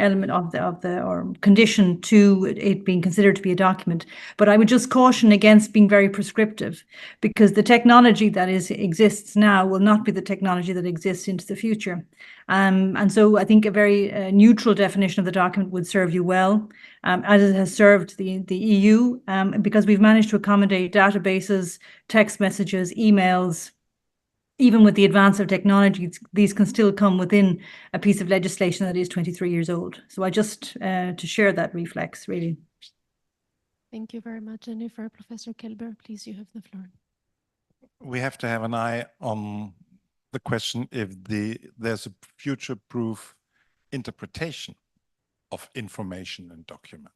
condition to it being considered to be a document. But I would just caution against being very prescriptive, because the technology that exists now will not be the technology that exists into the future. And so I think a very neutral definition of the document would serve you well, as it has served the EU, because we've managed to accommodate databases, text messages, emails. Even with the advance of technology, these can still come within a piece of legislation that is 23 years old. So I just to share that reflex, really. Thank you very much, Jennifer. Professor Kelber, please, you have the floor. We have to have an eye on the question if there's a future-proof interpretation of information and document.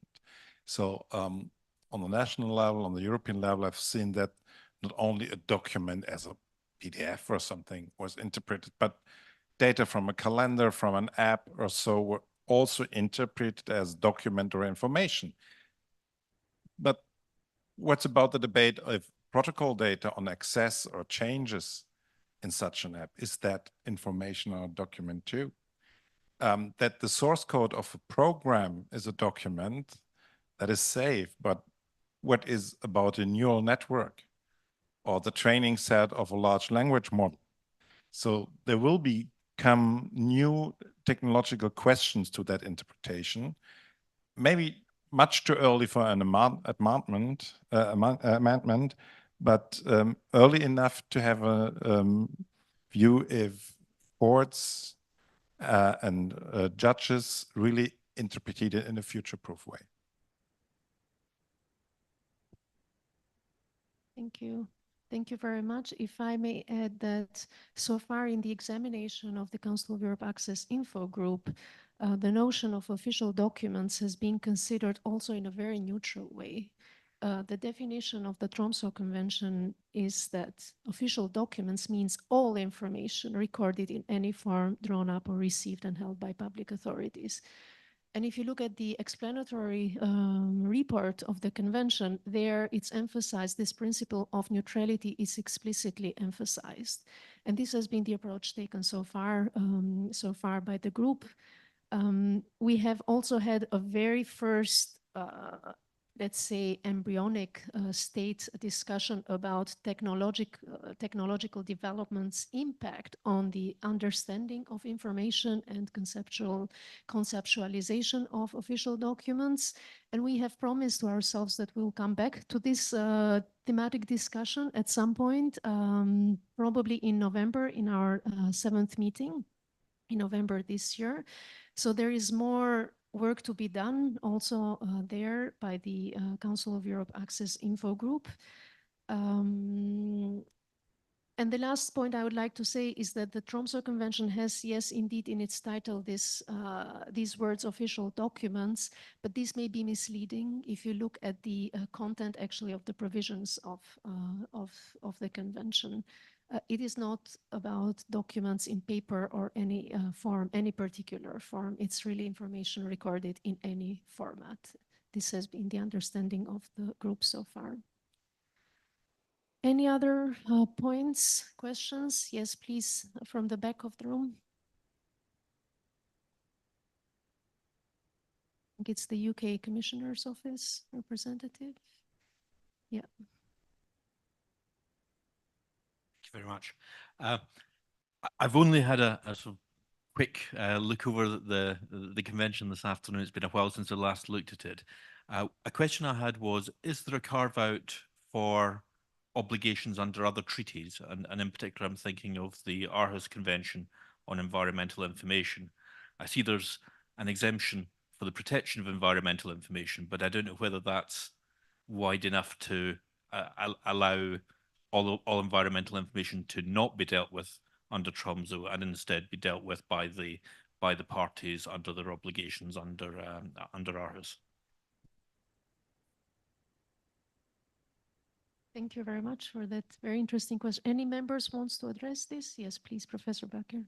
So on the national level, on the European level, I've seen that not only a document as a PDF or something was interpreted, but data from a calendar, from an app or so were also interpreted as document or information. But what's about the debate of protocol data on access or changes in such an app? Is that information or document too? That the source code of a program is a document that is safe, but what is about a neural network or the training set of a large language model? So there will become new technological questions to that interpretation. Maybe much too early for an amendment, but early enough to have a view if courts and judges really interpret it in a future-proof way. Thank you. Thank you very much. If I may add that so far in the examination of the Council of Europe Access Info Group, the notion of official documents has been considered also in a very neutral way. The definition of the Tromsø Convention is that official documents means all information recorded in any form, drawn up or received and held by public authorities. And if you look at the explanatory report of the convention, there it's emphasized, this principle of neutrality is explicitly emphasized. And this has been the approach taken so far by the group. We have also had a very first, let's say, embryonic state discussion about technological developments' impact on the understanding of information and conceptualization of official documents. And we have promised to ourselves that we'll come back to this thematic discussion at some point, probably in November, in our 7th meeting in November this year. So there is more work to be done also there by the Council of Europe Access Info Group. And the last point I would like to say is that the Tromsø Convention has, yes, indeed, in its title, these words official documents, but this may be misleading if you look at the content actually of the provisions of the convention. It is not about documents in paper or any form, any particular form. It's really information recorded in any format. This has been the understanding of the group so far. Any other points, questions? Yes, please, from the back of the room. I think it's the UK Commissioner's Office representative. Yeah. Thank you very much. I've only had a sort of quick look over the convention this afternoon. It's been a while since I last looked at it. A question I had was, is there a carve out for obligations under other treaties? And in particular, I'm thinking of the Aarhus Convention on Environmental Information. I see there's an exemption for the protection of environmental information, but I don't know whether that's wide enough to allow all environmental information to not be dealt with under Tromsø and instead be dealt with by the parties under their obligations under Aarhus. Thank you very much for that very interesting question. Any members wants to address this? Yes, please, Professor Bakker.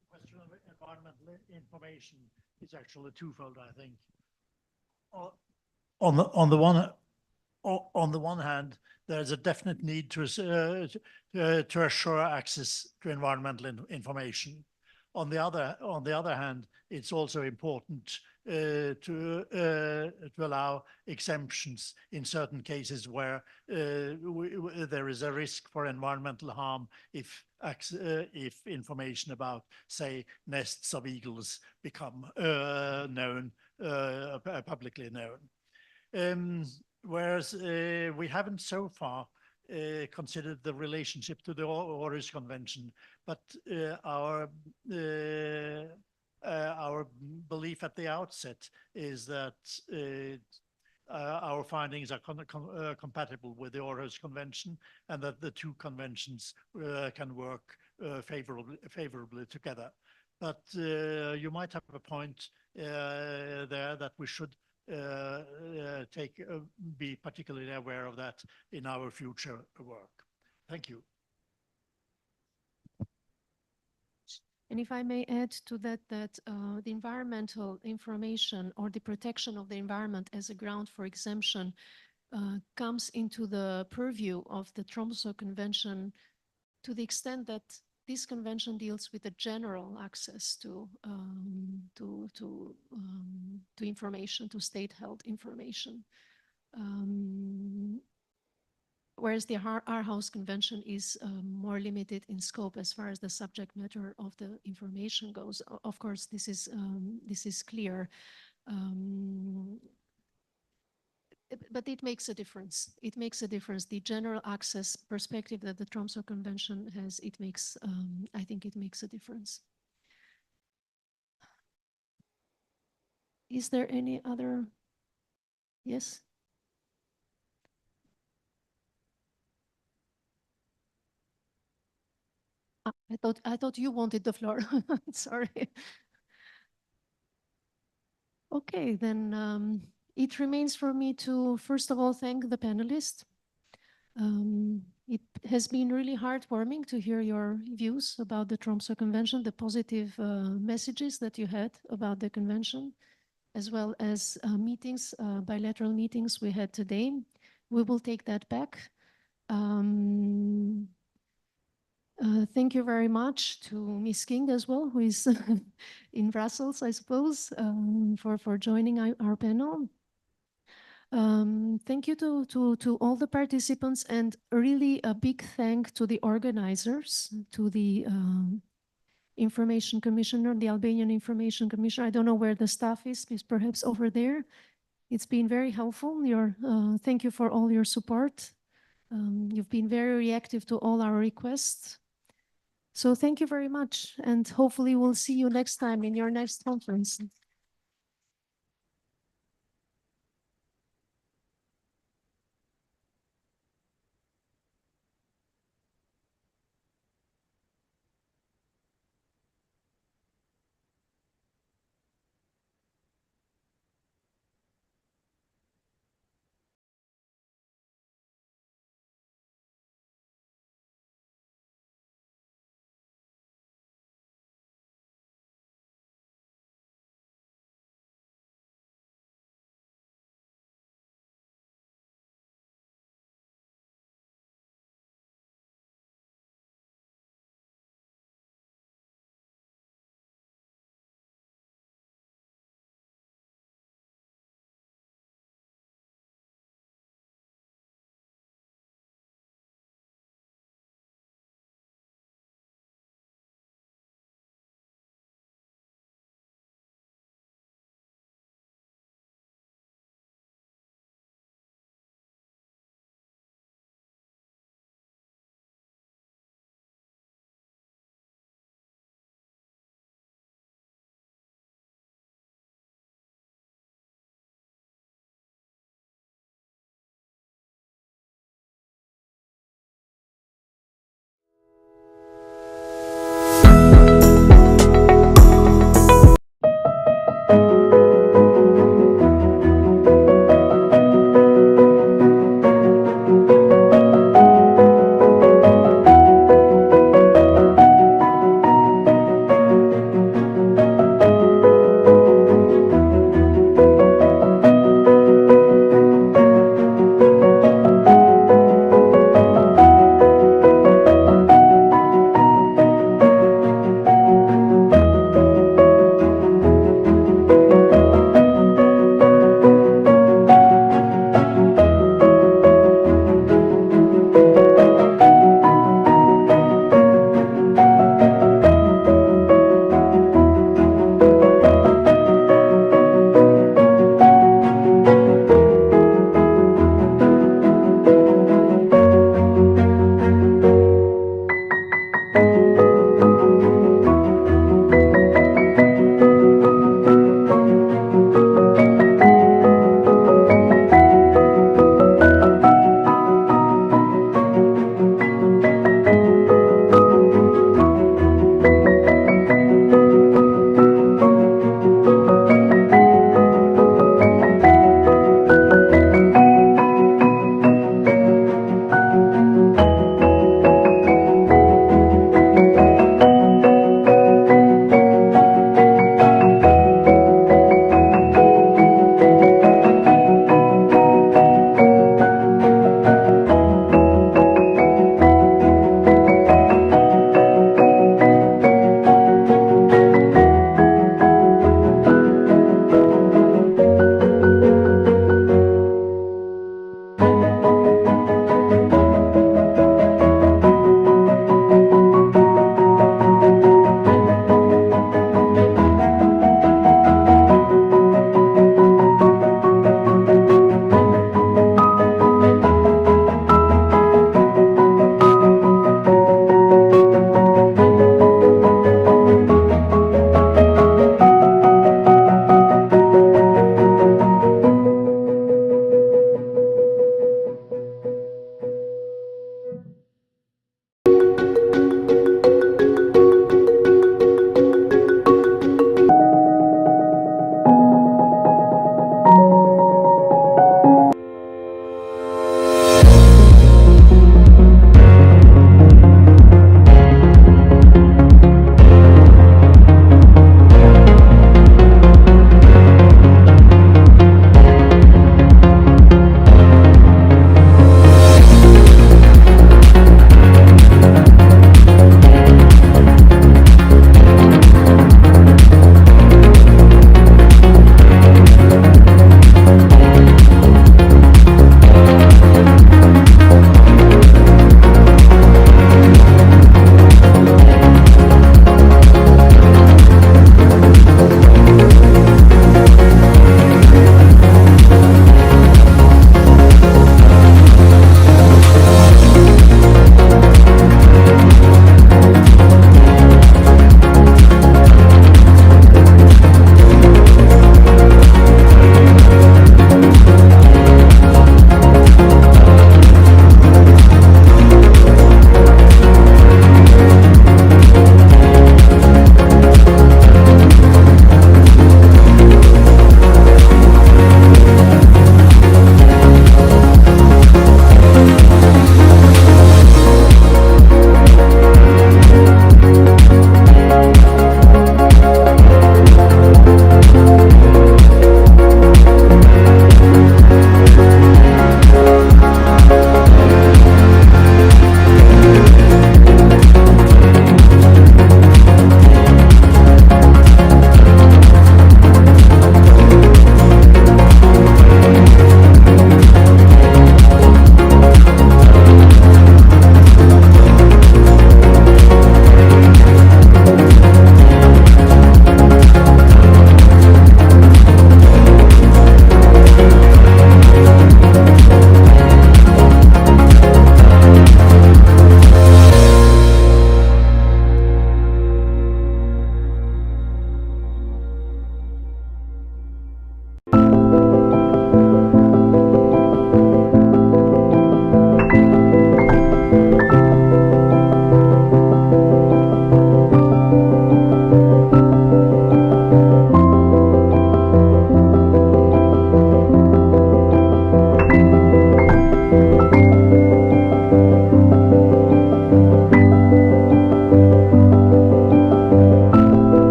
The question of environmental information is actually twofold, I think. On the one hand, there's a definite need to assure access to environmental information. On the other hand, it's also important to allow exemptions in certain cases where there is a risk for environmental harm if information about, say, nests of eagles become publicly known. Whereas we haven't so far considered the relationship to the Aarhus Convention, but our belief at the outset is that our findings are compatible with the Aarhus Convention, and that the two conventions can work favorably together. But you might have a point there that we should be particularly aware of that in our future work. Thank you. And if I may add to that, the environmental information or the protection of the environment as a ground for exemption comes into the purview of the Tromsø Convention to the extent that this convention deals with the general access to information, to state-held information. Whereas the Aarhus Convention is more limited in scope as far as the subject matter of the information goes. Of course, this is clear, but it makes a difference. It makes a difference. The general access perspective that the Tromsø Convention has, it makes, I think it makes a difference. Is there any other? Yes? I thought you wanted the floor. Sorry. Okay, then it remains for me to first of all thank the panelists. It has been really heartwarming to hear your views about the Tromsø Convention, the positive messages that you had about the convention, as well as meetings, bilateral meetings we had today. We will take that back. Thank you very much to Ms. King as well, who is in Brussels, I suppose, for joining our panel. Thank you to all the participants, and really a big thank to the organizers, to the Information Commissioner, the Albanian Information Commissioner. I don't know where the staff is perhaps over there. It's been very helpful. Thank you for all your support. You've been very reactive to all our requests. So thank you very much, and hopefully we'll see you next time in your next conference.